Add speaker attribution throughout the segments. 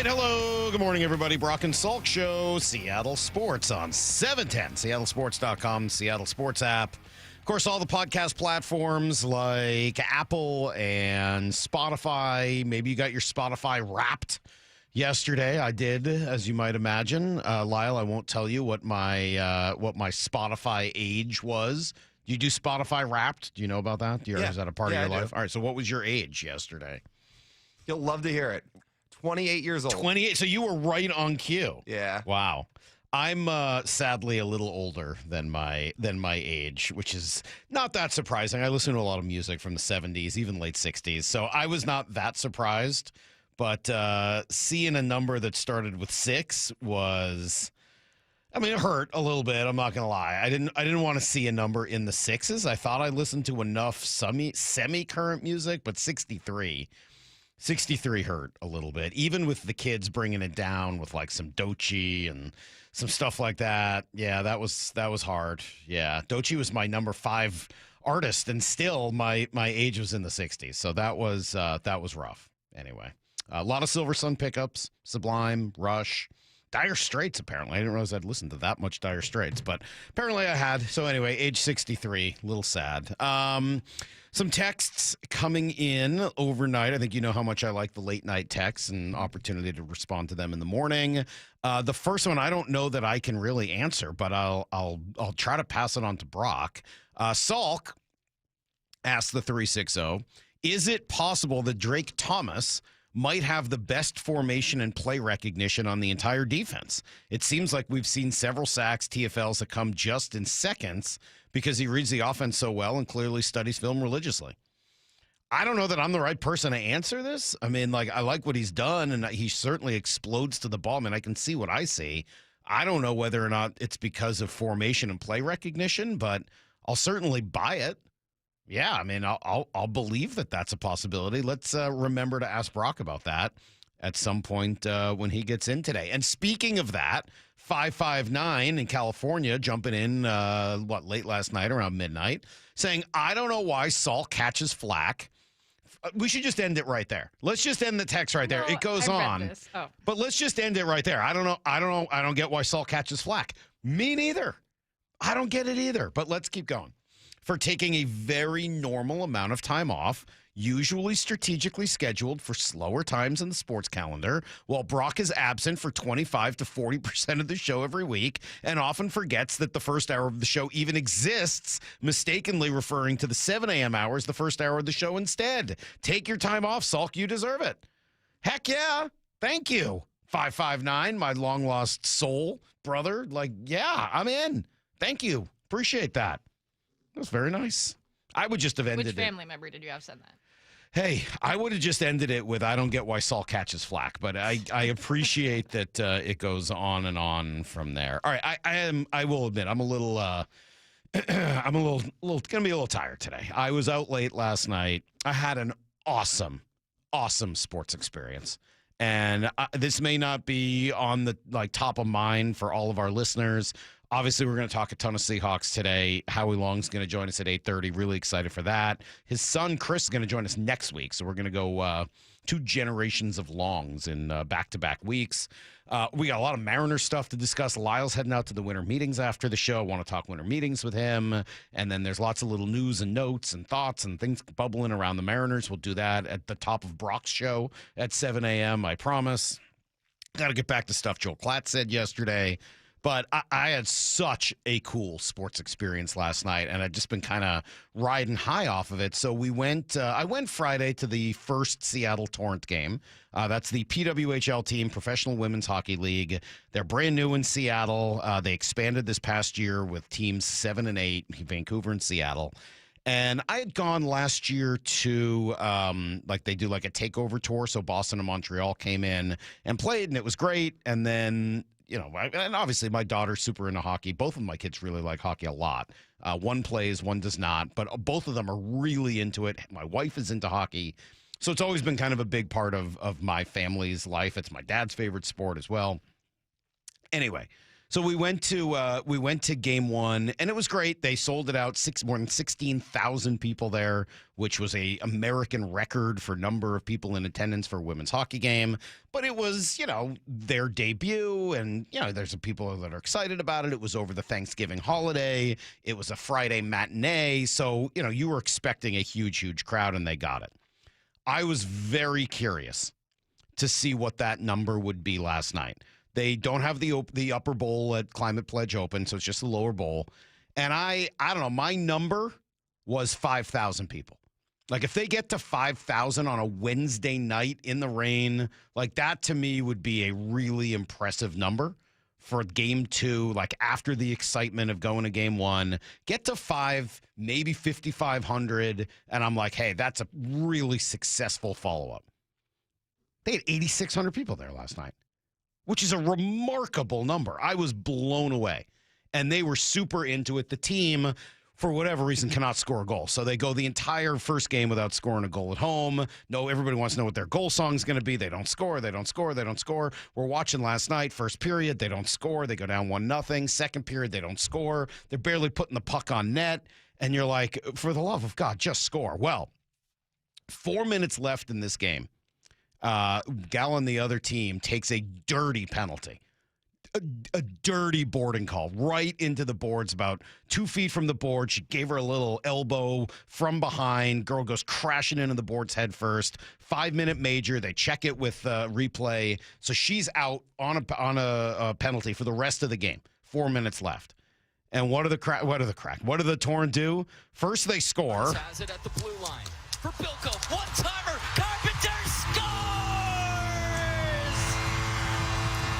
Speaker 1: right, hello. Good morning, everybody. Brock and Salk Show, Seattle Sports on 710, seattlesports.com, Seattle Sports app. Of course, all the podcast platforms like Apple and Spotify. Maybe you got your Spotify Wrapped yesterday. I did, as you might imagine. Lyle, I won't tell you what my Spotify age was. Do you do Spotify Wrapped? Do you know about that? Is that a part of your life? All right, so what was your age yesterday?
Speaker 2: You'll love to hear it. 28 years old.
Speaker 1: 28. So you were right on cue.
Speaker 2: Yeah.
Speaker 1: Wow. I'm sadly a little older than my age, which is not that surprising. I listen to a lot of music from the 70s, even late 60s. So I was not that surprised. But seeing a number that started with 6 was, it hurt a little bit. I'm not gonna lie. I didn't want to see a number in the 6s. I thought I listened to enough semi-current music, but 63 hurt a little bit, even with the kids bringing it down with like some Doechii and some stuff like that. Yeah, that was hard. Yeah, Doechii was my number 5 artist, and still my age was in the 60s. So that was rough. Anyway, a lot of Silver Sun pickups, Sublime, Rush, Dire Straits. Apparently, I didn't realize I'd listened to that much Dire Straits, but apparently I had. So anyway, age 63, a little sad. Some texts coming in overnight. I think you know how much I like the late night texts and opportunity to respond to them in the morning. The first one I don't know that I can really answer, but I'll try to pass it on to Brock. Salk asked the 360, is it possible that Drake Thomas might have the best formation and play recognition on the entire defense? It seems like we've seen several sacks, TFLs that come just in seconds because he reads the offense so well and clearly studies film religiously. I don't know that I'm the right person to answer this. I like what he's done, and he certainly explodes to the ball. I can see what I see. I don't know whether or not it's because of formation and play recognition, but I'll certainly buy it. Yeah, I'll believe that that's a possibility. Let's remember to ask Brock about that at some point when he gets in today. And speaking of that, 559 in California jumping in, late last night around midnight, saying, I don't know why Salk catches flack. We should just end it right there. Let's just end the text right there. It goes on. But let's just end it right there. I don't know. I don't get why Salk catches flack. Me neither. I don't get it either. But let's keep going. For taking a very normal amount of time off, usually strategically scheduled for slower times in the sports calendar, while Brock is absent for 25 to 40% of the show every week and often forgets that the first hour of the show even exists, mistakenly referring to the 7 a.m. hour as the first hour of the show instead. Take your time off, Salk. You deserve it. Heck yeah. Thank you. 559, my long-lost soul brother. Yeah, I'm in. Thank you. Appreciate that. That was very nice. I would just have ended it.
Speaker 3: Which family member did you have said that?
Speaker 1: Hey, I would have just ended it with, I don't get why Saul catches flack, but I appreciate that it goes on and on from there. All right, I will admit, I'm a little, gonna be a little tired today. I was out late last night. I had an awesome sports experience. And this may not be on the top of mind for all of our listeners. Obviously, we're going to talk a ton of Seahawks today. Howie Long's going to join us at 8:30. Really excited for that. His son, Chris, is going to join us next week. So we're going to go 2 generations of Longs in back-to-back weeks. We got a lot of Mariners stuff to discuss. Lyle's heading out to the winter meetings after the show. I want to talk winter meetings with him. And then there's lots of little news and notes and thoughts and things bubbling around the Mariners. We'll do that at the top of Brock's show at 7 a.m., I promise. Got to get back to stuff Joel Klatt said yesterday. But I had such a cool sports experience last night, and I've just been kind of riding high off of it. So we went. I went Friday to the first Seattle Torrent game. That's the PWHL team, Professional Women's Hockey League. They're brand new in Seattle. They expanded this past year with teams 7 and 8, Vancouver and Seattle. And I had gone last year to, they do a takeover tour. So Boston and Montreal came in and played, and it was great. And then, and obviously my daughter's super into hockey. Both of my kids really like hockey a lot. One plays, one does not. But both of them are really into it. My wife is into hockey. So it's always been kind of a big part of my family's life. It's my dad's favorite sport as well. Anyway. So we went to game one, and it was great. They sold it out. More than 16,000 people there, which was a American record for number of people in attendance for a women's hockey game. But it was, their debut, and there's people that are excited about it. It was over the Thanksgiving holiday. It was a Friday matinee, so you were expecting a huge, huge crowd, and they got it. I was very curious to see what that number would be last night. They don't have the upper bowl at Climate Pledge Open, so it's just the lower bowl. And I don't know, my number was 5,000 people. Like, if they get to 5,000 on a Wednesday night in the rain, like, that to me would be a really impressive number for game two, like after the excitement of going to game one. Get to 5, maybe 5,500, and I'm like, hey, that's a really successful follow-up. They had 8,600 people there last night, which is a remarkable number. I was blown away. And they were super into it. The team, for whatever reason, cannot score a goal. So they go the entire first game without scoring a goal at home. No, everybody wants to know what their goal song is going to be. They don't score. They don't score. They don't score. We're watching last night. First period, they don't score. They go down 1-0. Second period, they don't score. They're barely putting the puck on net. And you're like, for the love of God, just score. Well, 4 minutes left in this game. Gal on the other team takes a dirty penalty, a dirty boarding call right into the boards, about 2 feet from the board. She gave her a little elbow from behind. Girl goes crashing into the boards head first. 5-minute major. They check it with replay. So she's out on a penalty for the rest of the game. 4 minutes left. And what do the Torrent do? First they score.
Speaker 3: Has it at the blue line for Bilko. One-timer. Carpenter scores!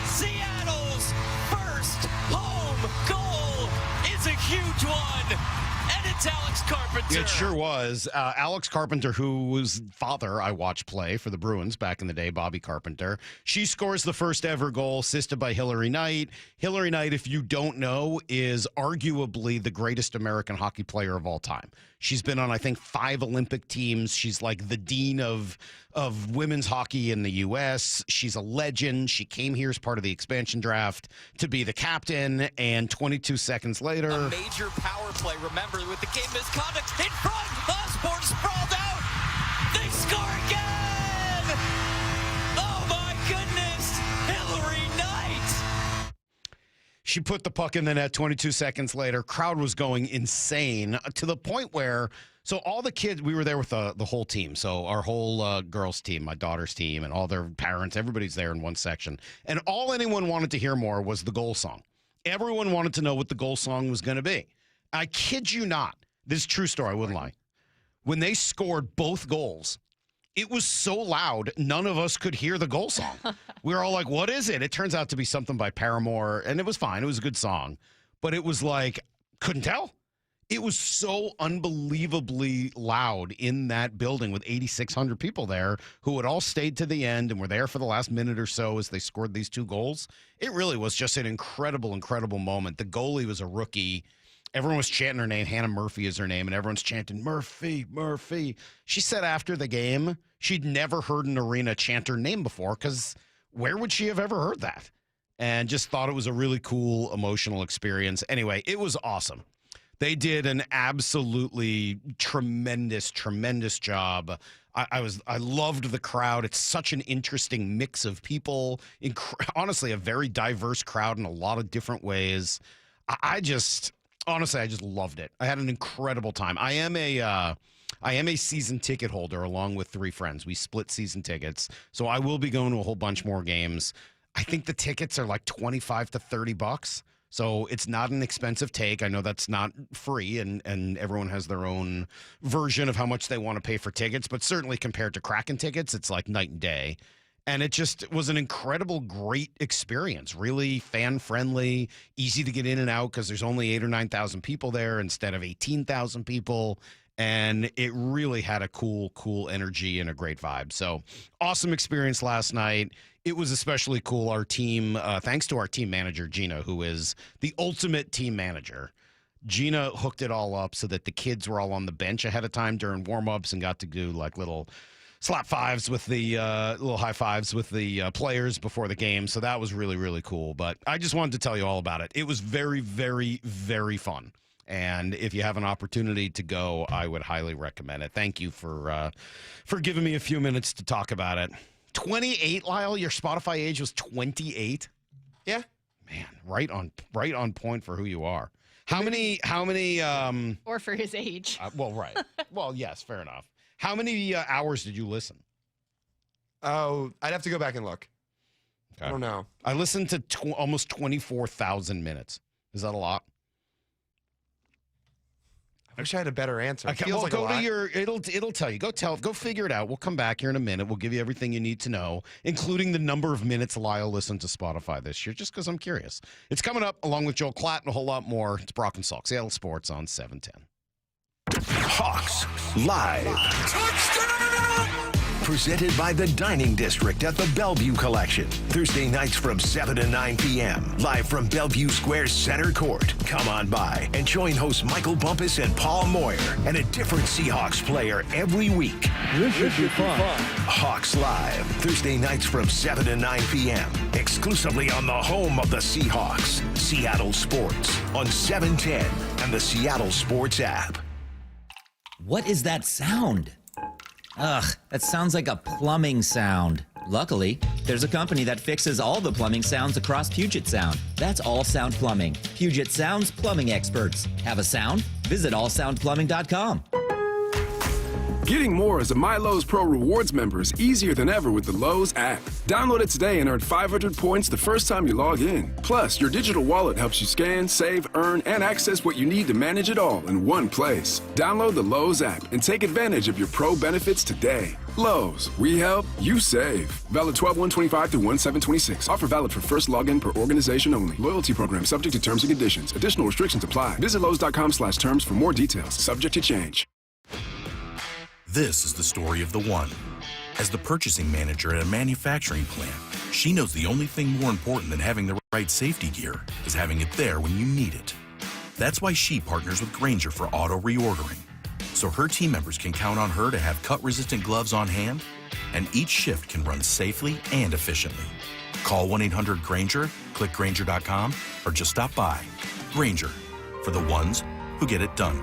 Speaker 3: Seattle's first home goal is a huge one, and it's Alex Carpenter.
Speaker 1: It sure was. Alex Carpenter, whose father I watched play for the Bruins back in the day, Bobby Carpenter. She scores the first ever goal, assisted by Hillary Knight. Hillary Knight, if you don't know, is arguably the greatest American hockey player of all time. She's been on, I think, 5 Olympic teams. She's like the dean of women's hockey in the U.S. She's a legend. She came here as part of the expansion draft to be the captain, and 22 seconds later...
Speaker 3: A major power play, remember, with the game misconduct in front. Osborne sprawled out. They score again! Oh, my goodness! Hillary Knight!
Speaker 1: She put the puck in the net 22 seconds later. Crowd was going insane to the point where, so all the kids, we were there with the whole team. So our whole girls team, my daughter's team, and all their parents, everybody's there in one section. And all anyone wanted to hear more was the goal song. Everyone wanted to know what the goal song was going to be. I kid you not. This is a true story. I wouldn't lie. When they scored both goals, it was so loud, none of us could hear the goal song. We were all like, what is it? It turns out to be something by Paramore, and it was fine. It was a good song. But it was like, couldn't tell. It was so unbelievably loud in that building with 8,600 people there who had all stayed to the end and were there for the last minute or so as they scored these 2 goals. It really was just an incredible, incredible moment. The goalie was a rookie. Everyone was chanting her name. Hannah Murphy is her name, and everyone's chanting, Murphy, Murphy. She said after the game she'd never heard an arena chant her name before, because where would she have ever heard that? And just thought it was a really cool, emotional experience. Anyway, it was awesome. They did an absolutely tremendous, tremendous job. I loved the crowd. It's such an interesting mix of people. Honestly, a very diverse crowd in a lot of different ways. Honestly, I just loved it. I had an incredible time. I am a season ticket holder along with 3 friends. We split season tickets, so I will be going to a whole bunch more games. I think the tickets are like $25 to $30, so it's not an expensive take. I know that's not free, and everyone has their own version of how much they want to pay for tickets, but certainly compared to Kraken tickets, it's like night and day. And it just was an incredible, great experience. Really fan-friendly, easy to get in and out because there's only 8,000 or 9,000 people there instead of 18,000 people. And it really had a cool, cool energy and a great vibe. So awesome experience last night. It was especially cool. Our team, thanks to our team manager, Gina, who is the ultimate team manager. Gina hooked it all up so that the kids were all on the bench ahead of time during warm-ups and got to do like little slap fives with the little high fives with the players before the game. So that was really, really cool. But I just wanted to tell you all about it. It was very, very, very fun. And if you have an opportunity to go, I would highly recommend it. Thank you for giving me a few minutes to talk about it. 28, Lyle, your Spotify age was 28?
Speaker 2: Yeah.
Speaker 1: Man, right on point for who you are. How many
Speaker 4: or for his age.
Speaker 1: Well, right. Well, yes, fair enough. How many hours did you listen?
Speaker 2: Oh, I'd have to go back and look.
Speaker 1: Okay.
Speaker 2: I don't know.
Speaker 1: I listened to almost 24,000 minutes. Is that a lot?
Speaker 2: I wish I had a better answer. It
Speaker 1: Okay,
Speaker 2: feels
Speaker 1: well,
Speaker 2: like
Speaker 1: go
Speaker 2: a
Speaker 1: to
Speaker 2: lot.
Speaker 1: your. It'll tell you. Go figure it out. We'll come back here in a minute. We'll give you everything you need to know, including the number of minutes Lyle listened to Spotify this year, just because I'm curious. It's coming up along with Joel Klatt and a whole lot more. It's Brock and Salk, Seattle Sports on 710.
Speaker 5: Hawks Live. Touchdown! Presented by the Dining District at the Bellevue Collection. Thursday nights from 7 to 9 p.m. Live from Bellevue Square Center Court. Come on by and join hosts Michael Bumpus and Paul Moyer and a different Seahawks player every week.
Speaker 6: This should be fun.
Speaker 5: Hawks Live. Thursday nights from 7 to 9 p.m. Exclusively on the home of the Seahawks. Seattle Sports on 710 and the Seattle Sports app.
Speaker 7: What is that sound? Ugh, that sounds like a plumbing sound. Luckily, there's a company that fixes all the plumbing sounds across Puget Sound. That's All Sound Plumbing. Puget Sound's plumbing experts. Have a sound? Visit allsoundplumbing.com.
Speaker 6: Getting more as a MyLowe's Pro Rewards member is easier than ever with the Lowe's app. Download it today and earn 500 points the first time you log in. Plus, your digital wallet helps you scan, save, earn, and access what you need to manage it all in one place. Download the Lowe's app and take advantage of your Pro benefits today. Lowe's, we help, you save. Valid 12/1/25 through 1/7/26. Offer valid for first login per organization only. Loyalty program subject to terms and conditions. Additional restrictions apply. Visit Lowe's.com/terms for more details. Subject to change.
Speaker 8: This is the story of the one. As the purchasing manager at a manufacturing plant, she knows the only thing more important than having the right safety gear is having it there when you need it. That's why she partners with Grainger for auto reordering, so her team members can count on her to have cut-resistant gloves on hand, and each shift can run safely and efficiently. Call 1-800-GRAINGER, click Grainger.com, or just stop by. Grainger, for the ones who get it done.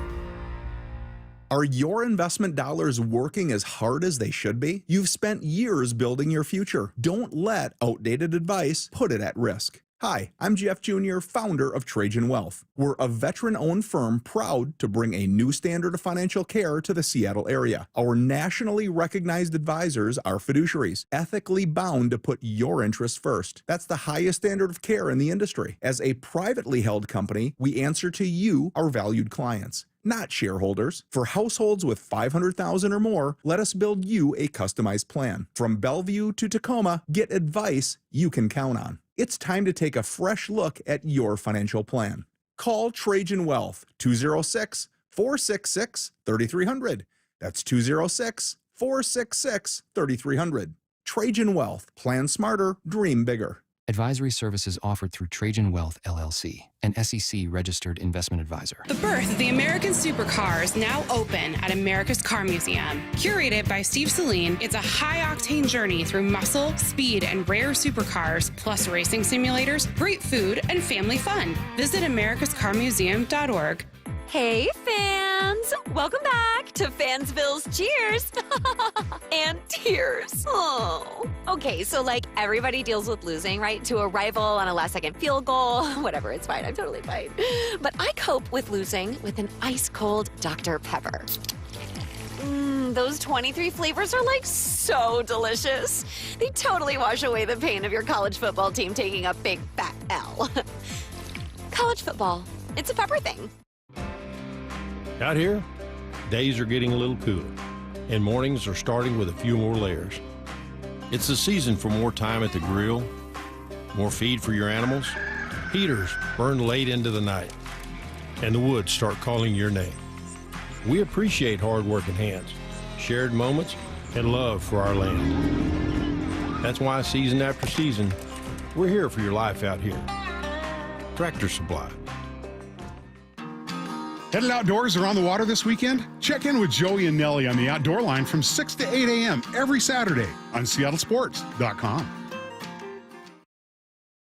Speaker 9: Are your investment dollars working as hard as they should be? You've spent years building your future. Don't let outdated advice put it at risk. Hi, I'm Jeff Jr., founder of Trajan Wealth. We're a veteran-owned firm proud to bring a new standard of financial care to the Seattle area. Our nationally recognized advisors are fiduciaries, ethically bound to put your interests first. That's the highest standard of care in the industry. As a privately held company, we answer to you, our valued clients, not shareholders. For households with $500,000 or more, let us build you a customized plan. From Bellevue to Tacoma, get advice you can count on. It's time to take a fresh look at your financial plan. Call Trajan Wealth, 206-466-3300. That's 206-466-3300. Trajan Wealth. Plan smarter, dream bigger.
Speaker 10: Advisory services offered through Trajan Wealth, LLC, an SEC-registered investment advisor.
Speaker 11: The birth of the American supercar is now open at America's Car Museum. Curated by Steve Saline, it's a high-octane journey through muscle, speed, and rare supercars, plus racing simulators, great food, and family fun. Visit americascarmuseum.org.
Speaker 12: Hey, fans! Welcome back to Fansville's Cheers and Tears. Oh. Okay, so like everybody deals with losing, right? To a rival on a last-second field goal. Whatever, it's fine. I'm totally fine. But I cope with losing with an ice-cold Dr. Pepper. Those 23 flavors are like so delicious. They totally wash away the pain of your college football team taking a big fat L. College football, it's a pepper thing.
Speaker 13: Out here, days are getting a little cooler, and mornings are starting with a few more layers. It's the season for more time at the grill, more feed for your animals. Heaters burn late into the night, and the woods start calling your name. We appreciate hard-working hands, shared moments, and love for our land. That's why season after season, we're here for your life out here. Tractor Supply.
Speaker 14: Headed outdoors or on the water this weekend? Check in with Joey and Nellie on the Outdoor Line from 6 to 8 a.m. every Saturday on seattlesports.com.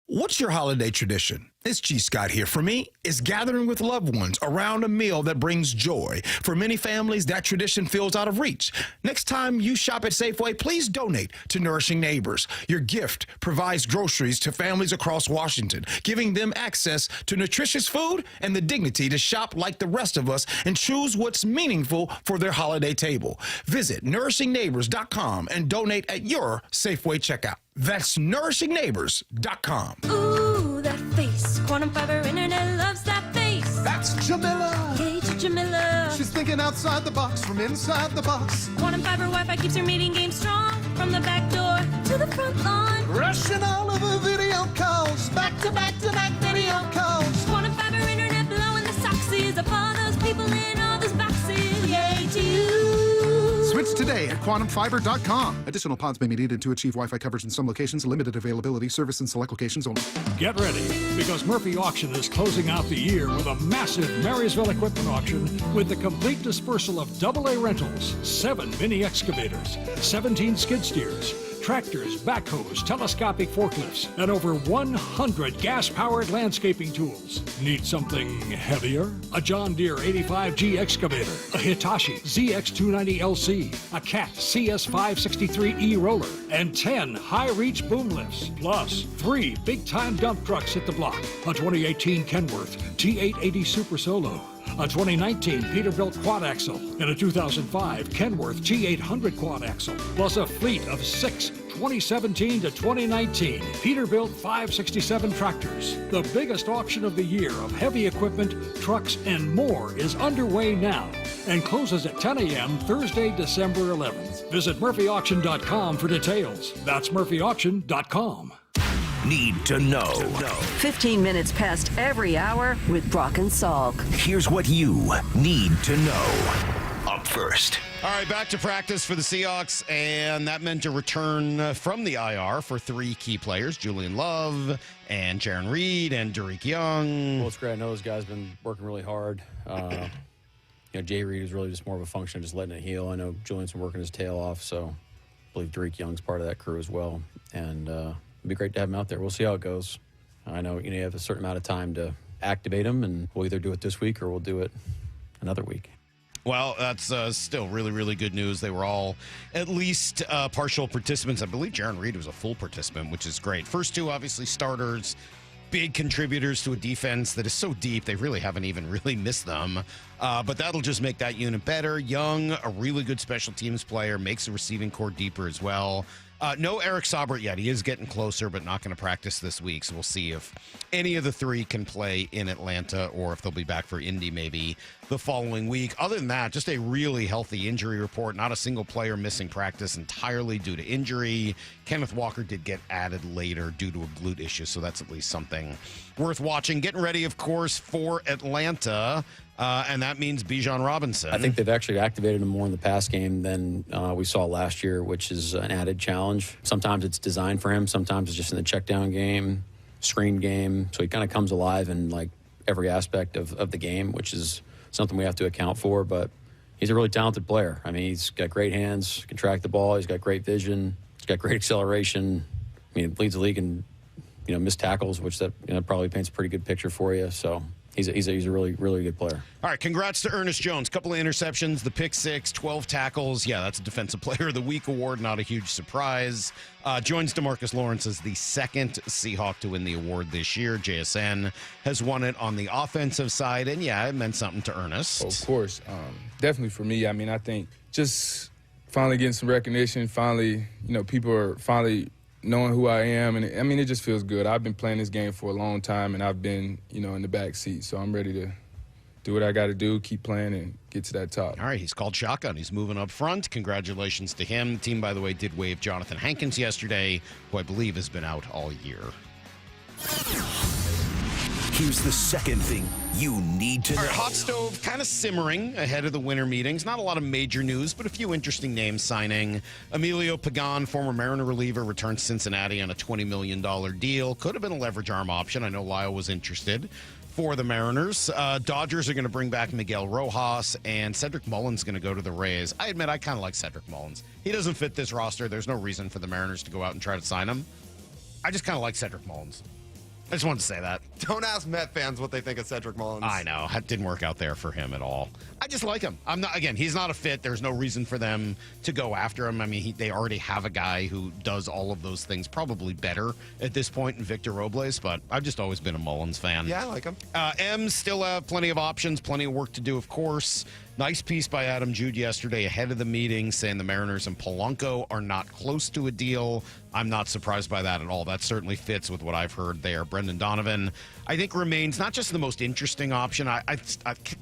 Speaker 15: What's your holiday tradition? It's G. Scott here. For me, it's gathering with loved ones around a meal that brings joy. For many families, that tradition feels out of reach. Next time you shop at Safeway, please donate to Nourishing Neighbors. Your gift provides groceries to families across Washington, giving them access to nutritious food and the dignity to shop like the rest of us and choose what's meaningful for their holiday table. Visit nourishingneighbors.com and donate at your Safeway checkout. That's nourishingneighbors.com.
Speaker 16: Ooh, that face. Quantum Fiber Internet loves that face.
Speaker 17: That's Jamila.
Speaker 16: Hey, Jamila.
Speaker 17: She's thinking outside the box from inside the box.
Speaker 16: Quantum Fiber Wi-Fi keeps her meeting game strong. From the back door to the front lawn.
Speaker 17: Rushing all of her video calls. Back to back video calls.
Speaker 16: Quantum Fiber Internet blowing the socks up all those people in all those boxes. Yay to you.
Speaker 17: Switch today at quantumfiber.com. Additional pods may be needed to achieve Wi-Fi coverage in some locations. Limited availability. Service in select locations only.
Speaker 18: Get ready, because Murphy Auction is closing out the year with a massive Marysville equipment auction with the complete dispersal of AA rentals, 7 mini excavators, 17 skid steers, tractors, backhoes, telescopic forklifts, and over 100 gas-powered landscaping tools. Need something heavier? A John Deere 85G excavator, a Hitachi ZX290LC, a Cat CS563E roller, and 10 high-reach boom lifts, plus 3 big-time dump trucks hit the block, a 2018 Kenworth T880 Super Solo, a 2019 Peterbilt quad axle, and a 2005 Kenworth T800 quad axle, plus a fleet of 6 2017 to 2019 Peterbilt 567 tractors. The biggest auction of the year of heavy equipment, trucks, and more is underway now and closes at 10 a.m. Thursday, December 11th. Visit murphyauction.com for details. That's murphyauction.com.
Speaker 5: Need to know.
Speaker 19: 15 minutes past every hour with Brock and Salk.
Speaker 5: Here's what you need to know. Up first.
Speaker 1: All right, back to practice for the Seahawks, and that meant a return from the IR for 3 key players, Julian Love and Jaron Reed and Derek Young.
Speaker 20: Well, it's great. I know those guys have been working really hard. Jay Reed is really just more of a function of just letting it heal. I know Julian's been working his tail off, so I believe Derek Young's part of that crew as well. And it'd be great to have him out there. We'll see how it goes. I know you have a certain amount of time to activate him, and we'll either do it this week or we'll do it another week.
Speaker 1: Well, that's still really, really good news. They were all at least partial participants. I believe Jaron Reed was a full participant, which is great. First 2, obviously, starters, big contributors to a defense that is so deep, they really haven't even really missed them. But that'll just make that unit better. Young, a really good special teams player, makes the receiving core deeper as well. No Eric Saubert yet. He is getting closer, but not going to practice this week. So we'll see if any of the 3 can play in Atlanta or if they'll be back for Indy maybe the following week. Other than that, just a really healthy injury report. Not a single player missing practice entirely due to injury. Kenneth Walker did get added later due to a glute issue, so that's at least something worth watching. Getting ready, of course, for Atlanta. And that means Bijan Robinson.
Speaker 20: I think they've actually activated him more in the pass game than we saw last year, which is an added challenge. Sometimes it's designed for him. Sometimes it's just in the check down game, screen game. So he kind of comes alive in like every aspect of the game, which is something we have to account for. But he's a really talented player. I mean, he's got great hands, can track the ball. He's got great vision. He's got great acceleration. I mean, leads the league in, missed tackles, which that probably paints a pretty good picture for you. So he's a really, really good player.
Speaker 1: All right, congrats to Ernest Jones. Couple of interceptions, the pick 6, 12 tackles. Yeah, that's a Defensive Player of the Week award. Not a huge surprise. Joins DeMarcus Lawrence as the 2nd Seahawk to win the award this year. JSN has won it on the offensive side, and yeah, it meant something to Ernest.
Speaker 21: Of course. Definitely for me. I mean, I think just finally getting some recognition, finally, people are finally knowing who I am, and it just feels good. I've been playing this game for a long time, and I've been, in the back seat, so I'm ready to do what I got to do, keep playing, and get to that top.
Speaker 1: All right, he's called shotgun. He's moving up front. Congratulations to him. The team, by the way, did waive Jonathan Hankins yesterday, who I believe has been out all year.
Speaker 5: Here's the second thing you need to know.
Speaker 1: All right, hot stove kind of simmering ahead of the winter meetings. Not a lot of major news, but a few interesting names signing. Emilio Pagan, former Mariner reliever, returned to Cincinnati on a $20 million deal. Could have been a leverage arm option. I know Lyle was interested. for the Mariners. Dodgers are going to bring back Miguel Rojas, and Cedric Mullins going to go to the Rays. I admit I kind of like Cedric Mullins. He doesn't fit this roster. There's no reason for the Mariners to go out and try to sign him. I just kind of like Cedric Mullins. I just wanted to say that.
Speaker 2: Don't ask Met fans what they think of Cedric Mullins.
Speaker 1: I know. It didn't work out there for him at all. I just like him. He's not a fit. There's no reason for them to go after him. I mean, they already have a guy who does all of those things probably better at this point in Victor Robles, but I've just always been a Mullins fan.
Speaker 2: Yeah, I like him.
Speaker 1: M's still have plenty of options, plenty of work to do, of course. Nice piece by Adam Jude yesterday ahead of the meeting saying the Mariners and Polanco are not close to a deal. I'm not surprised by that at all. That certainly fits with what I've heard there. Brendan Donovan, I think, remains not just the most interesting option. I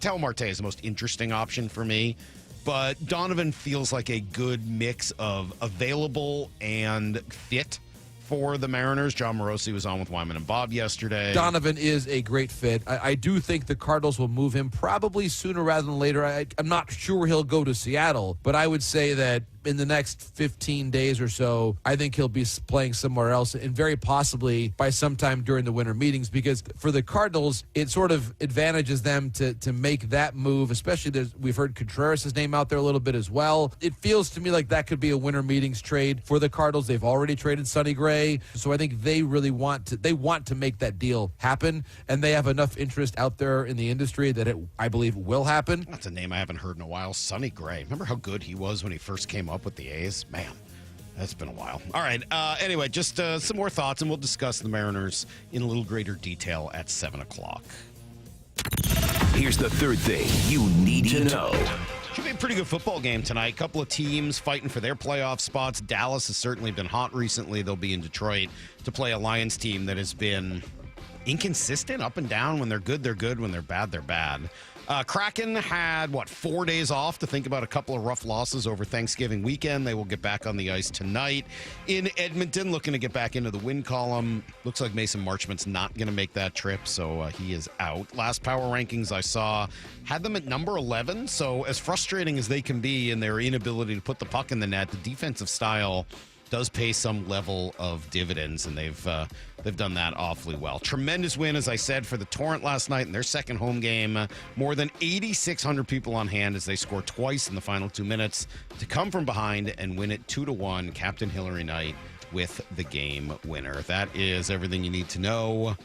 Speaker 1: tell Marte is the most interesting option for me, but Donovan feels like a good mix of available and fit for the Mariners. John Morosi was on with Wyman and Bob yesterday.
Speaker 3: Donovan is a great fit. I do think the Cardinals will move him probably sooner rather than later. I'm not sure he'll go to Seattle, but I would say that in the next 15 days or so, I think he'll be playing somewhere else, and very possibly by sometime during the winter meetings, because for the Cardinals, it sort of advantages them to make that move, especially we've heard Contreras' name out there a little bit as well. It feels to me like that could be a winter meetings trade for the Cardinals. They've already traded Sonny Gray, so I think they really want to make that deal happen, and they have enough interest out there in the industry that I believe will happen.
Speaker 1: That's a name I haven't heard in a while, Sonny Gray. Remember how good he was when he first came up with the A's? Man, that's been a while. All right. Anyway, just some more thoughts, and we'll discuss the Mariners in a little greater detail at 7 o'clock.
Speaker 5: Here's the third thing you need to know.
Speaker 1: Should be a pretty good football game tonight. Couple of teams fighting for their playoff spots. Dallas has certainly been hot recently. They'll be in Detroit to play a Lions team that has been inconsistent, up and down. When they're good, they're good. When they're bad, they're bad. Kraken had, 4 days off to think about a couple of rough losses over Thanksgiving weekend. They will get back on the ice tonight in Edmonton, looking to get back into the win column. Looks like Mason Marchment's not going to make that trip, so he is out. Last power rankings I saw had them at number 11, so as frustrating as they can be in their inability to put the puck in the net, the defensive style does pay some level of dividends, and they've done that awfully well. Tremendous win, as I said, for the Torrent last night in their second home game. More than 8,600 people on hand as they score twice in the final 2 minutes to come from behind and win it 2-1. Captain Hillary Knight with the game winner. That is everything you need to know.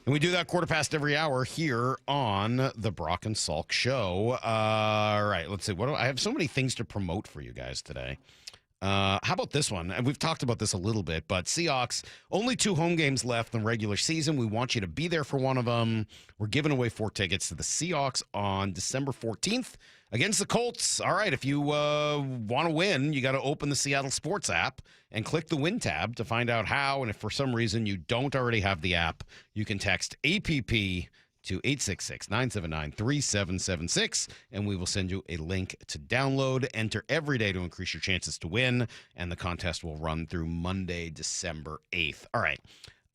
Speaker 1: And we do that quarter past every hour here on the Brock and Salk Show. All right, let's see. I have so many things to promote for you guys today. How about this one? And we've talked about this a little bit, but Seahawks, only 2 home games left in the regular season. We want you to be there for one of them. We're giving away 4 tickets to the Seahawks on December 14th against the Colts. All right, if you want to win, you got to open the Seattle Sports app and click the Win tab to find out how. And if for some reason you don't already have the app, you can text APP to 866-979-3776, and we will send you a link to download. Enter every day to increase your chances to win, and the contest will run through Monday, December 8th. All right.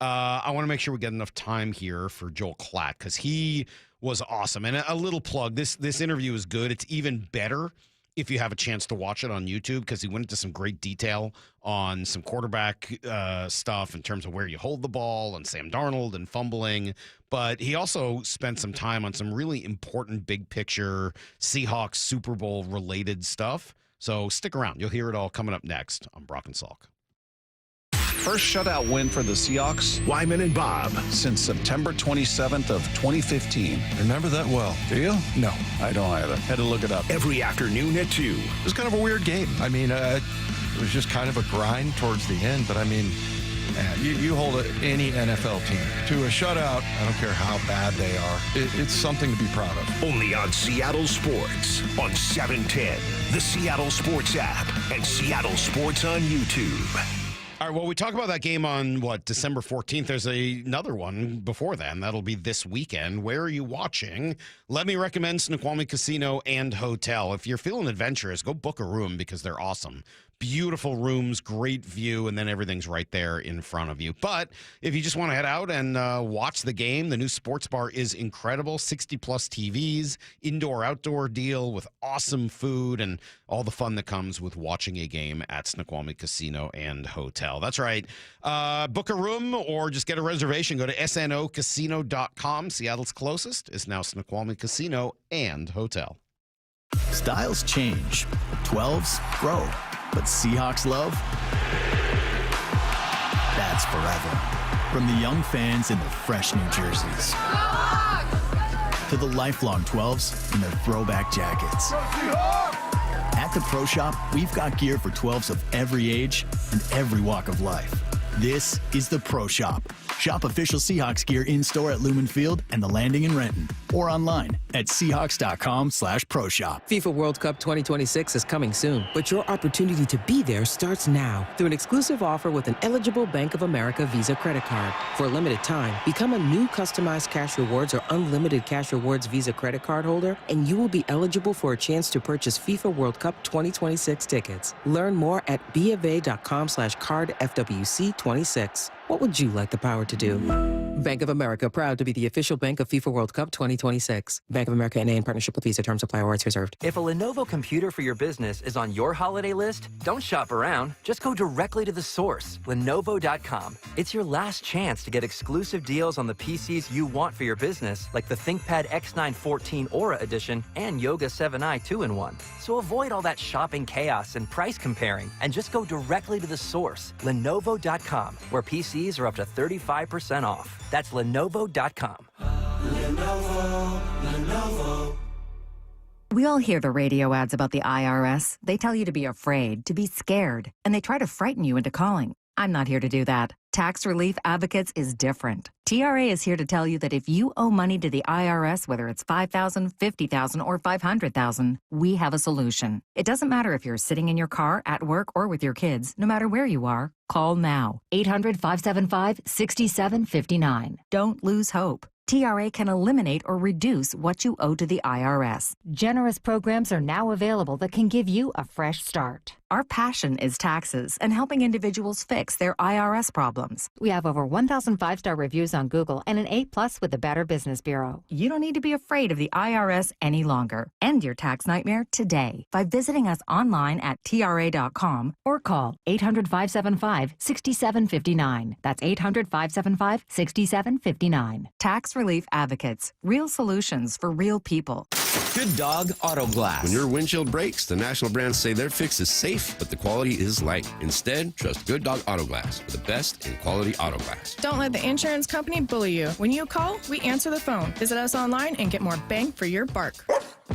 Speaker 1: I want to make sure we get enough time here for Joel Klatt, because he was awesome. And a little plug, this interview is good. It's even better if you have a chance to watch it on YouTube, because he went into some great detail on some quarterback stuff in terms of where you hold the ball and Sam Darnold and fumbling. But he also spent some time on some really important big picture Seahawks Super Bowl related stuff. So stick around. You'll hear it all coming up next on Brock and Salk.
Speaker 22: First shutout win for the Seahawks,
Speaker 5: Wyman and Bob,
Speaker 22: since September 27th of 2015.
Speaker 13: Remember that well, do you?
Speaker 22: No, I don't either. Had to look it up.
Speaker 5: Every afternoon at 2.
Speaker 13: It was kind of a weird game. I mean, it was just kind of a grind towards the end, but I mean, man, you hold any NFL team to a shutout, I don't care how bad they are. It's something to be proud of.
Speaker 5: Only on Seattle Sports on 710, the Seattle Sports app, and Seattle Sports on YouTube.
Speaker 1: All right, well, we talk about that game on, December 14th. There's another one before then. That'll be this weekend. Where are you watching? Let me recommend Snoqualmie Casino and Hotel. If you're feeling adventurous, go book a room because they're awesome. beautiful rooms, great view, and then everything's right there in front of you. But if you just want to head out and watch the game, the new sports bar is incredible. 60-plus TVs, indoor-outdoor deal with awesome food and all the fun that comes with watching a game at Snoqualmie Casino and Hotel. That's right. Book a room or just get a reservation. Go to snocasino.com. Seattle's closest is now Snoqualmie Casino and Hotel.
Speaker 4: Styles change, 12s grow, but Seahawks love, that's forever. From the young fans in their fresh new jerseys to the lifelong 12s in their throwback jackets. At the Pro Shop, we've got gear for 12s of every age and every walk of life. This is the Pro Shop. Shop official Seahawks gear in-store at Lumen Field and the Landing in Renton, or online at Seahawks.com/Pro Shop.
Speaker 7: FIFA World Cup 2026 is coming soon, but your opportunity to be there starts now through an exclusive offer with an eligible Bank of America Visa credit card. For a limited time, become a new customized Cash Rewards or unlimited Cash Rewards Visa credit card holder, and you will be eligible for a chance to purchase FIFA World Cup 2026 tickets. Learn more at BofA.com/cardFWC26. What would you like the power to do? Bank of America, proud to be the official bank of FIFA World Cup 2026. Bank of America N.A. in partnership with Visa. Terms apply. Rights reserved.
Speaker 23: If a Lenovo computer for your business is on your holiday list, don't shop around. Just go directly to the source, Lenovo.com. It's your last chance to get exclusive deals on the PCs you want for your business, like the ThinkPad X9 14 Aura Edition and Yoga 7i 2-in-1. So avoid all that shopping chaos and price comparing, and just go directly to the source, Lenovo.com, where PCs are up to 35% off. That's Lenovo.com.
Speaker 24: Lenovo. We all hear the radio ads about the IRS. They tell you to be afraid, to be scared, and they try to frighten you into calling. I'm not here to do that. Tax Relief Advocates is different. TRA is here to tell you that if you owe money to the IRS, whether it's $5,000, $50,000, or $500,000, we have a solution. It doesn't matter if you're sitting in your car, at work, or with your kids. No matter where you are, call now. 800-575-6759. Don't lose hope. TRA can eliminate or reduce what you owe to the IRS. Generous programs are now available that can give you a fresh start. Our passion is taxes and helping individuals fix their IRS problems. We have over 1,000 5-star reviews on Google and an A+ with the Better Business Bureau. You don't need to be afraid of the IRS any longer. End your tax nightmare today by visiting us online at TRA.com or call 800-575-6759. That's 800-575-6759. Tax Relief Advocates. Real solutions for real people.
Speaker 25: Good Dog Auto Glass.
Speaker 26: When your windshield breaks, the national brands say their fix is safe, but the quality is light. Instead, trust Good Dog Auto Glass for the best in quality auto glass.
Speaker 27: Don't let the insurance company bully you. When you call, we answer the phone. Visit us online and get more bang for your buck.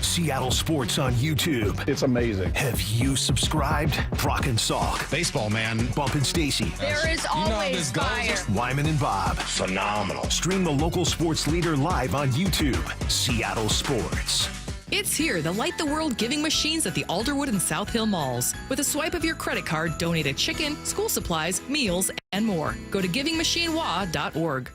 Speaker 5: Seattle Sports on YouTube.
Speaker 14: It's amazing.
Speaker 5: Have you subscribed? Brock and Salk.
Speaker 1: Baseball, man.
Speaker 5: Bump and Stacy.
Speaker 28: There is always fire.
Speaker 5: Wyman and Bob. Phenomenal. Stream the local sports leader live on YouTube. Seattle Sports.
Speaker 29: It's here, the Light the World giving machines at the Alderwood and South Hill malls. With a swipe of your credit card, donate a chicken, school supplies, meals, and more. Go to givingmachinewa.org.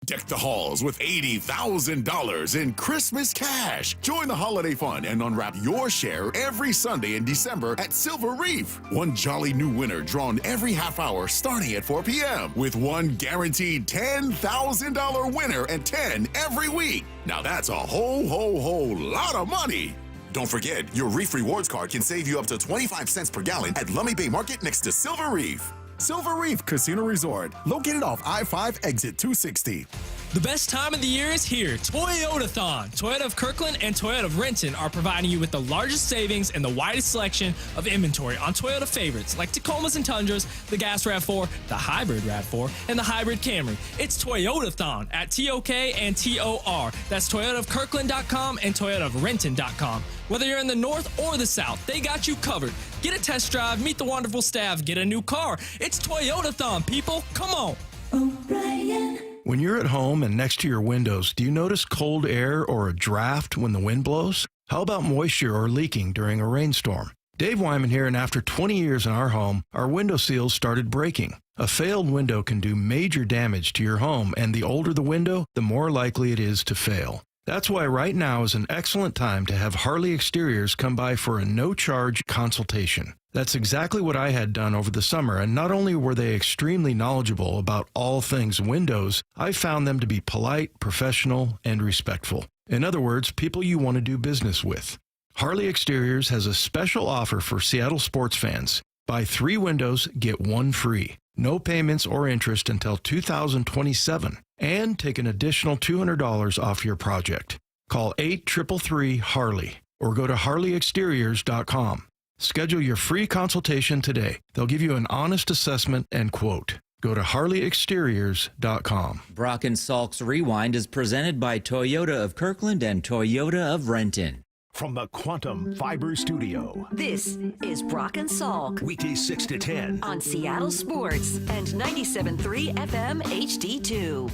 Speaker 30: Deck the halls with $80,000 in Christmas cash. Join the holiday fun and unwrap your share every Sunday in December at Silver Reef. One jolly new winner drawn every half hour starting at 4 p.m. with one guaranteed $10,000 winner and 10 every week. Now that's a whole lot of money. Don't forget, your Reef Rewards card can save you up to 25 cents per gallon at Lummi Bay Market next to Silver Reef. Silver Reef Casino Resort, located off I-5 exit 260.
Speaker 31: The best time of the year is here, Toyota-thon. Toyota of Kirkland and Toyota of Renton are providing you with the largest savings and the widest selection of inventory on Toyota favorites like Tacomas and Tundras, the Gas RAV4, the Hybrid RAV4, and the Hybrid Camry. It's Toyota-thon at TOK and TOR. That's ToyotaofKirkland.com and ToyotaofRenton.com. Whether you're in the north or the south, they got you covered. Get a test drive, meet the wonderful staff, get a new car. It's Toyota-thon, people. Come on.
Speaker 24: O'Brien.
Speaker 15: When you're at home and next to your windows, do you notice cold air or a draft when the wind blows? How about moisture or leaking during a rainstorm? Dave Wyman here, and after 20 years in our home, our window seals started breaking. A failed window can do major damage to your home, and the older the window, the more likely it is to fail.
Speaker 6: That's why right now is an excellent time to have Harley Exteriors come by for a no-charge consultation. That's exactly what I had done over the summer, and not only were they extremely knowledgeable about all things windows, I found them to be polite, professional, and respectful. In other words, people you want to do business with. Harley Exteriors has a special offer for Seattle sports fans. Buy 3 windows, get 1 free. No payments or interest until 2027. And take an additional $200 off your project. Call 833-HARLEY or go to harleyexteriors.com. Schedule your free consultation today. They'll give you an honest assessment and quote. Go to harleyexteriors.com.
Speaker 25: Brock and Salk's Rewind is presented by Toyota of Kirkland and Toyota of Renton.
Speaker 5: From the Quantum Fiber Studio.
Speaker 8: This is Brock and Salk.
Speaker 5: Weekdays 6 to 10.
Speaker 8: On Seattle Sports and 97.3 FM HD2.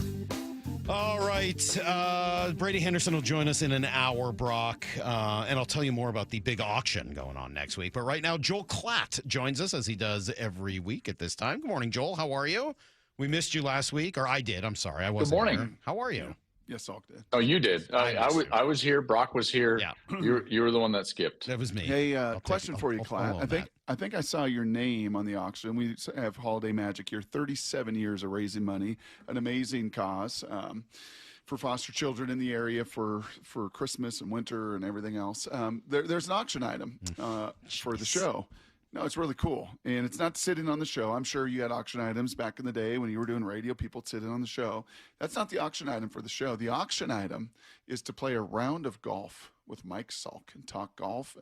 Speaker 1: All right. Brady Henderson will join us in an hour, Brock. And I'll tell you more about the big auction going on next week. But right now, Joel Klatt joins us as he does every week at this time. Good morning, Joel. How are you? We missed you last week. Or I did. I'm sorry. I wasn't.
Speaker 9: Good morning.
Speaker 1: Here. How are you?
Speaker 9: Yes, Salk did. Oh, you did. I was here. Brock was here.
Speaker 1: Yeah.
Speaker 9: You were the one that skipped.
Speaker 1: That was me.
Speaker 9: Hey, question for you, Klatt. I think I saw your name on the auction. We have Holiday Magic here. 37 years of raising money, an amazing cause for foster children in the area for Christmas and winter and everything else. There's an auction item for the show. No, it's really cool. And it's not sitting on the show. I'm sure you had auction items back in the day when you were doing radio, people sitting on the show. That's not the auction item for the show. The auction item is to play a round of golf with Mike Salk and talk golf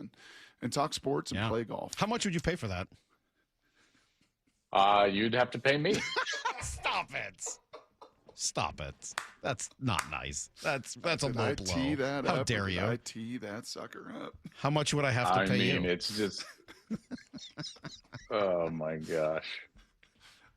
Speaker 9: and talk sports and play golf.
Speaker 1: How much would you pay for that?
Speaker 9: You'd have to pay me.
Speaker 1: Stop it. Stop it. That's not nice. That's a low blow.
Speaker 9: Tee that
Speaker 1: How
Speaker 9: up,
Speaker 1: dare you?
Speaker 9: I tee that sucker up.
Speaker 1: How much would I have to pay you?
Speaker 9: It's just... Oh, my gosh.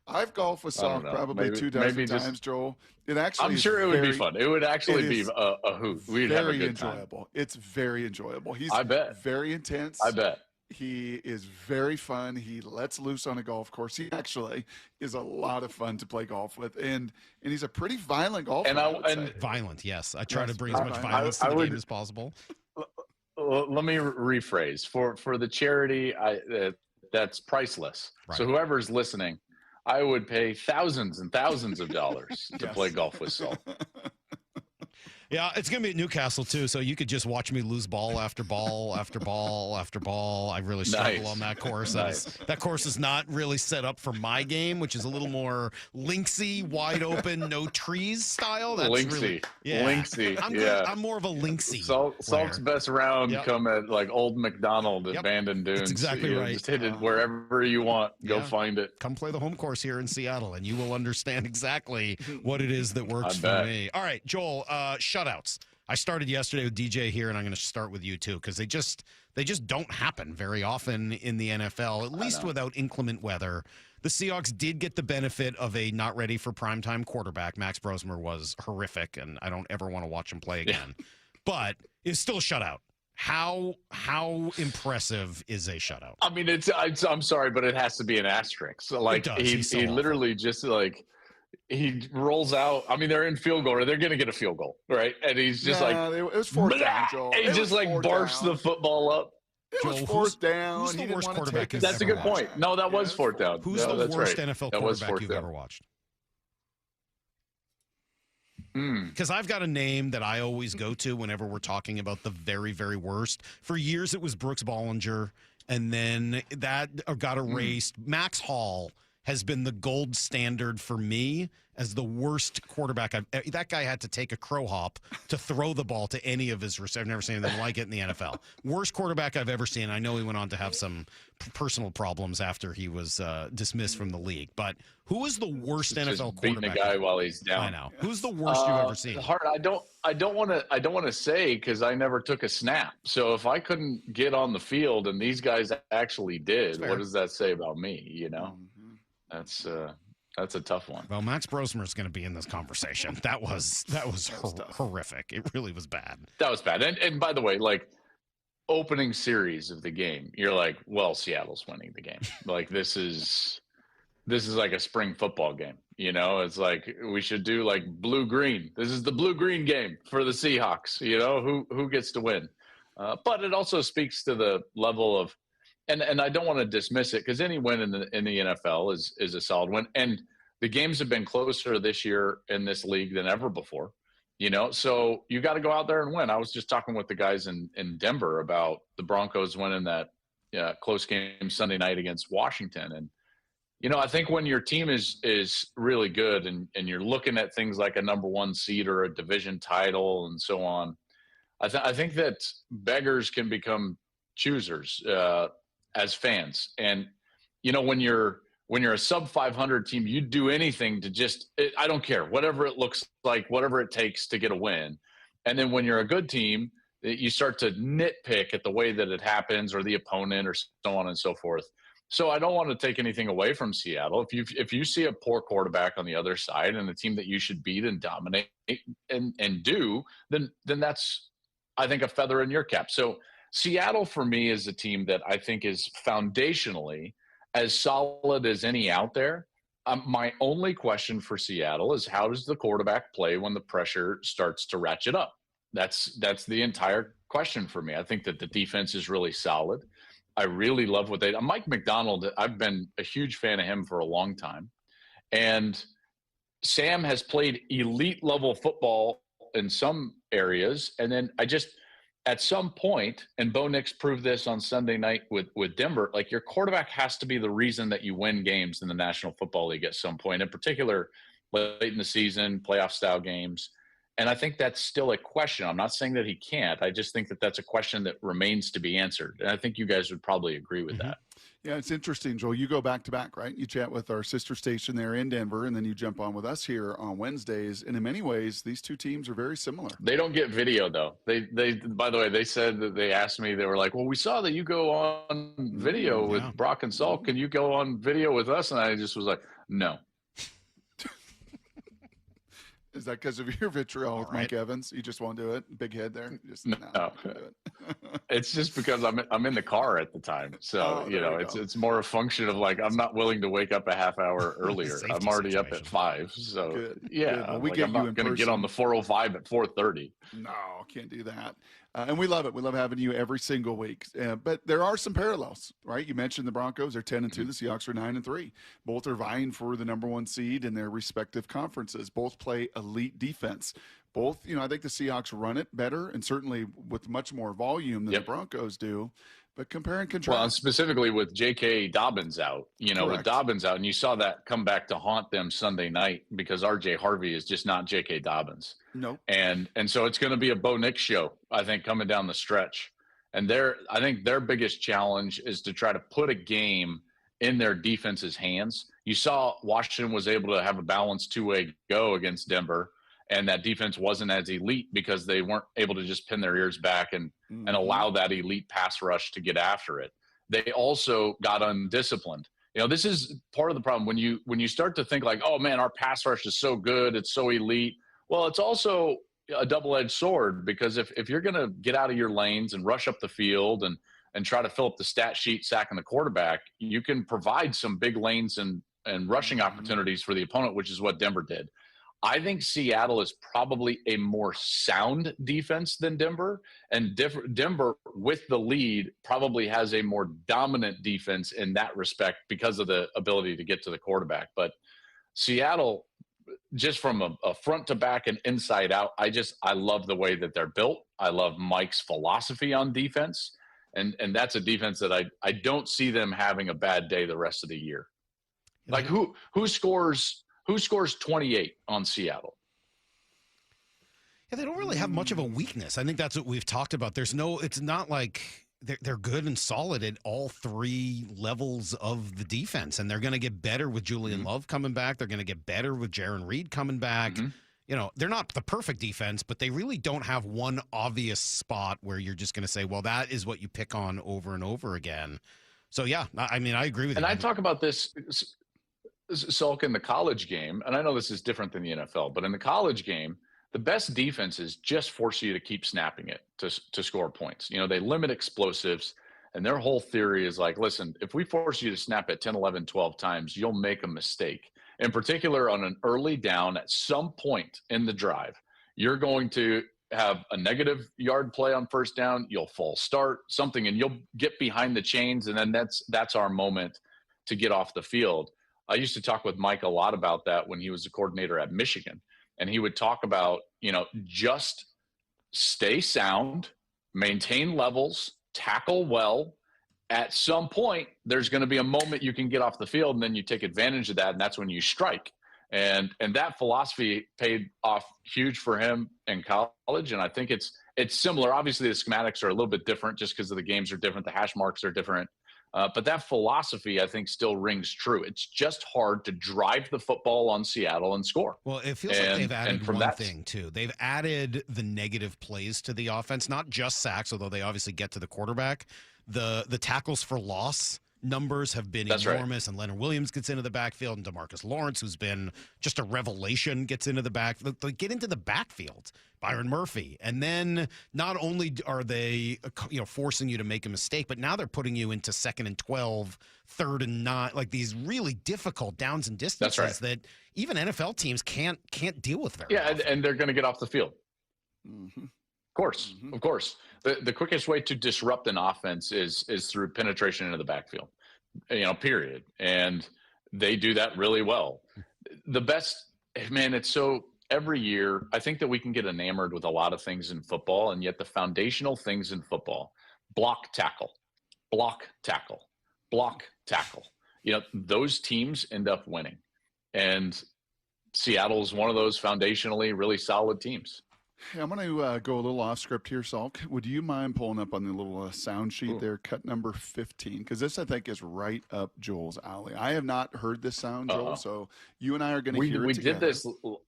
Speaker 9: I've golfed with Salk probably maybe, 2 dozen times, Joel. It actually I'm sure it would be fun. It would actually be a hoot. We'd have a good enjoyable. time. It's very enjoyable. He's I bet. very intense. I bet. He is very fun. He lets loose on a golf course. He actually is a lot of fun to play golf with, and he's a pretty violent golfer.
Speaker 1: And violent, yes. I try to bring as much violence to the game as possible.
Speaker 9: Let me rephrase for the charity. That's priceless. Right. So whoever's listening, I would pay thousands and thousands of dollars to play golf with Salk.
Speaker 1: Yeah, it's going to be at Newcastle, too, so you could just watch me lose ball after ball after ball after ball. I really struggle on that course. That course is not really set up for my game, which is a little more linksy, wide open, no trees style. That's
Speaker 9: linksy. Linksy.
Speaker 1: I'm more of a linksy.
Speaker 9: Salk's best round come at like Old McDonald at Bandon Dunes.
Speaker 1: That's exactly right.
Speaker 9: Just hit it wherever you want. Go find it.
Speaker 1: Come play the home course here in Seattle, and you will understand exactly what it is that works for me. All right, Joel, shutouts. I started yesterday with DJ here, and I'm going to start with you too, because they just don't happen very often in the NFL, at least without inclement weather. The Seahawks did get the benefit of a not ready for primetime quarterback. Max Brosmer was horrific, and I don't ever want to watch him play again. But it's still a shutout. How impressive is a shutout?
Speaker 9: I mean, I'm sorry, but it has to be an asterisk. So, like he literally just like. He rolls out. I mean, they're in field goal, or they're going to get a field goal, right? And he's just it was fourth down, Joel. He just like barfs the football up. It was fourth down.
Speaker 1: Who's the worst quarterback?
Speaker 9: That's a good point. No, that was fourth down.
Speaker 1: Who's the worst NFL quarterback you've ever watched? Because I've got a name that I always go to whenever we're talking about the very, very worst. For years, it was Brooks Bollinger, and then that got erased. Max Hall has been the gold standard for me as the worst quarterback. That guy had to take a crow hop to throw the ball to any of his receivers. I've never seen anything like it in the NFL. Worst quarterback I've ever seen. I know he went on to have some personal problems after he was dismissed from the league. But who is the worst NFL quarterback?
Speaker 9: Beating a guy while he's down.
Speaker 1: I know. Who's the worst you've ever seen?
Speaker 9: Hard. I don't want to say because I never took a snap. So if I couldn't get on the field and these guys actually did, what does that say about me? You know. That's a tough one.
Speaker 1: Well, Max Brosmer is going to be in this conversation. That was horrific. It really was bad.
Speaker 9: That was bad. And by the way, like opening series of the game, you're like, well, Seattle's winning the game. Like this is
Speaker 2: this is like a spring football game. It's like we should do like blue-green. This is the blue-green game for the Seahawks. Who gets to win? But it also speaks to the level of, and I don't want to dismiss it, because any win in the NFL is a solid win. And the games have been closer this year in this league than ever before. So you got to go out there and win. I was just talking with the guys in Denver about the Broncos winning that close game Sunday night against Washington. And, I think when your team is really good and you're looking at things like a number one seed or a division title and so on, I think that beggars can become choosers as fans. And, when you're a sub 500 team, you do anything to I don't care, whatever it looks like, whatever it takes to get a win. And then when you're a good team, you start to nitpick at the way that it happens or the opponent or so on and so forth. So I don't want to take anything away from Seattle. If you see a poor quarterback on the other side and a team that you should beat and dominate and do, then that's, I think, a feather in your cap. So Seattle for me is a team that I think is foundationally as solid as any out there. My only question for Seattle is, how does the quarterback play when the pressure starts to ratchet up? That's the entire question for me. I think that the defense is really solid. I really love what Mike McDonald, I've been a huge fan of him for a long time. And Sam has played elite level football in some areas. And then at some point, and Bo Nix proved this on Sunday night with Denver, like, your quarterback has to be the reason that you win games in the National Football League at some point, in particular late in the season, playoff style games. And I think that's still a question. I'm not saying that he can't. I just think that that's a question that remains to be answered. And I think you guys would probably agree with that.
Speaker 9: Yeah, it's interesting, Joel. You go back to back, right? You chat with our sister station there in Denver, and then you jump on with us here on Wednesdays. And in many ways, these two teams are very similar.
Speaker 2: They don't get video, though. They by the way, they said that they asked me, they were like, well, we saw that you go on video with Brock and Salk. Can you go on video with us? And I just was like, no.
Speaker 9: Is that because of your vitriol with Mike Evans? You just won't do it? Big head there?
Speaker 2: No. It's just because I'm in the car at the time. So, it's more a function of, like, I'm not willing to wake up a half hour earlier. I'm already up at 5. So,
Speaker 9: Good.
Speaker 2: Yeah,
Speaker 9: Well, I'm not
Speaker 2: going to get on the 405 at 4:30.
Speaker 9: No, can't do that. And we love it. We love having you every single week. But there are some parallels, right? You mentioned the Broncos are 10-2. The Seahawks are 9-3. Both are vying for the number one seed in their respective conferences. Both play elite defense. Both, I think the Seahawks run it better and certainly with much more volume than the Broncos do. But compare and contrast.
Speaker 2: Well, and specifically with J.K. Dobbins out, with Dobbins out, and you saw that come back to haunt them Sunday night because R.J. Harvey is just not J.K. Dobbins.
Speaker 9: No.
Speaker 2: And so it's going to be a Bo Nix show, I think, coming down the stretch. And I think their biggest challenge is to try to put a game in their defense's hands. You saw Washington was able to have a balanced two-way go against Denver, and that defense wasn't as elite because they weren't able to just pin their ears back and allow that elite pass rush to get after it. They also got undisciplined. This is part of the problem when you start to think like, oh man, our pass rush is so good, it's so elite. Well, it's also a double-edged sword, because if you're going to get out of your lanes and rush up the field and try to fill up the stat sheet sacking the quarterback, you can provide some big lanes and rushing opportunities for the opponent, which is what Denver did. I think Seattle is probably a more sound defense than Denver, and Denver, with the lead, probably has a more dominant defense in that respect because of the ability to get to the quarterback. But Seattle, just from a front to back and inside out, I love the way that they're built. I love Mike's philosophy on defense, and that's a defense that I don't see them having a bad day the rest of the year. Like who scores 28 on Seattle?
Speaker 1: Yeah, they don't really have much of a weakness. I think that's what we've talked about. It's not like they're good and solid at all three levels of the defense, and they're going to get better with Julian Love coming back. They're going to get better with Jaron Reed coming back. They're not the perfect defense, but they really don't have one obvious spot where you're just going to say, well, that is what you pick on over and over again. So, yeah, I mean, I agree with you.
Speaker 2: And I talk about this, Salk, in the college game, and I know this is different than the NFL, but in the college game, the best defenses just force you to keep snapping it to score points. They limit explosives. And their whole theory is like, listen, if we force you to snap it 10, 11, 12 times, you'll make a mistake. In particular, on an early down at some point in the drive, you're going to have a negative yard play on first down, you'll false start something, and you'll get behind the chains, and then that's our moment to get off the field. I used to talk with Mike a lot about that when he was the coordinator at Michigan, and he would talk about, just stay sound, maintain levels, tackle well. At some point, there's going to be a moment you can get off the field, and then you take advantage of that, and that's when you strike. And that philosophy paid off huge for him in college, and I think it's similar. Obviously, the schematics are a little bit different just because the games are different, the hash marks are different. But that philosophy, I think, still rings true. It's just hard to drive the football on Seattle and score.
Speaker 1: Well, it feels like they've added one thing, too. They've added the negative plays to the offense, not just sacks, although they obviously get to the quarterback. The tackles for loss numbers have been enormous, and Leonard Williams gets into the backfield, and DeMarcus Lawrence, who's been just a revelation, gets into the backfield. They get into the backfield, Byron Murphy, and then not only are they forcing you to make a mistake, but now they're putting you into 2nd and 12, 3rd and 9, like these really difficult downs and distances that even NFL teams can't deal with very often.
Speaker 2: And they're going to get off the field.
Speaker 9: Mm-hmm.
Speaker 2: Of course. The quickest way to disrupt an offense is through penetration into the backfield, period. And they do that really well. The best, man, it's so every year, I think that we can get enamored with a lot of things in football, and yet the foundational things in football, block, tackle, block, tackle, block, tackle. Those teams end up winning. And Seattle is one of those foundationally really solid teams.
Speaker 9: Hey, I'm going to go a little off script here, Salk. Would you mind pulling up on the little sound sheet there, cut number 15? Because this, I think, is right up Joel's alley. I have not heard this sound, Joel, so you and I are going to hear it together.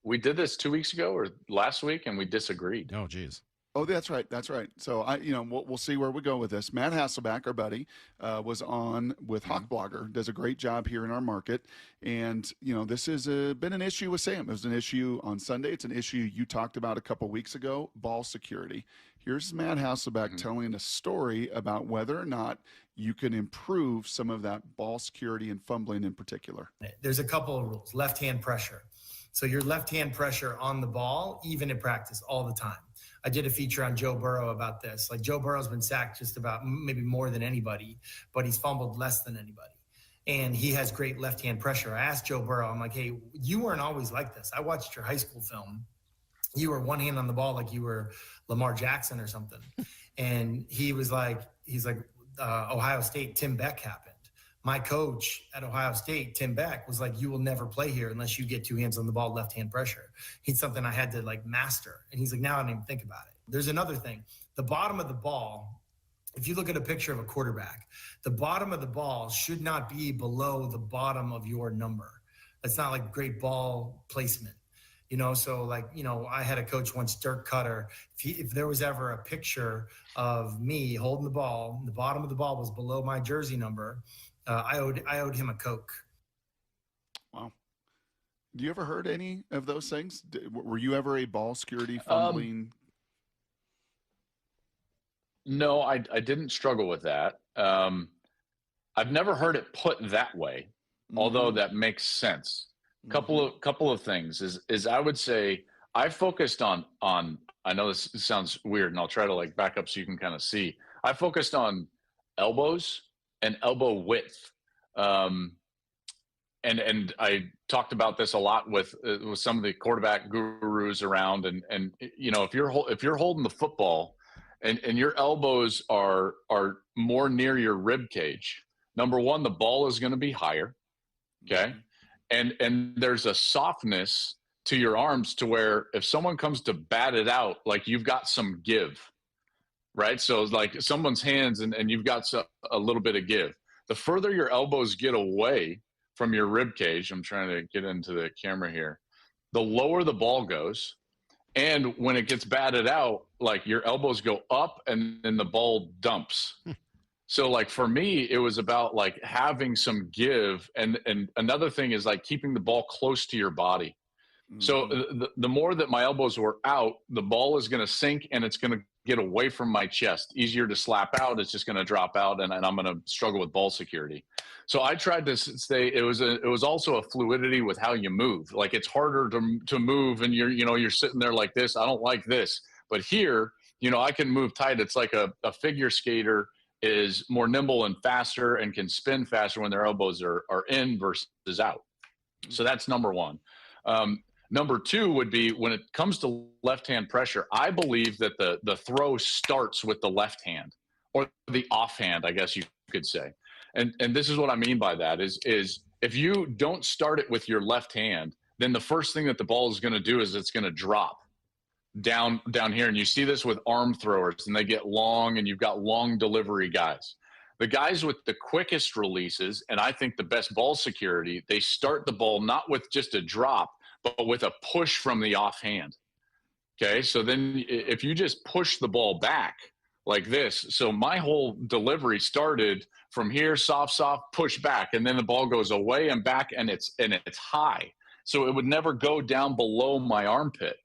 Speaker 2: We did this 2 weeks ago or last week, and we disagreed.
Speaker 1: Oh, geez.
Speaker 9: Oh, that's right. That's right. So we'll see where we go with this. Matt Hasselbeck, our buddy, was on with Hawk Blogger, does a great job here in our market. And, this has been an issue with Sam. It was an issue on Sunday. It's an issue you talked about a couple weeks ago, ball security. Here's Matt Hasselbeck telling a story about whether or not you can improve some of that ball security and fumbling in particular.
Speaker 3: There's a couple of rules. Left-hand pressure. So your left-hand pressure on the ball, even in practice, all the time. I did a feature on Joe Burrow about this. Like, Joe Burrow's been sacked just about maybe more than anybody, but he's fumbled less than anybody. And he has great left-hand pressure. I asked Joe Burrow, I'm like, hey, you weren't always like this. I watched your high school film. You were one hand on the ball like you were Lamar Jackson or something. And he's like, Ohio State, Tim Beck happened. My coach at Ohio State, Tim Beck, was like, you will never play here unless you get two hands on the ball, left-hand pressure. It's something I had to master. And he's like, now I don't even think about it. There's another thing. The bottom of the ball, if you look at a picture of a quarterback, the bottom of the ball should not be below the bottom of your number. That's not like great ball placement. I had a coach once, Dirk Cutter. If there was ever a picture of me holding the ball, the bottom of the ball was below my jersey number, I owed him a Coke.
Speaker 9: Wow. Do you ever heard any of those things? Were you ever a ball security fumbling?
Speaker 2: No, I didn't struggle with that. I've never heard it put that way, although that makes sense. Couple of things is I would say I focused on I know this sounds weird, and I'll try to back up so you can kind of see. I focused on elbows and elbow width. And I talked about this a lot with some of the quarterback gurus around. And if you're holding the football and your elbows are more near your rib cage, number one, the ball is going to be higher. Okay. And there's a softness to your arms to where if someone comes to bat it out, you've got some give. Right. So it's someone's hands and you've got a little bit of give. The further your elbows get away from your rib cage, I'm trying to get into the camera here, the lower the ball goes. And when it gets batted out, your elbows go up and then the ball dumps. So for me, it was about having some give. And another thing is keeping the ball close to your body. So the more that my elbows were out, the ball is going to sink and it's going to get away from my chest. Easier to slap out. It's just going to drop out, and I'm going to struggle with ball security. So I tried to say it was also a fluidity with how you move. Like it's harder to move, and you're sitting there like this. I don't like this, but here, I can move tight. It's like a figure skater is more nimble and faster and can spin faster when their elbows are in versus out. So that's number one. Number two would be when it comes to left-hand pressure, I believe that the throw starts with the left hand, or the offhand, I guess you could say. And this is what I mean by that is if you don't start it with your left hand, then the first thing that the ball is going to do is it's going to drop down here. And you see this with arm throwers, and they get long, and you've got long delivery guys. The guys with the quickest releases, and I think the best ball security, they start the ball not with just a drop, but with a push from the offhand. Okay, so then if you just push the ball back like this, so my whole delivery started from here, soft, push back, and then the ball goes away and back, and it's high. So it would never go down below my armpit,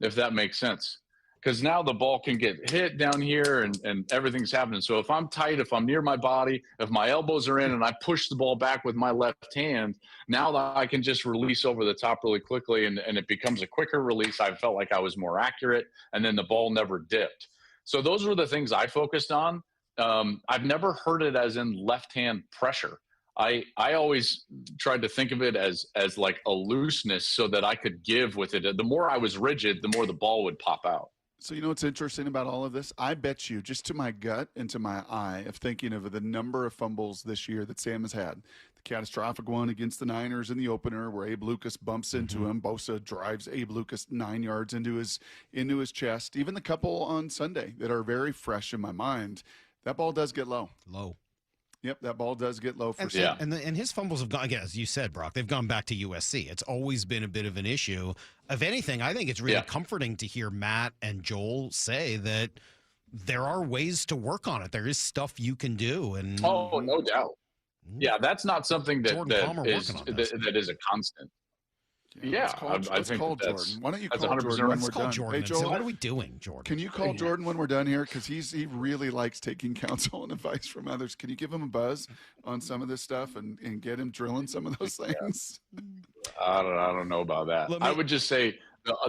Speaker 2: if that makes sense. Because now the ball can get hit down here and everything's happening. So if I'm tight, if I'm near my body, if my elbows are in and I push the ball back with my left hand, now that I can just release over the top really quickly and it becomes a quicker release. I felt like I was more accurate, and then the ball never dipped. So those were the things I focused on. I've never heard it as in left-hand pressure. I always tried to think of it as like a looseness so that I could give with it. The more I was rigid, the more the ball would pop out.
Speaker 9: So you know what's interesting about all of this? I bet you, just to my gut and to my eye of thinking of the number of fumbles this year that Sam has had, the catastrophic one against the Niners in the opener where Abe Lucas bumps into him. Bosa drives Abe Lucas 9 yards into his chest. Even the couple on Sunday that are very fresh in my mind, that ball does get low. Yep, that ball does get low for Sam.
Speaker 1: And his fumbles have gone, again, as you said, Brock, they've gone back to USC. It's always been a bit of an issue. If anything, I think it's really comforting to hear Matt and Joel say that there are ways to work on it. There is stuff you can do. And
Speaker 2: oh, no doubt. Yeah, that's not something that is a constant. Yeah,
Speaker 9: let's call Jordan. Why don't you call Jordan when we're done?
Speaker 1: Jordan.
Speaker 9: Hey, Joel,
Speaker 1: what are we doing, Jordan?
Speaker 9: Can you call Jordan when we're done here? Because he really likes taking counsel and advice from others. Can you give him a buzz on some of this stuff and get him drilling some of those things?
Speaker 2: I don't know about that. I would just say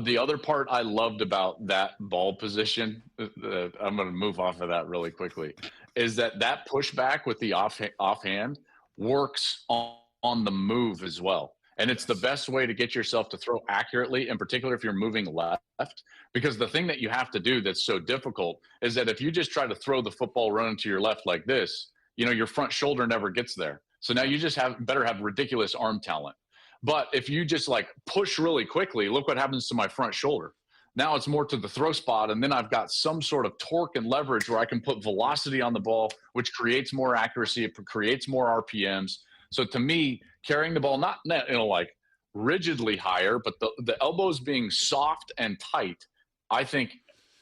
Speaker 2: the other part I loved about that ball position, I'm going to move off of that really quickly, is that pushback with the offhand works on the move as well. And it's the best way to get yourself to throw accurately, in particular if you're moving left, because the thing that you have to do that's so difficult is that if you just try to throw the football running to your left like this, your front shoulder never gets there. So now you just better have ridiculous arm talent. But if you just like push really quickly, look what happens to my front shoulder. Now it's more to the throw spot, and then I've got some sort of torque and leverage where I can put velocity on the ball, which creates more accuracy, it creates more RPMs. So to me, carrying the ball, not like rigidly higher, but the elbows being soft and tight, I think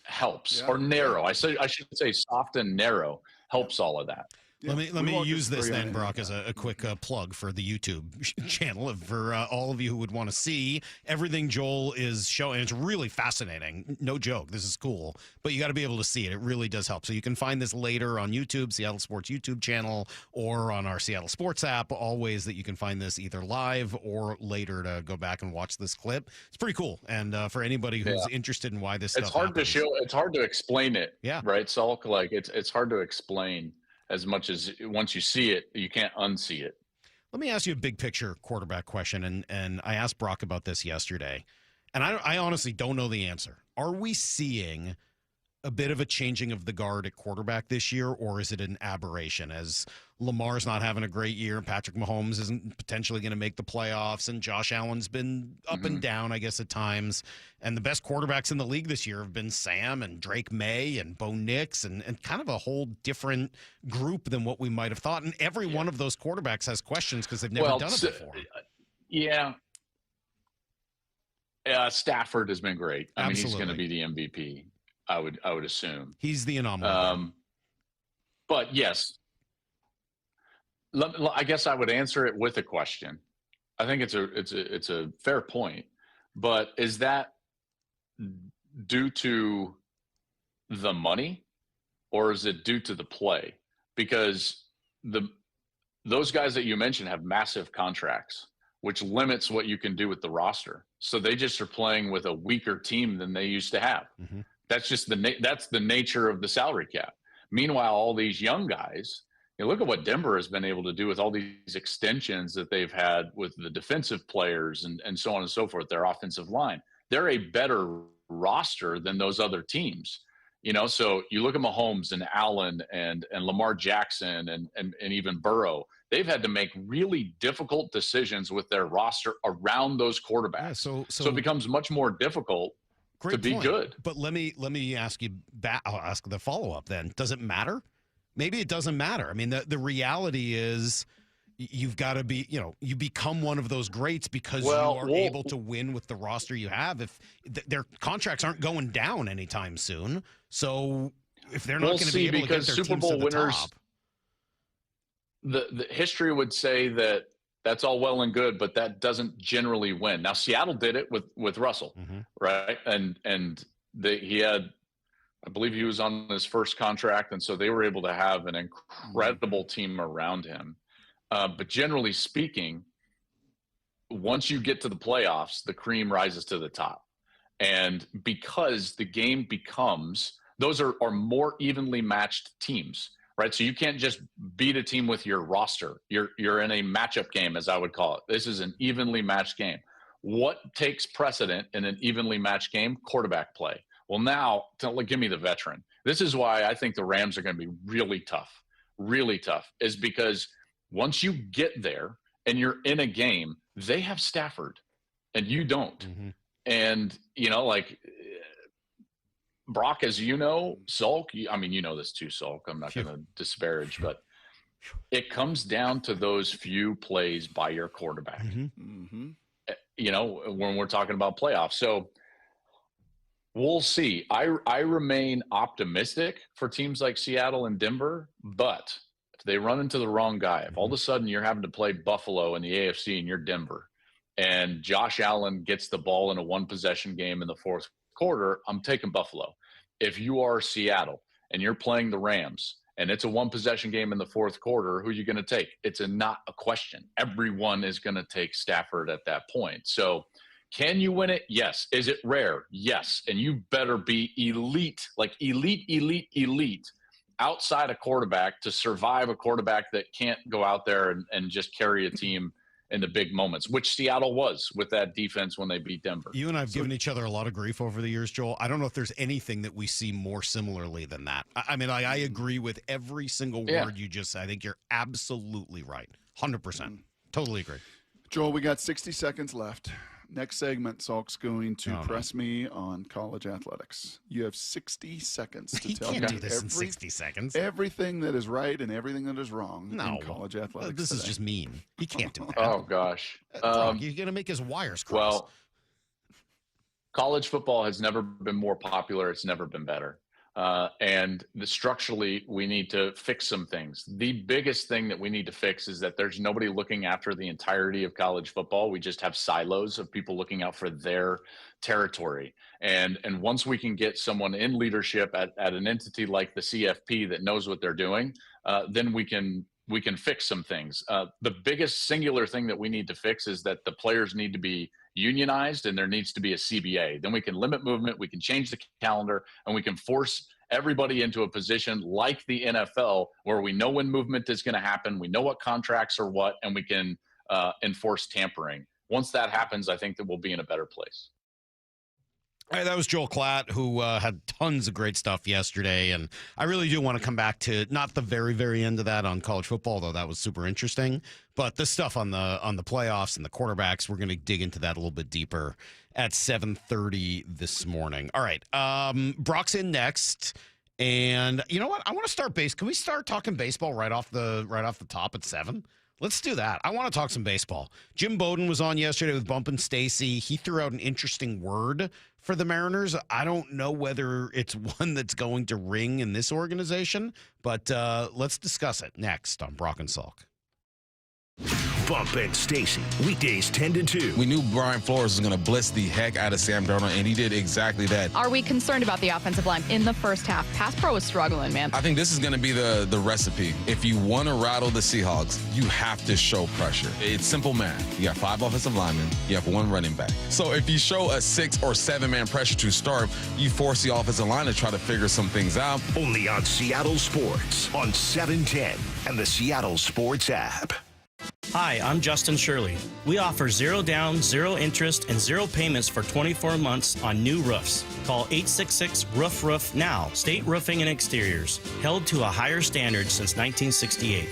Speaker 2: helps, or narrow. I should say soft and narrow helps all of that.
Speaker 1: Let me use this then, Brock, as a quick plug for the YouTube channel for all of you who would want to see everything Joel is showing. It's really fascinating. No joke. This is cool. But you got to be able to see it. It really does help. So you can find this later on YouTube, Seattle Sports YouTube channel, or on our Seattle Sports app. All ways that you can find this either live or later to go back and watch this clip. It's pretty cool. And for anybody who's interested in why this stuff happens.
Speaker 2: It's hard to explain it.
Speaker 1: Yeah.
Speaker 2: Right, Salk? Like it's hard to explain. As much as once you see it, you can't unsee it.
Speaker 1: Let me ask you a big picture quarterback question, and I asked Brock about this yesterday, and I honestly don't know the answer. Are we seeing a bit of a changing of the guard at quarterback this year, or is it an aberration as Lamar's not having a great year, Patrick Mahomes isn't potentially going to make the playoffs, and Josh Allen's been up and down, I guess, at times, and the best quarterbacks in the league this year have been Sam and Drake May and Bo Nix and kind of a whole different group than what we might have thought, and every one of those quarterbacks has questions because they've never done it before.
Speaker 2: Yeah. Stafford has been great. I mean, he's going to be the MVP. I would assume
Speaker 1: he's the anomaly.
Speaker 2: But yes, I guess I would answer it with a question. I think it's a fair point, But is that due to the money or is it due to the play? Because those guys that you mentioned have massive contracts, which limits what you can do with the roster. So they just are playing with a weaker team than they used to have.
Speaker 1: Mm-hmm.
Speaker 2: That's just that's the nature of the salary cap. Meanwhile, all these young guys, look at what Denver has been able to do with all these extensions that they've had with the defensive players and so on and so forth, their offensive line. They're a better roster than those other teams. So you look at Mahomes and Allen and Lamar Jackson and even Burrow. They've had to make really difficult decisions with their roster around those quarterbacks.
Speaker 1: Yeah,
Speaker 2: so it becomes much more difficult to be good.
Speaker 1: But let me ask you back. I'll ask the follow-up then. Does it matter? Maybe it doesn't matter. I mean, the reality is you've got to be, you become one of those greats because you are able to win with the roster you have. If their contracts aren't going down anytime soon, so if they're not going to be able to get their
Speaker 2: Super
Speaker 1: teams
Speaker 2: Bowl
Speaker 1: to the
Speaker 2: winners,
Speaker 1: top,
Speaker 2: the history would say that that's all well and good, but that doesn't generally win. Now, Seattle did it with Russell, right? And he had, I believe he was on his first contract, and so they were able to have an incredible team around him. But generally speaking, once you get to the playoffs, the cream rises to the top. And because the game becomes, those are more evenly matched teams, right? So you can't just beat a team with your roster. You're in a matchup game, as I would call it. This is an evenly matched game. What takes precedent in an evenly matched game? Quarterback play. Well, now, give me the veteran. This is why I think the Rams are going to be really tough, is because once you get there and you're in a game, they have Stafford and you don't.
Speaker 1: Mm-hmm.
Speaker 2: And, Brock, as you know, Salk, you know this too, Salk. I'm not going to disparage, but it comes down to those few plays by your quarterback,
Speaker 1: Mm-hmm.
Speaker 2: When we're talking about playoffs. So we'll see. I remain optimistic for teams like Seattle and Denver, but if they run into the wrong guy, if all of a sudden you're having to play Buffalo in the AFC and you're Denver, and Josh Allen gets the ball in a one-possession game in the fourth quarter, I'm taking Buffalo. If you are Seattle and you're playing the Rams and it's a one-possession game in the fourth quarter, who are you going to take? It's not a question. Everyone is going to take Stafford at that point. So can you win it? Yes. Is it rare? Yes. And you better be elite, like elite outside a quarterback to survive a quarterback that can't go out there and just carry a team in the big moments, which Seattle was with that defense when they beat Denver.
Speaker 1: You and I have given each other a lot of grief over the years, Joel. I don't know if there's anything that we see more similarly than that. I agree with every single word you just said. I think you're absolutely right. 100%. Totally agree.
Speaker 9: Joel, we got 60 seconds left. Next segment, Salk's going to press me on college athletics. You have 60 seconds to tell me
Speaker 1: do this in 60 seconds.
Speaker 9: Everything that is right and everything that is wrong in college athletics.
Speaker 1: This is just mean. He can't do that.
Speaker 2: Oh, gosh.
Speaker 1: You're going to make his wires cross.
Speaker 2: Well, college football has never been more popular. It's never been better. And structurally, we need to fix some things. The biggest thing that we need to fix is that there's nobody looking after the entirety of college football. We just have silos of people looking out for their territory. And once we can get someone in leadership at an entity like the CFP that knows what they're doing, then we can fix some things. The biggest singular thing that we need to fix is that the players need to be unionized and there needs to be a CBA. Then we can limit movement, we can change the calendar, and we can force everybody into a position like the NFL where we know when movement is going to happen, we know what contracts are what, and we can enforce tampering. Once that happens, I think that we'll be in a better place.
Speaker 1: All right, that was Joel Klatt, who had tons of great stuff yesterday, and I really do want to come back to not the very, very end of that on college football, though that was super interesting, but the stuff on the playoffs and the quarterbacks. We're going to dig into that a little bit deeper at 7:30 this morning. All right, Brock's in next, and you know what? I want to start base. Can we start talking baseball right off the top at 7? Let's do that. I want to talk some baseball. Jim Bowden was on yesterday with Bumpin' Stacy. He threw out an interesting word for the Mariners. I don't know whether it's one that's going to ring in this organization, but let's discuss it next on Brock and Salk.
Speaker 5: Bump and Stacy, weekdays 10 to 2.
Speaker 10: We knew Brian Flores was going to blitz the heck out of Sam Darnold, and he did exactly that.
Speaker 28: Are we concerned about the offensive line in the first half? Pass pro was struggling, man.
Speaker 10: I think this is going to be the recipe. If you want to rattle the Seahawks, you have to show pressure. It's simple math. You got 5 offensive linemen. You have 1 running back. So if you show a 6 or 7-man pressure to start, you force the offensive line to try to figure some things out.
Speaker 5: Only on Seattle Sports on 710 and the Seattle Sports app.
Speaker 11: Hi, I'm Justin Shirley. We offer 0 down, 0 interest, and 0 payments for 24 months on new roofs. Call 866-ROOF-ROOF now. State Roofing and Exteriors. Held to a higher standard since 1968.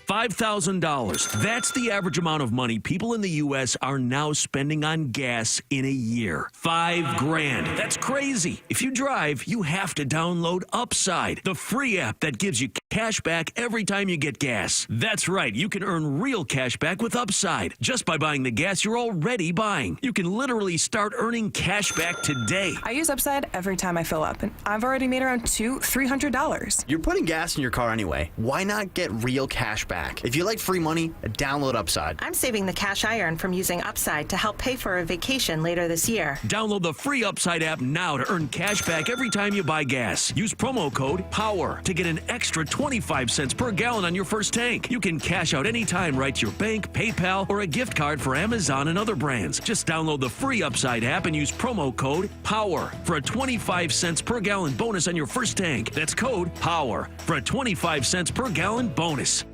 Speaker 12: $5,000. That's the average amount of money people in the U.S. are now spending on gas in a year. $5,000. That's crazy. If you drive, you have to download Upside, the free app that gives you cash back every time you get gas. That's right. You can earn real cash back with Upside just by buying the gas you're already buying. You can literally start earning cash back today.
Speaker 13: I use Upside every time I fill up, and I've already made around $200-$300.
Speaker 16: You're putting gas in your car anyway. Why not get real cash back? If you like free money, download Upside.
Speaker 17: I'm saving the cash I earn from using Upside to help pay for a vacation later this year.
Speaker 12: Download the free Upside app now to earn cash back every time you buy gas. Use promo code POWER to get an extra 25 cents per gallon on your first tank. You can cash out anytime right to your bank, PayPal, or a gift card for Amazon and other brands. Just download the free Upside app and use promo code POWER for a 25 cents per gallon bonus on your first tank. That's code POWER for a 25 cents per gallon bonus.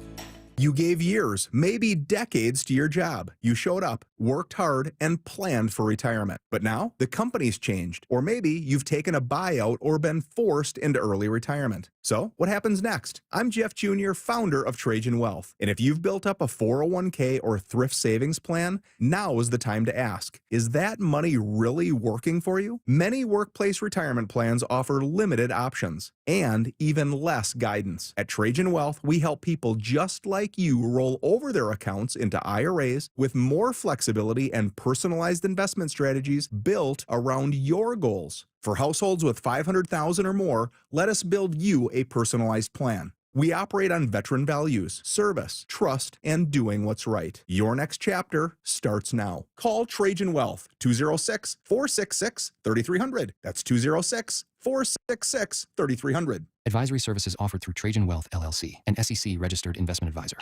Speaker 18: You gave years, maybe decades to your job. You showed up, worked hard, and planned for retirement. But now the company's changed, or maybe you've taken a buyout or been forced into early retirement. So what happens next? I'm Jeff Jr., founder of Trajan Wealth. And if you've built up a 401k or thrift savings plan, now is the time to ask, is that money really working for you? Many workplace retirement plans offer limited options and even less guidance. At Trajan Wealth, we help people just like you roll over their accounts into IRAs with more flexibility and personalized investment strategies built around your goals. For households with $500,000 or more, let us build you a personalized plan. We operate on veteran values, service, trust, and doing what's right. Your next chapter starts now. Call Trajan Wealth, 206-466-3300. That's 206-466-3300.
Speaker 19: Advisory services offered through Trajan Wealth, LLC, an SEC-registered investment advisor.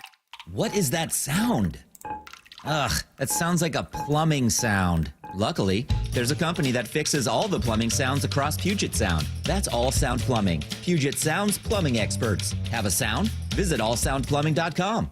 Speaker 25: What is that sound? Ugh, that sounds like a plumbing sound. Luckily, there's a company that fixes all the plumbing sounds across Puget Sound. That's All Sound Plumbing. Puget Sound's plumbing experts. Have a sound? Visit allsoundplumbing.com.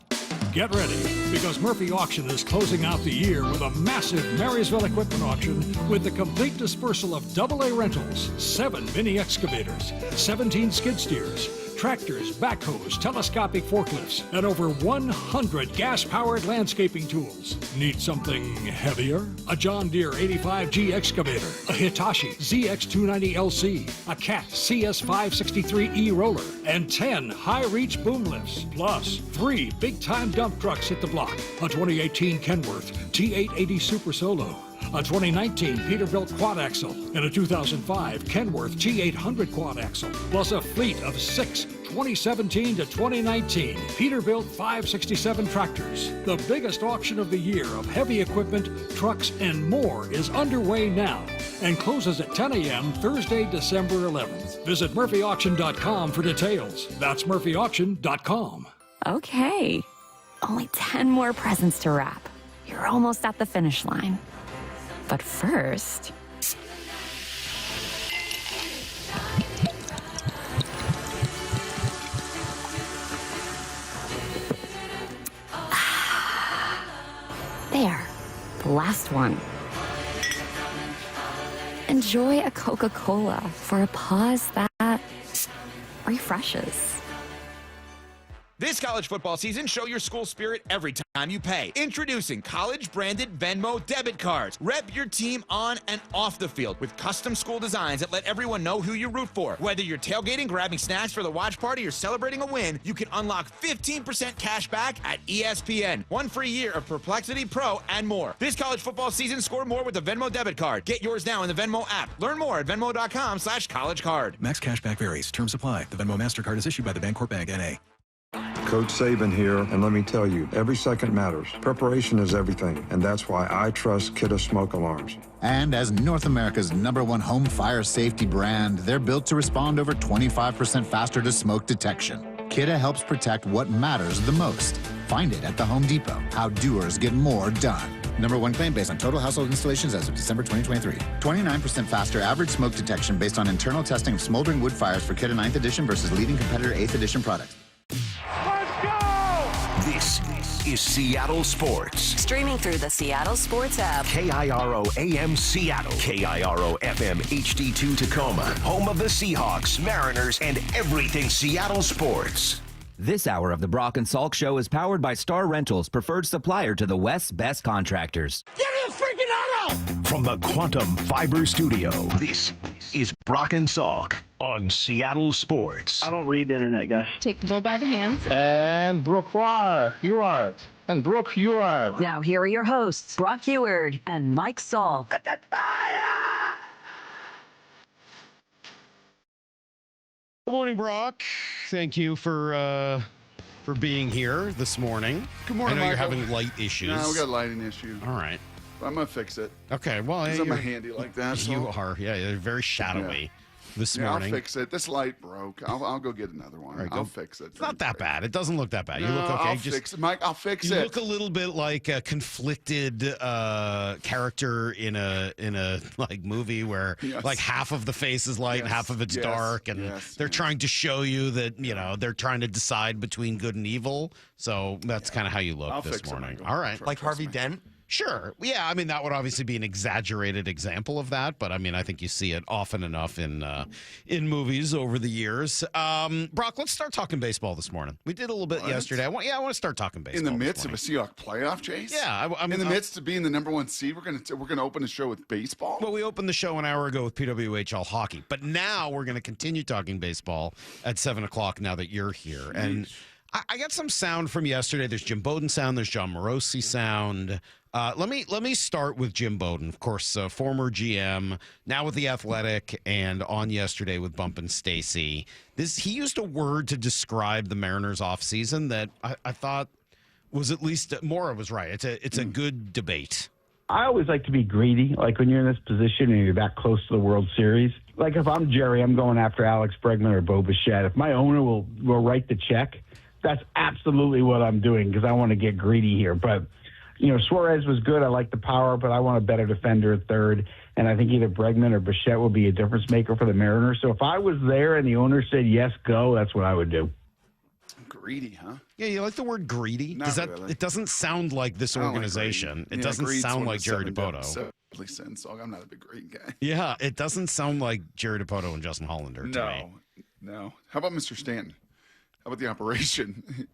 Speaker 20: Get ready, because Murphy Auction is closing out the year with a massive Marysville equipment auction with the complete dispersal of AA rentals, 7 mini excavators, 17 skid steers, tractors, backhoes, telescopic forklifts, and over 100 gas-powered landscaping tools. Need something heavier? A John Deere 85G excavator, a Hitachi ZX290LC, a Cat CS563E roller, and 10 high-reach boom lifts, plus 3 big-time dump trucks hit the block, a 2018 Kenworth T880 Super Solo, a 2019 Peterbilt quad axle, and a 2005 Kenworth T800 quad axle, plus a fleet of 6 2017 to 2019 Peterbilt 567 tractors. The biggest auction of the year of heavy equipment, trucks, and more is underway now and closes at 10 a.m. Thursday, December 11th. Visit murphyauction.com for details. That's murphyauction.com.
Speaker 21: Okay, only 10 more presents to wrap. You're almost at the finish line. But first... There, the last one. Enjoy a Coca-Cola for a pause that refreshes.
Speaker 15: This college football season, show your school spirit every time you pay. Introducing college-branded Venmo debit cards. Rep your team on and off the field with custom school designs that let everyone know who you root for. Whether you're tailgating, grabbing snacks for the watch party, or celebrating a win, you can unlock 15% cash back at ESPN. 1 free year of Perplexity Pro and more. This college football season, score more with the Venmo debit card. Get yours now in the Venmo app. Learn more at venmo.com/collegecard.
Speaker 22: Max cashback varies. Terms apply. The Venmo MasterCard is issued by the Bancorp Bank, N.A.
Speaker 4: Coach Saban here, and let me tell you, every second matters. Preparation is everything, and that's why I trust Kidde Smoke Alarms.
Speaker 7: And as North America's #1 home fire safety brand, they're built to respond over 25% faster to smoke detection. Kidde helps protect what matters the most. Find it at the Home Depot. How doers get more done. #1 claim based on total household installations as of December 2023. 29% faster average smoke detection based on internal testing of smoldering wood fires for Kidde 9th edition versus leading competitor 8th edition products.
Speaker 5: This is Seattle Sports.
Speaker 8: Streaming through the Seattle Sports app.
Speaker 5: KIRO AM Seattle. KIRO FM HD2 Tacoma. Home of the Seahawks, Mariners, and everything Seattle sports.
Speaker 14: This hour of the Brock and Salk Show is powered by Star Rentals, preferred supplier to the West's best contractors.
Speaker 5: Give me a freaking auto! From the Quantum Fiber Studio, this is Brock and Salk on Seattle Sports.
Speaker 22: I don't read the internet, guys.
Speaker 28: Take the bull by the hands.
Speaker 22: And Brooke, you are. And Brooke, you are.
Speaker 8: Now here are your hosts, Brock Heward and Mike Salk.
Speaker 1: Good morning, Brock. Thank you for being here this morning.
Speaker 9: Good morning,
Speaker 1: I know
Speaker 9: Michael.
Speaker 1: you're having light issues.
Speaker 9: No, we got a lighting issue.
Speaker 1: All right.
Speaker 9: But I'm going to fix it.
Speaker 1: Okay, well,
Speaker 9: I'm a handy like that. So.
Speaker 1: You are, yeah. You're very shadowy this morning.
Speaker 9: I'll fix it. This light broke. I'll go get another one.
Speaker 1: Right,
Speaker 9: I'll fix it.
Speaker 1: It's not that bad. It doesn't look that bad. You
Speaker 9: No,
Speaker 1: look okay.
Speaker 9: I'll fix it, Mike. I'll fix it.
Speaker 1: You look a little bit like a conflicted character in a like movie where like half of the face is light and half of it's dark, and they're trying to show you that they're trying to decide between good and evil. So that's kind of how you look this morning. All right,
Speaker 23: like Harvey Dent.
Speaker 1: Sure. Yeah, I mean, that would obviously be an exaggerated example of that, but I mean, I think you see it often enough in movies over the years. Brock, let's start talking baseball this morning. We did a little bit yesterday. I want to start talking baseball.
Speaker 9: In the midst of a Seahawks playoff chase?
Speaker 1: Yeah.
Speaker 9: I'm in the midst of being the #1 seed, we're gonna open the show with baseball?
Speaker 1: Well, we opened the show an hour ago with PWHL hockey, but now we're going to continue talking baseball at 7 o'clock now that you're here. And I got some sound from yesterday. There's Jim Bowden sound. There's John Morosi sound. Let me start with Jim Bowden, of course, former GM, now with the Athletic, and on yesterday with Bump and Stacy. He used a word to describe the Mariners offseason that I thought was at least Mora was right. It's a good debate.
Speaker 22: I always like to be greedy, like when you're in this position and you're that close to the World Series. Like if I'm Jerry, I'm going after Alex Bregman or Bo Bichette. If my owner will write the check, that's absolutely what I'm doing because I want to get greedy here. But Suarez was good. I like the power, but I want a better defender at third. And I think either Bregman or Bichette will be a difference maker for the Mariners. So if I was there and the owner said, yes, go, that's what I would do.
Speaker 9: Greedy, huh?
Speaker 1: Yeah, you like the word greedy?
Speaker 9: Really.
Speaker 1: It doesn't sound like this organization. It doesn't sound like Jerry Dipoto.
Speaker 9: I'm not a big greed guy.
Speaker 1: Yeah, it doesn't sound like Jerry Dipoto and Justin Hollander to me.
Speaker 9: No. How about Mr. Stanton? How about the operation?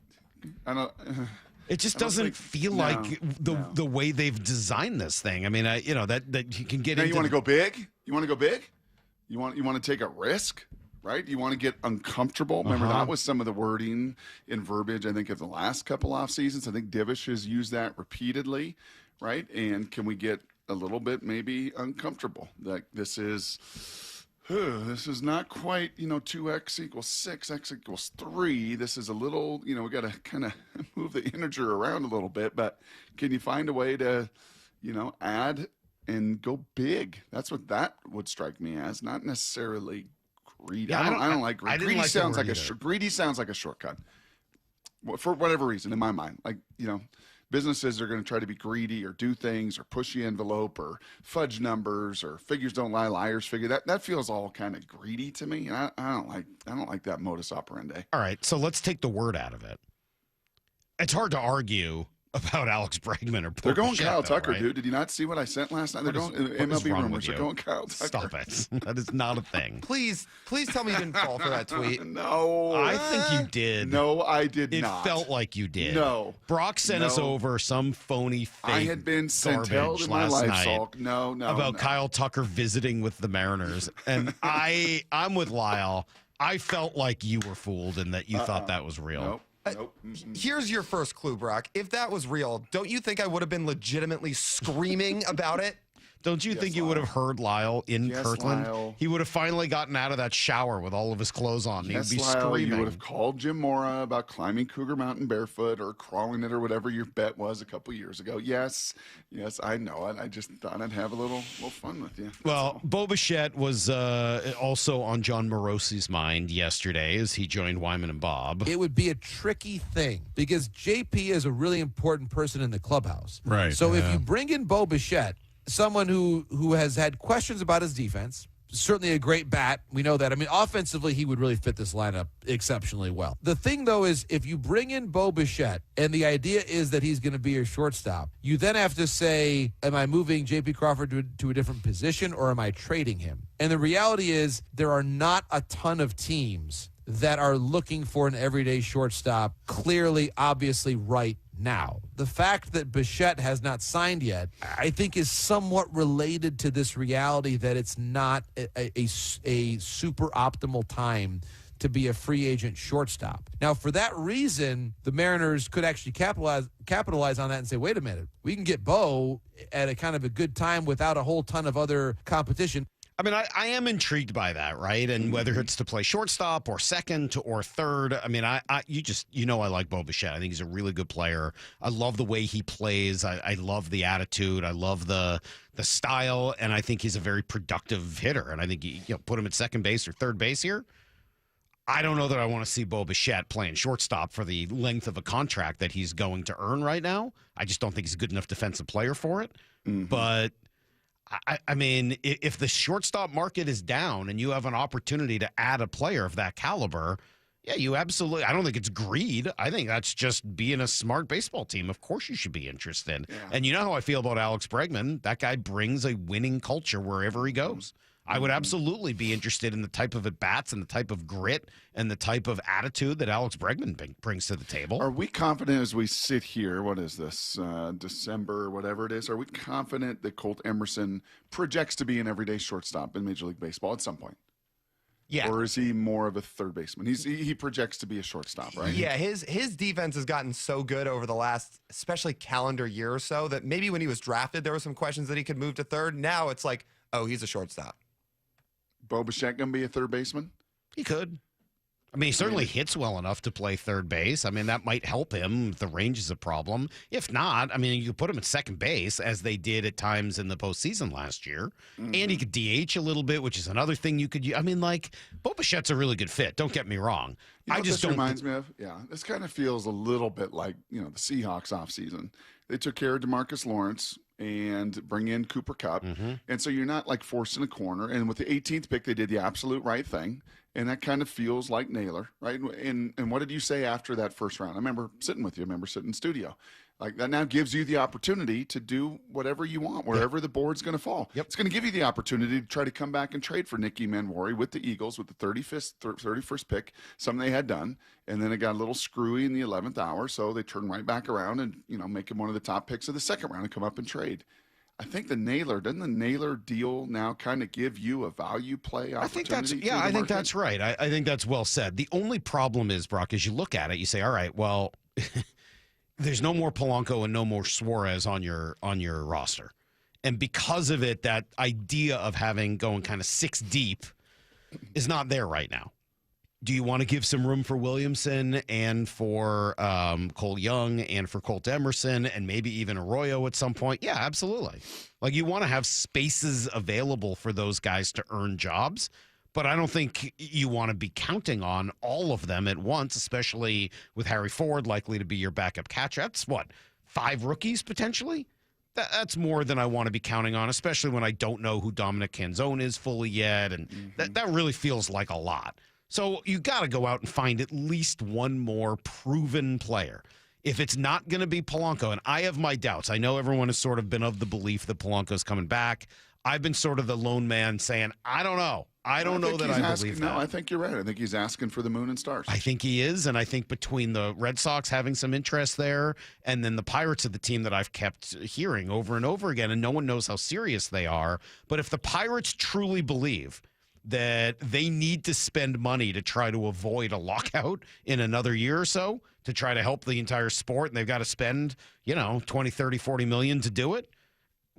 Speaker 1: It just doesn't feel like the way they've designed this thing. I mean, that you can get into.
Speaker 9: You want to go big? You want to go big? You want to take a risk, right? You want to get uncomfortable. Remember that was some of the wording and verbiage. I think of the last couple off seasons. I think Divish has used that repeatedly, right? And can we get a little bit maybe uncomfortable? Like this is not quite, 2x equals 6, x equals 3. This is a little, we got to kind of move the integer around a little bit, but can you find a way to, add and go big? That's what that would strike me as, not necessarily greedy.
Speaker 1: Yeah,
Speaker 9: I don't like greedy. Greedy sounds like greedy sounds like a shortcut for whatever reason in my mind. Like, businesses are going to try to be greedy or do things or push the envelope or fudge numbers or figures don't lie, liars figure. That feels all kind of greedy to me, and I don't like that modus operandi.
Speaker 1: All right, so let's take the word out of it. It's hard to argue about Alex Bregman or
Speaker 9: they're going Kyle Tucker,
Speaker 1: right?
Speaker 9: dude. Did you not see what I sent last night? They're going MLB rumors. They're going Kyle Tucker.
Speaker 1: Stop it. That is not a thing.
Speaker 23: Please tell me you didn't fall for that tweet.
Speaker 9: No.
Speaker 1: I think you did.
Speaker 9: No, I did not.
Speaker 1: It felt like you did.
Speaker 9: No.
Speaker 1: Brock sent us over some phony fake
Speaker 9: I had been sent
Speaker 1: garbage
Speaker 9: in my
Speaker 1: last
Speaker 9: life,
Speaker 1: night
Speaker 9: Salk. No.
Speaker 1: About Kyle Tucker visiting with the Mariners. And I'm with Lyle. I felt like you were fooled and that you thought that was real.
Speaker 9: Nope.
Speaker 23: Here's your first clue, Brock. If that was real, don't you think I would have been legitimately screaming about it?
Speaker 1: Don't you think you would have heard Lyle in Kirkland?
Speaker 9: Lyle.
Speaker 1: He would have finally gotten out of that shower with all of his clothes on.
Speaker 9: Yes,
Speaker 1: He'd be
Speaker 9: Lyle,
Speaker 1: screaming.
Speaker 9: you would have called Jim Mora about climbing Cougar Mountain barefoot or crawling it or whatever your bet was a couple years ago. Yes, I know it. I just thought I'd have a little fun with you.
Speaker 1: Well, Bo Bichette was also on John Morosi's mind yesterday as he joined Wyman and Bob.
Speaker 2: It would be a tricky thing because JP is a really important person in the clubhouse.
Speaker 3: Right.
Speaker 2: So if you bring in Bo Bichette, someone who has had questions about his defense, certainly a great bat. We know that. I mean, offensively, he would really fit this lineup exceptionally well. The thing, though, is if you bring in Bo Bichette and the idea is that he's going to be your shortstop, you then have to say, am I moving J.P. Crawford to a different position or am I trading him? And the reality is there are not a ton of teams that are looking for an everyday shortstop clearly, obviously right now. The fact that Bichette has not signed yet, I think, is somewhat related to this reality that it's not a super optimal time to be a free agent shortstop. Now, for that reason, the Mariners could actually capitalize on that and say, wait a minute, we can get Bo at a kind of a good time without a whole ton of other competition.
Speaker 1: I mean, I am intrigued by that, right? And whether it's to play shortstop or second or third, I mean, I like Bo Bichette. I think he's a really good player. I love the way he plays. I love the attitude. I love the style, and I think he's a very productive hitter. And I think put him at second base or third base here. I don't know that I want to see Bo Bichette playing shortstop for the length of a contract that he's going to earn right now. I just don't think he's a good enough defensive player for it. But I mean, if the shortstop market is down and you have an opportunity to add a player of that caliber, yeah, you absolutely. I don't think it's greed. I think that's just being a smart baseball team. Of course you should be interested. Yeah. And you know how I feel about Alex Bregman. That guy brings a winning culture wherever he goes. I would absolutely be interested in the type of at-bats and the type of grit and the type of attitude that Alex Bregman brings to the table.
Speaker 9: Are we confident as we sit here, what is this, December, whatever it is, are we confident that Colt Emerson projects to be an everyday shortstop in Major League Baseball at some point?
Speaker 23: Yeah.
Speaker 9: Or is he more of a third baseman? He projects to be a shortstop, right?
Speaker 23: Yeah, his defense has gotten so good over the last, especially calendar year or so, that maybe when he was drafted, there were some questions that he could move to third. Now it's like, oh, he's a shortstop.
Speaker 9: Bo Bichette going to be a third baseman?
Speaker 1: He could. I mean, he certainly hits well enough to play third base. I mean, that might help him if the range is a problem. If not, I mean, you put him at second base, as they did at times in the postseason last year. And he could DH a little bit, which is another thing you could use. I mean, like, Bo Bichette's a really good fit. Don't get me wrong.
Speaker 9: You know
Speaker 1: I just
Speaker 9: this reminds me of? Yeah, this kind of feels a little bit like, the Seahawks offseason. They took care of DeMarcus Lawrence and bring in Cooper Kupp. And so you're not like forced in a corner. And with the 18th pick, they did the absolute right thing. And that kind of feels like Naylor, right? And what did you say after that first round? I remember sitting with you. I remember sitting in studio. Like, that now gives you the opportunity to do whatever you want, wherever the board's going to fall. It's going to give you the opportunity to try to come back and trade for Nicky Manwari with the Eagles with the 31st pick, something they had done. And then it got a little screwy in the 11th hour, so they turned right back around and, make him one of the top picks of the second round and come up and trade. I think doesn't the Naylor deal now kind of give you a value play opportunity?
Speaker 1: I think that's right. I think that's well said. The only problem is, Brock, as you look at it, you say, all right, well, there's no more Polanco and no more Suarez on your roster. And because of it, that idea of going kind of six deep is not there right now. Do you want to give some room for Williamson and for Cole Young and for Colt Emerson and maybe even Arroyo at some point? Yeah, absolutely. Like, you want to have spaces available for those guys to earn jobs, but I don't think you want to be counting on all of them at once, especially with Harry Ford likely to be your backup catcher. That's 5 rookies potentially? That's more than I want to be counting on, especially when I don't know who Dominic Canzone is fully yet, and that really feels like a lot. So you got to go out and find at least one more proven player. If it's not going to be Polanco, and I have my doubts. I know everyone has sort of been of the belief that Polanco's coming back. I've been sort of the lone man saying, I don't know. I believe that.
Speaker 9: No, I think you're right. I think he's asking for the moon and stars.
Speaker 1: I think he is, and I think between the Red Sox having some interest there and then the Pirates of the team that I've kept hearing over and over again, and no one knows how serious they are, but if the Pirates truly believe that they need to spend money to try to avoid a lockout in another year or so to try to help the entire sport, and they've got to spend, 20, 30, 40 million to do it,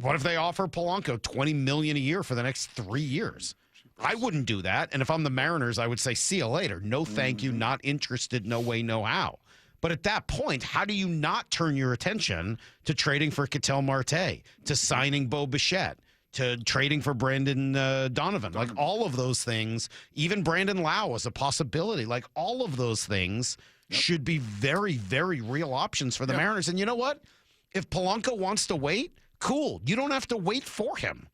Speaker 1: What if they offer Polanco $20 million a year for the next 3 years? I wouldn't do that. And if I'm the Mariners, I would say, see you later. No, thank you. Not interested. No way, no how. But at that point, how do you not turn your attention to trading for Ketel Marte, to signing Bo Bichette, to trading for Brandon Donovan? Like all of those things, even Brandon Lau is a possibility. Like all of those things should be very, very real options for the Mariners. And you know what? If Polanco wants to wait, cool. You don't have to wait for him.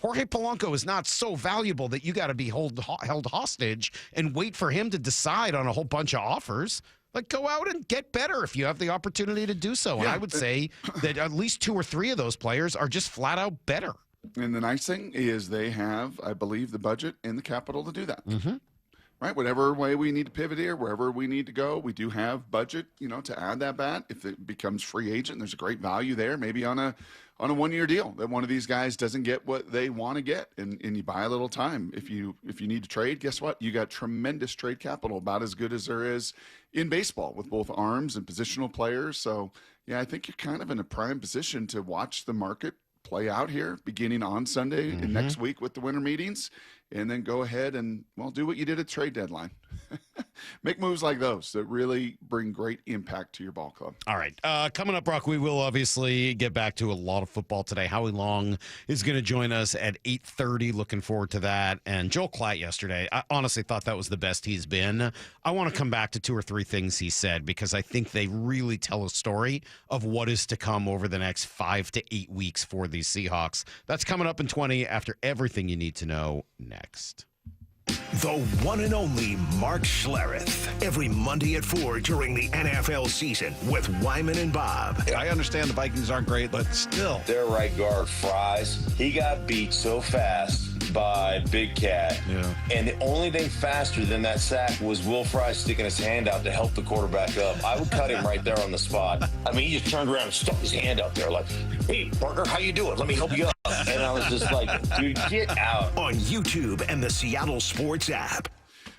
Speaker 1: Jorge Polanco is not so valuable that you got to be held hostage and wait for him to decide on a whole bunch of offers. Like, go out and get better if you have the opportunity to do so. And I would say that at least 2 or 3 of those players are just flat out better.
Speaker 9: And the nice thing is they have, I believe, the budget and the capital to do that. Right? Whatever way we need to pivot here, wherever we need to go, we do have budget, to add that bat. If it becomes free agent, there's a great value there, maybe on a 1-year deal that one of these guys doesn't get what they want to get, and you buy a little time. If you need to trade, guess what? You got tremendous trade capital, about as good as there is in baseball with both arms and positional players. So, yeah, I think you're kind of in a prime position to watch the market play out here beginning on Sunday and next week with the winter meetings, and then go ahead and, do what you did at trade deadline. Make moves like those that really bring great impact to your ball club.
Speaker 1: All right. Coming up, Brock, we will obviously get back to a lot of football today. Howie Long is going to join us at 8:30. Looking forward to that. And Joel Klatt yesterday, I honestly thought that was the best he's been. I want to come back to 2 or 3 things he said because I think they really tell a story of what is to come over the next 5 to 8 weeks for these Seahawks. That's coming up in 20 after everything you need to know next.
Speaker 5: The one and only Mark Schlereth. Every Monday at 4 during the NFL season with Wyman and Bob.
Speaker 3: I understand the Vikings aren't great, but still.
Speaker 6: Their right guard, Fries, he got beat so fast by Big Cat.
Speaker 3: Yeah.
Speaker 6: And the only thing faster than that sack was Will Fries sticking his hand out to help the quarterback up. I would cut him right there on the spot. I mean, he just turned around and stuck his hand out there like, hey, Parker, how you doing? Let me help you up. And I was just like, dude, get out.
Speaker 5: On YouTube and the Seattle Sports app.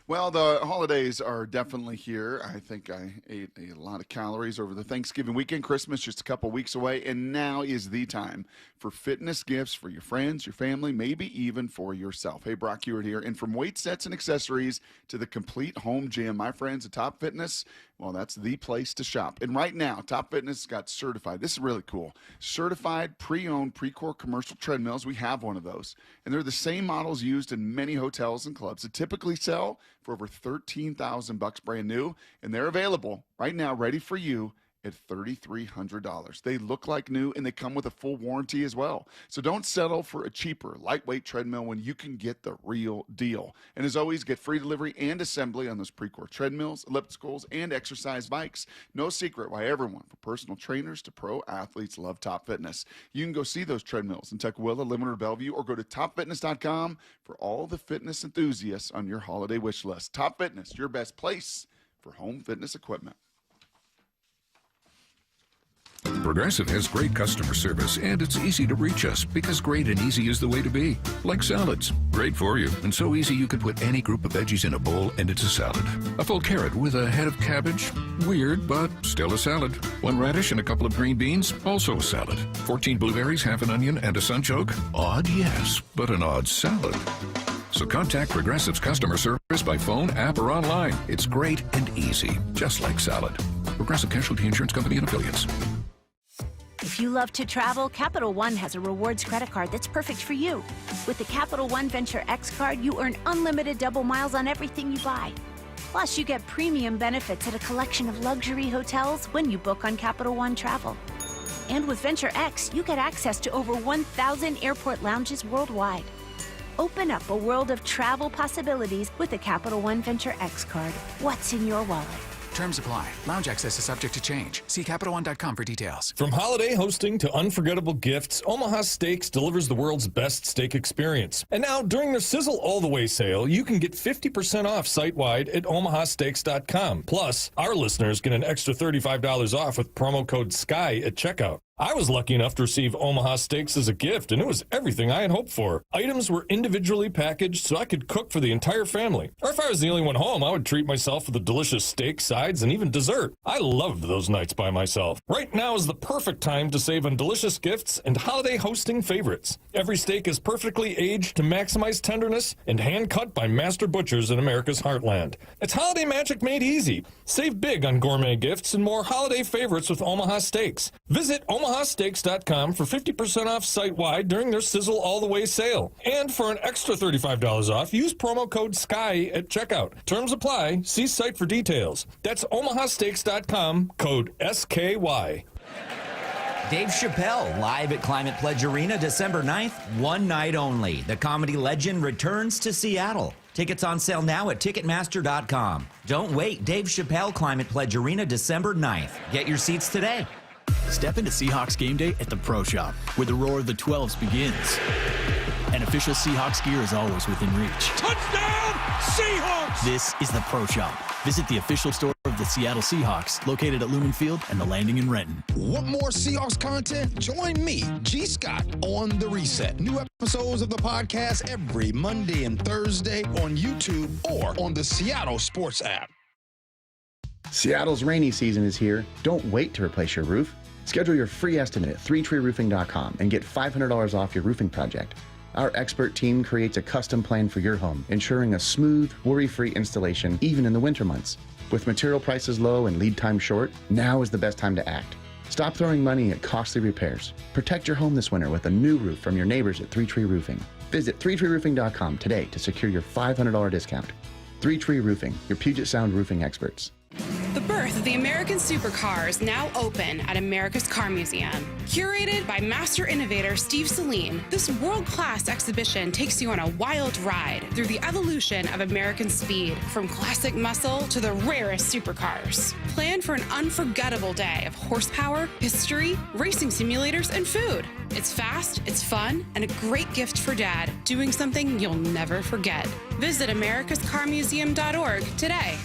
Speaker 9: Well, the holidays are definitely here. I think I ate a lot of calories over the Thanksgiving weekend. Christmas just a couple weeks away, and now is the time for fitness gifts for your friends, your family, maybe even for yourself. Hey, Brock Ewart here, and from weight sets and accessories to the complete home gym, my friends at Top Fitness, well, that's the place to shop. And right now, Top Fitness got certified. This is really cool. Certified pre-owned Precor commercial treadmills. We have one of those. And they're the same models used in many hotels and clubs that typically sell for over $13,000 brand new. And they're available right now, ready for you at $3,300. They look like new, and they come with a full warranty as well. So don't settle for a cheaper, lightweight treadmill when you can get the real deal. And as always, get free delivery and assembly on those Precor treadmills, ellipticals, and exercise bikes. No secret why everyone, from personal trainers to pro athletes, love Top Fitness. You can go see those treadmills in Tukwila, Limerick, or Bellevue, or go to topfitness.com for all the fitness enthusiasts on your holiday wish list. Top Fitness, your best place for home fitness equipment.
Speaker 10: Progressive has great customer service, and it's easy to reach us because great and easy is the way to be. Like salads, great for you, and so easy you can put any group of veggies in a bowl and it's a salad. A full carrot with a head of cabbage, weird, but still a salad. 1 radish and a couple of green beans, also a salad. 14 blueberries, half an onion, and a sunchoke? Odd, yes, but an odd salad. So contact Progressive's customer service by phone, app, or online. It's great and easy, just like salad. Progressive Casualty Insurance Company and Affiliates.
Speaker 11: If you love to travel, Capital One has a rewards credit card that's perfect for you. With the Capital One Venture X card, you earn unlimited double miles on everything you buy. Plus, you get premium benefits at a collection of luxury hotels when you book on Capital One Travel. And with Venture X, you get access to over 1,000 airport lounges worldwide. Open up a world of travel possibilities with the Capital One Venture X card. What's in your wallet?
Speaker 13: Terms apply. Lounge access is subject to change. See CapitalOne.com for details.
Speaker 24: From holiday hosting to unforgettable gifts, Omaha Steaks delivers the world's best steak experience. And now, during their Sizzle All the Way sale, you can get 50% off site-wide at omahasteaks.com. Plus, our listeners get an extra $35 off with promo code SKY at checkout. I was lucky enough to receive Omaha Steaks as a gift, and it was everything I had hoped for. Items were individually packaged so I could cook for the entire family. Or if I was the only one home, I would treat myself with a delicious steak, sides, and even dessert. I loved those nights by myself. Right now is the perfect time to save on delicious gifts and holiday hosting favorites. Every steak is perfectly aged to maximize tenderness and hand-cut by master butchers in America's heartland. It's holiday magic made easy. Save big on gourmet gifts and more holiday favorites with Omaha Steaks. Visit omahasteaks.com for 50% off site-wide during their Sizzle All the Way sale. And for an extra $35 off, use promo code SKY at checkout. Terms apply. See site for details. That's omahasteaks.com, code SKY.
Speaker 14: Dave Chappelle, live at Climate Pledge Arena December 9th, one night only. The comedy legend returns to Seattle. Tickets on sale now at Ticketmaster.com. Don't wait. Dave Chappelle, Climate Pledge Arena December 9th. Get your seats today.
Speaker 12: Step into Seahawks game day at the Pro Shop, where the roar of the 12s begins. And official Seahawks gear is always within reach.
Speaker 15: Touchdown, Seahawks!
Speaker 12: This is the Pro Shop. Visit the official store of the Seattle Seahawks, located at Lumen Field and the Landing in Renton.
Speaker 15: Want more Seahawks content? Join me, G. Scott, on The Reset. New episodes of the podcast every Monday and Thursday on YouTube or on the Seattle Sports app.
Speaker 16: Seattle's rainy season is here. Don't wait to replace your roof. Schedule your free estimate at 3treeroofing.com and get $500 off your roofing project. Our expert team creates a custom plan for your home, ensuring a smooth, worry-free installation even in the winter months. With material prices low and lead time short, now is the best time to act. Stop throwing money at costly repairs. Protect your home this winter with a new roof from your neighbors at 3Tree Roofing. Visit 3treeroofing.com today to secure your $500 discount. 3Tree Roofing, your Puget Sound roofing experts.
Speaker 17: The birth of the American supercar is now open at America's Car Museum. Curated by master innovator Steve Saleen, this world-class exhibition takes you on a wild ride through the evolution of American speed, from classic muscle to the rarest supercars. Plan for an unforgettable day of horsepower, history, racing simulators, and food. It's fast, it's fun, and a great gift for Dad, doing something you'll never forget. Visit americascarmuseum.org today.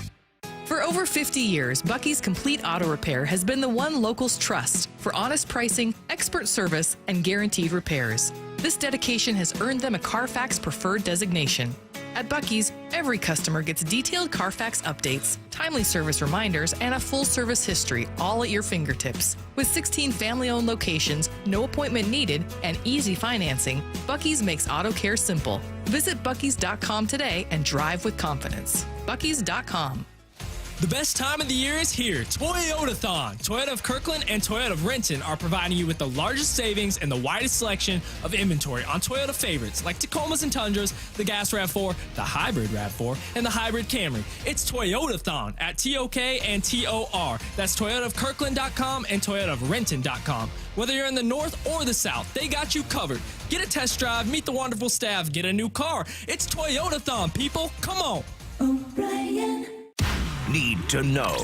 Speaker 18: For over 50 years, Bucky's Complete Auto Repair has been the one locals trust for honest pricing, expert service, and guaranteed repairs. This dedication has earned them a Carfax Preferred designation. At Bucky's, every customer gets detailed Carfax updates, timely service reminders, and a full service history, all at your fingertips. With 16 family-owned locations, no appointment needed, and easy financing, Bucky's makes auto care simple. Visit Bucky's.com today and drive with confidence. Bucky's.com.
Speaker 19: The best time of the year is here, Toyotathon. Toyota of Kirkland and Toyota of Renton are providing you with the largest savings and the widest selection of inventory on Toyota favorites like Tacomas and Tundras, the Gas RAV4, the Hybrid RAV4, and the Hybrid Camry. It's Toyotathon at TOK and TOR. That's ToyotaofKirkland.com and ToyotaofRenton.com. Whether you're in the north or the south, they got you covered. Get a test drive, meet the wonderful staff, get a new car. It's Toyotathon, people. Come on.
Speaker 8: O'Brien.
Speaker 5: Need to know.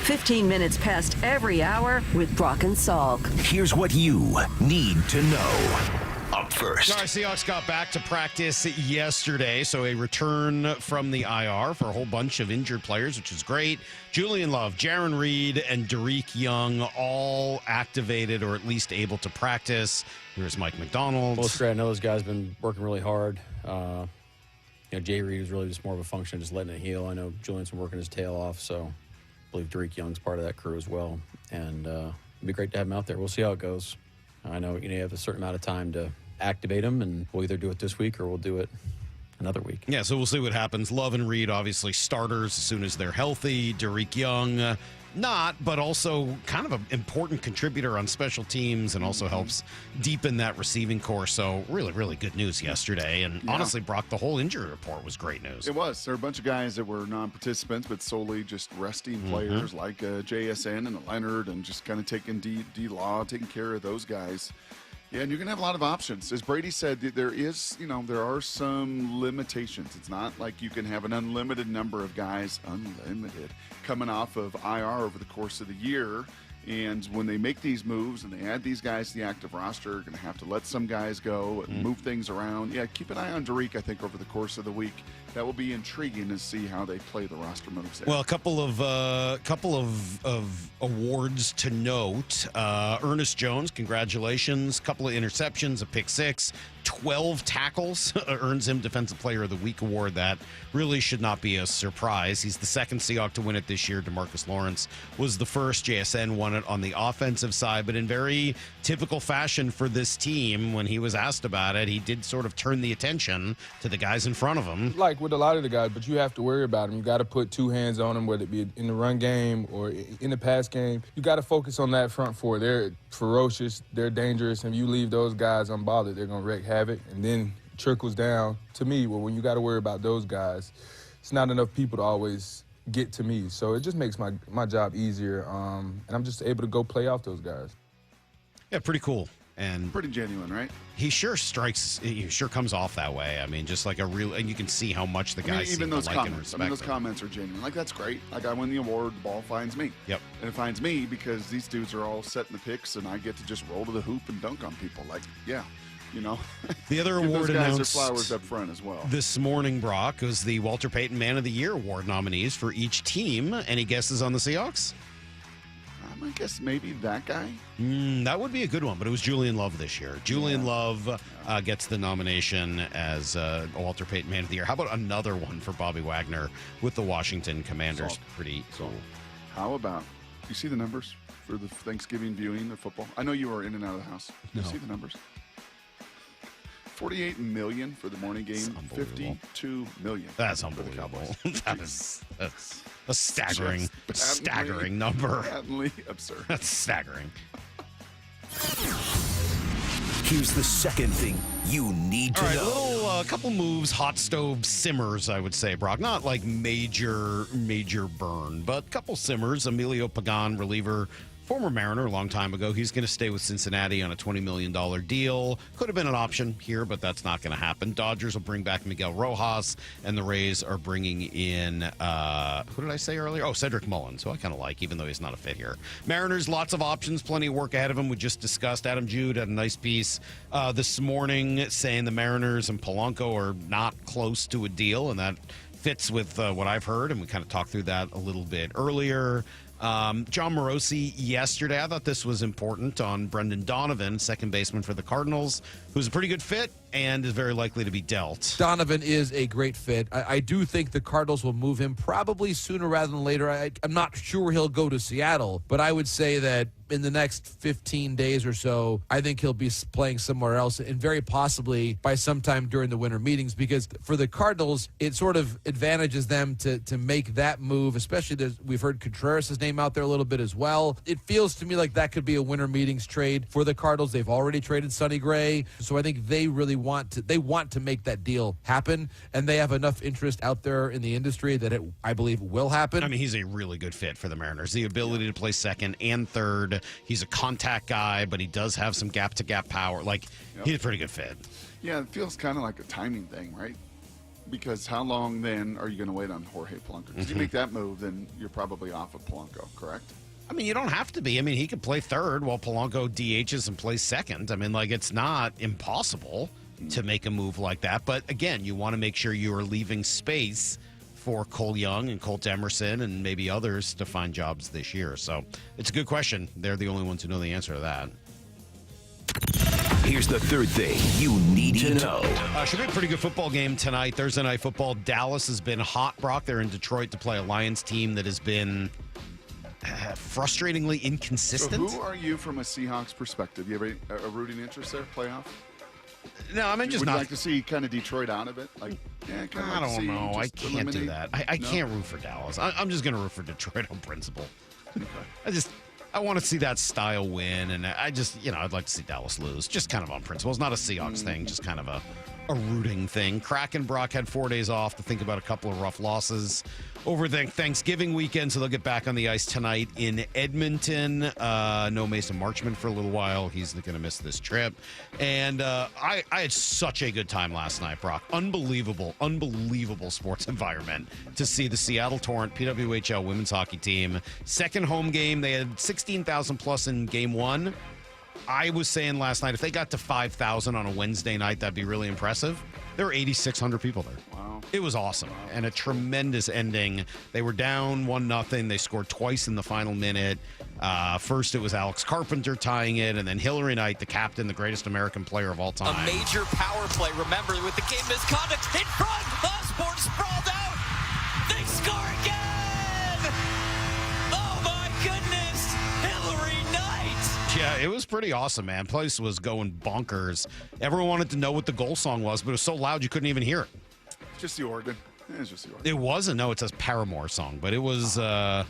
Speaker 8: 15 minutes past every hour with Brock and Salk.
Speaker 5: Here's what you need to know. Up first.
Speaker 1: All right, Seahawks got back to practice yesterday, so a return from the IR for a whole bunch of injured players, which is great. Julian Love, Jaron Reed, and Derek Young all activated or at least able to practice. Here's Mike McDonald.
Speaker 25: Well, it's great. I know those guys have been working really hard. Jay Reed is really just more of a function of just letting it heal. I know Julian's been working his tail off, so I believe Derek Young's part of that crew as well. And it'd be great to have him out there. We'll see how it goes. I know you have a certain amount of time to activate him, and we'll either do it this week or we'll do it another week.
Speaker 1: Yeah, so we'll see what happens. Love and Reed, obviously starters as soon as they're healthy. Derek Young, not, but also kind of an important contributor on special teams and also helps deepen that receiving core. So really, really good news yesterday. And honestly, Brock, the whole injury report was great news.
Speaker 9: It was. There were a bunch of guys that were non-participants, but solely just resting players like JSN and Leonard, and just kind of taking D-Law, taking care of those guys. Yeah, and you're going to have a lot of options. As Brady said, there are some limitations. It's not like you can have an unlimited number of guys, coming off of IR over the course of the year. And when they make these moves and they add these guys to the active roster, going to have to let some guys go and move things around. Yeah, keep an eye on Derek, I think, over the course of the week. That will be intriguing to see how they play the roster moves there.
Speaker 1: Well, a couple of awards to note. Ernest Jones, congratulations. Couple of interceptions, a pick six, 12 tackles, earns him Defensive Player of the Week award. That really should not be a surprise. He's the second Seahawk to win it this year. DeMarcus Lawrence was the first. JSN won it on the offensive side, but in very typical fashion for this team, when he was asked about it, he did sort of turn the attention to the guys in front of him.
Speaker 4: Like with a lot of the guys, but you have to worry about them. You got to put two hands on them, whether it be in the run game or in the pass game. You got to focus on that front four. They're ferocious, they're dangerous, and you leave those guys unbothered, they're going to wreak havoc. And then trickles down to me, well, when you got to worry about those guys, it's not enough people to always get to me. So it just makes my job easier, and I'm just able to go play off those guys.
Speaker 1: Yeah, pretty cool. And
Speaker 9: pretty genuine, right?
Speaker 1: He sure comes off that way. I mean, just like a real, and you can see how much the guys
Speaker 9: even those
Speaker 1: like
Speaker 9: comments.
Speaker 1: and respect
Speaker 9: Those comments are genuine. Like, that's great. Like, I win the award, the ball finds me.
Speaker 1: Yep.
Speaker 9: And it finds me because these dudes are all setting the picks, and I get to just roll to the hoop and dunk on people. Like, yeah, you know.
Speaker 1: The other
Speaker 9: Give
Speaker 1: award
Speaker 9: those guys
Speaker 1: announced
Speaker 9: their flowers up front as well.
Speaker 1: this morning, Brock, was the Walter Payton Man of the Year award nominees for each team. Any guesses on the Seahawks?
Speaker 9: I guess maybe that guy.
Speaker 1: That would be a good one, but it was Julian Love this year. Julian Love gets the nomination as Walter Payton Man of the Year. How about another one for Bobby Wagner with the Washington Commanders?
Speaker 9: Salk.
Speaker 1: Pretty cool.
Speaker 9: How about, you see the numbers for the Thanksgiving viewing of football? I know you were in and out of the house. You see the numbers? 48 million for the morning game. 52 million.
Speaker 1: That's
Speaker 9: for the Cowboys.
Speaker 1: That's a staggering number.
Speaker 9: Patently absurd.
Speaker 1: That's staggering.
Speaker 5: Here's the second thing you need to know.
Speaker 1: A couple moves, hot stove simmers, I would say, Brock. Not like major burn, but a couple simmers. Emilio Pagan, reliever, former Mariner a long time ago. He's going to stay with Cincinnati on a $20 million deal. Could have been an option here, but that's not going to happen. Dodgers will bring back Miguel Rojas, and the Rays are bringing in, who did I say earlier? Oh, Cedric Mullins, who I kind of like, even though he's not a fit here. Mariners, lots of options, plenty of work ahead of them. We just discussed Adam Jude had a nice piece this morning saying the Mariners and Polanco are not close to a deal, and that fits with what I've heard, and we kind of talked through that a little bit earlier. John Morosi yesterday, I thought this was important, on Brendan Donovan, second baseman for the Cardinals, who's a pretty good fit and is very likely to be dealt.
Speaker 2: Donovan is a great fit. I do think the Cardinals will move him probably sooner rather than later. I'm not sure he'll go to Seattle, but I would say that in the next 15 days or so, I think he'll be playing somewhere else, and very possibly by sometime during the winter meetings, because for the Cardinals, it sort of advantages them to make that move, especially we've heard Contreras' name out there a little bit as well. It feels to me like that could be a winter meetings trade for the Cardinals. They've already traded Sonny Gray, so I think they really want to make that deal happen, and they have enough interest out there in the industry that I believe will happen.
Speaker 1: I mean, he's a really good fit for the Mariners. The ability to play second and third. He's a contact guy, but he does have some gap-to-gap power. He's a pretty good fit.
Speaker 9: Yeah, it feels kind of like a timing thing, right? Because how long then are you going to wait on Jorge Polanco? Because you make that move, then you're probably off of Polanco, correct?
Speaker 1: I mean, you don't have to be. I mean, he could play third while Polanco DHs and plays second. I mean, it's not impossible to make a move like that. But again, you want to make sure you are leaving space for Cole Young and Colt Emerson and maybe others to find jobs this year. So it's a good question. They're the only ones who know the answer to that.
Speaker 5: Here's the third thing you need to know.
Speaker 1: Should be a pretty good football game tonight. Thursday Night Football. Dallas has been hot, Brock. They're in Detroit to play a Lions team that has been frustratingly inconsistent.
Speaker 9: So who are you from a Seahawks perspective? You have a rooting interest there, playoff?
Speaker 1: No, I mean, just
Speaker 9: Would
Speaker 1: not.
Speaker 9: you like to see kind of Detroit out of it? I
Speaker 1: don't know. I can't do that. I can't root for Dallas. I'm just going to root for Detroit on principle. I want to see that style win, and I'd like to see Dallas lose, just kind of on principle. It's not a Seahawks thing, just kind of a rooting thing. Crack and Brock had 4 days off to think about a couple of rough losses over the Thanksgiving weekend, so they'll get back on the ice tonight in Edmonton. No Mason Marchman for a little while. He's going to miss this trip. And I had such a good time last night, Brock. Unbelievable sports environment to see the Seattle Torrent PWHL women's hockey team. Second home game. They had 16,000 plus in game one. I was saying last night, if they got to 5,000 on a Wednesday night, that'd be really impressive. There were 8,600 people there.
Speaker 9: Wow.
Speaker 1: It was awesome. And a tremendous ending. They were down 1-0. They scored twice in the final minute. First, it was Alex Carpenter tying it, and then Hillary Knight, the captain, the greatest American player of all time.
Speaker 7: A major power play. Remember, with the game misconduct in front, Osborne sprawled out. They score again. Oh, my goodness. Hillary Knight.
Speaker 1: Yeah, it was pretty awesome, man. Place was going bonkers. Everyone wanted to know what the goal song was, but it was so loud you couldn't even hear it.
Speaker 9: Just the organ. It's just the organ.
Speaker 1: It wasn't. No, it's a Paramore song, but it was a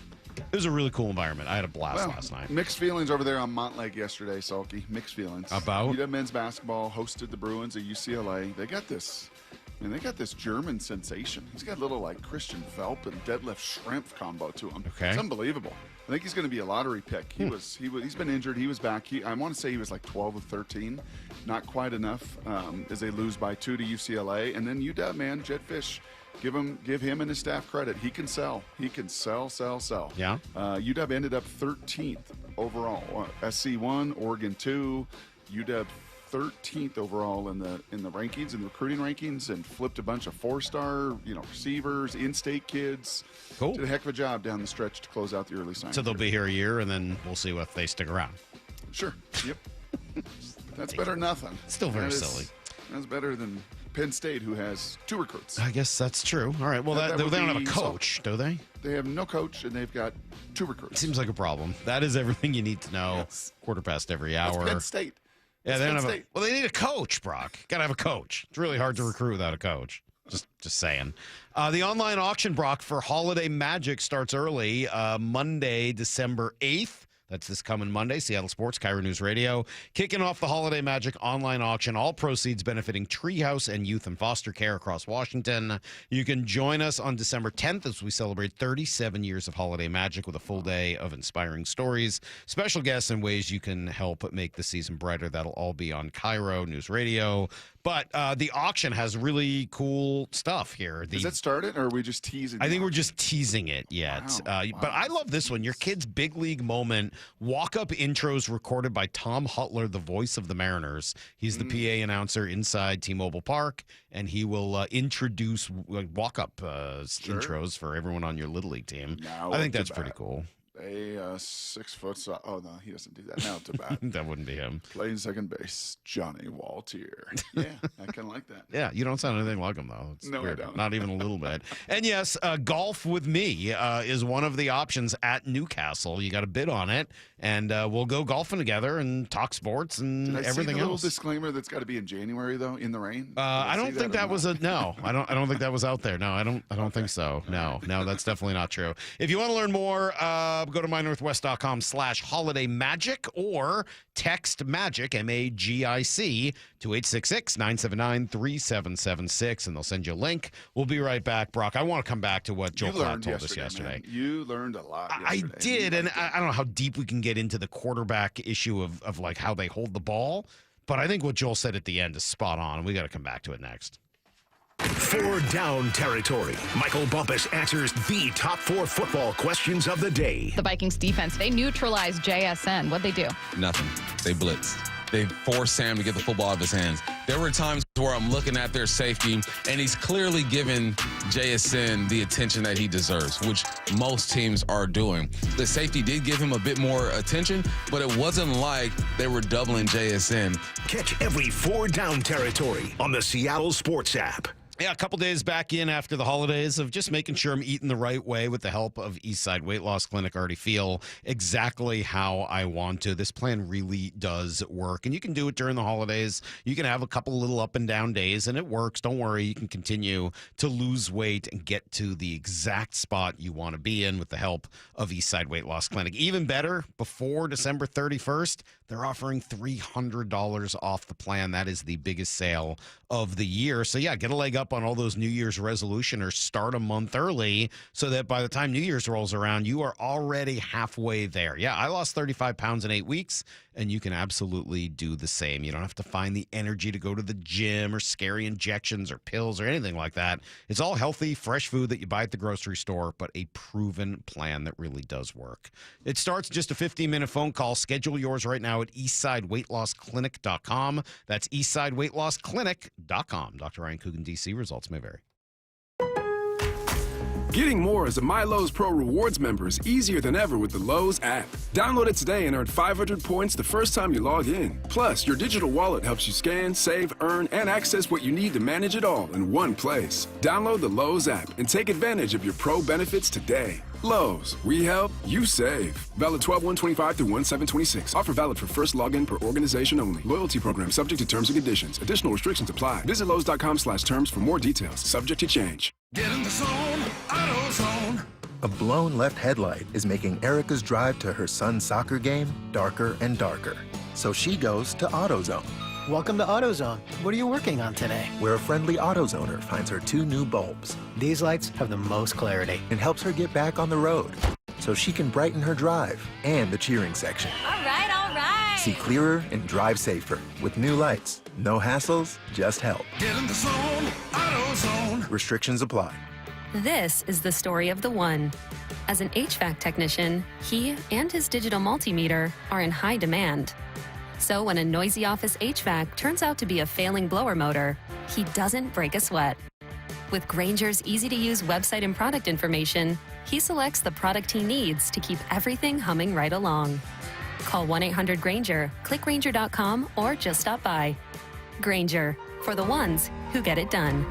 Speaker 1: really cool environment. I had a blast last night.
Speaker 9: Mixed feelings over there on Montlake yesterday, Salky. Mixed feelings.
Speaker 1: About?
Speaker 9: UW men's basketball hosted the Bruins at UCLA. They got this German sensation. He's got a little like Christian Phelps and deadlift shrimp combo to him.
Speaker 1: Okay.
Speaker 9: It's unbelievable. I think he's going to be a lottery pick. He's been injured. He was back. I want to say he was like 12 of 13. Not quite enough as they lose by 2 to UCLA. And then UW, man, Jed Fish, give him and his staff credit. He can sell. He can sell.
Speaker 1: Yeah.
Speaker 9: UW ended up 13th overall. SC 1, Oregon 2, UW 13th overall in the rankings, in the recruiting rankings, and flipped a bunch of 4-star receivers, in-state kids.
Speaker 1: Cool.
Speaker 9: Did a heck of a job down the stretch to close out the early signing.
Speaker 1: So they'll be here a year, and then we'll see if they stick around.
Speaker 9: Sure. Yep. That's better than nothing.
Speaker 1: Still very silly.
Speaker 9: That's better than Penn State, who has 2 recruits.
Speaker 1: I guess that's true. All right. Well, they don't have a coach, do they?
Speaker 9: They have no coach, and they've got 2 recruits.
Speaker 1: Seems like a problem. That is everything you need to know.
Speaker 9: Yes.
Speaker 1: Quarter past every hour.
Speaker 9: That's Penn State.
Speaker 1: Yeah, they don't have
Speaker 9: State.
Speaker 1: well, they need a coach, Brock. Got to have a coach. It's really hard to recruit without a coach. Just saying. The online auction, Brock, for Holiday Magic starts early, Monday, December 8th. That's this coming Monday. Seattle Sports, Cairo News Radio. Kicking off the Holiday Magic online auction. All proceeds benefiting Treehouse and Youth and Foster Care across Washington. You can join us on December 10th as we celebrate 37 years of Holiday Magic with a full day of inspiring stories, special guests, and ways you can help make the season brighter. That'll all be on Cairo News Radio. But the auction has really cool stuff here.
Speaker 9: Is that started, or are we just teasing?
Speaker 1: I think we're just teasing it yet.
Speaker 9: Wow.
Speaker 1: But I love this one. Your kid's big league moment. Walk-up intros recorded by Tom Hutler, the voice of the Mariners. He's the PA announcer inside T-Mobile Park, and he will introduce walk-up intros for everyone on your Little League team.
Speaker 9: Now
Speaker 1: I think that's pretty cool.
Speaker 9: A 6 foot. Oh no, he doesn't do that. Now to bat.
Speaker 1: That wouldn't be him.
Speaker 9: Playing second base, Johnny Waltier. Yeah, I kind of like that.
Speaker 1: Yeah, you don't sound anything like him though. It's
Speaker 9: No, I
Speaker 1: weird.
Speaker 9: don't.
Speaker 1: Not even a little bit. And yes, golf with me is one of the options at Newcastle. You got to bid on it, and we'll go golfing together and talk sports and
Speaker 9: Did I
Speaker 1: everything
Speaker 9: see the little
Speaker 1: else.
Speaker 9: disclaimer that's got to be in January though, in the rain?
Speaker 1: I don't think that was no. I don't think that was out there. No, I don't think so. No, that's definitely not true. If you want to learn more, go to mynorthwest.com/holiday magic or text magic MAGIC to 866-979-3776 and they'll send you a link. We'll be right back, Brock. I want to come back to what Joel Klatt told us yesterday.
Speaker 9: Man. You learned a lot.
Speaker 1: I did, and I don't know how deep we can get into the quarterback issue of like how they hold the ball, but I think what Joel said at the end is spot on. We got to come back to it next.
Speaker 5: 4 down territory. Michael Bumpus answers the top 4 football questions of the day.
Speaker 20: The Vikings defense, they neutralized JSN. What'd they do?
Speaker 21: Nothing. They blitzed. They forced Sam to get the football out of his hands. There were times where I'm looking at their safety, and he's clearly giving JSN the attention that he deserves, which most teams are doing. The safety did give him a bit more attention, but it wasn't like they were doubling JSN.
Speaker 5: Catch every 4 down territory on the Seattle Sports app.
Speaker 1: Yeah, a couple days back in after the holidays of just making sure I'm eating the right way with the help of Eastside Weight Loss Clinic. I already feel exactly how I want to. This plan really does work, and you can do it during the holidays. You can have a couple little up and down days, and it works. Don't worry. You can continue to lose weight and get to the exact spot you want to be in with the help of Eastside Weight Loss Clinic. Even better, before December 31st, they're offering $300 off the plan. That is the biggest sale of the year. So, yeah, get a leg up on all those New Year's resolution or start a month early so that by the time New Year's rolls around, you are already halfway there. Yeah, I lost 35 pounds in 8 weeks, and you can absolutely do the same. You don't have to find the energy to go to the gym or scary injections or pills or anything like that. It's all healthy, fresh food that you buy at the grocery store, but a proven plan that really does work. It starts just a 15-minute phone call. Schedule yours right now at eastsideweightlossclinic.com. That's eastsideweightlossclinic.com. Dr. Ryan Coogan, D.C. Results may vary.
Speaker 3: Getting more as a MyLowe's Pro Rewards member is easier than ever with the Lowe's app. Download it today and earn 500 points the first time you log in. Plus, your digital wallet helps you scan, save, earn, and access what you need to manage it all in one place. Download the Lowe's app and take advantage of your Pro benefits today. Lowe's, we help, you save. Valid 12/1/25 through 1/7/26. Offer valid for first login per organization only. Loyalty program subject to terms and conditions. Additional restrictions apply. Visit Lowe's.com/terms for more details. Subject to change.
Speaker 6: Get in the zone, AutoZone.
Speaker 10: A blown left headlight is making Erica's drive to her son's soccer game darker and darker. So she goes to AutoZone.
Speaker 22: Welcome to AutoZone. What are you working on today?
Speaker 10: Where a friendly AutoZoner finds her 2 new bulbs.
Speaker 22: These lights have the most clarity.
Speaker 10: And helps her get back on the road so she can brighten her drive and the cheering section.
Speaker 23: All right, all right.
Speaker 10: See clearer and drive safer. With new lights, no hassles, just help.
Speaker 6: Get in the zone, AutoZone.
Speaker 10: Restrictions apply.
Speaker 26: This is the story of the one. As an HVAC technician, he and his digital multimeter are in high demand. So when a noisy office HVAC turns out to be a failing blower motor, he doesn't break a sweat. With Grainger's easy-to-use website and product information, he selects the product he needs to keep everything humming right along. Call 1-800-GRAINGER, click Grainger.com, or just stop by. Grainger, for the ones who get it done.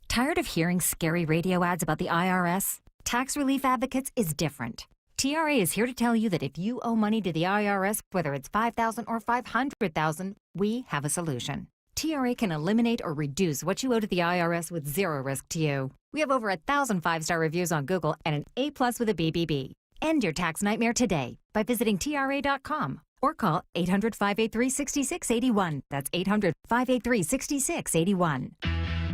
Speaker 27: Tired of hearing scary radio ads about the IRS? Tax Relief Advocates is different. TRA is here to tell you that if you owe money to the IRS, whether it's $5,000 or $500,000, we have a solution. TRA can eliminate or reduce what you owe to the IRS with zero risk to you. We have over 1,000 5-star reviews on Google and an A+ with a BBB. End your tax nightmare today by visiting TRA.com or call 800-583-6681. That's 800-583-6681.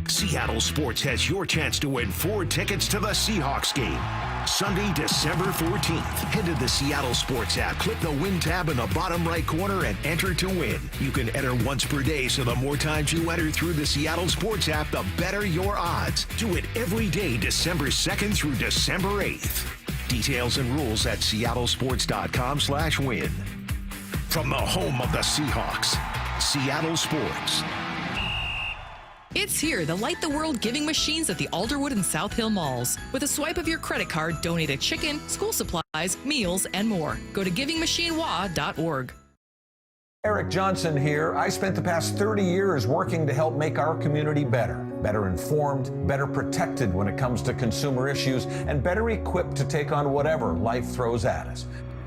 Speaker 5: Seattle Sports has your chance to win 4 tickets to the Seahawks game. Sunday, December 14th. Head to the Seattle Sports app, click the Win tab in the bottom right corner, and enter to win. You can enter once per day, so the more times you enter through the Seattle Sports app, the better your odds. Do it every day, December 2nd through December 8th. Details and rules at seattlesports.com/win. From the home of the Seahawks, Seattle Sports.
Speaker 18: It's here, the Light the World giving machines at the Alderwood and South Hill malls. With a swipe of your credit card, donate a chicken, school supplies, meals, and more. Go to givingmachinewa.org.
Speaker 28: Eric Johnson here. I spent the past 30 years working to help make our community better informed, better protected when it comes to consumer issues, and better equipped to take on whatever life throws at us.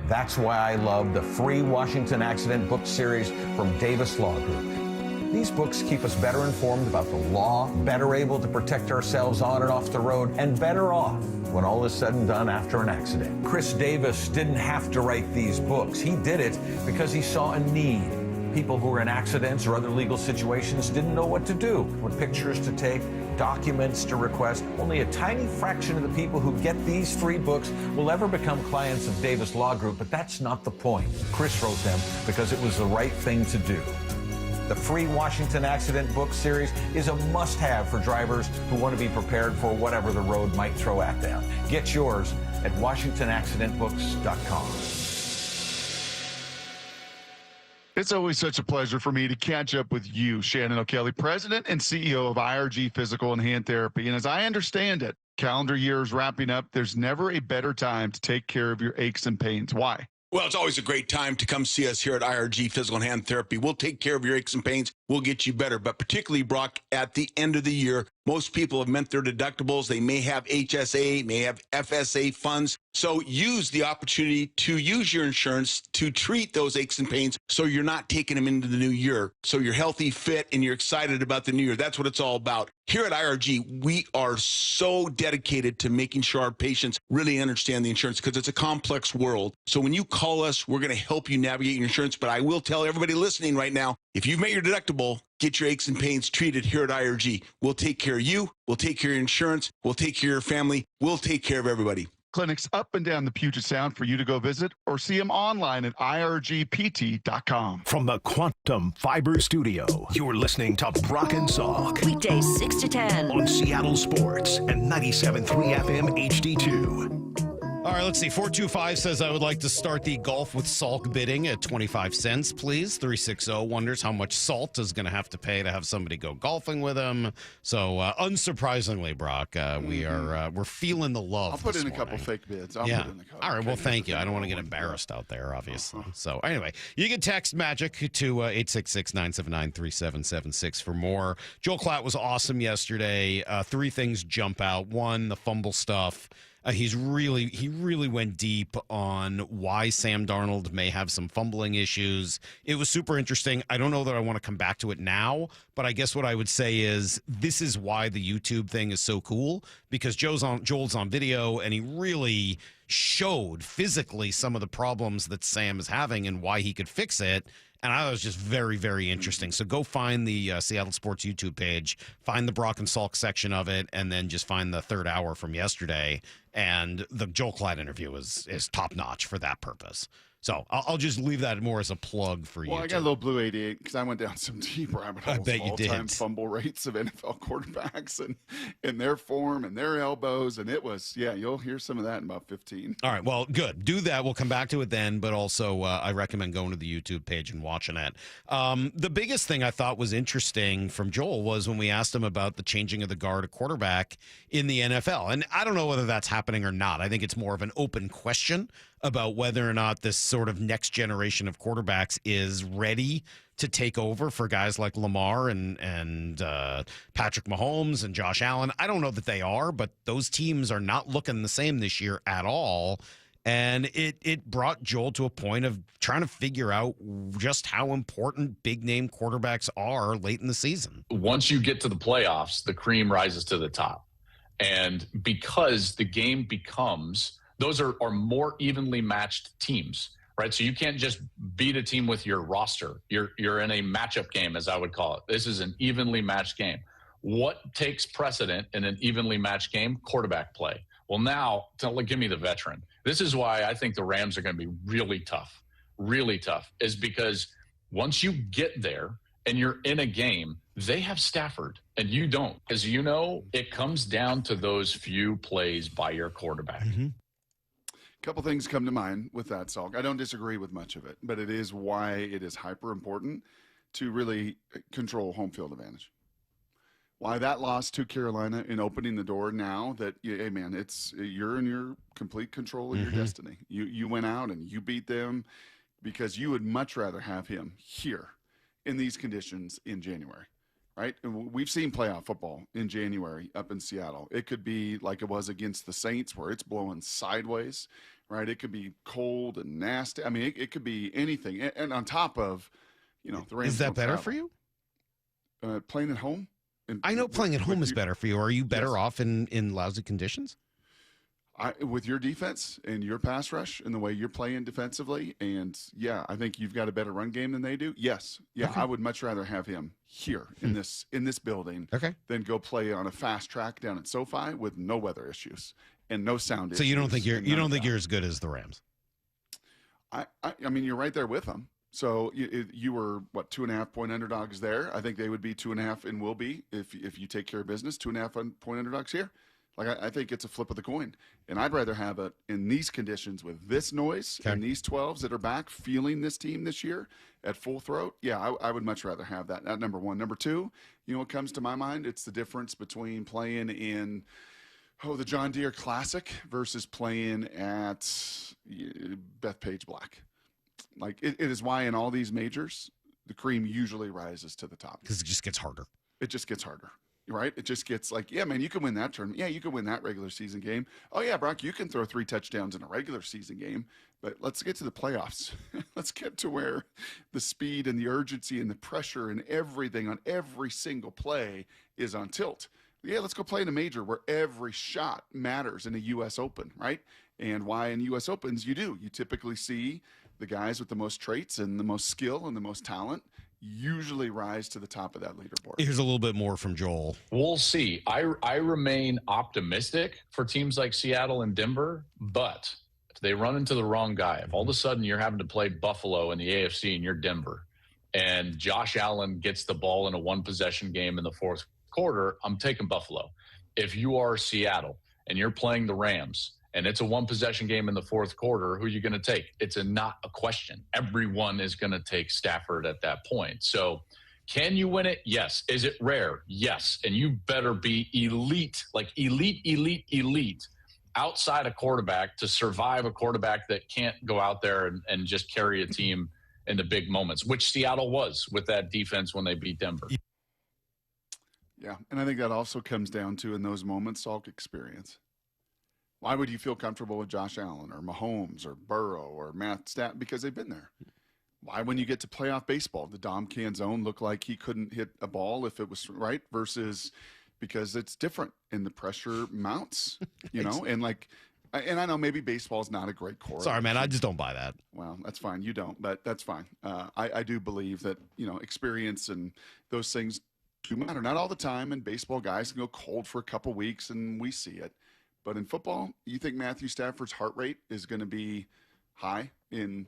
Speaker 28: That's why I love the free Washington Accident book series from Davis Law Group. These books keep us better informed about the law, better able to protect ourselves on and off the road, and better off when all is said and done after an accident. Chris Davis didn't have to write these books. He did it because he saw a need. People who were in accidents or other legal situations didn't know what to do, what pictures to take, documents to request. Only a tiny fraction of the people who get these free books will ever become clients of Davis Law Group, but that's not the point. Chris wrote them because it was the right thing to do. The free Washington Accident book series is a must-have for drivers who want to be prepared for whatever the road might throw at them. Get yours at WashingtonAccidentBooks.com.
Speaker 9: It's always such a pleasure for me to catch up with you, Shannon O'Kelly, President and CEO of IRG Physical and Hand Therapy. And as I understand it, calendar year is wrapping up. There's never a better time to take care of your aches and pains. Why?
Speaker 29: Well, it's always a great time to come see us here at IRG Physical and Hand Therapy. We'll take care of your aches and pains. We'll get you better. But particularly, Brock, at the end of the year, most people have met their deductibles. They may have HSA, may have FSA funds. So use the opportunity to use your insurance to treat those aches and pains so you're not taking them into the new year. So you're healthy, fit, and you're excited about the new year. That's what it's all about. Here at IRG, we are so dedicated to making sure our patients really understand the insurance because it's a complex world. So when you call us, we're going to help you navigate your insurance. But I will tell everybody listening right now, if you've met your deductible, Get your aches and pains treated here at IRG. We'll take care of you. We'll take care of your insurance. We'll take care of your family. We'll take care of everybody.
Speaker 9: Clinics up and down the Puget Sound for you to go visit or see them online at irgpt.com.
Speaker 5: From the Quantum Fiber Studio, you're listening to Brock and Salk.
Speaker 8: Weekdays 6 to 10
Speaker 5: on Seattle Sports and 97.3 FM HD2.
Speaker 1: All right, let's see. 425 says, I would like to start the golf with Salk bidding at 25 cents, please. 360 wonders how much Salt is going to have to pay to have somebody go golfing with him. So, unsurprisingly, Brock, we're feeling the love.
Speaker 9: I'll put in
Speaker 1: morning.
Speaker 9: a couple fake bids. I'll
Speaker 1: yeah.
Speaker 9: put in a couple.
Speaker 1: All right, well, thank you. I don't want to get embarrassed out there, obviously. So, anyway, you can text Magic to 866-979-3776 for more. Joel Klatt was awesome yesterday. Three things jump out. One, the fumble stuff. He really went deep on why Sam Darnold may have some fumbling issues. It was super interesting. I don't know that I want to come back to it now, but I guess what I would say is this is why the YouTube thing is so cool, because Joel's on video and he really showed physically some of the problems that Sam is having and why he could fix it. And I thought it was just very, very interesting. So go find the Seattle Sports YouTube page, find the Brock and Salk section of it, and then just find the third hour from yesterday. And the Joel Klatt interview is top notch for that purpose. So I'll just leave that more as a plug for you.
Speaker 9: Well, I got a little Blue 88 because I went down some deep rabbit holes.
Speaker 1: I bet you did.
Speaker 9: All-time fumble rates of NFL quarterbacks and their form and their elbows. And it was, you'll hear some of that in about 15.
Speaker 1: All right, well, good. Do that. We'll come back to it then. But also, I recommend going to the YouTube page and watching it. The biggest thing I thought was interesting from Joel was when we asked him about the changing of the guard at quarterback in the NFL. And I don't know whether that's happening or not. I think it's more of an open question about whether or not this sort of next generation of quarterbacks is ready to take over for guys like Lamar and Patrick Mahomes and Josh Allen. I don't know that they are, but those teams are not looking the same this year at all. And it brought Joel to a point of trying to figure out just how important big-name quarterbacks are late in the season.
Speaker 11: Once you get to the playoffs, the cream rises to the top. And because the game becomes – those are more evenly matched teams, right? So you can't just beat a team with your roster. You're in a matchup game, as I would call it. This is an evenly matched game. What takes precedent in an evenly matched game? Quarterback play. Well, now, give me the veteran. This is why I think the Rams are going to be really tough, is because once you get there and you're in a game, they have Stafford and you don't. As you know, it comes down to those few plays by your quarterback.
Speaker 1: Mm-hmm.
Speaker 9: Couple things come to mind with that, Salk. I don't disagree with much of it, but it is why it is hyper important to really control home field advantage. Why that loss to Carolina in opening the door now that, hey man, you're in your complete control of your destiny. You went out and you beat them because you would much rather have him here in these conditions in January. Right? And we've seen playoff football in January up in Seattle. It could be like it was against the Saints where it's blowing sideways, right? It could be cold and nasty. I mean, it could be anything. And on top of, the Rams.
Speaker 1: Is that better for you?
Speaker 9: Playing at home?
Speaker 1: I know playing at home is better for you. Are you better off in lousy conditions?
Speaker 9: With your defense and your pass rush and the way you're playing defensively, and I think you've got a better run game than they do. Yes, okay. I would much rather have him here in this building, than go play on a fast track down at SoFi with no weather issues and no sound issues.
Speaker 1: So you don't think you're as good as the Rams?
Speaker 9: I mean, you're right there with them. So you were 2.5 point underdogs there. I think they would be 2.5 and will be if you take care of business. 2.5 point underdogs here. Like, I think it's a flip of the coin. And I'd rather have it in these conditions with this noise and these 12s that are back feeling this team this year at full throat. Yeah, I would much rather have that. That number one. Number two, what comes to my mind? It's the difference between playing in, the John Deere Classic versus playing at Bethpage Black. Like, it is why in all these majors, the cream usually rises to the top.
Speaker 1: Because it just gets harder.
Speaker 9: It just gets harder. Right? It just gets like, yeah, man, you can win that tournament. Yeah, you can win that regular season game. Oh, yeah, Brock, you can throw 3 touchdowns in a regular season game. But let's get to the playoffs. Let's get to where the speed and the urgency and the pressure and everything on every single play is on tilt. Yeah, let's go play in a major where every shot matters in a U.S. Open, right? And why in U.S. Opens you do. You typically see the guys with the most traits and the most skill and the most talent usually rise to the top of that leaderboard.
Speaker 1: Here's a little bit more from Joel.
Speaker 11: We'll see. I remain optimistic for teams like Seattle and Denver, but if they run into the wrong guy, if all of a sudden you're having to play Buffalo in the AFC and you're Denver, and Josh Allen gets the ball in a one-possession game in the fourth quarter, I'm taking Buffalo. If you are Seattle and you're playing the Rams and it's a one-possession game in the fourth quarter, who are you going to take? It's not a question. Everyone is going to take Stafford at that point. So can you win it? Yes. Is it rare? Yes. And you better be elite, like elite outside a quarterback to survive a quarterback that can't go out there and just carry a team in the big moments, which Seattle was with that defense when they beat Denver.
Speaker 9: Yeah, and I think that also comes down to, in those moments, Salk experience. Why would you feel comfortable with Josh Allen or Mahomes or Burrow or Matt Stafford? Because they've been there. Why, when you get to playoff baseball, the Dom Canzone look like he couldn't hit a ball if it was right, versus because it's different and the pressure mounts, you know, and I know maybe baseball is not a great core.
Speaker 1: Sorry, man, I just don't buy that.
Speaker 9: Well, that's fine. You don't, but that's fine. I do believe that, you know, experience and those things do matter. Not all the time, and baseball guys can go cold for a couple weeks, and we see it. But in football, you think Matthew Stafford's heart rate is going to be high in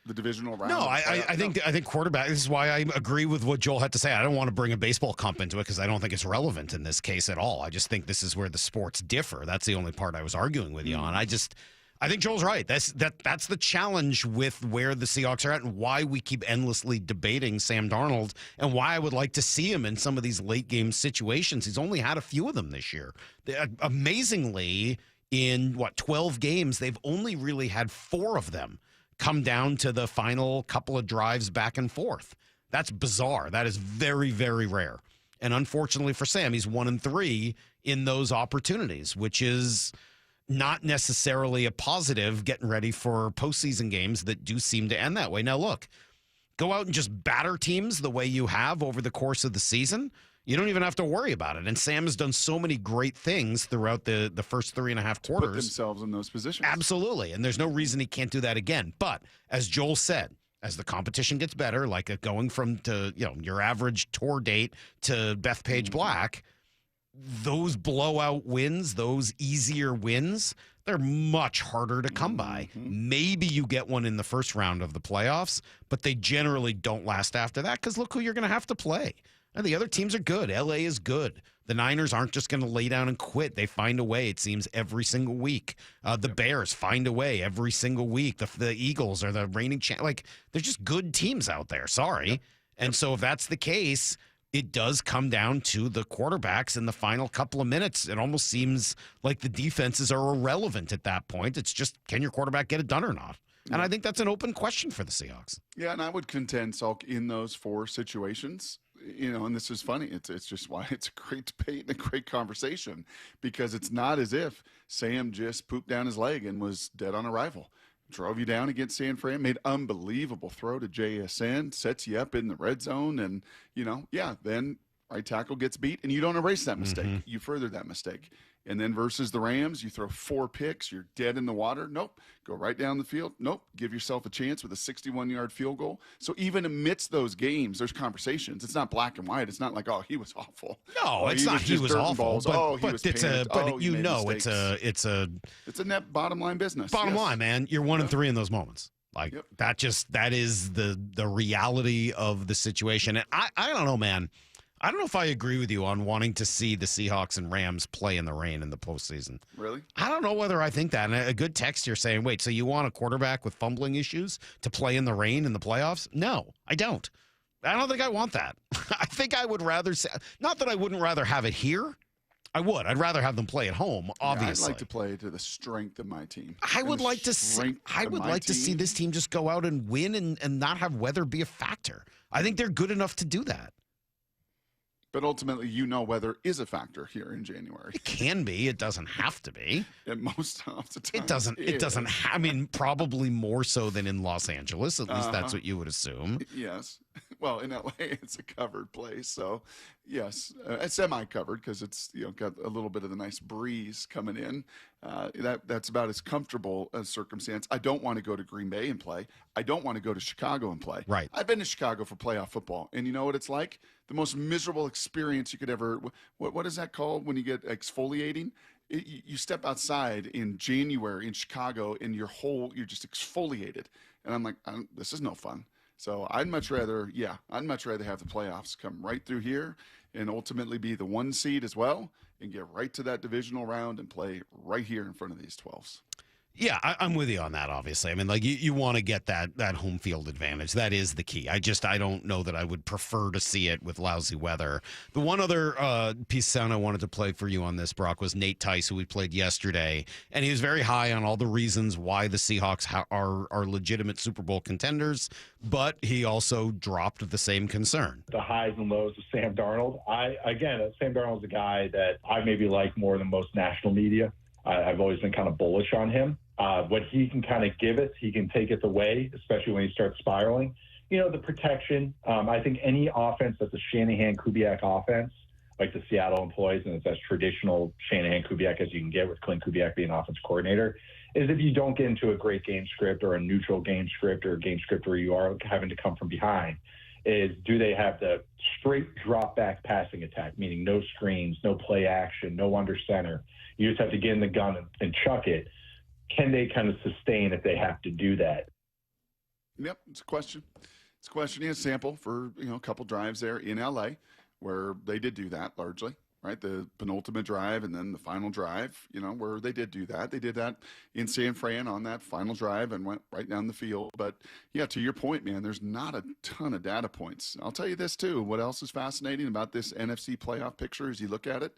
Speaker 9: the divisional round?
Speaker 1: No, I think quarterback. This is why I agree with what Joel had to say. I don't want to bring a baseball comp into it because I don't think it's relevant in this case at all. I just think this is where the sports differ. That's the only part I was arguing with you on. I think Joel's right. That's the challenge with where the Seahawks are at and why we keep endlessly debating Sam Darnold and why I would like to see him in some of these late game situations. He's only had a few of them this year. Amazingly, in 12 games, they've only really had 4 of them come down to the final couple of drives back and forth. That's bizarre. That is very, very rare. And unfortunately for Sam, he's 1-3 in those opportunities, which is not necessarily a positive getting ready for postseason games that do seem to end that way. Now, look, go out and just batter teams the way you have over the course of the season. You don't even have to worry about it. And Sam has done so many great things throughout the first 3.5 quarters.
Speaker 9: Put themselves in those positions.
Speaker 1: Absolutely. And there's no reason he can't do that again. But as Joel said, as the competition gets better, like going from your average tour date to Bethpage Black, those blowout wins, those easier wins, they're much harder to come by. Maybe you get one in the first round of the playoffs, but they generally don't last after that because look who you're going to have to play. And the other teams are good. LA is good. The Niners aren't just going to lay down and quit. They find a way, it seems, every single week. The Bears find a way every single week. The Eagles are the reigning they're just good teams out there. Sorry. And so if that's the case, it does come down to the quarterbacks in the final couple of minutes. It almost seems like the defenses are irrelevant at that point. It's just, can your quarterback get it done or not? And I think that's an open question for the Seahawks.
Speaker 9: Yeah, and I would contend, Salk, in those 4 situations, and this is funny. It's just why it's a great debate and a great conversation, because it's not as if Sam just pooped down his leg and was dead on arrival. Drove you down against San Fran, made unbelievable throw to JSN, sets you up in the red zone, and, then right tackle gets beat, and you don't erase that mistake. You further that mistake. And then versus the Rams, you throw 4 picks, you're dead in the water. Nope. Go right down the field. Nope. Give yourself a chance with a 61-yard field goal. So even amidst those games, there's conversations. It's not black and white. It's not like, oh, he was awful.
Speaker 1: No, it's not he was awful. It's
Speaker 9: a net bottom line business.
Speaker 1: Bottom line, man. You're 1-3 in those moments. That is the reality of the situation. And I don't know, man. I don't know if I agree with you on wanting to see the Seahawks and Rams play in the rain in the postseason.
Speaker 9: Really?
Speaker 1: I don't know whether I think that. And a good text here saying, wait, so you want a quarterback with fumbling issues to play in the rain in the playoffs? No, I don't. I don't think I want that. I think I would rather say, not that I wouldn't rather have it here. I would. I'd rather have them play at home, obviously.
Speaker 9: I'd like to play to the strength of my team.
Speaker 1: I would like to see this team just go out and win and not have weather be a factor. I think they're good enough to do that.
Speaker 9: But ultimately, weather is a factor here in January.
Speaker 1: It can be. It doesn't have to be.
Speaker 9: And most of the time,
Speaker 1: it doesn't. I mean, probably more so than in Los Angeles. At least that's what you would assume.
Speaker 9: Yes. Well, in LA, it's a covered place, so yes, it's semi-covered because it's got a little bit of the nice breeze coming in. That's about as comfortable a circumstance. I don't want to go to Green Bay and play. I don't want to go to Chicago and play.
Speaker 1: Right.
Speaker 9: I've been to Chicago for playoff football, and you know what it's like? The most miserable experience you could ever. What is that called when you get exfoliating? You step outside in January in Chicago, and you're just exfoliated, and I'm like, this is no fun. So I'd much rather have the playoffs come right through here and ultimately be the 1 seed as well and get right to that divisional round and play right here in front of these 12s.
Speaker 1: Yeah, I'm with you on that, obviously. I mean, like, you want to get that home field advantage. That is the key. I don't know that I would prefer to see it with lousy weather. The one other piece of sound I wanted to play for you on this, Brock, was Nate Tice, who we played yesterday. And he was very high on all the reasons why the Seahawks are legitimate Super Bowl contenders, but he also dropped the same concern.
Speaker 12: The highs and lows of Sam Darnold. Sam Darnold's a guy that I maybe like more than most national media. I've always been kind of bullish on him. What he can kind of give us, he can take us away, especially when he starts spiraling. The protection. I think any offense that's a Shanahan-Kubiak offense, like the Seattle employs, and it's as traditional Shanahan-Kubiak as you can get with Clint Kubiak being offense coordinator, is if you don't get into a great game script or a neutral game script or a game script where you are having to come from behind, is do they have the straight drop back passing attack, meaning no screens, no play action, no under center. You just have to get in the gun and chuck it. Can they kind of sustain if they have to do that?
Speaker 9: Yep, it's a question. It's a question. He has sample for a couple drives there in LA where they did do that largely, right? The penultimate drive and then the final drive, where they did do that. They did that in San Fran on that final drive and went right down the field. But yeah, to your point, man, there's not a ton of data points. I'll tell you this too. What else is fascinating about this NFC playoff picture as you look at it?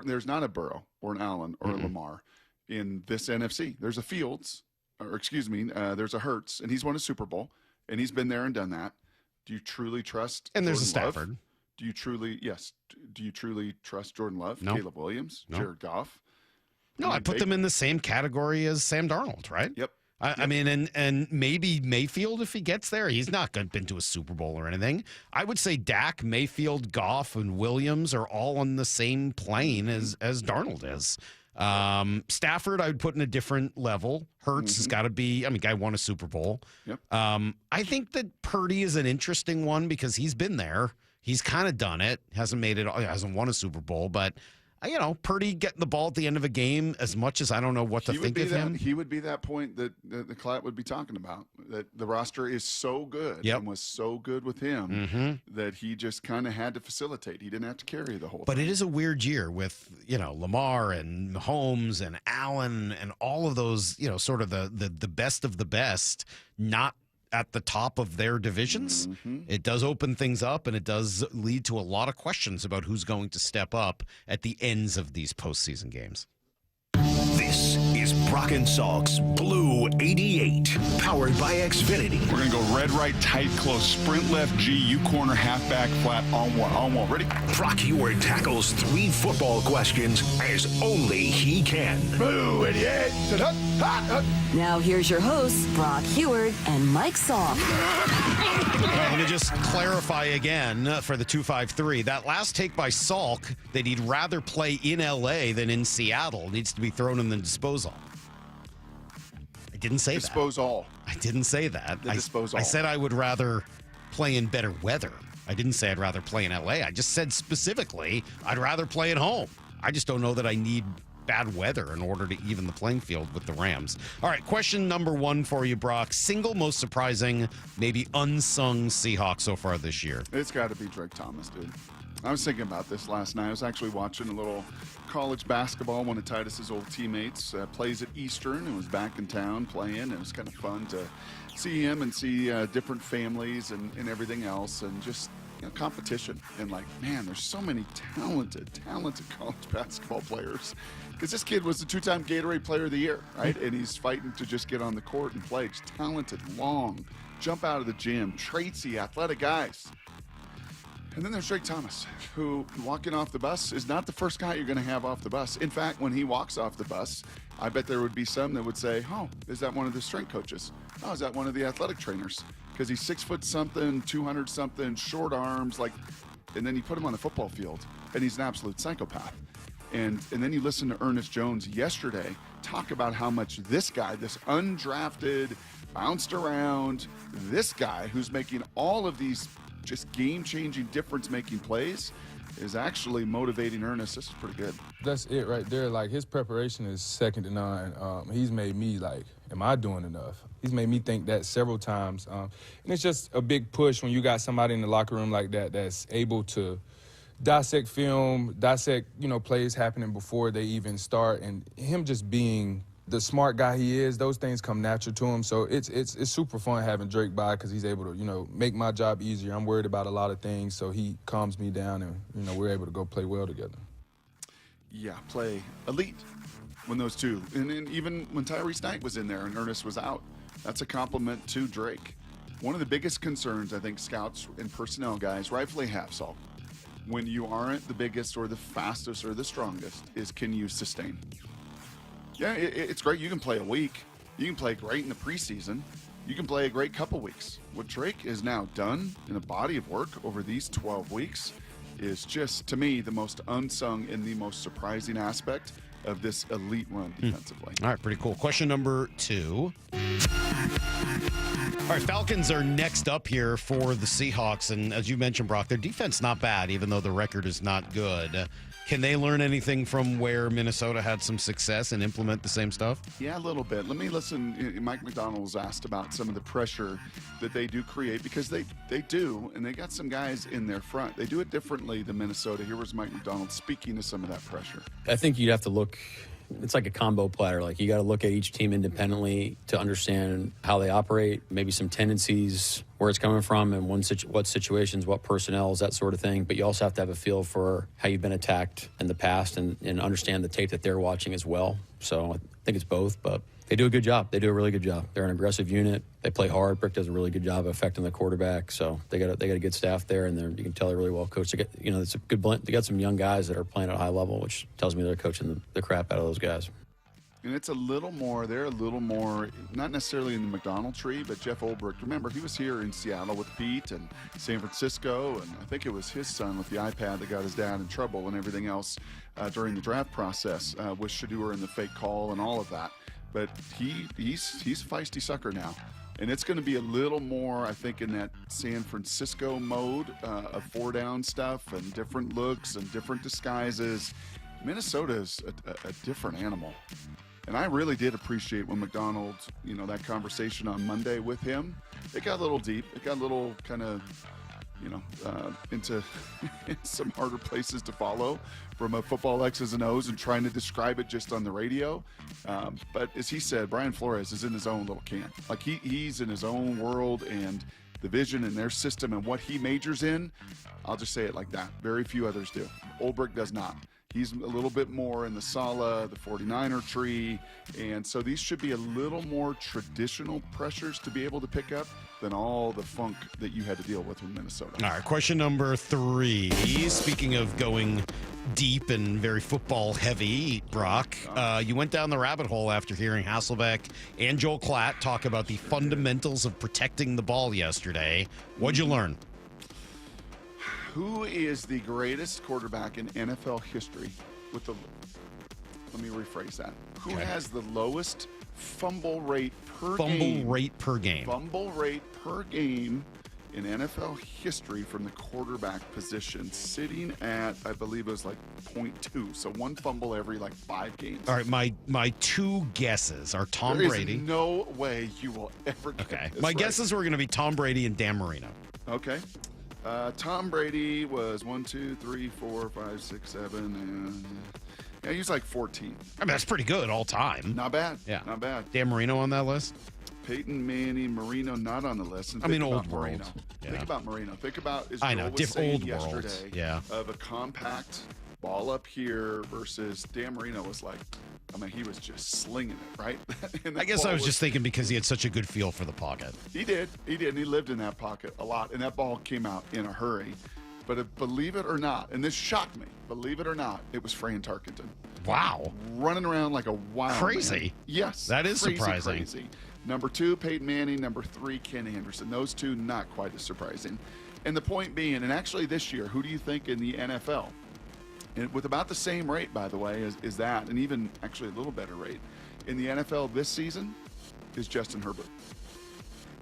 Speaker 9: There's not a Burrow or an Allen or a Lamar in this NFC. There's a Fields, there's a Hurts, and he's won a Super Bowl, and he's been there and done that. Do you truly trust?
Speaker 1: And there's
Speaker 9: Jordan
Speaker 1: a Stafford.
Speaker 9: Love? Do you truly trust Jordan Love,
Speaker 1: No.
Speaker 9: Caleb Williams,
Speaker 1: No.
Speaker 9: Jared Goff?
Speaker 1: No, I put them in the same category as Sam Darnold, right?
Speaker 9: Yep.
Speaker 1: I mean, and maybe Mayfield if he gets there. He's not been to a Super Bowl or anything. I would say Dak, Mayfield, Goff, and Williams are all on the same plane as Darnold is. Stafford, I would put in a different level. Hurts has got to be. I mean, guy won a Super Bowl.
Speaker 9: Yep.
Speaker 1: I think that Purdy is an interesting one because he's been there. He's kind of done it. Hasn't won a Super Bowl, but. Purdy getting the ball at the end of a game, as much as I don't know what to think of him.
Speaker 9: He would be that point that the Klatt would be talking about, that the roster is so good and was so good with him that he just kind of had to facilitate. He didn't have to carry the whole
Speaker 1: But
Speaker 9: thing.
Speaker 1: it is a weird year with, Lamar and Mahomes and Allen and all of those, sort of the best of the best, not at the top of their divisions. It does open things up, and it does lead to a lot of questions about who's going to step up at the ends of these postseason games.
Speaker 5: This is Brock and Salk's Blue 88, powered by Xfinity.
Speaker 13: We're going to go red, right, tight, close, sprint left, G, U corner, halfback, flat, on one. Ready?
Speaker 5: Brock Ewart tackles 3 football questions as only he can.
Speaker 13: Blue 88.
Speaker 8: Now here's your hosts, Brock Heward and Mike Salk.
Speaker 1: Let me just clarify again for the 253. That last take by Salk that he'd rather play in L.A. than in Seattle needs to be thrown in the disposal. I didn't say
Speaker 9: disposal.
Speaker 1: I didn't say that.
Speaker 9: The disposal.
Speaker 1: I said I would rather play in better weather. I didn't say I'd rather play in L.A. I just said specifically I'd rather play at home. I just don't know that I need bad weather in order to even the playing field with the Rams. All right, question number 1 for you, Brock. Single most surprising, maybe unsung Seahawks so far this year.
Speaker 9: It's got to be Drake Thomas, dude. I was thinking about this last night. I was actually watching a little college basketball. One of Titus's old teammates plays at Eastern and was back in town playing. It was kind of fun to see him and see different families and everything else, and just competition. And man, there's so many talented college basketball players. Because this kid was the 2-time Gatorade Player of the Year, right? And he's fighting to just get on the court and play. Just talented, long, jump out of the gym, traitsy, athletic guys. And then there's Drake Thomas, who walking off the bus is not the first guy you're going to have off the bus. In fact, when he walks off the bus, I bet there would be some that would say, oh, is that one of the strength coaches? Oh, is that one of the athletic trainers? Because he's 6 foot something, 200 something, short arms, and then you put him on the football field, and he's an absolute psychopath. And then you listen to Ernest Jones yesterday talk about how much this guy, this undrafted, bounced around, this guy who's making all of these just game-changing, difference-making plays is actually motivating Ernest. This is pretty good.
Speaker 4: That's it right there. Like, his preparation is second to none. He's made me am I doing enough? He's made me think that several times. And it's just a big push when you got somebody in the locker room like that that's able to dissect film, dissect, plays happening before they even start, and him just being the smart guy he is, those things come natural to him. So it's super fun having Drake by because he's able to, make my job easier. I'm worried about a lot of things, so he calms me down, and, we're able to go play well together.
Speaker 9: Yeah, play elite when those two. And even when Tyrese Knight was in there and Ernest was out, that's a compliment to Drake. One of the biggest concerns I think scouts and personnel guys rightfully have, Salk, when you aren't the biggest or the fastest or the strongest, is can you sustain? Yeah, it's great. You can play a week. You can play great in the preseason. You can play a great couple weeks. What Drake has now done in a body of work over these 12 weeks is just, to me, the most unsung and the most surprising aspect of this elite run defensively.
Speaker 1: All right, pretty cool. Question number 2. All right, Falcons are next up here for the Seahawks. And as you mentioned, Brock, their defense not bad, even though the record is not good. Can they learn anything from where Minnesota had some success and implement the same stuff?
Speaker 9: Yeah, a little bit. Let me listen. Mike McDonald was asked about some of the pressure that they do create because they do, and they got some guys in their front. They do it differently than Minnesota. Here was Mike McDonald speaking to some of that pressure.
Speaker 14: I think you'd have to look. It's like a combo platter. Like, you got to look at each team independently to understand how they operate, maybe some tendencies, where it's coming from, and what situations, what personnels, that sort of thing. But you also have to have a feel for how you've been attacked in the past and understand the tape that they're watching as well. So I think it's both, but they do a good job. They do a really good job. They're an aggressive unit. They play hard. Brick does a really good job of affecting the quarterback. So they got a good staff there, and you can tell they're really well coached. It's a good blend. They got some young guys that are playing at a high level, which tells me they're coaching the crap out of those guys.
Speaker 9: And it's they're a little more, not necessarily in the McDonald tree, but Jeff Ulbrich. Remember, he was here in Seattle with Pete and San Francisco, and I think it was his son with the iPad that got his dad in trouble and everything else during the draft process with Shador and the fake call and all of that. But he's a feisty sucker now. And it's going to be a little more, I think, in that San Francisco mode of 4-down stuff and different looks and different disguises. Minnesota is a different animal. And I really did appreciate when McDonald, that conversation on Monday with him, it got a little deep. It got a little kind of, into some harder places to follow from a football X's and O's and trying to describe it just on the radio. But as he said, Brian Flores is in his own little camp. Like he's in his own world, and the vision and their system and what he majors in, I'll just say it like that. Very few others do. Ulbrich does not. He's a little bit more in the Sala, the 49er tree, and so these should be a little more traditional pressures to be able to pick up than all the funk that you had to deal with Minnesota.
Speaker 1: All right, question number 3. Speaking of going deep and very football heavy, Brock, you went down the rabbit hole after hearing Hasselbeck and Joel Klatt talk about the fundamentals of protecting the ball yesterday. What'd you learn?
Speaker 9: Who is the greatest quarterback in NFL history let me rephrase that. Who has the lowest fumble rate per game? Fumble rate per game in NFL history from the quarterback position, sitting at, I believe it was 0.2. So one fumble every 5 games.
Speaker 1: All right, my 2 guesses are Tom Brady.
Speaker 9: There is no way you will ever get this
Speaker 1: My
Speaker 9: right.
Speaker 1: guesses were going to be Tom Brady and Dan Marino.
Speaker 9: Okay. Tom Brady was 1, 2, 3, 4, 5, 6, 7, and he was 14.
Speaker 1: I mean, that's pretty good all time.
Speaker 9: Not bad.
Speaker 1: Yeah,
Speaker 9: not bad.
Speaker 1: Dan Marino on that list.
Speaker 9: Peyton Manning, Marino not on the list. And
Speaker 1: old world.
Speaker 9: Marino.
Speaker 1: Yeah.
Speaker 9: Think about Marino. Think about as
Speaker 1: I
Speaker 9: Joel
Speaker 1: know,
Speaker 9: was saying
Speaker 1: old world.
Speaker 9: yesterday.
Speaker 1: Yeah.
Speaker 9: Of a compact ball up here versus Dan Marino was he was just slinging it, right?
Speaker 1: I guess I was just thinking because he had such a good feel for the pocket.
Speaker 9: He did, and he lived in that pocket a lot, and that ball came out in a hurry. But believe it or not, and this shocked me, believe it or not, it was Fran Tarkenton.
Speaker 1: Wow.
Speaker 9: Running around like a wild
Speaker 1: Crazy.
Speaker 9: man. Yes.
Speaker 1: That is
Speaker 9: crazy,
Speaker 1: surprising.
Speaker 9: Crazy. Number 2, Peyton Manning. Number 3, Ken Anderson. Those two, not quite as surprising. And the point being, and actually this year, who do you think in the NFL, and with about the same rate, by the way, is that, and even actually a little better rate, in the NFL this season, is Justin Herbert.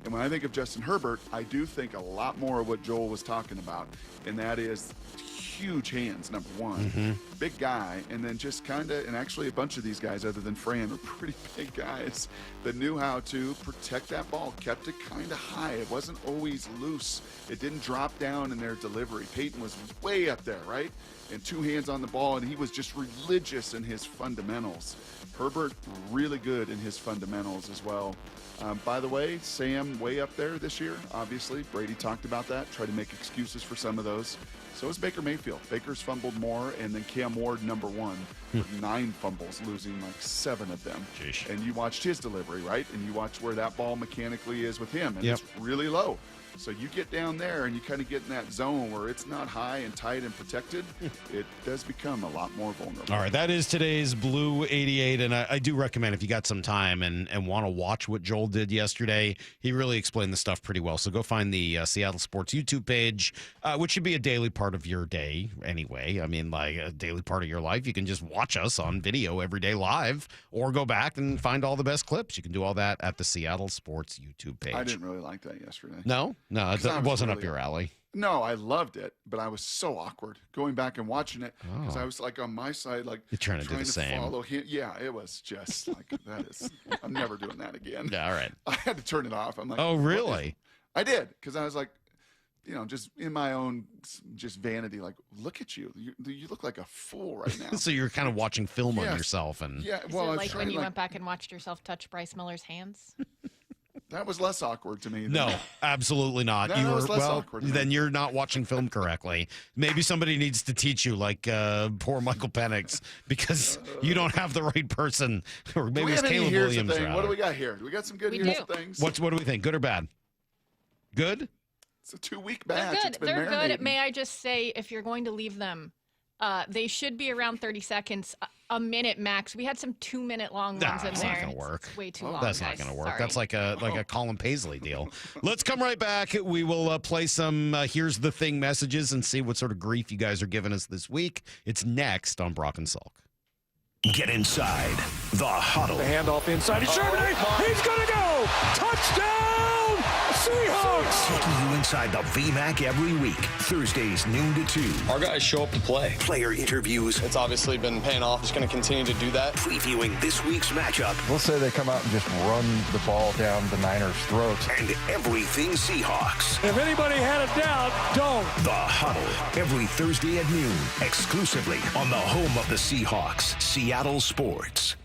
Speaker 9: And when I think of Justin Herbert, I do think a lot more of what Joel was talking about, and that is huge hands, number one, big guy, and then just kind of, and actually a bunch of these guys other than Fran are pretty big guys that knew how to protect that ball, kept it kind of high. It wasn't always loose. It didn't drop down in their delivery. Peyton was way up there, right? And 2 hands on the ball, and he was just religious in his fundamentals. Herbert, really good in his fundamentals as well. By the way, Sam way up there this year, obviously. Brady talked about that, tried to make excuses for some of those. So is Baker Mayfield. Baker's fumbled more, and then Cam Ward, number 1, with 9 fumbles, losing like 7 of them.
Speaker 1: Jeez.
Speaker 9: And you watched his delivery, right? And you watch where that ball mechanically is with him, and it's really low. So you get down there and you kind of get in that zone where it's not high and tight and protected. It does become a lot more vulnerable.
Speaker 1: All right, that is today's Blue 88, and I do recommend if you got some time and want to watch what Joel did yesterday, he really explained the stuff pretty well. So go find the Seattle Sports YouTube page, which should be a daily part of your day anyway. I mean, like a daily part of your life. You can just watch us on video every day live or go back and find all the best clips. You can do all that at the Seattle Sports YouTube page.
Speaker 9: I didn't really like that yesterday.
Speaker 1: No, it wasn't
Speaker 9: really
Speaker 1: up your alley.
Speaker 9: No, I loved it, but I was so awkward going back and watching it because I was like on my side, like
Speaker 1: you're trying to do the same.
Speaker 9: Follow him. Yeah, it was just like that is. I'm never doing that again.
Speaker 1: Yeah, all right.
Speaker 9: I had to turn it off. I'm like,
Speaker 1: oh really?
Speaker 9: I did because I was like, just in my own just vanity, like, look at you. You look like a fool right now.
Speaker 1: So you're kind of watching film on yourself, and
Speaker 9: well,
Speaker 20: is it like when you went back and watched yourself touch Bryce Miller's hands?
Speaker 9: That was less awkward to me.
Speaker 1: No, absolutely not.
Speaker 9: No, that was less awkward.
Speaker 1: Then you're not watching film correctly. Maybe somebody needs to teach you, like poor Michael Penix, because you don't have the right person. Or maybe it's Caleb Williams.
Speaker 9: What do we got here? Do we got some good things?
Speaker 1: What do we think? Good or bad? Good?
Speaker 9: It's a 2-week batch.
Speaker 20: They're good. They're good. May I just say, if you're going to leave them, they should be around 30 seconds, a minute max. We had some 2-minute long ones in there.
Speaker 1: That's not going to work.
Speaker 20: It's way too long.
Speaker 1: That's not going to work. Sorry. That's like a Colin Paisley deal. Let's come right back. We will play some Here's the Thing messages and see what sort of grief you guys are giving us this week. It's next on Brock and Salk.
Speaker 5: Get inside the huddle.
Speaker 6: The handoff inside. He's He's going to go. Touchdown, Seahawks.
Speaker 5: Taking you inside the VMAC every week. Thursdays, noon to 2.
Speaker 14: Our guys show up to play.
Speaker 5: Player interviews.
Speaker 2: It's obviously been paying off. Just going to continue to do that.
Speaker 5: Previewing this week's matchup.
Speaker 7: We'll say they come out and just run the ball down the Niners' throats.
Speaker 5: And everything Seahawks.
Speaker 6: If anybody had a doubt, don't.
Speaker 5: The Huddle. Every Thursday at noon. Exclusively on the home of the Seahawks. Seattle Sports.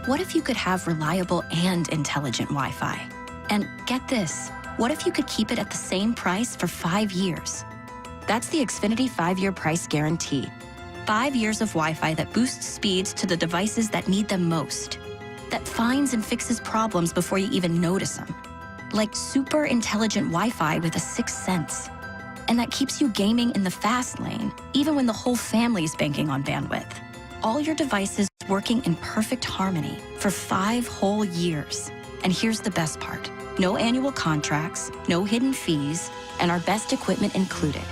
Speaker 15: What if you could have reliable and intelligent Wi-Fi? And get this, what if you could keep it at the same price for 5 years? That's the Xfinity 5-year price guarantee. 5 years of Wi-Fi that boosts speeds to the devices that need them most. That finds and fixes problems before you even notice them. Like super intelligent Wi-Fi with a 6th sense. And that keeps you gaming in the fast lane, even when the whole family's banking on bandwidth. All your devices working in perfect harmony for 5 whole years. And here's the best part. No annual contracts, no hidden fees, and our best equipment included.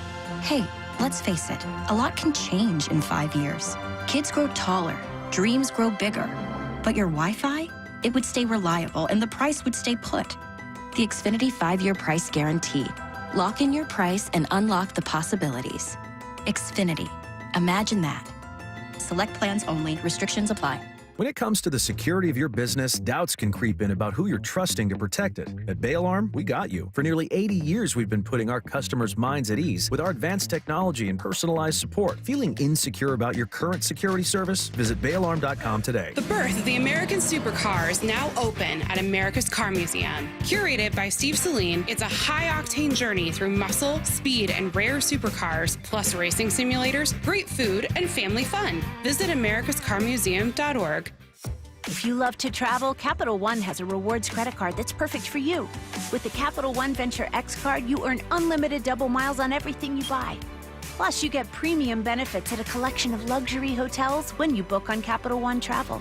Speaker 15: Hey, let's face it, a lot can change in 5 years. Kids grow taller, dreams grow bigger. But your Wi-Fi? It would stay reliable and the price would stay put. The Xfinity 5-year price guarantee. Lock in your price and unlock the possibilities. Xfinity. Imagine that. Select plans only. Restrictions apply.
Speaker 16: When it comes to the security of your business, doubts can creep in about who you're trusting to protect it. At Bail Arm, we got you. For nearly 80 years, we've been putting our customers' minds at ease with our advanced technology and personalized support. Feeling insecure about your current security service? Visit bailarm.com today.
Speaker 17: The birth of the American supercar is now open at America's Car Museum. Curated by Steve Saline, it's a high-octane journey through muscle, speed, and rare supercars, plus racing simulators, great food, and family fun. Visit americascarmuseum.org.
Speaker 3: If you love to travel, Capital One has a rewards credit card that's perfect for you. With the Capital One Venture X card, you earn unlimited double miles on everything you buy. Plus, you get premium benefits at a collection of luxury hotels when you book on Capital One Travel.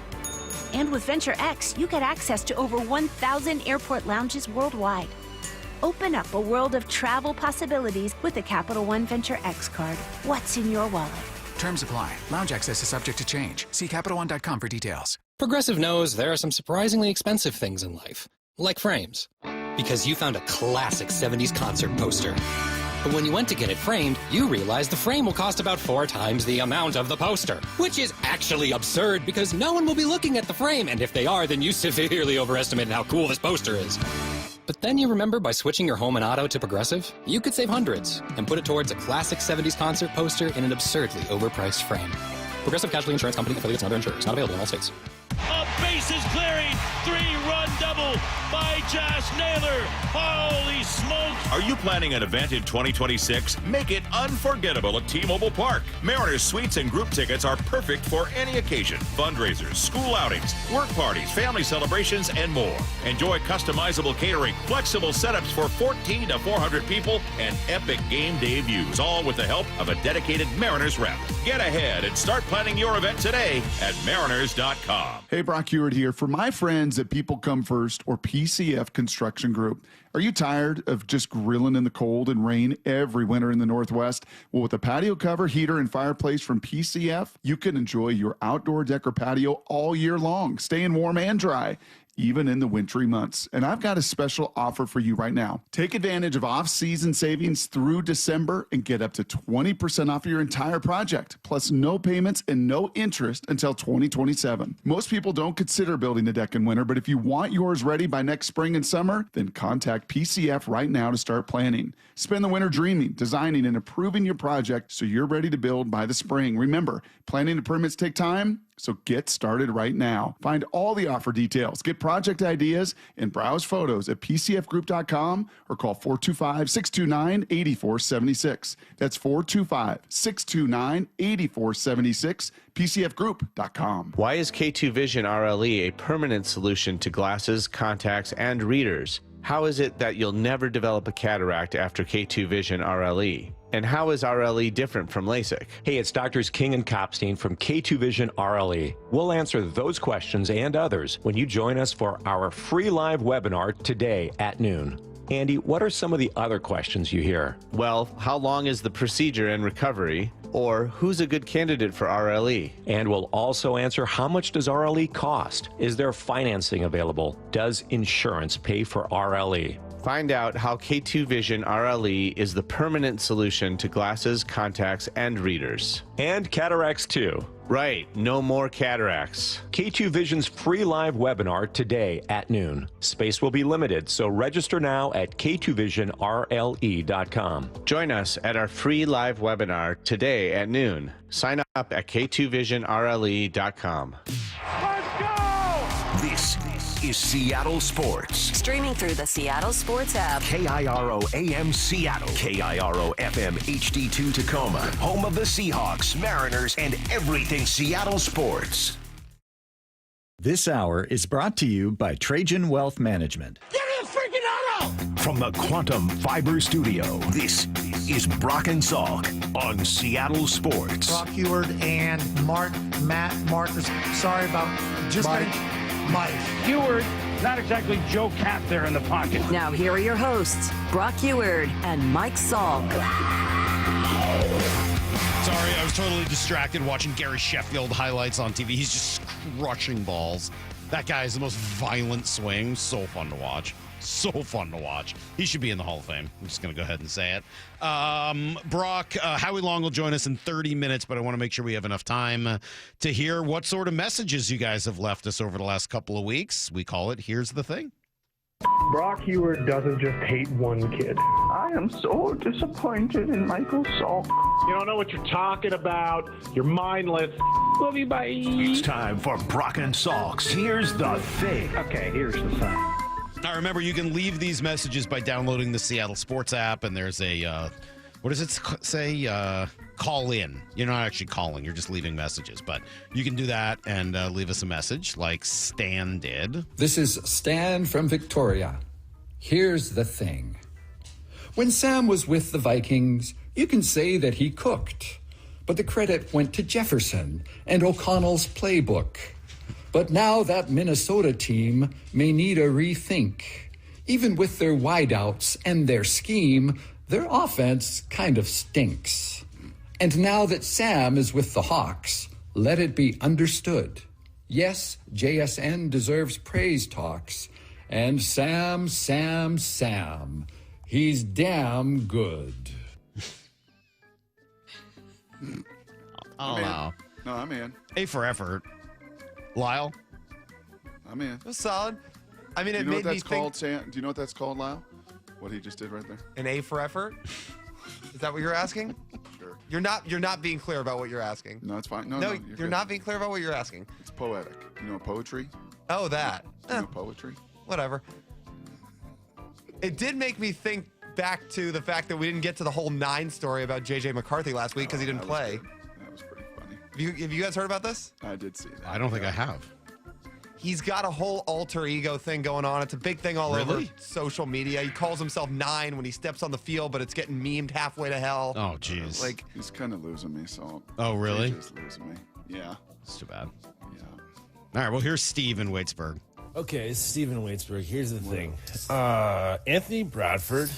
Speaker 3: And with Venture X, you get access to over 1,000 airport lounges worldwide. Open up a world of travel possibilities with the Capital One Venture X card. What's in your wallet?
Speaker 10: Terms apply. Lounge access is subject to change. See CapitalOne.com for details.
Speaker 19: Progressive knows there are some surprisingly expensive things in life, like frames. Because you found a classic 70s concert poster. But when you went to get it framed, you realized the frame will cost about 4 times the amount of the poster. Which is actually absurd because no one will be looking at the frame, and if they are, then you severely overestimated how cool this poster is. But then you remember by switching your home and auto to Progressive, you could save hundreds and put it towards a classic 70s concert poster in an absurdly overpriced frame. Progressive Casualty Insurance Company, affiliates, and other insurers. Not available in all states.
Speaker 6: A bases clearing, 3-run double by Josh Naylor. Holy smokes!
Speaker 21: Are you planning an event in 2026? Make it unforgettable at T-Mobile Park. Mariners suites and group tickets are perfect for any occasion. Fundraisers, school outings, work parties, family celebrations, and more. Enjoy customizable catering, flexible setups for 14 to 400 people, and epic game day views, all with the help of a dedicated Mariners rep. Get ahead and start planning your event today at mariners.com.
Speaker 9: Hey, Brock Heward here. For my friends at People Come First or PCF Construction Group, are you tired of just grilling in the cold and rain every winter in the Northwest? Well, with a patio cover, heater, and fireplace from PCF, you can enjoy your outdoor deck or patio all year long, staying warm and dry, even in the wintry months. And I've got a special offer for you right now. Take advantage of off-season savings through December and get up to 20% off your entire project, plus no payments and no interest until 2027. Most people don't consider building a deck in winter, but if you want yours ready by next spring and summer, then contact PCF right now to start planning. Spend the winter dreaming, designing, and approving your project so you're ready to build by the spring. Remember, planning and permits take time, so get started right now. Find all the offer details, get project ideas, and browse photos at pcfgroup.com or call 425-629-8476. That's 425-629-8476, pcfgroup.com.
Speaker 22: Why is K2 Vision RLE a permanent solution to glasses, contacts, and readers? How is it that you'll never develop a cataract after K2 Vision RLE? And how is RLE different from LASIK?
Speaker 23: Hey, it's Doctors King and Kopstein from K2 Vision RLE. We'll answer those questions and others when you join us for our free live webinar today at noon. Andy, what are some of the other questions you hear?
Speaker 22: Well, how long is the procedure and recovery? Or who's a good candidate for RLE?
Speaker 23: And we'll also answer how much does RLE cost? Is there financing available? Does insurance pay for RLE?
Speaker 22: Find out how K2 Vision RLE is the permanent solution to glasses, contacts, and readers.
Speaker 23: And cataracts too.
Speaker 22: Right, no more cataracts.
Speaker 23: K2 Vision's free live webinar today at noon. Space will be limited, so register now at k2visionrle.com.
Speaker 22: Join us at our free live webinar today at noon. Sign up at k2visionrle.com.
Speaker 6: Let's go!
Speaker 5: This is Seattle Sports.
Speaker 8: Streaming through the Seattle Sports app.
Speaker 5: KIRO AM Seattle. KIRO FM HD2 Tacoma. Home of the Seahawks, Mariners, and everything Seattle sports.
Speaker 24: This hour is brought to you by Trajan Wealth Management.
Speaker 6: Give me a freaking auto!
Speaker 5: From the Quantum Fiber Studio, this is Brock and Salk on Seattle Sports.
Speaker 25: Brock Heward and Matt Marcus. Sorry about just Mike.
Speaker 6: Heward, not exactly Joe Cat there in the pocket.
Speaker 8: Now here are your hosts, Brock Heward and Mike Salk.
Speaker 1: Sorry, I was totally distracted watching Gary Sheffield highlights on TV. He's just crushing balls. That guy is the most violent swing. So fun to watch. So fun to watch. He should be in the Hall of Fame. I'm just going to go ahead and say it. Brock, Howie Long will join us in 30 minutes, but I want to make sure we have enough time to hear what sort of messages you guys have left us over the last couple of weeks. We call it Here's the Thing.
Speaker 26: Brock Heward doesn't just hate one kid.
Speaker 30: I am so disappointed in Michael Salk.
Speaker 26: You don't know what you're talking about. You're mindless. Love you, bye.
Speaker 5: It's time for Brock and Salk's Here's the Thing.
Speaker 26: Okay, here's the thing.
Speaker 1: Now, remember, you can leave these messages by downloading the Seattle Sports app, and there's a, what does it say? call in. You're not actually calling. You're just leaving messages. But you can do that and leave us a message like Stan did.
Speaker 4: This is Stan from Victoria. Here's the thing. When Sam was with the Vikings, you can say that he cooked. But the credit went to Jefferson and O'Connell's playbook. But now that Minnesota team may need a rethink. Even with their wideouts and their scheme, their offense kind of stinks. And now that Sam is with the Hawks, let it be understood. Yes, JSN deserves praise talks. And Sam, he's damn good.
Speaker 1: Oh, no.
Speaker 9: No, I'm in.
Speaker 1: A for effort. Lyle?
Speaker 9: I'm in.
Speaker 11: It was solid. I mean,
Speaker 9: Do
Speaker 11: it
Speaker 9: you know
Speaker 11: made
Speaker 9: what
Speaker 11: me
Speaker 9: that's
Speaker 11: think.
Speaker 9: called, Sam? Do you know what that's called, Lyle? What he just did right there?
Speaker 11: An A for effort? Is that what you're asking?
Speaker 9: Sure.
Speaker 11: You're not being clear about what you're asking.
Speaker 9: No, it's fine. No,
Speaker 11: you're
Speaker 9: good.
Speaker 11: not being clear about what you're asking.
Speaker 9: It's poetic. You know poetry?
Speaker 11: Oh, that.
Speaker 9: You know poetry?
Speaker 11: Whatever. It did make me think back to the fact that we didn't get to the whole 9 story about J.J. McCarthy last week because he didn't play.
Speaker 9: That was pretty funny.
Speaker 11: Have you guys heard about this?
Speaker 9: I did see that.
Speaker 1: I don't think I have.
Speaker 11: He's got a whole alter ego thing going on. It's a big thing all over
Speaker 1: Really?
Speaker 11: social media. He calls himself 9 when he steps on the field, but it's getting memed halfway to hell.
Speaker 1: Oh, jeez.
Speaker 11: Like,
Speaker 9: he's kind of losing me, so.
Speaker 1: Oh, really?
Speaker 9: He's losing me. Yeah.
Speaker 1: It's too bad.
Speaker 9: Yeah.
Speaker 1: All right, well, here's Steve in Waitsburg.
Speaker 12: Okay, it's Stephen Waitsburg. Here's the thing. Anthony Bradford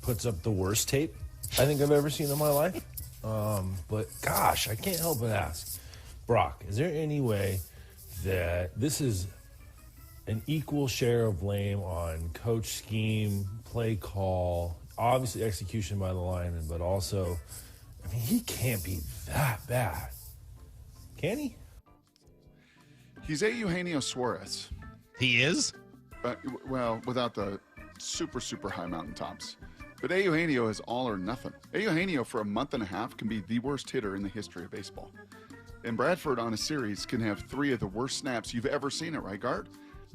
Speaker 12: puts up the worst tape I think I've ever seen in my life. But gosh, I can't help but ask. Brock, is there any way that this is an equal share of blame on coach scheme, play call, obviously execution by the lineman, but also, I mean, he can't be that bad. Can he?
Speaker 9: He's a Eugenio Suarez.
Speaker 1: He is?
Speaker 9: Well, without the super high mountaintops. But Eugenio is all or nothing. Eugenio, for a month and a half, can be the worst hitter in the history of baseball. And Bradford on a series can have 3 of the worst snaps you've ever seen at right guard.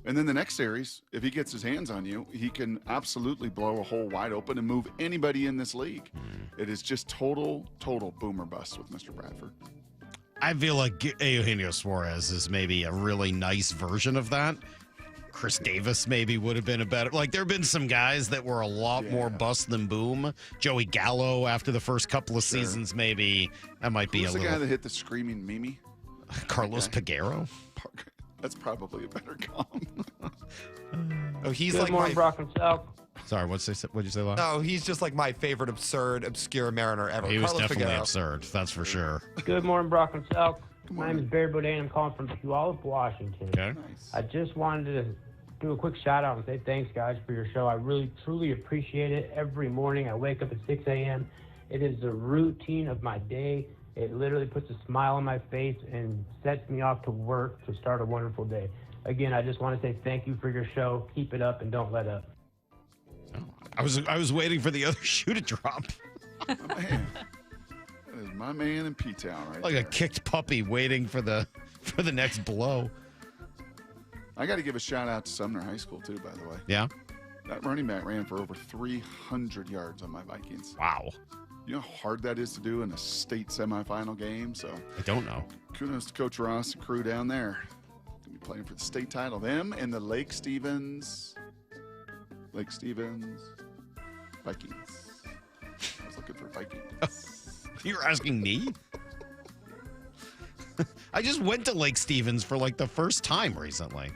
Speaker 9: And then the next series, if he gets his hands on you, he can absolutely blow a hole wide open and move anybody in this league. It is just total boomer bust with Mr. Bradford.
Speaker 1: I feel like Eugenio Suarez is maybe a really nice version of that. Chris Davis maybe would have been a better. Like, there have been some guys that were a lot more bust than boom. Joey Gallo after the first couple of seasons, maybe that might be
Speaker 9: Who's
Speaker 1: a
Speaker 9: the
Speaker 1: little.
Speaker 9: guy that hit the screaming Mimi?
Speaker 1: Carlos Peguero.
Speaker 9: That's probably a better comp.
Speaker 11: Oh, he's
Speaker 13: Good
Speaker 11: like
Speaker 13: morning,
Speaker 11: my.
Speaker 13: Brock and Salk.
Speaker 1: Sorry, what'd you say, Lyle?
Speaker 11: No, he's just like my favorite absurd, obscure Mariner ever.
Speaker 1: He was
Speaker 11: Carlos
Speaker 1: definitely
Speaker 11: Peguero.
Speaker 1: absurd. That's for sure.
Speaker 13: Good morning, Brock and Salk. My name is Barry Boudin. I'm calling from Puyallup, Washington.
Speaker 1: Okay.
Speaker 13: I just wanted to do a quick shout out and say thanks, guys, for your show. I really, truly appreciate it. Every morning I wake up at 6 a.m. It is the routine of my day. It literally puts a smile on my face and sets me off to work to start a wonderful day. Again, I just want to say thank you for your show. Keep it up and don't let up.
Speaker 1: I was waiting for the other shoe to drop.
Speaker 9: Man, that is my man in P-Town right
Speaker 1: Like
Speaker 9: there.
Speaker 1: a kicked puppy waiting for the next blow.
Speaker 9: I got to give a shout out to Sumner High School too, by the way.
Speaker 1: Yeah.
Speaker 9: That running back ran for over 300 yards on my Vikings.
Speaker 1: Wow.
Speaker 9: You know how hard that is to do in a state semifinal game? So
Speaker 1: I don't know.
Speaker 9: Kudos to Coach Ross and crew down there. Gonna be playing for the state title. Them and the Lake Stevens Vikings. I was looking for Vikings.
Speaker 1: You're asking me? I just went to Lake Stevens for like the first time recently.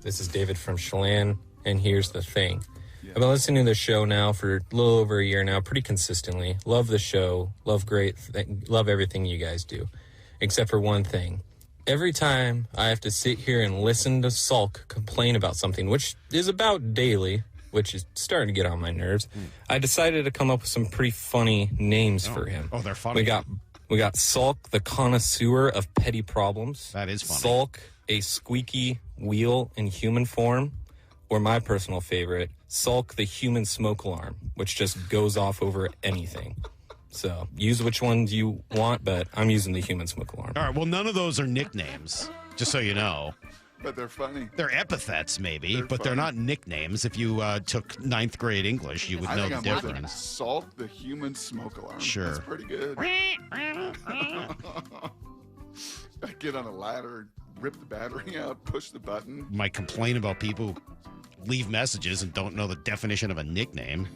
Speaker 14: This is David from Chelan, and here's the thing. I've been listening to the show now for a little over a year now, pretty consistently. Love the show. Love everything you guys do. Except for one thing. Every time I have to sit here and listen to Salk complain about something, which is about daily, which is starting to get on my nerves, I decided to come up with some pretty funny names for him.
Speaker 1: Oh, they're funny.
Speaker 14: We got Salk, the connoisseur of petty problems.
Speaker 1: That is funny.
Speaker 14: Salk, a squeaky wheel in human form. Or my personal favorite, Salk, the human smoke alarm, which just goes off over anything. So use which ones you want, but I'm using the human smoke alarm.
Speaker 1: All right, well, none of those are nicknames, just so you know.
Speaker 9: But they're funny.
Speaker 1: They're epithets, maybe, but they're not nicknames. If you took 9th grade English, you would know the difference.
Speaker 9: Salk the human smoke alarm.
Speaker 1: Sure.
Speaker 9: That's pretty good. Get on a ladder, rip the battery out, push the button.
Speaker 1: Might complain about people who leave messages and don't know the definition of a nickname.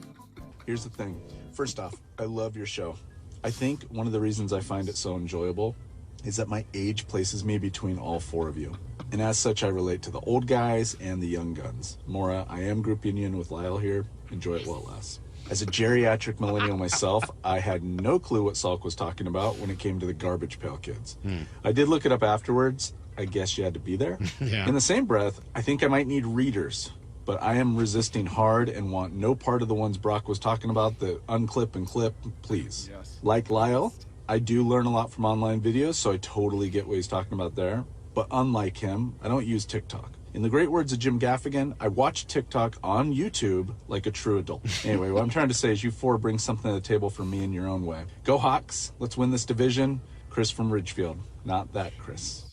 Speaker 2: Here's the thing. First off, I love your show. I think one of the reasons I find it so enjoyable is that my age places me between all four of you. And as such, I relate to the old guys and the young guns. Maura, I am group union with Lyle here. Enjoy it while it lasts. As a geriatric millennial myself, I had no clue what Salk was talking about when it came to the garbage pail kids. I did look it up afterwards. I guess you had to be there.
Speaker 1: Yeah.
Speaker 2: In the same breath, I think I might need readers, but I am resisting hard and want no part of the ones Brock was talking about, the unclip and clip, please.
Speaker 9: Yes.
Speaker 2: Like Lyle, I do learn a lot from online videos, so I totally get what he's talking about there. But unlike him, I don't use TikTok. In the great words of Jim Gaffigan, I watch TikTok on YouTube like a true adult. Anyway, what I'm trying to say is you four bring something to the table for me in your own way. Go Hawks. Let's win this division. Chris from Ridgefield. Not that Chris.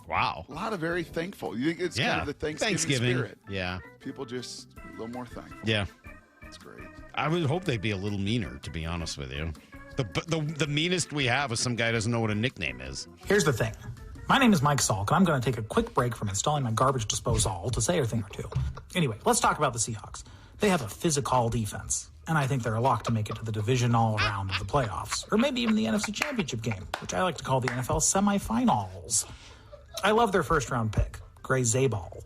Speaker 9: Wow. A lot of very thankful. You think it's kind of the Thanksgiving spirit.
Speaker 1: Yeah.
Speaker 9: People just a little more thankful.
Speaker 1: Yeah.
Speaker 9: That's great.
Speaker 1: I would hope they'd be a little meaner, to be honest with you. The meanest we have is some guy doesn't know what a nickname is.
Speaker 7: Here's the thing. My name is Mike Salk, and I'm going to take a quick break from installing my garbage disposal to say a thing or two. Anyway, let's talk about the Seahawks. They have a physical defense, and I think they're a lock to make it to the divisional round of the playoffs, or maybe even the NFC Championship game, which I like to call the NFL semifinals. I love their first-round pick, Gray Zabal.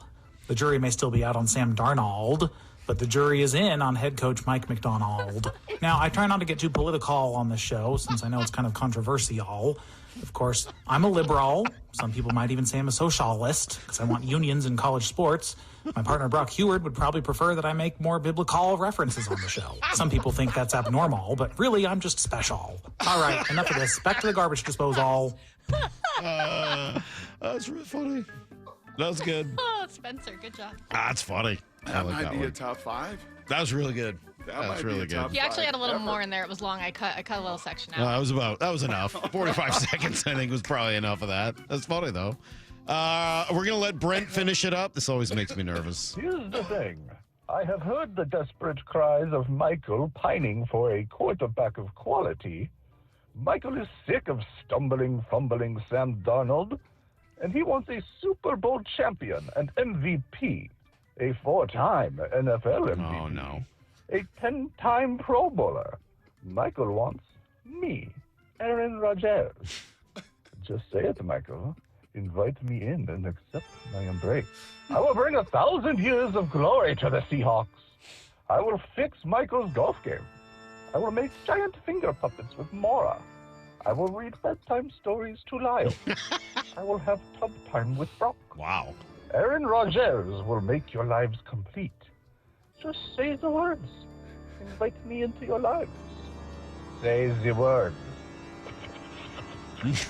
Speaker 7: The jury may still be out on Sam Darnold, but the jury is in on head coach Mike McDonald. Now, I try not to get too political on this show, since I know it's kind of controversial. Of course, I'm a liberal. Some people might even say I'm a socialist, because I want unions in college sports. My partner, Brock Heward, would probably prefer that I make more biblical references on the show. Some people think that's abnormal, but really, I'm just special. All right, enough of this. Back to the garbage disposal.
Speaker 1: That's really funny. That was good.
Speaker 15: Oh, Spencer, good job.
Speaker 1: That's funny.
Speaker 9: That might be a top 5.
Speaker 1: That was really good.
Speaker 9: That
Speaker 1: was really good.
Speaker 15: He actually had a little more in there. It was long. I cut a little section out.
Speaker 1: That was enough. 45 seconds, I think, was probably enough of that. That's funny, though. We're going to let Brent finish it up. This always makes me nervous.
Speaker 16: Here's the thing. I have heard the desperate cries of Michael pining for a quarterback of quality. Michael is sick of stumbling, fumbling Sam Darnold, and he wants a Super Bowl champion, an MVP, a 4-time NFL MVP.
Speaker 1: Oh, no.
Speaker 16: A 10-time Pro Bowler. Michael wants me, Aaron Rodgers. Just say it, Michael. Invite me in and accept my embrace. I will bring 1,000 years of glory to the Seahawks. I will fix Michael's golf game. I will make giant finger puppets with Maura. I will read bedtime stories to Lyle. I will have tub time with Brock.
Speaker 1: Wow.
Speaker 16: Aaron Rodgers will make your lives complete. Just say the words. Invite me into your lives. Say the words.
Speaker 1: It's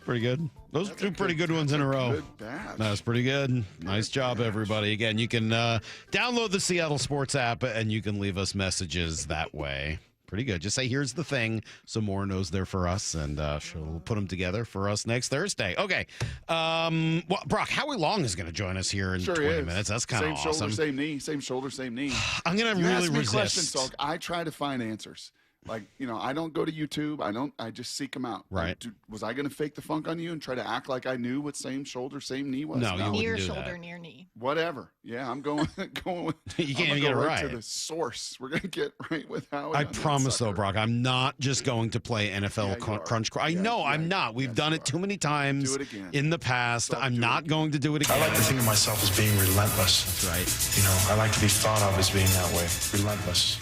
Speaker 1: pretty good. Those are two pretty good ones in a row. That's pretty good. Nice job, everybody. Again, you can download the Seattle Sports app, and you can leave us messages that way. Pretty good. Just say, here's the thing, so Maura knows they're for us, and she'll put them together for us next Thursday. Okay. Well, Brock, Howie Long is going to join us here in 20 minutes. That's kind of awesome.
Speaker 9: Same shoulder, same knee. Same shoulder, same knee.
Speaker 1: I'm going to really resist.
Speaker 9: Questions, Salk. I try to find answers. Like, I don't go to YouTube. I just seek them out.
Speaker 1: Right.
Speaker 9: Was I going to fake the funk on you and try to act like I knew what same shoulder, same knee was?
Speaker 1: No.
Speaker 15: Near shoulder, near knee.
Speaker 9: Whatever. Yeah, I'm going with.
Speaker 1: You can't even get it right.
Speaker 9: To the source. We're going to get right with Howie.
Speaker 1: I promise, though, Brock, I'm not just going to play NFL Crunch. I know I'm not. We've done it too many times in the past. I'm not going to do it again.
Speaker 17: I like to think of myself as being relentless.
Speaker 1: That's right.
Speaker 17: I like to be thought of as being that way. Relentless.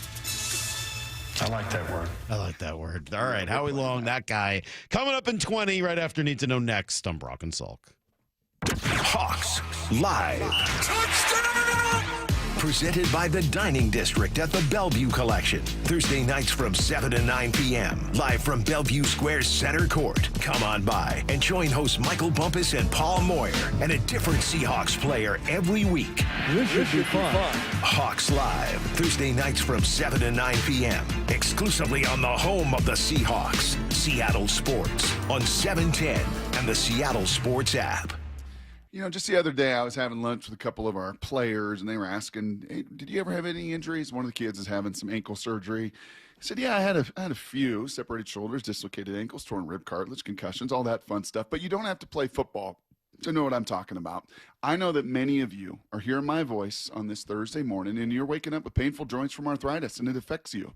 Speaker 17: I like that word.
Speaker 1: I like that word. All right, Howie Long, that guy. Coming up in 20, right after Need to Know Next on Brock and Salk.
Speaker 5: Hawks Live. Touchdown! Presented by the Dining District at the Bellevue Collection. Thursday nights from 7 to 9 p.m. Live from Bellevue Square's center court. Come on by and join hosts Michael Bumpus and Paul Moyer and a different Seahawks player every week.
Speaker 17: This should be fun.
Speaker 5: Hawks Live. Thursday nights from 7 to 9 p.m. Exclusively on the home of the Seahawks. Seattle Sports on 710 and the Seattle Sports app.
Speaker 9: You know, just the other day I was having lunch with a couple of our players, and they were asking, hey, did you ever have any injuries? One of the kids is having some ankle surgery. I said, yeah, I had a few: separated shoulders, dislocated ankles, torn rib cartilage, concussions, all that fun stuff. But you don't have to play football to know what I'm talking about. I know that many of you are hearing my voice on this Thursday morning, and you're waking up with painful joints from arthritis, and it affects you.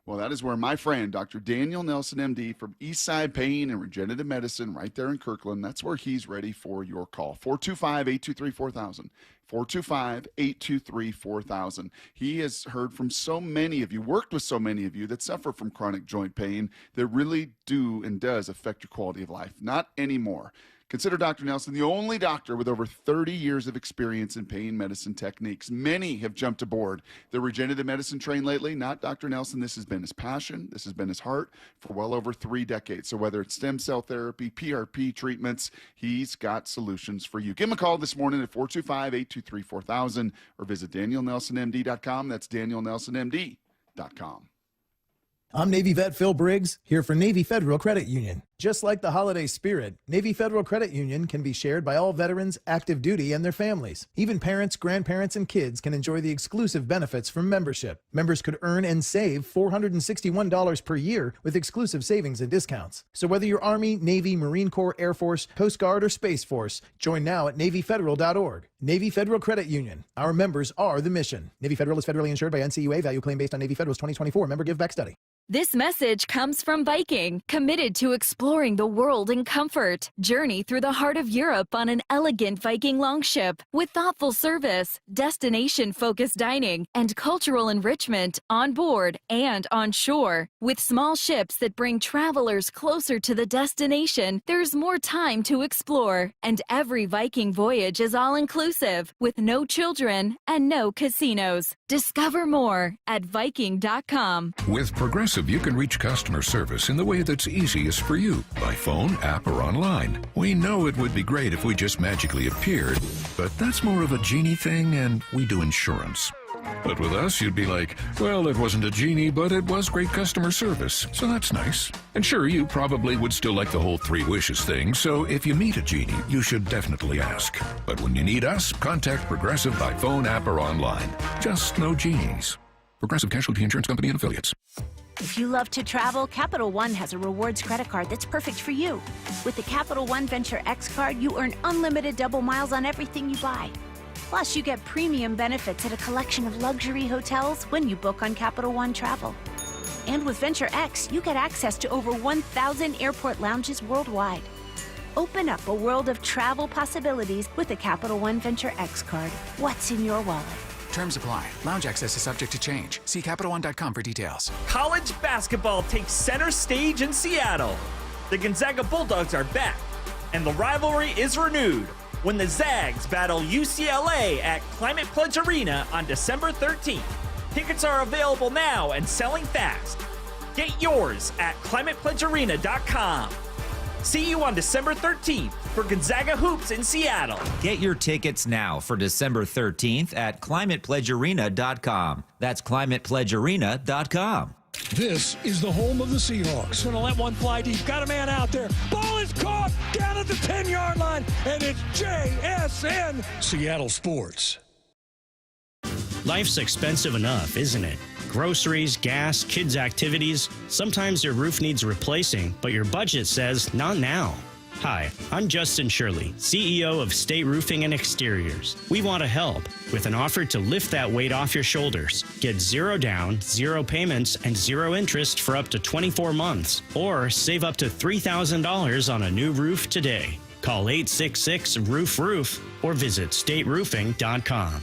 Speaker 9: Well, that is where my friend, Dr. Daniel Nelson, MD, from Eastside Pain and Regenerative Medicine right there in Kirkland, that's where he's ready for your call. 425-823-4000. 425-823-4000. He has heard from so many of you, worked with so many of you that suffer from chronic joint pain that really do and does affect your quality of life. Not anymore. Consider Dr. Nelson the only doctor with over 30 years of experience in pain medicine techniques. Many have jumped aboard the regenerative medicine train lately. Not Dr. Nelson. This has been his passion. This has been his heart for well over 3 decades. So whether it's stem cell therapy, PRP treatments, he's got solutions for you. Give him a call this morning at 425-823-4000 or visit DanielNelsonMD.com. That's DanielNelsonMD.com.
Speaker 3: I'm Navy vet Phil Briggs, here for Navy Federal Credit Union. Just like the holiday spirit, Navy Federal Credit Union can be shared by all veterans, active duty, and their families. Even parents, grandparents, and kids can enjoy the exclusive benefits from membership. Members could earn and save $461 per year with exclusive savings and discounts. So whether you're Army, Navy, Marine Corps, Air Force, Coast Guard, or Space Force, join now at NavyFederal.org. Navy Federal Credit Union. Our members are the mission. Navy Federal is federally insured by NCUA. Value claim based on Navy Federal's 2024 member give back study.
Speaker 10: This message comes from Viking, committed to exploring the world in comfort. Journey through the heart of Europe on an elegant Viking longship with thoughtful service, destination-focused dining, and cultural enrichment on board and on shore. With small ships that bring travelers closer to the destination, there's more time to explore. And every Viking voyage is all-inclusive, with no children and no casinos. Discover more at Viking.com.
Speaker 18: With Progressive, you can reach customer service in the way that's easiest for you, by phone, app, or online. We know it would be great if we just magically appeared, but that's more of a genie thing, and we do insurance. But with us, you'd be like, well, it wasn't a genie, but it was great customer service, so that's nice. And sure, you probably would still like the whole 3 wishes thing, so if you meet a genie, you should definitely ask. But when you need us, contact Progressive by phone, app, or online. Just no genies. Progressive Casualty Insurance Company and Affiliates.
Speaker 19: If you love to travel, Capital One has a rewards credit card that's perfect for you. With the Capital One Venture X card, you earn unlimited double miles on everything you buy. Plus, you get premium benefits at a collection of luxury hotels when you book on Capital One Travel. And with Venture X, you get access to over 1,000 airport lounges worldwide. Open up a world of travel possibilities with the Capital One Venture X card. What's in your wallet?
Speaker 20: Terms apply. Lounge access is subject to change. See CapitalOne.com for details.
Speaker 21: College basketball takes center stage in Seattle. The Gonzaga Bulldogs are back, and the rivalry is renewed when the Zags battle UCLA at Climate Pledge Arena on December 13th. Tickets are available now and selling fast. Get yours at climatepledgearena.com. See you on December 13th for Gonzaga Hoops in Seattle.
Speaker 20: Get your tickets now for December 13th at climatepledgearena.com. That's climatepledgearena.com.
Speaker 23: This is the home of the Seahawks.
Speaker 6: Going to let one fly deep. Got a man out there. Ball is caught down at the 10-yard line, and it's JSN.
Speaker 23: Seattle Sports.
Speaker 27: Life's expensive enough, isn't it? Groceries, gas, kids' activities. Sometimes your roof needs replacing, but your budget says not now. Hi, I'm Justin Shirley, CEO of State Roofing and Exteriors. We want to help with an offer to lift that weight off your shoulders. Get 0 down, 0 payments, and 0 interest for up to 24 months. Or save up to $3,000 on a new roof today. Call 866-ROOF-ROOF or visit stateroofing.com.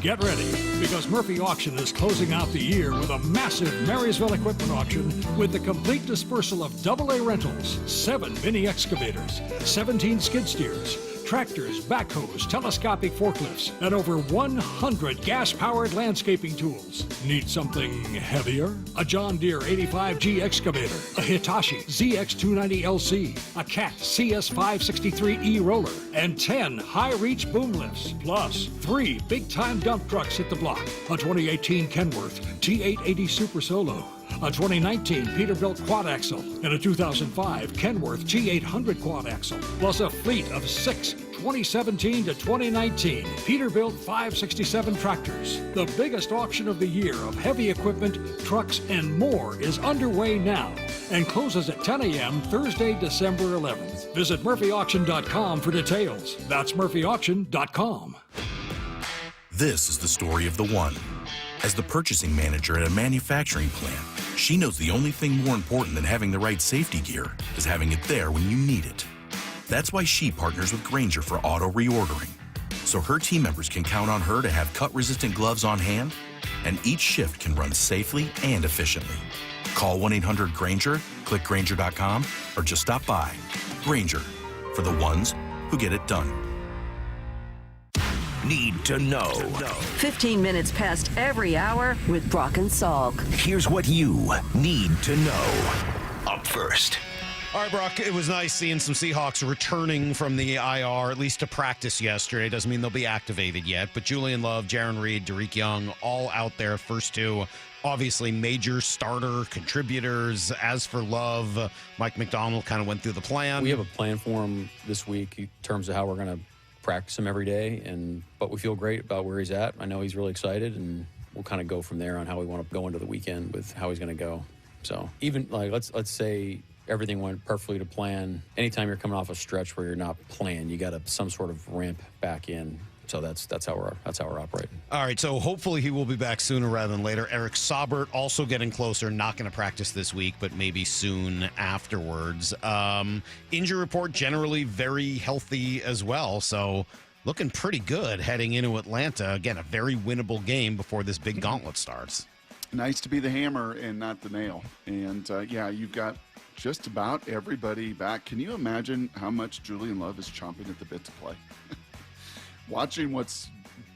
Speaker 23: Get ready, because Murphy Auction is closing out the year with a massive Marysville equipment auction with the complete dispersal of AA rentals, 7 mini excavators, 17 skid steers, tractors, backhoes, telescopic forklifts, and over 100 gas-powered landscaping tools. Need something heavier? A John Deere 85G excavator, a Hitachi ZX290LC, a Cat CS563E roller, and 10 high-reach boom lifts, plus 3 big-time dump trucks hit the block, a 2018 Kenworth T880 Super Solo, a 2019 Peterbilt quad axle, and a 2005 Kenworth G800 quad axle, plus a fleet of 6 2017 to 2019 Peterbilt 567 tractors. The biggest auction of the year of heavy equipment, trucks, and more is underway now and closes at 10 a.m. Thursday, December 11th. Visit murphyauction.com for details. That's murphyauction.com.
Speaker 4: This is the story of the one. As the purchasing manager at a manufacturing plant, she knows the only thing more important than having the right safety gear is having it there when you need it. That's why she partners with Grainger for auto reordering, so her team members can count on her to have cut-resistant gloves on hand, and each shift can run safely and efficiently. Call 1-800-GRAINGER, click Grainger.com, or just stop by. Grainger, for the ones who get it done.
Speaker 5: Need to know.
Speaker 8: 15 minutes past every hour with Brock and Salk.
Speaker 5: Here's what you need to know. Up first.
Speaker 1: All right, Brock, it was nice seeing some Seahawks returning from the IR, at least to practice yesterday. Doesn't mean they'll be activated yet, but Julian Love, Jaron Reed, Derek Young, all out there. First two, obviously major starter contributors. As for Love, Mike McDonald kind of went through the plan.
Speaker 12: We have a plan for him this week in terms of how we're going to practice him every day, but we feel great about where he's at. I know he's really excited, and we'll kind of go from there on how we want to go into the weekend with how he's going to go. So even like let's say everything went perfectly to plan. Anytime you're coming off a stretch where you're not playing, you got some sort of ramp back in. So that's how we're operating. All
Speaker 1: right, so hopefully he will be back sooner rather than later. Eric Saubert also getting closer, not going to practice this week, but maybe soon afterwards. Injury report generally very healthy as well, so looking pretty good heading into Atlanta. Again, a very winnable game before this big gauntlet starts.
Speaker 9: Nice to be the hammer and not the nail. And yeah, you've got just about everybody back. Can you imagine how much Julian Love is chomping at the bit to play? Watching what's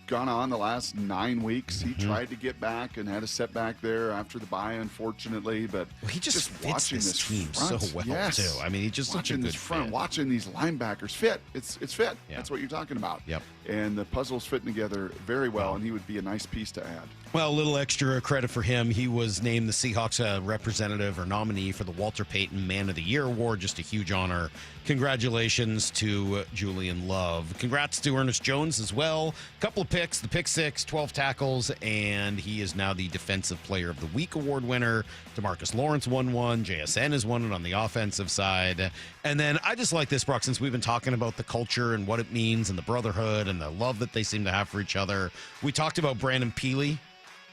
Speaker 9: gone on the last 9 weeks, he tried to get back and had a setback there after the bye, unfortunately. But
Speaker 1: he just fits
Speaker 9: watching
Speaker 1: this team
Speaker 9: front,
Speaker 1: so well, too. I mean, he's just such a good
Speaker 9: this front,
Speaker 1: fit.
Speaker 9: watching these linebackers fit. It's fit.
Speaker 1: Yeah.
Speaker 9: That's what you're talking about.
Speaker 1: Yep.
Speaker 9: And the puzzle's fitting together very well, and he would be a nice piece to add.
Speaker 1: Well, a little extra credit for him. He was named the Seahawks representative or nominee for the Walter Payton Man of the Year Award. Just a huge honor. Congratulations to Julian Love. Congrats to Ernest Jones as well. Couple of picks, the pick six, 12 tackles, and he is now the Defensive Player of the Week award winner. DeMarcus Lawrence won one. JSN has won it on the offensive side. And then I just like this, Brock, since we've been talking about the culture and what it means and the brotherhood and the love that they seem to have for each other. We talked about Brandon Peely,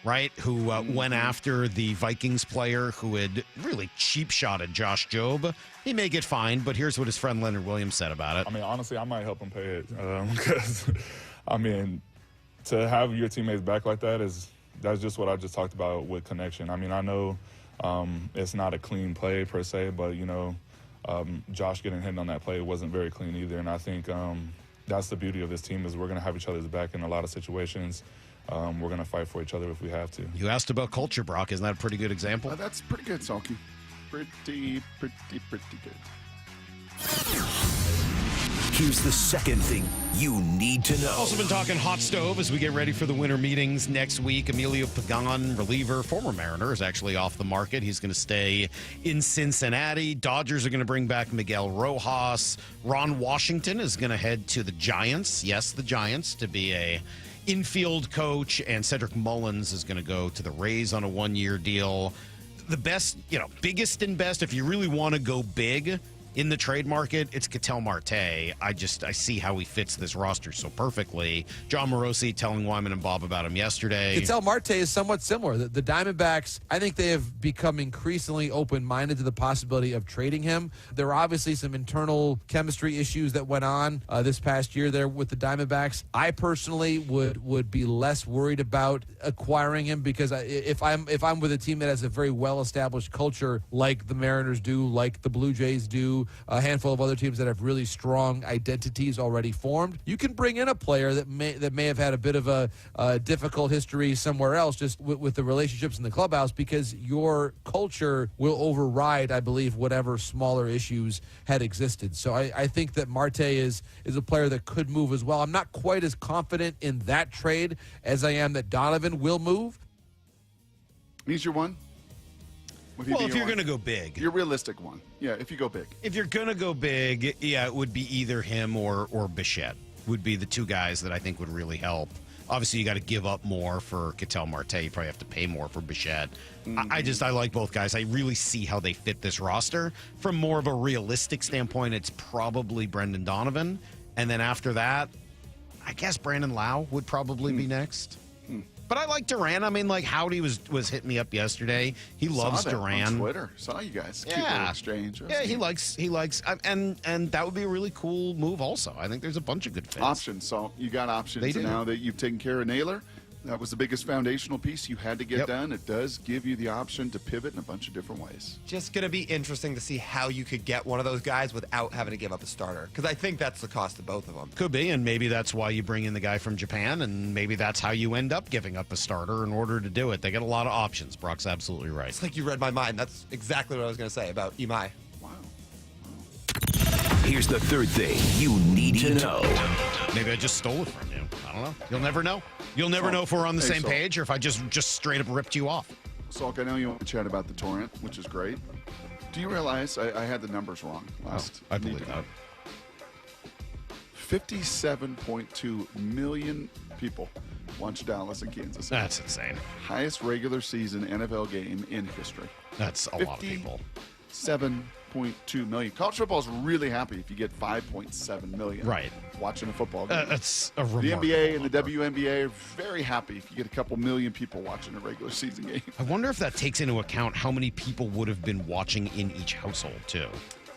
Speaker 1: right, who went after the Vikings player who had really cheap-shotted Josh Jobe. He may get fined, but here's what his friend Leonard Williams said about it.
Speaker 22: I mean, honestly, I might help him pay it because, I mean, to have your teammates back like that's just what I just talked about with connection. I mean, I know it's not a clean play per se, but, you know, Josh getting hit on that play wasn't very clean either, and I think that's the beauty of this team is we're going to have each other's back in a lot of situations. We're going to fight for each other if we have to.
Speaker 1: You asked about culture, Brock. Isn't that a pretty good example?
Speaker 9: That's pretty good, Salky. Pretty good.
Speaker 5: Here's the second thing you need to know.
Speaker 1: Also been talking hot stove as we get ready for the winter meetings next week. Emilio Pagan, reliever, former Mariner, is actually off the market. He's going to stay in Cincinnati. Dodgers are going to bring back Miguel Rojas. Ron Washington is going to head to the Giants. Yes, the Giants, to be a infield coach, and Cedric Mullins is going to go to the Rays on a one-year deal. The best, biggest and best, if you really want to go big in the trade market, it's Ketel Marte. I see how he fits this roster so perfectly. John Morosi telling Wyman and Bob about him yesterday.
Speaker 24: Ketel Marte is somewhat similar. The Diamondbacks, I think they have become increasingly open-minded to the possibility of trading him. There were obviously some internal chemistry issues that went on this past year there with the Diamondbacks. I personally would be less worried about acquiring him because if I'm with a team that has a very well-established culture like the Mariners do, like the Blue Jays do, a handful of other teams that have really strong identities already formed, you can bring in a player that may have had a bit of a difficult history somewhere else just with the relationships in the clubhouse, because your culture will override, I believe, whatever smaller issues had existed. So I think that Marte is a player that could move as well. I'm not quite as confident in that trade as I am that Donovan will move.
Speaker 9: He's your one?
Speaker 1: Well, if you're going to go big.
Speaker 9: Your realistic one. Yeah, if you go big.
Speaker 1: If you're going to go big, yeah, it would be either him or Bichette would be the two guys that I think would really help. Obviously, you got to give up more for Ketel Marte. You probably have to pay more for Bichette. I like both guys. I really see how they fit this roster. From more of a realistic standpoint, it's probably Brendan Donovan. And then after that, I guess Brandon Lau would probably be next. But I like Duran. I mean, like, Howdy was hitting me up yesterday. He loves Duran.
Speaker 9: On Twitter. Saw you guys.
Speaker 1: Yeah.
Speaker 9: Cute little exchange.
Speaker 1: Yeah, he likes, and that would be a really cool move also. I think there's a bunch of good fits.
Speaker 9: Options. So you got options now that you've taken care of Naylor. That was the biggest foundational piece you had to get done. It does give you the option to pivot in a bunch of different ways.
Speaker 2: Just going to be interesting to see how you could get one of those guys without having to give up a starter, because I think that's the cost of both of them.
Speaker 1: Could be, and maybe that's why you bring in the guy from Japan, and maybe that's how you end up giving up a starter in order to do it. They got a lot of options. Brock's absolutely right.
Speaker 2: It's like you read my mind. That's exactly what I was going to say about Imai.
Speaker 5: Here's the third thing you need to know.
Speaker 1: Maybe I just stole it from you. I don't know. You'll never know. You'll never know if we're on the same page or if I just straight up ripped you off.
Speaker 9: Salk, I know you want to chat about the Torrent, which is great. Do you realize I had the numbers wrong last?
Speaker 1: I believe that.
Speaker 9: 57.2 million people watch Dallas and Kansas City.
Speaker 1: That's insane.
Speaker 9: Highest regular season NFL game in history.
Speaker 1: That's a lot of people.
Speaker 9: 7.2 million. College football is really happy if you get 5.7 million watching a football game.
Speaker 1: That's a
Speaker 9: The
Speaker 1: remarkable
Speaker 9: NBA and the
Speaker 1: number.
Speaker 9: WNBA are very happy if you get a couple million people watching a regular season game.
Speaker 1: I wonder if that takes into account how many people would have been watching in each household, too.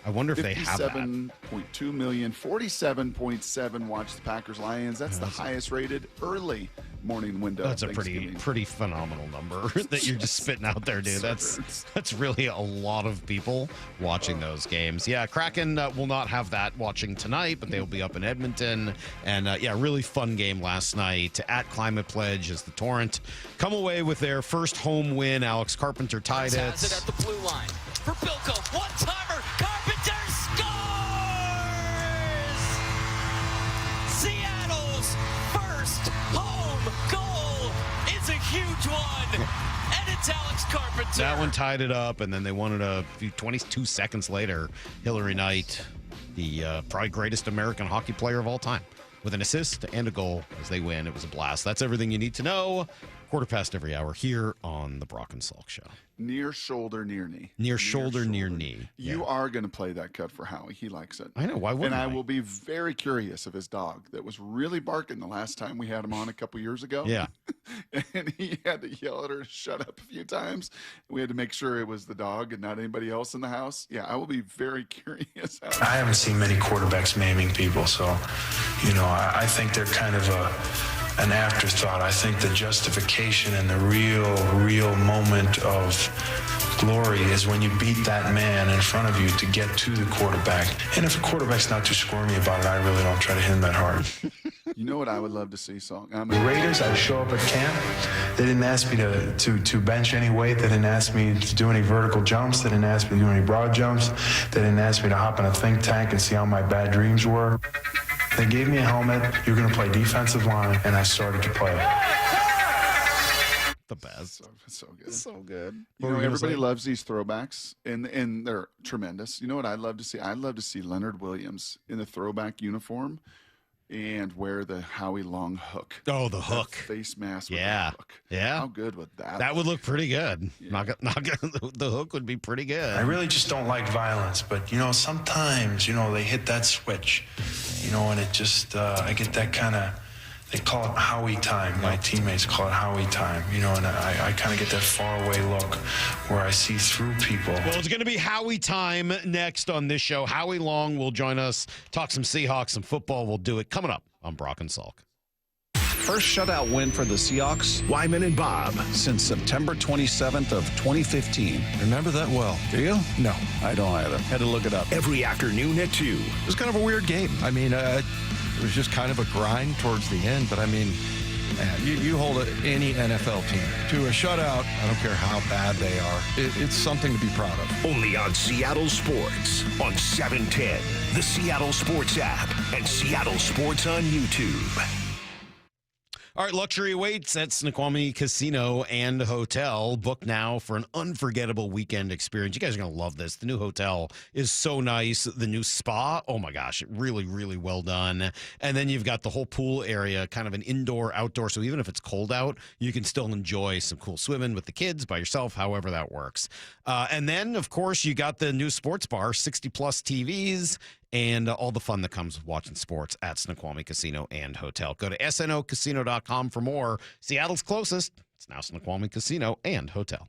Speaker 1: I wonder if they have that.
Speaker 9: 57.2 million, 47.7 watch the Packers-Lions. That's the highest rated early morning window.
Speaker 1: That's a pretty phenomenal number that you're just spitting out there, dude. That's really a lot of people watching those games. Yeah, Kraken will not have that watching tonight, but they'll be up in Edmonton. And really fun game last night at Climate Pledge as the Torrent come away with their first home win. Alex Carpenter tied it.
Speaker 7: Has it at the blue line for Bilko. One-timer. Carpenter scores! Seattle's first home goal is a huge one, and it's Alex Carpenter.
Speaker 1: That one tied it up, and then they won it a few 22 seconds later. Hillary Knight, the probably greatest American hockey player of all time, with an assist and a goal as they win. It was a blast. That's everything you need to know. 1/4 every hour here on the Brock and Salk Show.
Speaker 9: Near shoulder, near knee.
Speaker 1: Near shoulder, near knee.
Speaker 9: You are going to play that cut for Howie. He likes it.
Speaker 1: I know. Why wouldn't
Speaker 9: I? And I will be very curious of his dog that was really barking the last time we had him on a couple years ago.
Speaker 1: Yeah.
Speaker 9: And he had to yell at her to shut up a few times. We had to make sure it was the dog and not anybody else in the house. Yeah, I will be very curious.
Speaker 17: I haven't seen many quarterbacks maiming people, so, I think they're kind of an afterthought. I think the justification and the real moment of glory is when you beat that man in front of you to get to the quarterback. And if a quarterback's not too squirmy about it, I really don't try to hit him that hard.
Speaker 9: You know what I would love to see, Salk?
Speaker 17: The Raiders, I show up at camp. They didn't ask me to bench any weight. They didn't ask me to do any vertical jumps. They didn't ask me to do any broad jumps. They didn't ask me to hop in a think tank and see how my bad dreams were. They gave me a helmet. You're going to play defensive line, and I started to play.
Speaker 1: The best.
Speaker 9: It's so good.
Speaker 1: So good.
Speaker 9: Everybody loves these throwbacks, and they're tremendous. You know what I'd love to see? I'd love to see Leonard Williams in the throwback uniform and wear the Howie Long hook.
Speaker 1: Oh, the hook.
Speaker 9: Face mask with
Speaker 1: Yeah.
Speaker 9: the hook.
Speaker 1: Yeah.
Speaker 9: How good would that
Speaker 1: That would look pretty good. The hook would be pretty good.
Speaker 17: I really just don't like violence, but, sometimes, they hit that switch, and it just, I get that kind of, they call it Howie time. My teammates call it Howie time, and I kind of get that faraway look where I see through people.
Speaker 1: Well, it's going to be Howie time next on this show. Howie Long will join us, talk some Seahawks, some football. We'll do it coming up on Brock and Salk.
Speaker 11: First shutout win for the Seahawks. Wyman and Bob since September 27th of 2015.
Speaker 13: Remember that well.
Speaker 11: Do you?
Speaker 13: No.
Speaker 11: I don't either. Had to look it up.
Speaker 5: Every afternoon at 2.
Speaker 13: It was kind of a weird game. I mean, it was just kind of a grind towards the end, but I mean, man, you hold any NFL team to a shutout, I don't care how bad they are. It's something to be proud of.
Speaker 5: Only on Seattle Sports on 710, the Seattle Sports app, and Seattle Sports on YouTube.
Speaker 1: All right, luxury awaits at Snoqualmie Casino and Hotel. Book now for an unforgettable weekend experience. You guys are going to love this. The new hotel is so nice. The new spa, oh my gosh, really, really well done. And then you've got the whole pool area, kind of an indoor, outdoor. So even if it's cold out, you can still enjoy some cool swimming with the kids, by yourself, however that works. And then, of course, you got the new sports bar, 60-plus TVs, and all the fun that comes with watching sports at Snoqualmie Casino and Hotel. Go to snocasino.com for more. Seattle's closest. It's now Snoqualmie Casino and Hotel.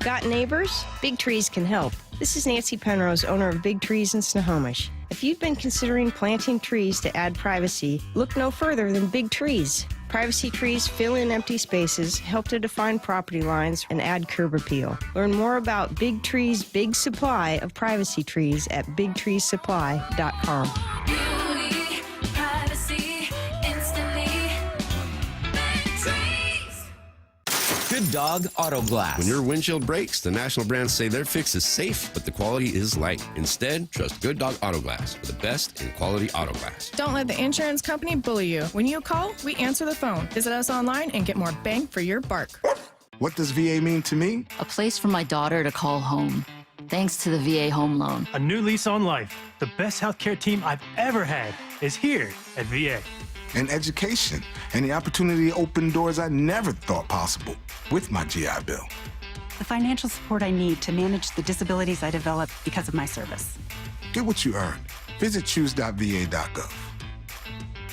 Speaker 3: Got neighbors? Big Trees can help. This is Nancy Penrose, owner of Big Trees in Snohomish. If you've been considering planting trees to add privacy, look no further than Big Trees. Privacy trees fill in empty spaces, help to define property lines, and add curb appeal. Learn more about Big Trees' big supply of privacy trees at bigtreesupply.com.
Speaker 10: Beauty, privacy, instantly. Big Trees.
Speaker 14: Good Dog Auto Glass.
Speaker 15: When your windshield breaks, the national brands say their fix is safe, but the quality is light. Instead, trust Good Dog Auto Glass for the best in quality auto glass.
Speaker 16: Don't let the insurance company bully you. When you call, we answer the phone. Visit us online and get more bang for your buck.
Speaker 25: What does VA mean to me?
Speaker 26: A place for my daughter to call home. Thanks to the VA Home Loan.
Speaker 28: A new lease on life. The best healthcare team I've ever had is here at VA.
Speaker 25: And education, and the opportunity to open doors I never thought possible with my GI Bill.
Speaker 29: The financial support I need to manage the disabilities I developed because of my service.
Speaker 25: Get what you earned. Visit choose.va.gov.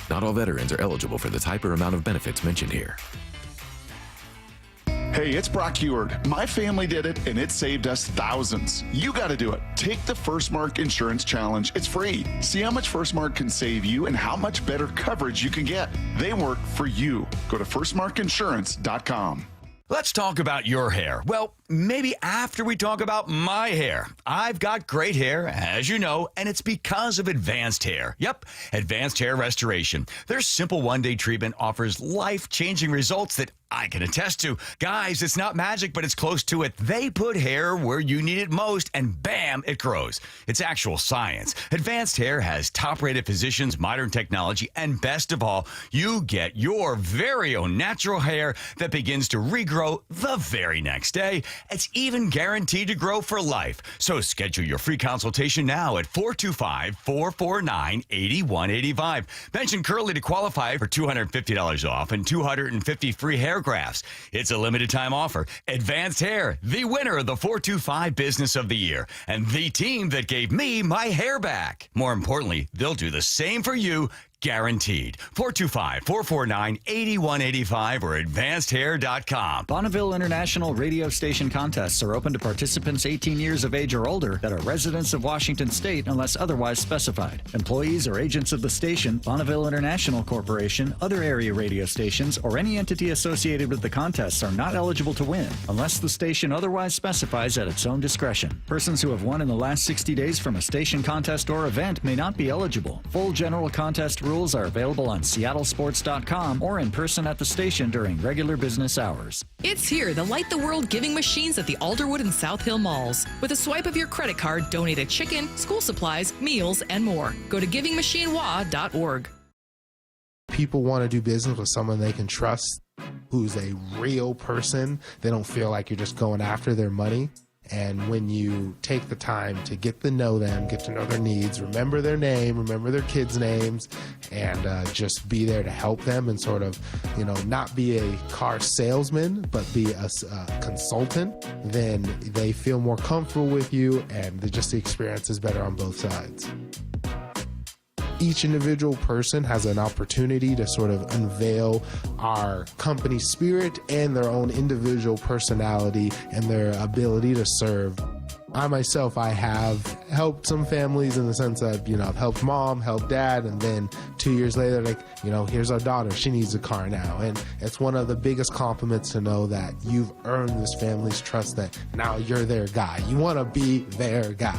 Speaker 30: Not all veterans are eligible for the type or amount of benefits mentioned here.
Speaker 9: Hey, it's Brock Heward. My family did it, and it saved us thousands. You got to do it. Take the First Mark Insurance Challenge. It's free. See how much First Mark can save you and how much better coverage you can get. They work for you. Go to firstmarkinsurance.com.
Speaker 31: Let's talk about your hair. Well, maybe after we talk about my hair. I've got great hair, as you know, and it's because of Advanced Hair. Yep, Advanced Hair Restoration. Their simple one-day treatment offers life-changing results that I can attest to. Guys, it's not magic, but it's close to it. They put hair where you need it most, and bam, it grows. It's actual science. Advanced Hair has top-rated physicians, modern technology, and best of all, you get your very own natural hair that begins to regrow the very next day. It's even guaranteed to grow for life. So schedule your free consultation now at 425-449-8185. Mention Curly to qualify for $250 off and 250 free hair grafts. It's a limited time offer. Advanced Hair, the winner of the 425 Business of the Year, and the team that gave me my hair back. More importantly, they'll do the same for you. Guaranteed. 425-449-8185 or advancedhair.com.
Speaker 11: Bonneville International radio station contests are open to participants 18 years of age or older that are residents of Washington State unless otherwise specified. Employees or agents of the station, Bonneville International Corporation, other area radio stations, or any entity associated with the contests are not eligible to win unless the station otherwise specifies at its own discretion. Persons who have won in the last 60 days from a station contest or event may not be eligible. Full general contest rules are available on seattlesports.com or in person at the station during regular business hours.
Speaker 32: It's here, the Light the World giving machines at the Alderwood and South Hill malls. With a swipe of your credit card, donate a chicken, school supplies, meals, and more. Go to givingmachinewa.org.
Speaker 33: People want to do business with someone they can trust, who's a real person. They don't feel like you're just going after their money. And when you take the time to get to know them, get to know their needs, remember their name, remember their kids' names, and just be there to help them and sort of, not be a car salesman, but be a consultant, then they feel more comfortable with you, and the experience is better on both sides. Each individual person has an opportunity to sort of unveil our company spirit and their own individual personality and their ability to serve. I myself, I have helped some families in the sense that, I've helped mom, helped dad, and then 2 years later, here's our daughter, she needs a car now. And it's one of the biggest compliments to know that you've earned this family's trust, that now you're their guy. You want to be their guy.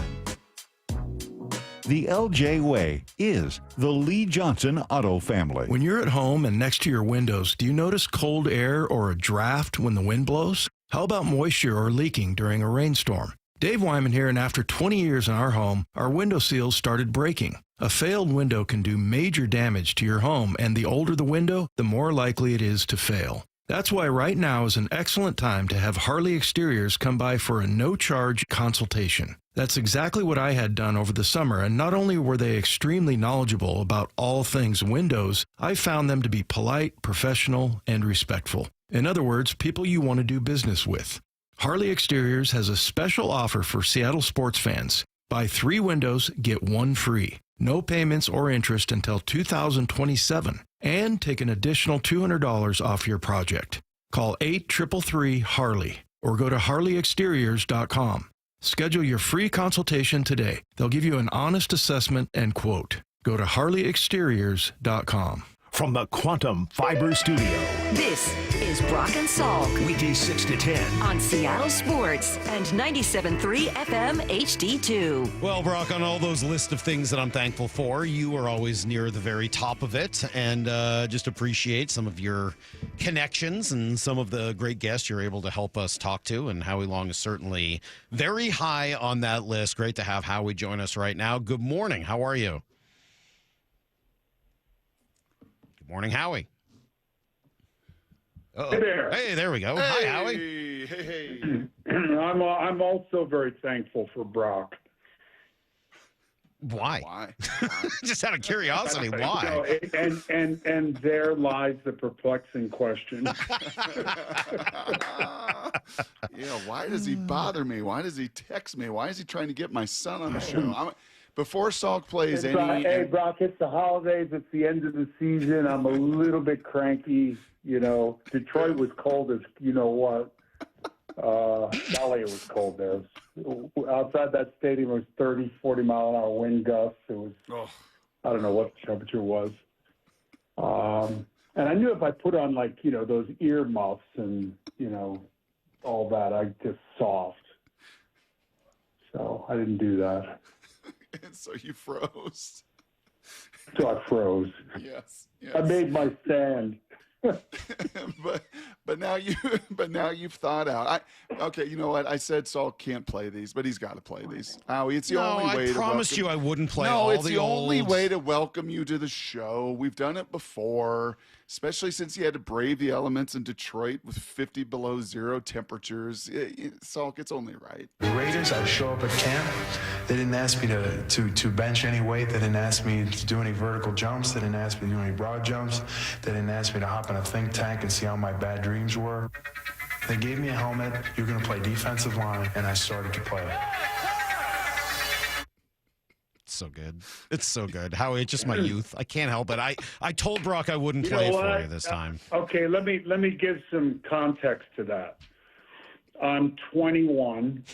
Speaker 34: The LJ Way is the Lee Johnson Auto family.
Speaker 13: When you're at home and next to your windows, do you notice cold air or a draft when the wind blows? How about moisture or leaking during a rainstorm? Dave Wyman here, and after 20 years in our home, our window seals started breaking. A failed window can do major damage to your home, and the older the window, the more likely it is to fail. That's why right now is an excellent time to have Harley Exteriors come by for a no-charge consultation. That's exactly what I had done over the summer, and not only were they extremely knowledgeable about all things windows, I found them to be polite, professional, and respectful. In other words, people you want to do business with. Harley Exteriors has a special offer for Seattle sports fans. Buy 3 windows, get 1 free. No payments or interest until 2027. And take an additional $200 off your project. Call 833-HARLEY or go to harleyexteriors.com. Schedule your free consultation today. They'll give you an honest assessment and quote. Go to harleyexteriors.com.
Speaker 5: From the Quantum Fiber Studio.
Speaker 2: This is Brock and Salk.
Speaker 5: Weekdays 6 to 10.
Speaker 2: On Seattle Sports and 97.3 FM HD2.
Speaker 1: Well, Brock, on all those list of things that I'm thankful for, you are always near the very top of it, and just appreciate some of your connections and some of the great guests you're able to help us talk to, and Howie Long is certainly very high on that list. Great to have Howie join us right now. Good morning. How are you? Morning, Howie. Uh-oh.
Speaker 4: Hey there.
Speaker 1: Hey, there we go.
Speaker 4: Hey.
Speaker 1: Hi, Howie.
Speaker 4: Hey. I'm also very thankful for Brock.
Speaker 1: Why? Just out of curiosity, why?
Speaker 4: And there lies the perplexing question.
Speaker 9: Why does he bother me? Why does he text me? Why is he trying to get my son on the show? Before Salk plays
Speaker 4: Hey, Brock, it's the holidays. It's the end of the season. I'm a little bit cranky. Detroit was cold as what. LA was cold there. Outside that stadium, it was 30, 40-mile-an-hour wind gusts. It was, I don't know what the temperature was. And I knew if I put on, those ear muffs and, all that, I'd just soft. So I didn't do that.
Speaker 9: And so you froze.
Speaker 4: So I froze.
Speaker 9: Yes.
Speaker 4: I made my stand.
Speaker 9: but now you've thought out. Okay, you know what? I said Salk can't play these, but he's got to play these. Howie, it's the only way.
Speaker 1: I promised you I wouldn't play.
Speaker 9: No,
Speaker 1: all
Speaker 9: it's
Speaker 1: the
Speaker 9: only
Speaker 1: old...
Speaker 9: way to welcome you to the show. We've done it before, especially since he had to brave the elements in Detroit with 50 below zero temperatures. Salk, it's only right.
Speaker 17: The Raiders, I'd show up at camp. They didn't ask me to bench any weight. They didn't ask me to do any vertical jumps. They didn't ask me to do any broad jumps. They didn't ask me to hop in a think tank and see how my bad dreams were. They gave me a helmet. You're going to play defensive line, and I started to play.
Speaker 1: It's so good. It's so good. Howie, it's just my youth. I can't help it. I told Brock I wouldn't play for you this time.
Speaker 4: Okay, let me give some context to that. I'm 21.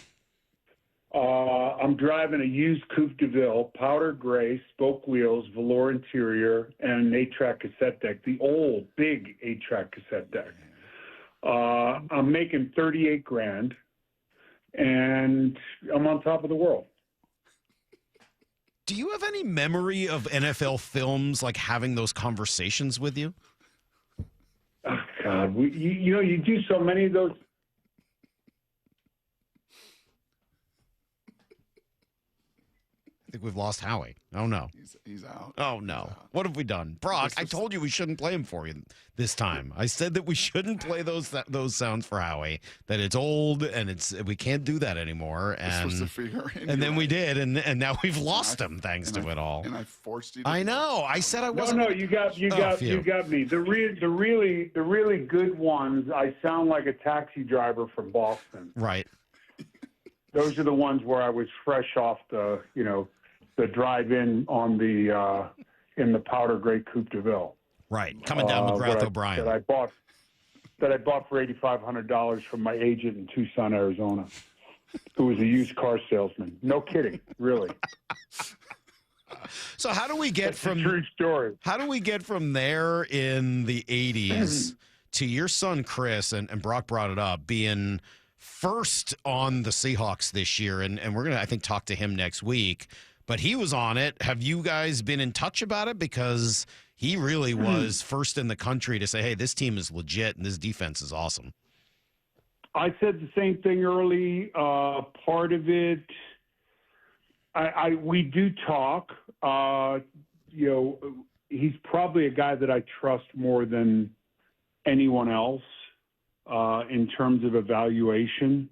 Speaker 4: I'm driving a used Coupe de Ville, powder gray, spoke wheels, velour interior, and an 8-track cassette deck, the old, big 8-track cassette deck. I'm making $38,000, and I'm on top of the world.
Speaker 1: Do you have any memory of NFL films, like having those conversations with you?
Speaker 4: Oh, God. You do so many of those.
Speaker 1: I think we've lost Howie. Oh, no.
Speaker 9: He's out.
Speaker 1: Oh, no. What have we done? Brock, I told you we shouldn't play him for you this time. I said that we shouldn't play those sounds for Howie, that it's old and we can't do that anymore. And then we did, and now we've lost him thanks to it all.
Speaker 9: And I forced you to.
Speaker 1: I know. I said I wasn't.
Speaker 4: No, you got me. The really good ones, I sound like a taxi driver from Boston.
Speaker 1: Right.
Speaker 4: Those are the ones where I was fresh off the drive-in on in the powder gray Coupe de Ville.
Speaker 1: Right, coming down McGrath O'Brien.
Speaker 4: That I bought for $8,500 from my agent in Tucson, Arizona, who was a used car salesman. No kidding, really.
Speaker 1: So how do we get
Speaker 4: true story?
Speaker 1: How do we get from there in the 80s to your son Chris, and Brock brought it up, being first on the Seahawks this year, and we're going to, I think, talk to him next week, but he was on it. Have you guys been in touch about it? Because he really was first in the country to say, hey, this team is legit and this defense is awesome.
Speaker 4: I said the same thing early. Part of it, we do talk. He's probably a guy that I trust more than anyone else in terms of evaluation.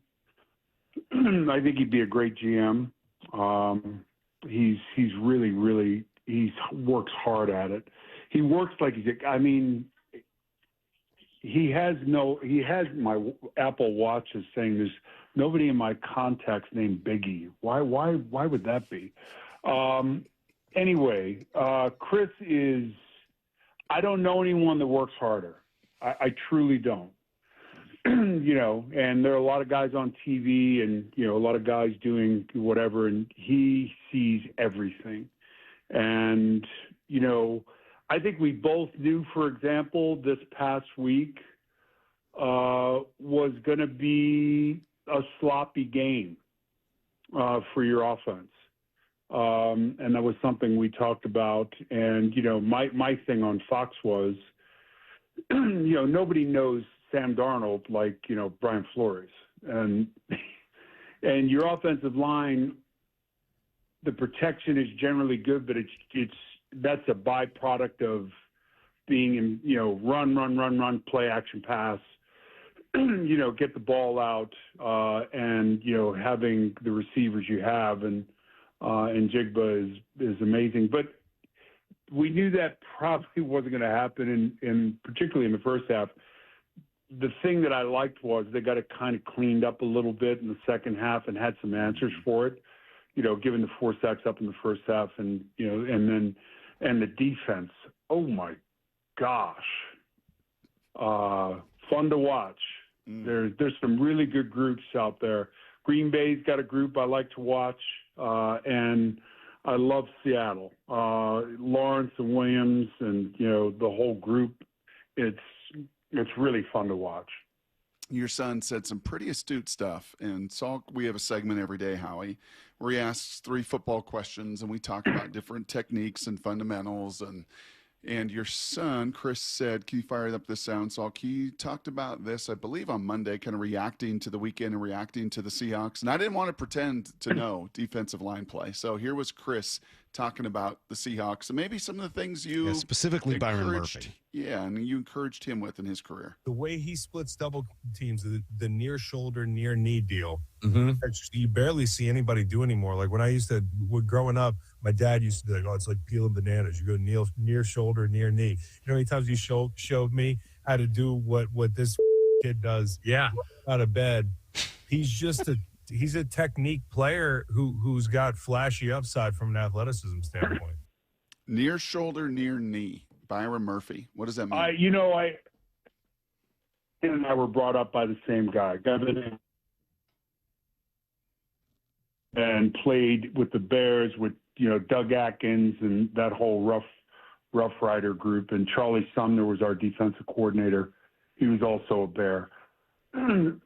Speaker 4: I think he'd be a great GM. He works hard at it. He works like he has my Apple Watch is saying there's nobody in my contacts named Biggie. Why would that be? Anyway, Chris is, I don't know anyone that works harder. I truly don't. And there are a lot of guys on TV and, a lot of guys doing whatever, and he sees everything. And, I think we both knew, for example, this past week was going to be a sloppy game for your offense. And that was something we talked about. And, my thing on Fox was, nobody knows Sam Darnold like, Brian Flores. And your offensive line, the protection is generally good, but that's a byproduct of being in, run, play action pass, get the ball out, and, having the receivers you have. And Jigba is amazing. But we knew that probably wasn't going to happen, in particularly in the first half. The thing that I liked was they got it kind of cleaned up a little bit in the second half and had some answers for it, given the 4 sacks up in the first half and the defense. Oh my gosh. Fun to watch. There's some really good groups out there. Green Bay's got a group I like to watch. And I love Seattle. Lawrence and Williams and, the whole group. It's really fun to watch.
Speaker 9: Your son said some pretty astute stuff. And Salk, we have a segment every day, Howie, where he asks 3 football questions, and we talk about different techniques and fundamentals. And your son, Chris, said, can you fire up this sound, Salk? He talked about this, I believe, on Monday, kind of reacting to the weekend and reacting to the Seahawks. And I didn't want to pretend to know defensive line play. So here was Chris talking about the Seahawks and maybe some of the things you
Speaker 1: specifically Byron Murphy.
Speaker 9: Yeah, and you encouraged him with in his career.
Speaker 3: The way he splits double teams, the near shoulder, near knee deal, you barely see anybody do anymore. Like when I growing up, my dad used to be like, oh, it's like peeling bananas. You go near shoulder, near knee. How many times you showed me how to do what this kid does out of bed. He's a technique player who's got flashy upside from an athleticism standpoint.
Speaker 9: Near shoulder, near knee. Byron Murphy. What does that mean?
Speaker 4: And I were brought up by the same guy. And played with the Bears with, Doug Atkins and that whole Rough Rider group. And Charlie Sumner was our defensive coordinator. He was also a Bear. And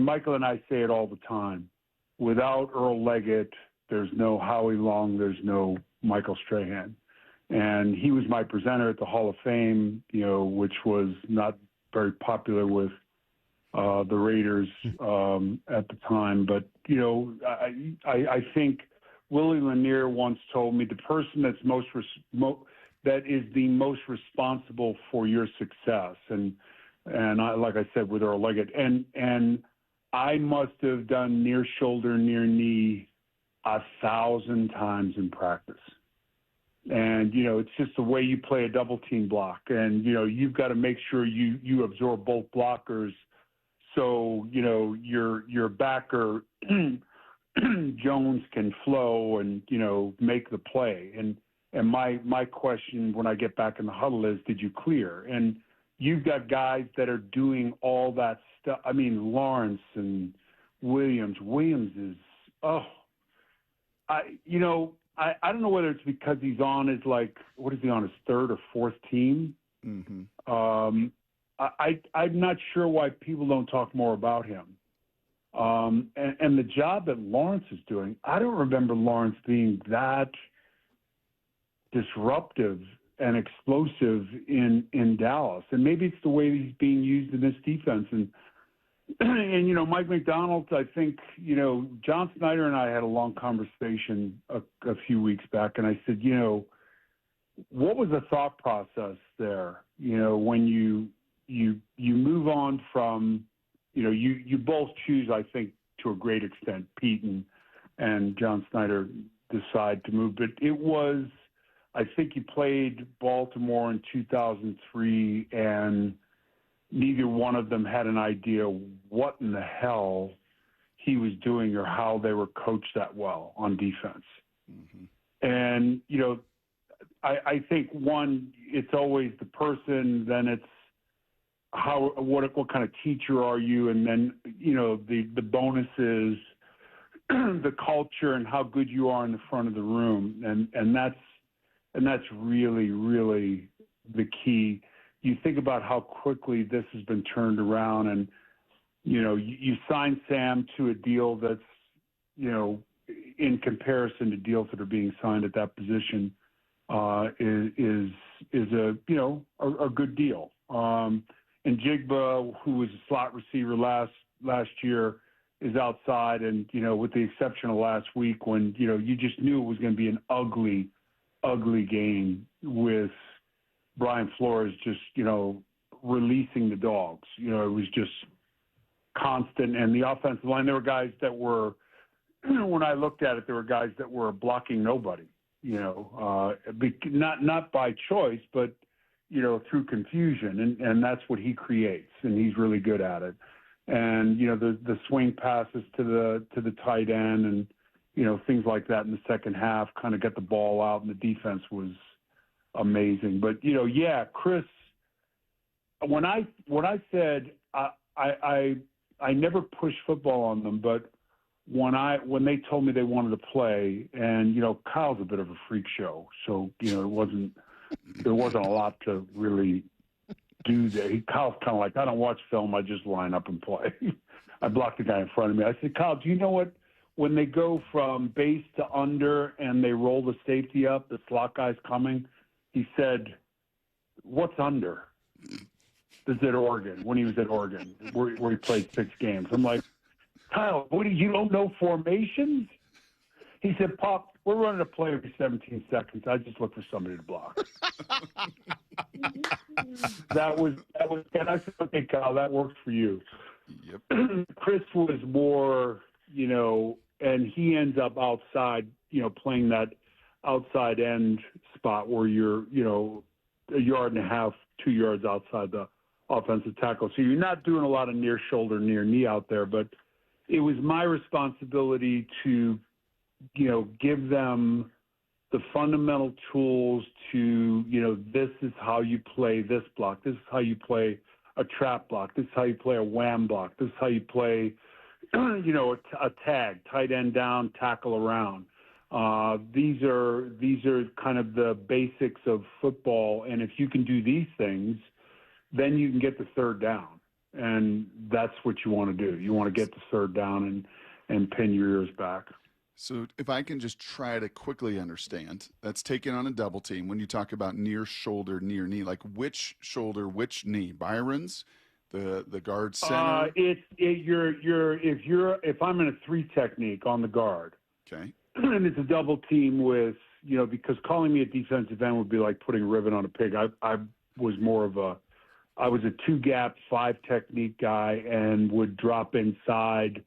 Speaker 4: Michael and I say it all the time, without Earl Leggett, there's no Howie Long, there's no Michael Strahan. And he was my presenter at the Hall of Fame, which was not very popular with the Raiders at the time. But, I think Willie Lanier once told me the person that's that is the most responsible for your success. And I, like I said, with Earl Leggett, and I must have done near shoulder, near knee 1,000 times in practice. And, it's just the way you play a double team block. And, you've got to make sure you absorb both blockers. So, your backer Jones can flow and, make the play. And my question when I get back in the huddle is, did you clear? And you've got guys that are doing all that stuff. I mean, Lawrence and Williams. Williams is, I don't know whether it's because he's on his what is he on, his 3rd or 4th team? Mm-hmm. I'm not sure why people don't talk more about him. And the job that Lawrence is doing, I don't remember Lawrence being that disruptive and explosive in Dallas. And maybe it's the way he's being used in this defense. And And, Mike McDonald, I think, John Snyder and I had a long conversation a few weeks back, and I said, what was the thought process there? When you move on from, you both choose, I think, to a great extent, Pete and John Snyder decide to move. But it was, I think you played Baltimore in 2003, and neither one of them had an idea what in the hell he was doing or how they were coached that well on defense. Mm-hmm. And, I think one, it's always the person, then it's what kind of teacher are you? And then, the bonus is the culture and how good you are in the front of the room. And that's really, really the key. You think about how quickly this has been turned around, and, you sign Sam to a deal that's, in comparison to deals that are being signed at that position, is a good deal. And Jigba, who was a slot receiver last year, is outside. And, with the exception of last week when, you just knew it was going to be an ugly, ugly game with Brian Flores just, releasing the dogs. It was just constant. And the offensive line, there were guys that were, when I looked at it, there were guys that were blocking nobody, not by choice, but, through confusion. And that's what he creates, and he's really good at it. And, the swing passes to the tight end and, things like that in the second half kind of got the ball out, and the defense was amazing. But, Chris, when I said I never pushed football on them, but when they told me they wanted to play, and, Kyle's a bit of a freak show. So, there wasn't a lot to really do there. Kyle's kind of like, I don't watch film. I just line up and play. I blocked the guy in front of me. I said, Kyle, do you know what, when they go from base to under and they roll the safety up, the slot guy's coming, he said, what's under? This is at Oregon, when he was at Oregon, where he played 6 games. I'm like, Kyle, you don't know formations? He said, Pop, we're running a play every 17 seconds. I just look for somebody to block. that was, and I said, okay, Kyle, that works for you. Yep. Chris was more, and he ends up outside, playing that outside end spot where you're, a yard and a half, 2 yards outside the offensive tackle. So you're not doing a lot of near shoulder, near knee out there, but it was my responsibility to, give them the fundamental tools to, this is how you play this block. This is how you play a trap block. This is how you play a wham block. This is how you play, a tag, tight end down, tackle around. These are kind of the basics of football. And if you can do these things, then you can get the third down. And that's what you want to do. You want to get the third down and pin your ears back.
Speaker 9: So if I can just try to quickly understand, that's taken on a double team. When you talk about near shoulder, near knee, like which shoulder, which knee? Byron's, the guard center. If I'm in a 3 technique on the guard, okay, and it's a double team with, because calling me a defensive end would be like putting a ribbon on a pig. I was more of I was a 2-gap 5 technique guy and would drop inside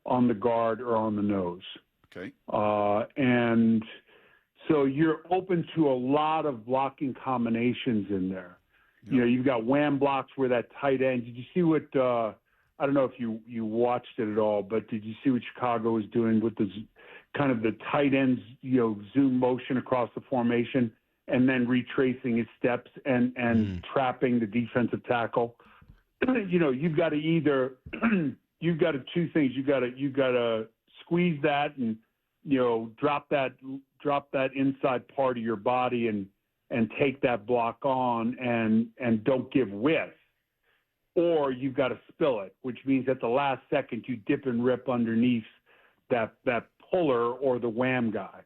Speaker 9: on the guard or on the nose. Okay. And so you're open to a lot of blocking combinations in there. Yep. You've got wham blocks where that tight end. Did you see what? I don't know if you watched it at all, but did you see what Chicago was doing with the kind of the tight ends? Zoom motion across the formation and then retracing his steps and trapping the defensive tackle. You've got to either you've got to 2 things. You've got to squeeze that and drop that inside part of your body and take that block on and don't give width, or you've got to spill it, which means at the last second you dip and rip underneath that puller or the wham guy.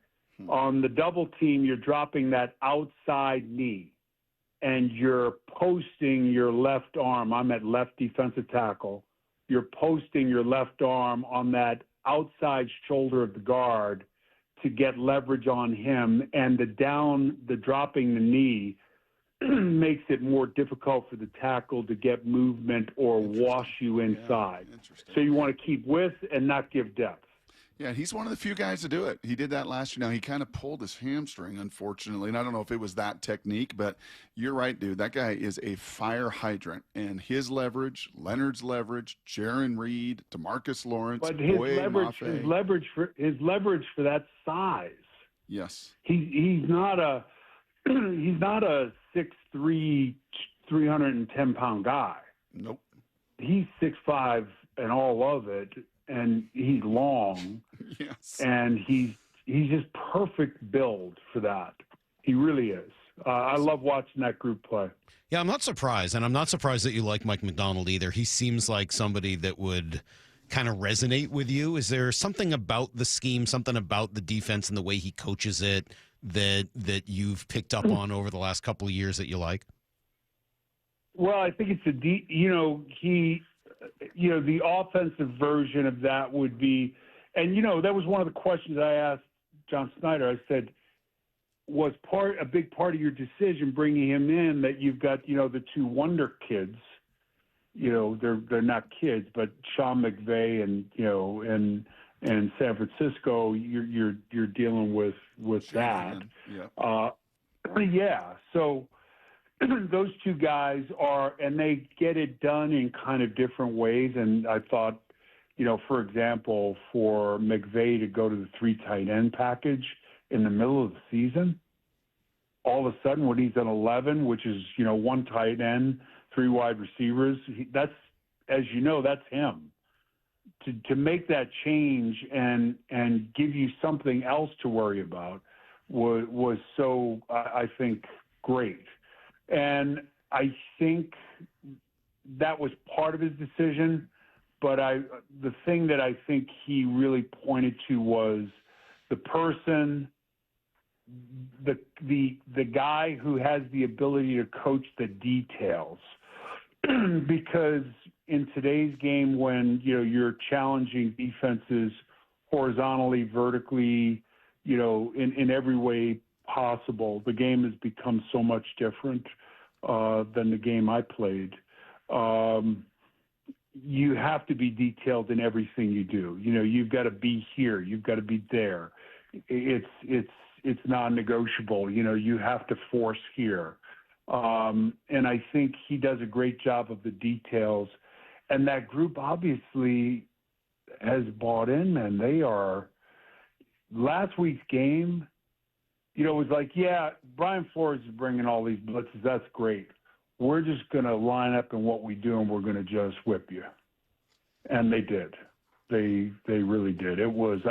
Speaker 9: On the double team, you're dropping that outside knee and you're posting your left arm. I'm at left defensive tackle.
Speaker 4: you're posting your left arm on that outside shoulder of the guard to get leverage on him, and the dropping the knee makes it more difficult for the tackle to get movement or wash you inside. So you want to keep width and not give depth.
Speaker 9: Yeah, he's one of the few guys to do it. He did that last year. Now, he kind of pulled his hamstring, unfortunately, and I don't know if it was that technique, but you're right, dude. That guy is a fire hydrant, and his leverage, Leonard's leverage, Jaron Reed, DeMarcus Lawrence,
Speaker 4: but his leverage for that size.
Speaker 9: Yes.
Speaker 4: He's not a 6'3", 310-pound guy.
Speaker 9: Nope.
Speaker 4: He's 6'5" and all of it, and he's long.
Speaker 9: Yes.
Speaker 4: And he's just perfect build for that. He really is. I love watching that group play.
Speaker 1: Yeah, I'm not surprised, and I'm not surprised that you like Mike McDonald either. He seems like somebody that would kind of resonate with you. Is there something about the scheme, something about the defense and the way he coaches it that you've picked up on over the last couple of years that you like?
Speaker 4: Well, I think it's the offensive version of that would be, and that was one of the questions I asked John Snyder. I said, was a big part of your decision bringing him in that you've got the two wonder kids, they're not kids, but Sean McVay and San Francisco, you're dealing with that.
Speaker 9: Yeah.
Speaker 4: Yeah. So those two guys and they get it done in kind of different ways. And I thought, for example, for McVay to go to the 3 tight end package in the middle of the season, all of a sudden when he's an 11, which is, 1 tight end, 3 wide receivers, that's him. To make that change and give you something else to worry about was so, I think, great. And I think that was part of his decision. But the thing that I think he really pointed to was the person, the guy who has the ability to coach the details. Because in today's game, when you're challenging defenses horizontally, vertically, in every way possible, the game has become so much different than the game I played. You have to be detailed in everything you do. You've got to be here, you've got to be there. It's non-negotiable. You have to force here. And I think he does a great job of the details. And that group obviously has bought in, man. They are – last week's game, it was like, yeah, Brian Flores is bringing all these blitzes. That's great. We're just going to line up in what we do, and we're going to just whip you. And they did. They really did. It was –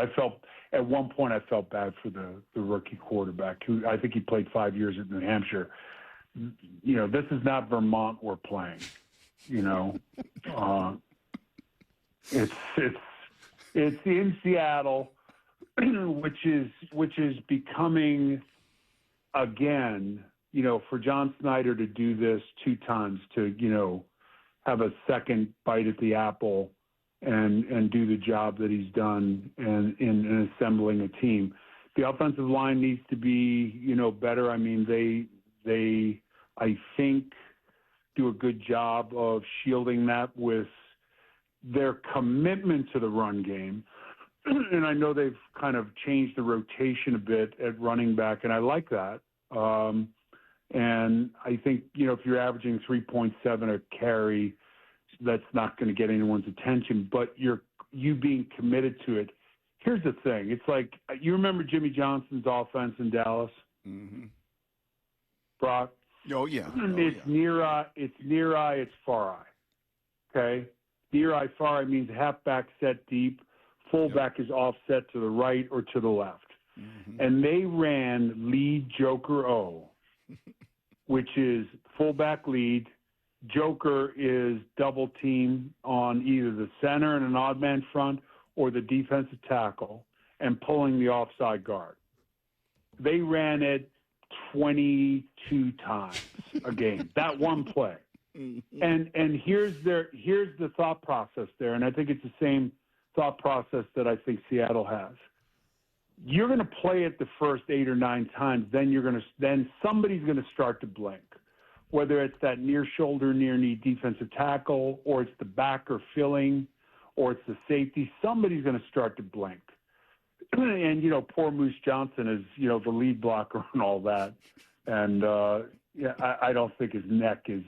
Speaker 4: at one point I felt bad for the rookie quarterback, who I think he played 5 years at New Hampshire. This is not Vermont we're playing. It's in Seattle, which is becoming, again, for John Snyder to do this 2 times, to have a second bite at the apple and do the job that he's done and in assembling a team. The offensive line needs to be better. I mean, they I think do a good job of shielding that with their commitment to the run game. And I know they've kind of changed the rotation a bit at running back, and I like that. And I think, if you're averaging 3.7 a carry, that's not going to get anyone's attention, but you being committed to it. Here's the thing. It's like, you remember Jimmy Johnson's offense in Dallas?
Speaker 9: Mm-hmm.
Speaker 4: Brock?
Speaker 9: Oh, yeah.
Speaker 4: It's near eye, it's far eye. Okay? Near eye, far eye means halfback set deep, fullback is offset to the right or to the left.
Speaker 9: Mm-hmm.
Speaker 4: And they ran lead joker O, which is fullback lead. Joker is double team on either the center and an odd man front or the defensive tackle and pulling the offside guard. They ran it 22 times a game. That one play. And here's the thought process there, and I think it's the same thought process that I think Seattle has. You're going to play it the first 8 or 9 times, then somebody's going to start to blink, whether it's that near shoulder, near knee defensive tackle, or it's the backer filling, or it's the safety. Somebody's going to start to blink. And, poor Moose Johnson is, the lead blocker and all that. And, I don't think his neck is,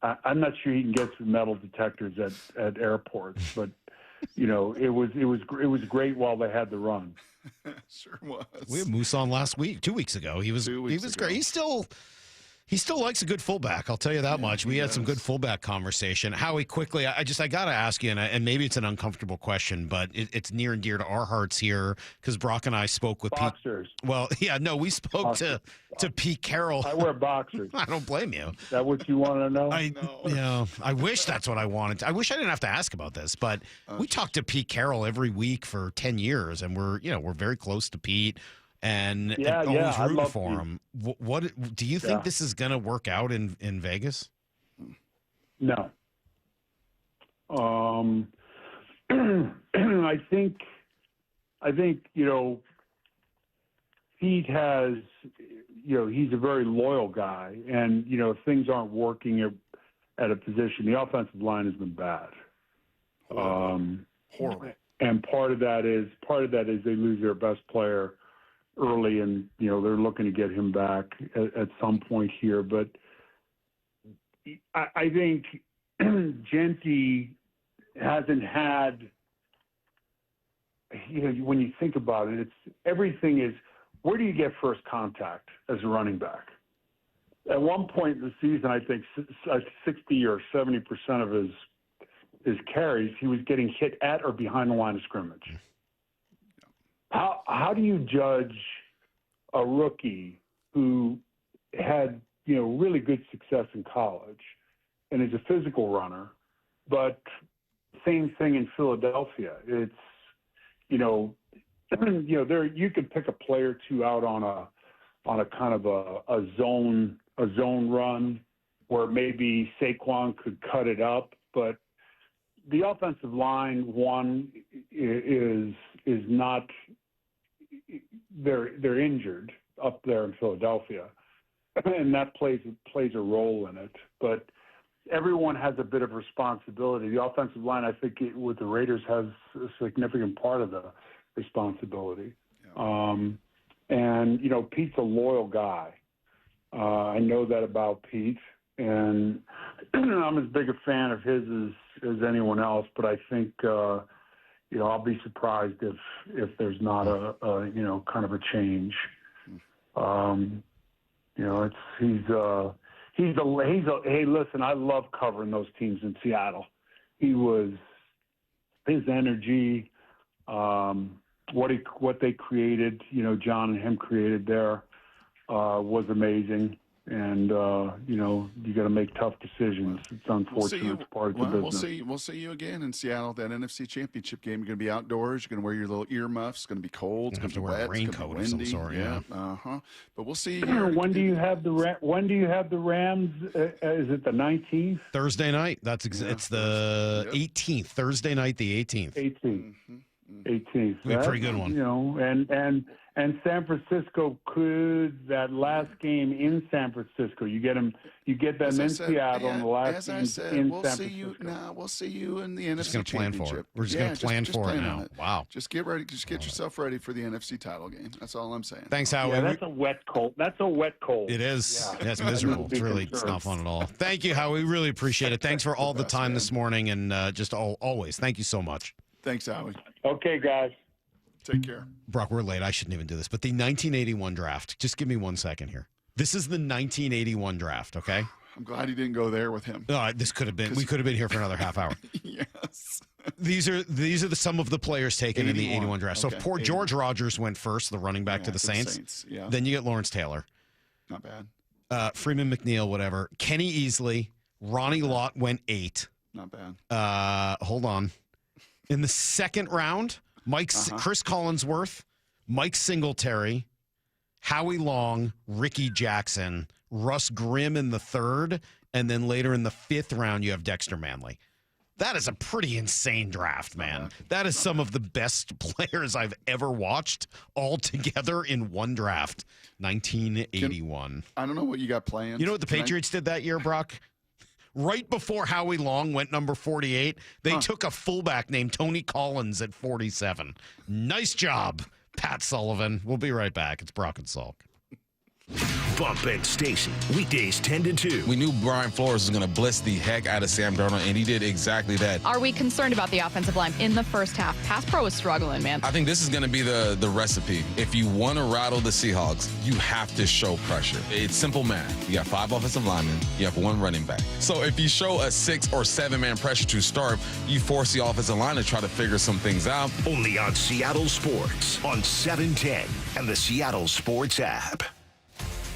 Speaker 4: I'm not sure he can get through metal detectors at airports, but, it was great while they had the run.
Speaker 9: Sure was.
Speaker 1: We had Moose on 2 weeks ago. He was great. He still likes a good fullback. I'll tell you that much. We had some good fullback conversation. Howie, quickly, I got to ask you, and maybe it's an uncomfortable question, but it's near and dear to our hearts here because Brock and I spoke with
Speaker 4: boxers.
Speaker 1: Pete. Well, yeah, no, we spoke to Pete Carroll.
Speaker 4: I wear boxers.
Speaker 1: I don't blame you.
Speaker 4: Is that what you want to know?
Speaker 1: I wish that's what I wanted. I wish I didn't have to ask about this, but we talked to Pete Carroll every week for 10 years, and we're very close to Pete. And always rooting for him. What do you think this is going to work out in Vegas?
Speaker 4: No. I think Pete has he's a very loyal guy, and if things aren't working at a position, the offensive line has been bad.
Speaker 9: Horrible.
Speaker 4: And part of that is they lose their best player early, and they're looking to get him back at some point here. But I think Genty hasn't had. When you think about it, everything is where do you get first contact as a running back? At one point in the season, I think 60 or 70% of his carries, he was getting hit at or behind the line of scrimmage. How do you judge a rookie who had really good success in college and is a physical runner, but same thing in Philadelphia? It's there you could pick a player or two out on a kind of a zone run where maybe Saquon could cut it up, but the offensive line is not. They're injured up there in Philadelphia, and that plays a role in it. But everyone has a bit of responsibility. The offensive line, I think, with the Raiders has a significant part of the responsibility. Yeah. And Pete's a loyal guy. I know that about Pete, and I'm as big a fan of his as anyone else. But I think. I'll be surprised if there's not a kind of a change. Hey, listen, I love covering those teams in Seattle. His energy, what they created, John and him created there, was amazing. And you got to make tough decisions. It's unfortunate. It's part of the business.
Speaker 9: We'll see you again in Seattle. That NFC Championship game. You're going to be outdoors. You're going to wear your little earmuffs. It's going to be cold. It's going to be wet.
Speaker 1: A raincoat of some sort. Yeah.
Speaker 9: But we'll see.
Speaker 4: When do you have the Rams? Is it the 19th?
Speaker 1: Thursday night. It's the 18th. Thursday night, the 18th.
Speaker 4: 18th. 18th.
Speaker 1: Be a pretty good one.
Speaker 4: And San Francisco could, that last game in San Francisco, you get them in Seattle in the last game in San Francisco.
Speaker 9: We'll see you in the NFC Championship.
Speaker 1: We're just going to plan for it now. Wow.
Speaker 9: Just get ready. Just get yourself ready for the NFC title game. That's all I'm saying.
Speaker 1: Thanks, Howie.
Speaker 4: Yeah, that's a wet cold.
Speaker 1: It is. Yeah, it's miserable. It's not fun at all. Thank you, Howie. We really appreciate it. Thanks for all the time this morning, and just always. Thank you so much.
Speaker 9: Thanks, Howie.
Speaker 4: Okay, guys.
Speaker 9: Take care.
Speaker 1: Brock, we're late. I shouldn't even do this. But the 1981 draft, just give me 1 second here. This is the 1981 draft, okay?
Speaker 9: I'm glad he didn't go there with him.
Speaker 1: This could have been. We could have been here for another half hour.
Speaker 9: Yes.
Speaker 1: These are some of the players taken in the 81 draft.
Speaker 9: Okay.
Speaker 1: So poor George Rogers went first, the running back to the Saints.
Speaker 9: Yeah.
Speaker 1: Then you get Lawrence Taylor.
Speaker 9: Not bad.
Speaker 1: Freeman McNeil, whatever. Kenny Easley. Ronnie Lott went 8.
Speaker 9: Not bad.
Speaker 1: Hold on. In the second round, Chris Collinsworth, Mike Singletary, Howie Long, Ricky Jackson, Russ Grimm in the 3rd, and then later in the 5th round, you have Dexter Manley. That is a pretty insane draft, man. That is some of the best players I've ever watched all together in one draft. 1981.
Speaker 9: I don't know what you got planned.
Speaker 1: You know what the Patriots did that year, Brock? Right before Howie Long went number 48, they took a fullback named Tony Collins at 47. Nice job, Pat Sullivan. We'll be right back. It's Brock and Salk.
Speaker 5: Bump and Stacy, weekdays 10 to 2.
Speaker 6: We knew Brian Flores was going to blitz the heck out of Sam Darnold, and he did exactly that.
Speaker 7: Are we concerned about the offensive line in the first half? Pass pro is struggling, man.
Speaker 6: I think this is going to be the recipe. If you want to rattle the Seahawks, you have to show pressure. It's simple math. You got 5 offensive linemen. You have 1 running back. So if you show a 6 or 7-man pressure to start, you force the offensive line to try to figure some things out.
Speaker 5: Only on Seattle Sports on 710 and the Seattle Sports app.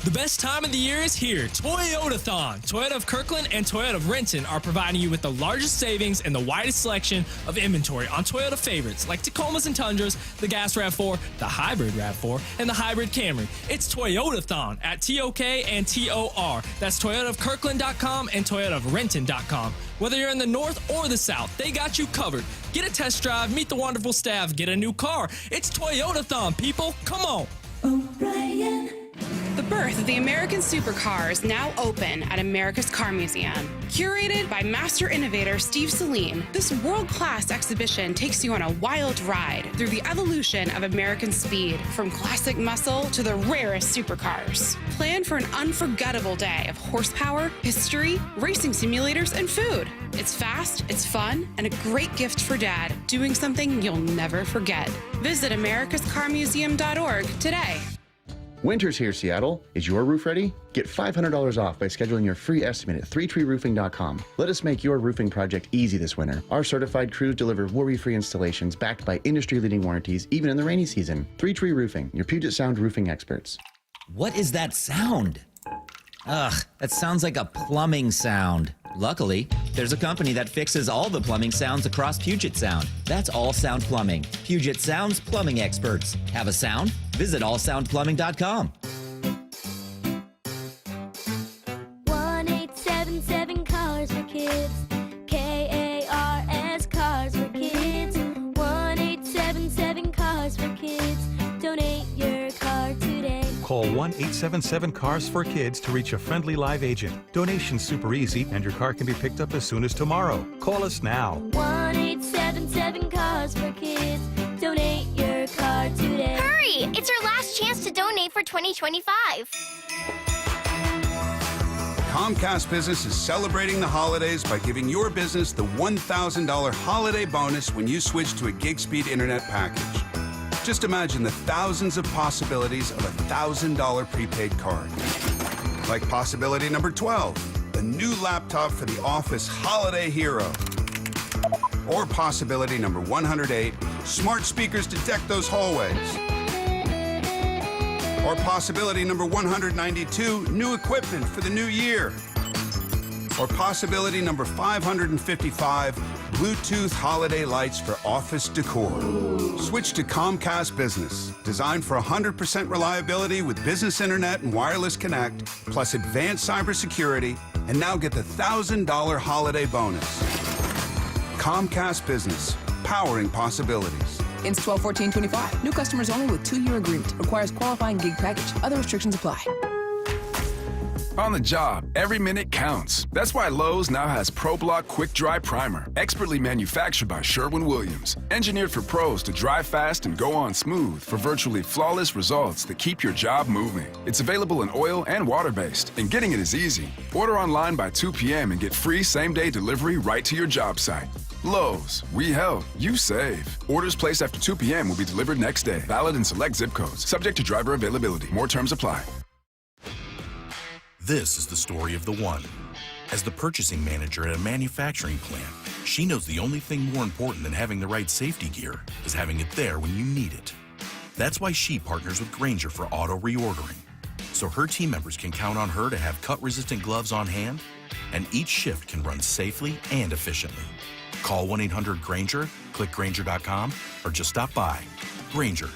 Speaker 8: The best time of the year is here, Toyota-thon. Toyota of Kirkland and Toyota of Renton are providing you with the largest savings and the widest selection of inventory on Toyota favorites like Tacomas and Tundras, the Gas RAV4, the Hybrid RAV4, and the Hybrid Camry. It's Toyota-thon at TOK and TOR. That's ToyotaofKirkland.com and ToyotaofRenton.com. Whether you're in the north or the south, they got you covered. Get a test drive, meet the wonderful staff, get a new car. It's Toyota-thon, people. Come on.
Speaker 10: O'Brien. The birth of the American supercar is now open at America's Car Museum. Curated by master innovator Steve Saleen, this world-class exhibition takes you on a wild ride through the evolution of American speed, from classic muscle to the rarest supercars. Plan for an unforgettable day of horsepower, history, racing simulators, and food. It's fast, it's fun, and a great gift for Dad, doing something you'll never forget. Visit americascarmuseum.org today.
Speaker 12: Winter's here, Seattle. Is your roof ready? Get $500 off by scheduling your free estimate at 3treeroofing.com. Let us make your roofing project easy this winter. Our certified crews deliver worry-free installations backed by industry-leading warranties, even in the rainy season. 3Tree Roofing, your Puget Sound roofing experts.
Speaker 14: What is that sound? Ugh, that sounds like a plumbing sound. Luckily, there's a company that fixes all the plumbing sounds across Puget Sound. That's All Sound Plumbing. Puget Sound's plumbing experts. Have a sound? Visit allsoundplumbing.com.
Speaker 18: 1-877 Cars for Kids. KARS Cars for Kids. 1-877 Cars for Kids. Donate your car today.
Speaker 19: Call 1-877-CARS for Kids to reach a friendly live agent. Donation's super easy, and your car can be picked up as soon as tomorrow. Call us now.
Speaker 18: 1-877 Cars for Kids. Donate your car today.
Speaker 20: Hurry! It's our last chance to donate for 2025.
Speaker 21: Comcast Business is celebrating the holidays by giving your business the $1,000 holiday bonus when you switch to a gig speed internet package. Just imagine the thousands of possibilities of a $1,000 prepaid card. Like possibility number 12, the new laptop for the office holiday hero. Or possibility number 108, smart speakers to deck those hallways. Or possibility number 192, new equipment for the new year. Or possibility number 555, Bluetooth holiday lights for office decor. Switch to Comcast Business, designed for 100% reliability with business internet and wireless connect, plus advanced cybersecurity, and now get the $1,000 holiday bonus. Comcast Business, powering possibilities.
Speaker 22: Ends 12/14/25. New customers only with 2-year agreement. Requires qualifying gig package. Other restrictions apply.
Speaker 23: On the job, every minute counts. That's why Lowe's now has ProBlock Quick Dry Primer, expertly manufactured by Sherwin-Williams. Engineered for pros to dry fast and go on smooth for virtually flawless results that keep your job moving. It's available in oil and water-based, and getting it is easy. Order online by 2 p.m. and get free same-day delivery right to your job site. Lowe's, we help, you save. Orders placed after 2 p.m. will be delivered next day. Valid in select zip codes. Subject to driver availability. More terms apply.
Speaker 24: This is the story of the one. As the purchasing manager at a manufacturing plant, she knows the only thing more important than having the right safety gear is having it there when you need it. That's why she partners with Grainger for auto reordering, so her team members can count on her to have cut-resistant gloves on hand, and each shift can run safely and efficiently. Call 1-800-GRAINGER, click Grainger.com, or just stop by. Grainger,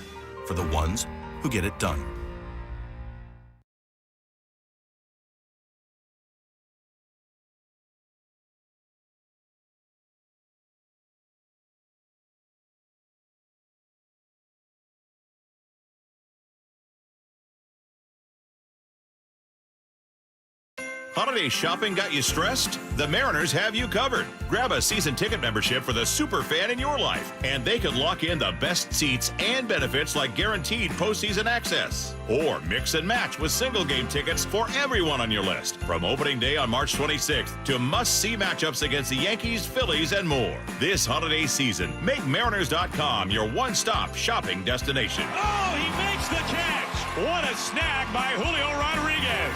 Speaker 24: for the ones who get it done.
Speaker 11: Holiday shopping got you stressed? The Mariners have you covered. Grab a season ticket membership for the super fan in your life, and they could lock in the best seats and benefits like guaranteed postseason access. Or mix and match with single game tickets for everyone on your list, from opening day on March 26th to must-see matchups against the Yankees, Phillies, and more. This holiday season, make Mariners.com your one-stop shopping destination.
Speaker 13: Oh, he makes the catch! What a snag by Julio Rodriguez!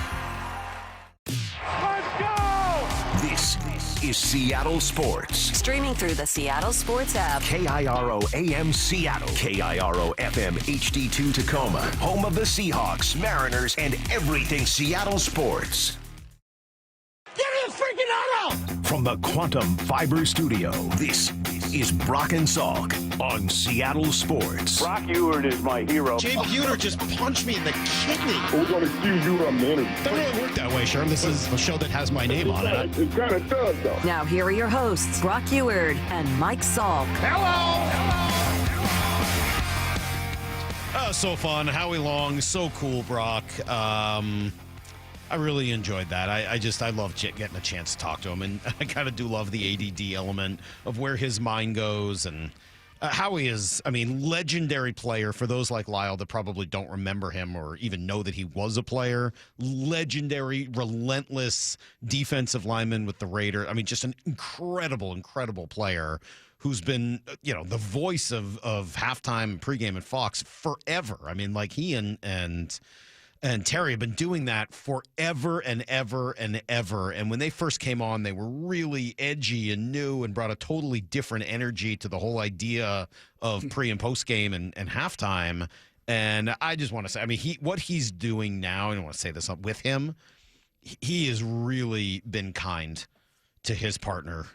Speaker 13: Let's go!
Speaker 5: This is Seattle Sports.
Speaker 2: Streaming through the Seattle Sports app.
Speaker 5: KIRO AM Seattle. KIRO FM HD2 Tacoma. Home of the Seahawks, Mariners, and everything Seattle sports.
Speaker 13: Give me a freaking auto!
Speaker 5: From the Quantum Fiber Studio, this is Brock and Salk on Seattle Sports.
Speaker 15: Brock Ewert is my hero.
Speaker 1: Jay Buhner just punched me in the kidney.
Speaker 15: We're going to see you on the interview.
Speaker 1: Doesn't really work that way, Sherm. This is a show that has my name on it.
Speaker 15: It kind of does, though.
Speaker 2: Now here are your hosts, Brock Ewert and Mike Salk.
Speaker 1: Oh, so fun. Howie Long, so cool, Brock. I really enjoyed that. I love getting a chance to talk to him, and I kind of do love the ADD element of where his mind goes. And Howie is, legendary player for those like Lyle that probably don't remember him or even know that he was a player. Legendary, relentless defensive lineman with the Raiders. Just an incredible, incredible player who's been, the voice of halftime, pregame at Fox forever. He and Terry have been doing that forever and ever and ever. And when they first came on, they were really edgy and new and brought a totally different energy to the whole idea of pre and post game and halftime. And I just want to say, what he's doing now, I don't want to say this up with him, he has really been kind to his partner.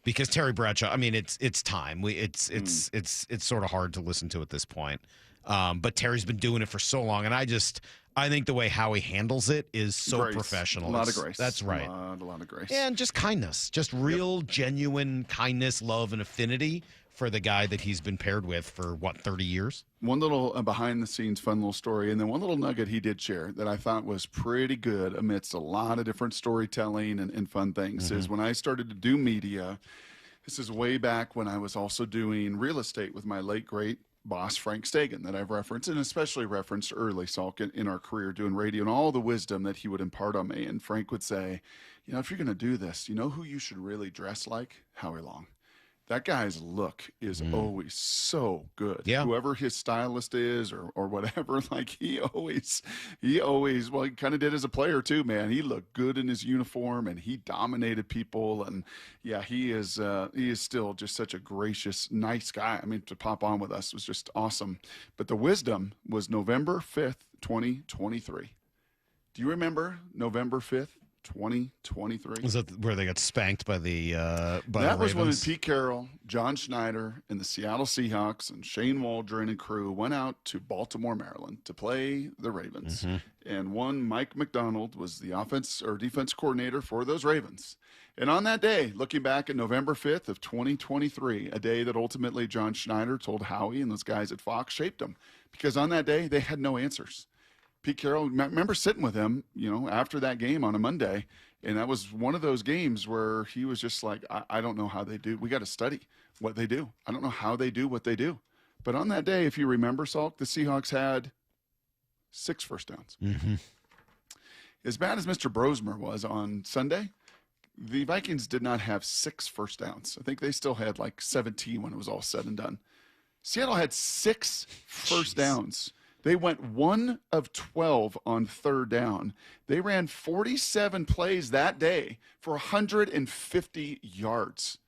Speaker 1: Because Terry Bradshaw, it's time. It's sort of hard to listen to at this point. But Terry's been doing it for so long, and I think the way Howie handles it is so
Speaker 9: Grace.
Speaker 1: professional.
Speaker 9: A lot of grace.
Speaker 1: That's right.
Speaker 9: A lot of grace.
Speaker 1: And just kindness, just real, genuine kindness, love, and affinity for the guy that he's been paired with for 30 years.
Speaker 9: One little behind-the-scenes fun little story, and then one little nugget he did share that I thought was pretty good amidst a lot of different storytelling and fun things is when I started to do media, this is way back when I was also doing real estate with my late, great boss, Frank Stegan, that I've referenced, and especially referenced early, Salk, in our career doing radio and all the wisdom that he would impart on me. And Frank would say, if you're going to do this, you know who you should really dress like? Howie Long. That guy's look is always so good.
Speaker 1: Yeah.
Speaker 9: Whoever his stylist is or whatever, he always, he kind of did as a player too, man. He looked good in his uniform and he dominated people. And yeah, he is still just such a gracious, nice guy. To pop on with us was just awesome. But the wisdom was November 5th, 2023. Do you remember November 5th? 2023.
Speaker 1: Was that where they got spanked by the
Speaker 9: That was when
Speaker 1: Ravens?
Speaker 9: Pete Carroll, John Schneider, and the Seattle Seahawks and Shane Waldron and crew went out to Baltimore, Maryland to play the Ravens. And one Mike McDonald was the offense or defense coordinator for those Ravens. And on that day, looking back at November 5th of 2023, a day that ultimately John Schneider told Howie and those guys at Fox shaped them, because on that day they had no answers. Pete Carroll, I remember sitting with him, after that game on a Monday, and that was one of those games where he was just like, I don't know how they do. We got to study what they do. I don't know how they do what they do. But on that day, if you remember, Salk, the Seahawks had 6 first downs. As bad as Mr. Brosmer was on Sunday, the Vikings did not have 6 first downs. I think they still had 17 when it was all said and done. Seattle had 6 first downs. They went 1 of 12 on third down. They ran 47 plays that day for 150 yards.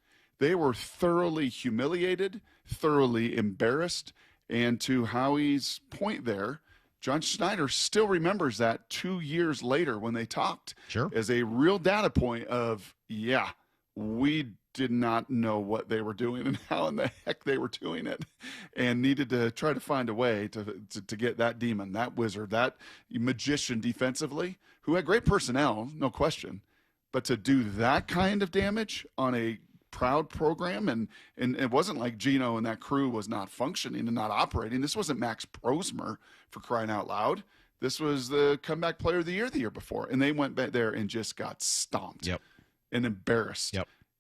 Speaker 9: They were thoroughly humiliated, thoroughly embarrassed. And to Howie's point there, John Schneider still remembers that 2 years later when they talked as a real data point of, we did not know what they were doing and how in the heck they were doing it, and needed to try to find a way to get that demon, that wizard, that magician defensively, who had great personnel, no question, but to do that kind of damage on a proud program, and it wasn't like Gino and that crew was not functioning and not operating. This wasn't Max Brosmer, for crying out loud. This was the comeback player of the year before. And they went back there and just got stomped and embarrassed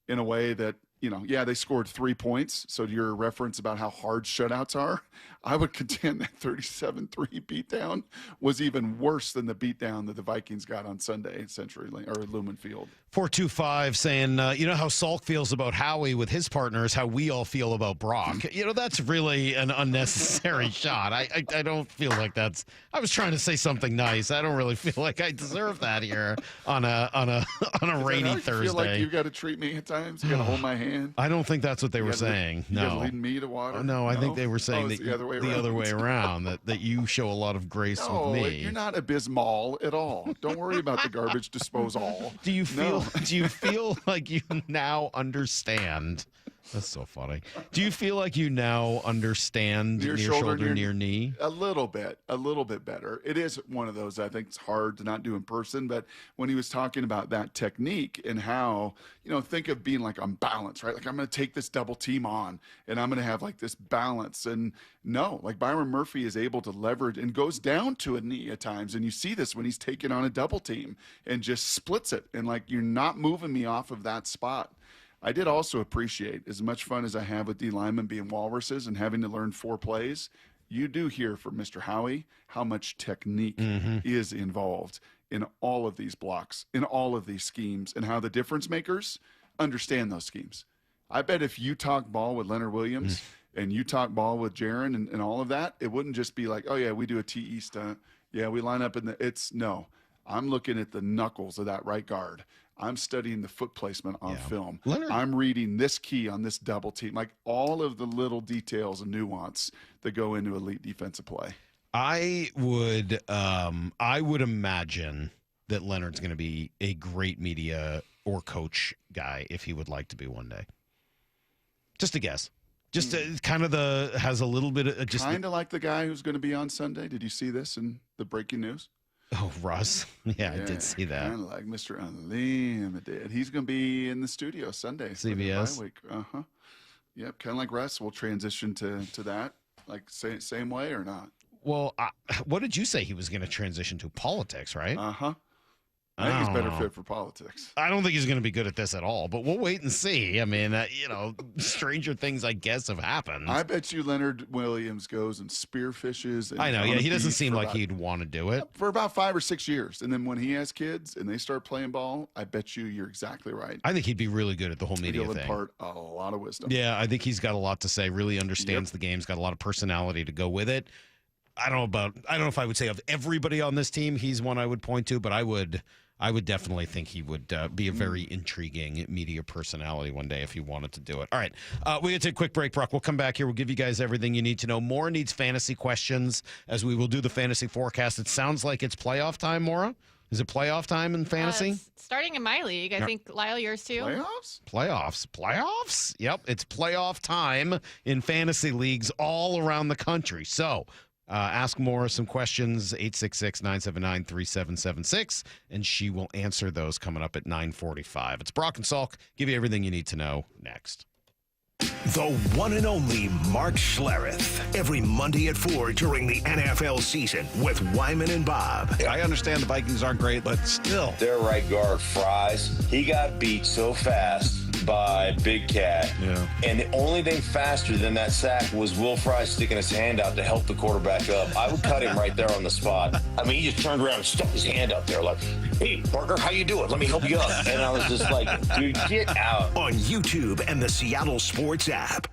Speaker 9: in a way that, they scored 3 points. So to your reference about how hard shutouts are, I would contend that 37-3 beatdown was even worse than the beatdown that the Vikings got on Sunday at Lumen Field.
Speaker 1: 425 saying, you know how Salk feels about Howie with his partners, how we all feel about Brock. That's really an unnecessary shot. I don't feel like that's. I was trying to say something nice. I don't really feel like I deserve that here on a rainy Thursday.
Speaker 9: You feel like you got to treat me at times. You got to hold my hand.
Speaker 1: I don't think that's what they were saying.
Speaker 9: You got to lead me to water.
Speaker 1: No, I think they were saying that
Speaker 9: the
Speaker 1: other way around. that you show a lot of grace with me.
Speaker 9: You're not abysmal at all. Don't worry about the garbage disposal.
Speaker 1: Do you feel like you now understand? That's so funny. Do you feel like you now understand near shoulder, near knee?
Speaker 9: A little bit better. It is one of those I think it's hard to not do in person, but when he was talking about that technique and how, think of being like on balance, right? Like I'm going to take this double team on and I'm going to have like this balance. And no, like Byron Murphy is able to leverage and goes down to a knee at times. And you see this when he's taking on a double team and just splits it. And like, you're not moving me off of that spot. I did also appreciate, as much fun as I have with D linemen being walruses and having to learn 4 plays, you do hear from Mr. Howie how much technique is involved in all of these blocks, in all of these schemes, and how the difference makers understand those schemes. I bet if you talk ball with Leonard Williams and you talk ball with Jaron and all of that, it wouldn't just be like, oh, yeah, we do a TE stunt. Yeah, we line up no. I'm looking at the knuckles of that right guard. I'm studying the foot placement on film. I'm reading this key on this double team, like all of the little details and nuance that go into elite defensive play.
Speaker 1: I would imagine that Leonard's going to be a great media or coach guy if he would like to be one day. Just a guess. Just has a little bit of
Speaker 9: kind of like the guy who's going to be on Sunday. Did you see this in the breaking news?
Speaker 1: Oh, Russ. Yeah, I did see that.
Speaker 9: Kind of like Mr. Unlimited. He's going to be in the studio Sunday.
Speaker 1: CBS.
Speaker 9: Week. Yep, kind of like Russ. We'll transition to that. Like same way or not?
Speaker 1: Well, what did you say he was going to transition to? Politics, right?
Speaker 9: I think he's better fit for politics.
Speaker 1: I don't think he's going to be good at this at all, but we'll wait and see. I mean, stranger things, I guess, have happened.
Speaker 9: I bet you Leonard Williams goes and spearfishes. And
Speaker 1: I know, he doesn't seem like he'd want to do it.
Speaker 9: For about 5 or 6 years. And then when he has kids and they start playing ball, I bet you're exactly right.
Speaker 1: I think he'd be really good at the whole media
Speaker 9: thing.
Speaker 1: He'll
Speaker 9: impart a lot of wisdom.
Speaker 1: Yeah, I think he's got a lot to say, really understands the game, he's got a lot of personality to go with it. I don't know if I would say of everybody on this team, he's one I would point to, but I would definitely think he would be a very intriguing media personality one day if he wanted to do it. All right, we're going to take a quick break, Brock. We'll come back here. We'll give you guys everything you need to know. Maura needs fantasy questions as we will do the fantasy forecast. It sounds like it's playoff time, Maura. Is it playoff time in fantasy?
Speaker 7: Starting in my league. I think, Lyle, yours too.
Speaker 9: Playoffs?
Speaker 1: Yep, it's playoff time in fantasy leagues all around the country. So ask Maura some questions, 866-979-3776, and she will answer those coming up at 9:45. It's Brock and Salk. Give you everything you need to know next.
Speaker 5: The one and only Mark Schlereth. Every Monday at 4 during the NFL season with Wyman and Bob.
Speaker 3: I understand the Vikings aren't great, but still.
Speaker 4: Their right guard, Fries, he got beat so fast by Big Cat.
Speaker 3: Yeah.
Speaker 4: And the only thing faster than that sack was Will Fries sticking his hand out to help the quarterback up. I would cut him right there on the spot. I mean, he just turned around and stuck his hand up there like, hey, partner, how you doing? Let me help you up. And I was just like, dude, get out.
Speaker 5: On YouTube and the Seattle Sports app.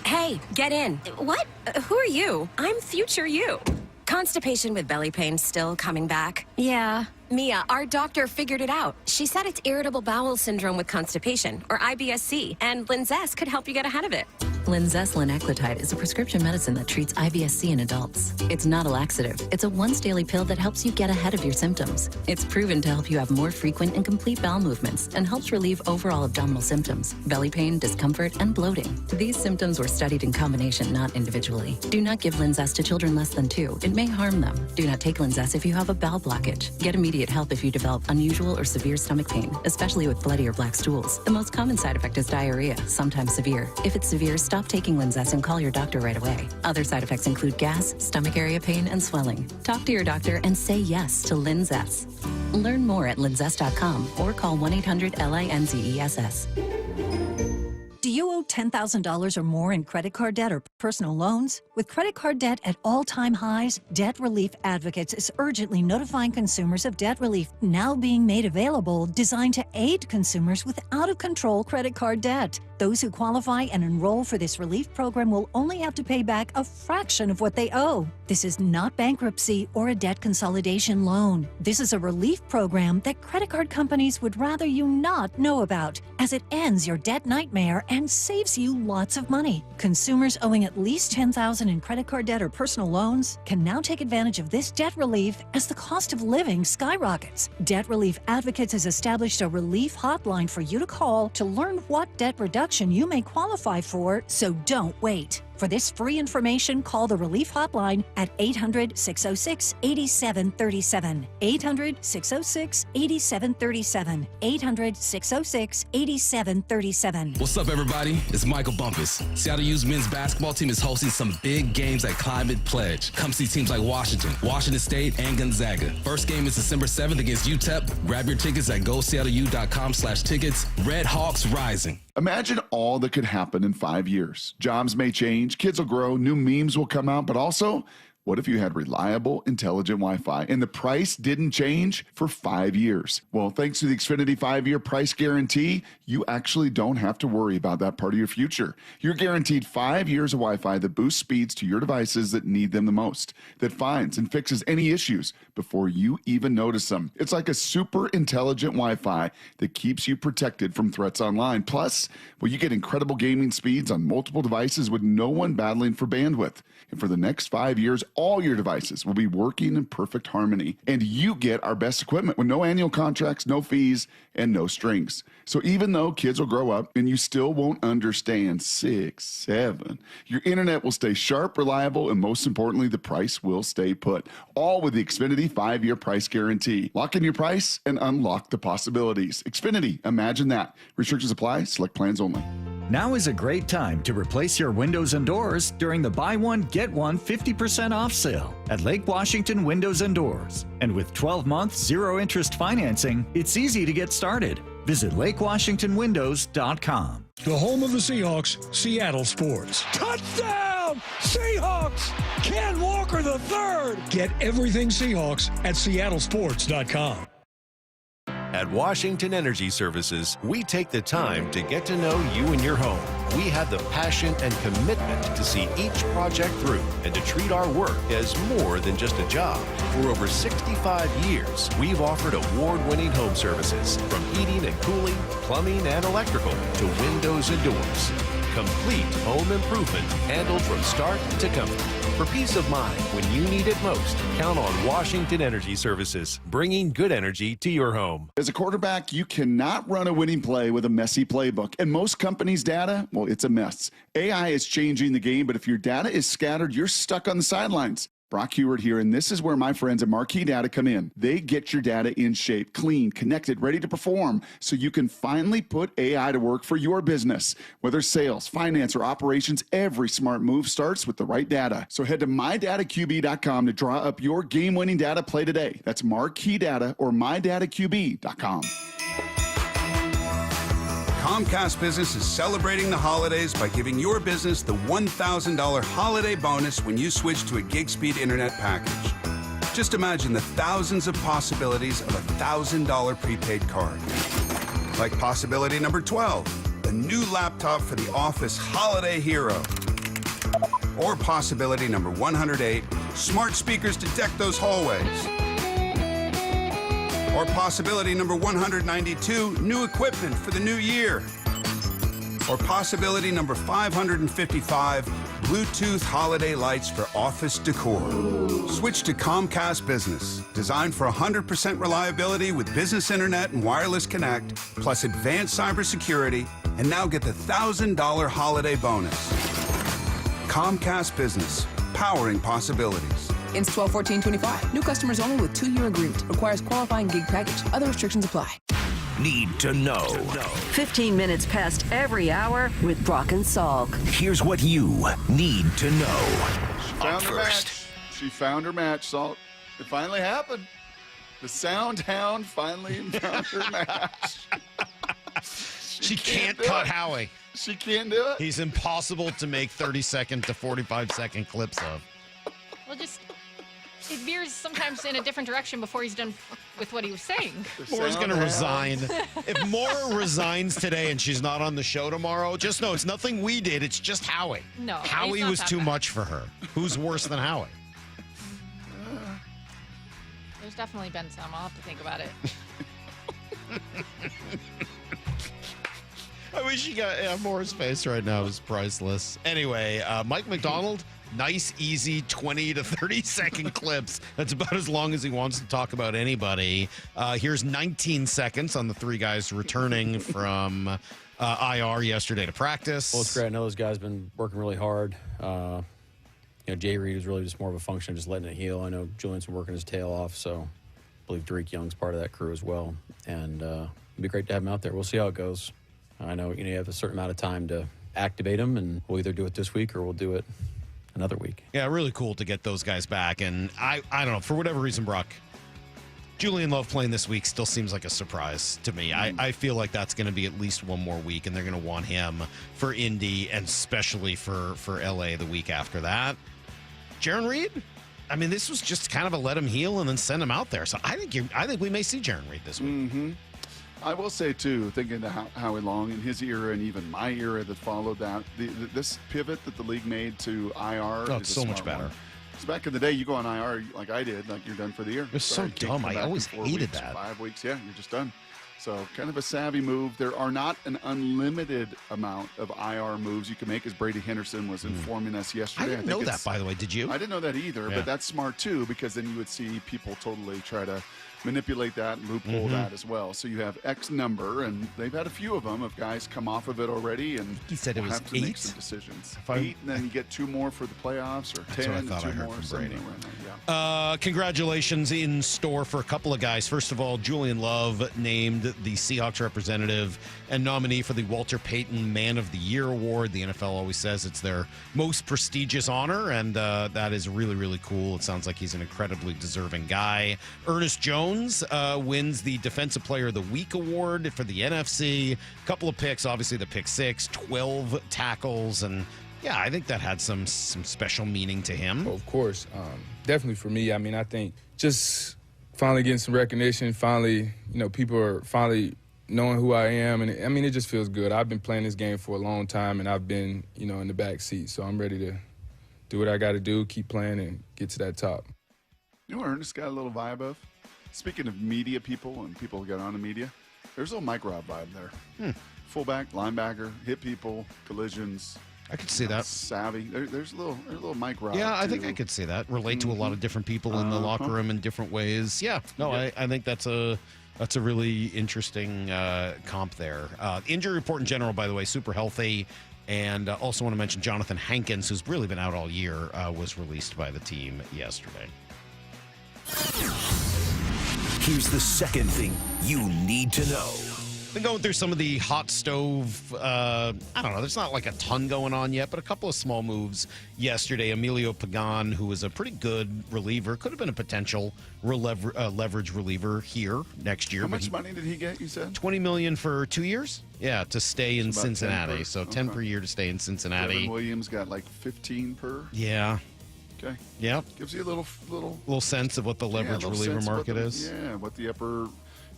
Speaker 16: Hey, get in. What? Who are you? I'm future you. Constipation with belly pain still coming back? Yeah. Mia, our doctor figured it out. She said it's irritable bowel syndrome with constipation, or IBS-C, and Linzess could help you get ahead of it.
Speaker 17: Linzess linaclotide is a prescription medicine that treats IBS-C in adults. It's not a laxative. It's a once-daily pill that helps you get ahead of your symptoms. It's proven to help you have more frequent and complete bowel movements and helps relieve overall abdominal symptoms, belly pain, discomfort, and bloating. These symptoms were studied in combination, not individually. Do not give Linzess to children less than 2. It may harm them. Do not take Linzess if you have a bowel blockage. Get immediate help if you develop unusual or severe stomach pain, especially with bloody or black stools. The most common side effect is diarrhea, sometimes severe. If it's severe, stop Stop taking Linzess and call your doctor right away. Other side effects include gas, stomach area pain, and swelling. Talk to your doctor and say yes to Linzess. Learn more at linzess.com or call 1-800-LINZESS.
Speaker 6: Do you owe $10,000 or more in credit card debt or personal loans? With credit card debt at all-time highs, Debt Relief Advocates is urgently notifying consumers of debt relief now being made available, designed to aid consumers with out-of-control credit card debt. Those who qualify and enroll for this relief program will only have to pay back a fraction of what they owe. This is not bankruptcy or a debt consolidation loan. This is a relief program that credit card companies would rather you not know about, as it ends your debt nightmare and saves you lots of money. Consumers owing at least $10,000 in credit card debt or personal loans can now take advantage of this debt relief as the cost of living skyrockets. Debt Relief Advocates has established a relief hotline for you to call to learn what debt reduction you may qualify for, so don't wait. For this free information, call the Relief Hotline at 800-606-8737. 800-606-8737. 800-606-8737.
Speaker 8: What's up, everybody? It's Michael Bumpus. Seattle U's men's basketball team is hosting some big games at Climate Pledge. Come see teams like Washington State, and Gonzaga. First game is December 7th against UTEP. Grab your tickets at goseattleu.com/tickets. Red Hawks rising.
Speaker 9: Imagine all that could happen in 5 years. Jobs may change, kids will grow, new memes will come out, but also, what if you had reliable, intelligent Wi-Fi and the price didn't change for 5 years? Well, thanks to the Xfinity 5-year price guarantee, you actually don't have to worry about that part of your future. You're guaranteed 5 years of Wi-Fi that boosts speeds to your devices that need them the most, that finds and fixes any issues before you even notice them. It's like a super intelligent Wi-Fi that keeps you protected from threats online. Plus, well, you get incredible gaming speeds on multiple devices with no one battling for bandwidth. And for the next 5 years, all your devices will be working in perfect harmony. And you get our best equipment with no annual contracts, no fees, and no strings. So even though kids will grow up and you still won't understand 6, 7, your internet will stay sharp, reliable, and most importantly, the price will stay put. All with the Xfinity 5-year price guarantee. Lock in your price and unlock the possibilities. Xfinity, imagine that. Restrictions apply. Select plans only.
Speaker 10: Now is a great time to replace your windows and doors during the buy one, get one 50% off sale at Lake Washington Windows and Doors. And with 12-month zero-interest financing, it's easy to get started. Visit lakewashingtonwindows.com.
Speaker 12: The home of the Seahawks, Seattle Sports. Touchdown! Seahawks! Ken Walker III! Get everything Seahawks at seattlesports.com.
Speaker 25: At Washington Energy Services, we take the time to get to know you and your home. We have the passion and commitment to see each project through and to treat our work as more than just a job. For over 65 years, we've offered award-winning home services, from heating and cooling, plumbing and electrical, to windows and doors. Complete home improvement handled from start to comfort. For peace of mind when you need it most, count on Washington Energy Services, bringing good energy to your home.
Speaker 9: As a quarterback, you cannot run a winning play with a messy playbook. And most companies' data, well, it's a mess. AI is changing the game, but if your data is scattered, you're stuck on the sidelines. Brock Heward here, and this is where my friends at Marquee Data come in. They get your data in shape, clean, connected, ready to perform, so you can finally put AI to work for your business. Whether sales, finance, or operations, every smart move starts with the right data. So head to mydataqb.com to draw up your game-winning data play today. That's Marquee Data or mydataqb.com.
Speaker 21: Comcast Business is celebrating the holidays by giving your business the $1,000 holiday bonus when you switch to a gig speed internet package. Just imagine the thousands of possibilities of a $1,000 prepaid card. Like possibility number 12, the new laptop for the office holiday hero. Or possibility number 108, smart speakers to deck those hallways. Or possibility number 192, new equipment for the new year. Or possibility number 555, Bluetooth holiday lights for office decor. Switch to Comcast Business, designed for 100% reliability with business internet and wireless connect, plus advanced cybersecurity, and now get the $1,000 holiday bonus. Comcast Business, powering possibilities.
Speaker 22: Ends 12/14/25. New customers only with 2-year agreement. Requires qualifying gig package. Other restrictions apply.
Speaker 5: need to know.
Speaker 2: 15 minutes past every hour with Brock and Salk.
Speaker 5: Here's what you need to know.
Speaker 9: She found her match, Salt. It finally happened. The Sound Hound finally found her match.
Speaker 1: She can't cut Howie.
Speaker 9: She can't do it.
Speaker 1: He's impossible to make 30-second to 45-second clips of.
Speaker 7: Well, it veers sometimes in a different direction before he's done with what he was saying.
Speaker 1: Moore's going to resign. If Moore resigns today and she's not on the show tomorrow, just know it's nothing we did. It's just Howie.
Speaker 7: No,
Speaker 1: Howie was too much for her. Who's worse than Howie?
Speaker 7: There's definitely been some. I'll have to think about it.
Speaker 1: I wish you got Moore's face right now is priceless. Anyway, Mike McDonald, nice, easy 20 to 30-second clips. That's about as long as he wants to talk about anybody. Here's 19 seconds on the three guys returning from IR yesterday to practice.
Speaker 14: Well, it's great. I know those guys have been working really hard. Jay Reed is really just more of a function of just letting it heal. I know Julian's been working his tail off, so I believe Derek Young's part of that crew as well. And it'd be great to have him out there. We'll see how it goes. I know you have a certain amount of time to activate him, and we'll either do it this week or we'll do it another week.
Speaker 1: Yeah, really cool to get those guys back. And I don't know, for whatever reason, Brock, Julian Love playing this week still seems like a surprise to me. I feel like that's going to be at least one more week, and they're going to want him for Indy and especially for LA the week after that. Jaron Reed, I mean, this was just kind of a let him heal and then send him out there. So I think we may see Jaron Reed this week.
Speaker 9: Mm-hmm. I will say, too, thinking to Howie Long in his era and even my era that followed that, this pivot that the league made to IR
Speaker 1: it's so much better.
Speaker 9: Because back in the day, you go on IR like I did, like you're done for the year.
Speaker 1: It's so dumb. I always hated that.
Speaker 9: 5 weeks, yeah, you're just done. So kind of a savvy move. There are not an unlimited amount of IR moves you can make, as Brady Henderson was informing us yesterday.
Speaker 1: I didn't know that, by the way. Did you?
Speaker 9: I didn't know that either, but that's smart, too, because then you would see people totally try to manipulate that and loophole that as well. So you have X number, and they've had a few of them of guys come off of it already, and
Speaker 1: he said it was
Speaker 9: have to
Speaker 1: 8
Speaker 9: make some decisions. 8, and then you get 2 more for the playoffs, or 10.
Speaker 1: That's what I thought I heard
Speaker 9: more,
Speaker 1: from Brady.
Speaker 9: Yeah.
Speaker 1: Congratulations in store for a couple of guys. First of all, Julian Love named the Seahawks representative and nominee for the Walter Payton Man of the Year Award. The NFL always says it's their most prestigious honor, and that is really, really cool. It sounds like he's an incredibly deserving guy. Ernest Jones wins the Defensive Player of the Week award for the NFC. A couple of picks, obviously the pick 6, 12 tackles, and yeah, I think that had some special meaning to him.
Speaker 18: Well, of course. Definitely for me, I mean, I think just finally getting some recognition, finally, people are finally knowing who I am, and I mean, it just feels good. I've been playing this game for a long time, and I've been, in the back seat, so I'm ready to do what I got to do, keep playing, and get to that top.
Speaker 9: You know what Ernest got a little vibe of? Speaking of media people and people who get on the media, there's a little Mike Robb vibe there. Fullback, linebacker, hit people, collisions.
Speaker 1: I could see that.
Speaker 9: Savvy. There's a little Mike Robb.
Speaker 1: Yeah, I think I could see that. Relate to a lot of different people in the locker room in different ways. Yeah. No, I think that's a really interesting comp there. Injury report in general, by the way, super healthy. And also want to mention Jonathan Hankins, who's really been out all year, was released by the team yesterday.
Speaker 5: Here's the second thing you need to know.
Speaker 1: Been going through some of the hot stove, I don't know, there's not like a ton going on yet, but a couple of small moves yesterday. Emilio Pagan, who was a pretty good reliever, could have been a potential leverage reliever here next year.
Speaker 9: How much money did he get, you said?
Speaker 1: $20 million for 2 years? Yeah, to stay in Cincinnati. 10 per year to stay in Cincinnati.
Speaker 9: Devin Williams got like 15 per?
Speaker 1: Yeah.
Speaker 9: Okay.
Speaker 1: Yeah.
Speaker 9: Gives you a little
Speaker 1: sense of what the leverage reliever market is.
Speaker 9: Yeah, what the upper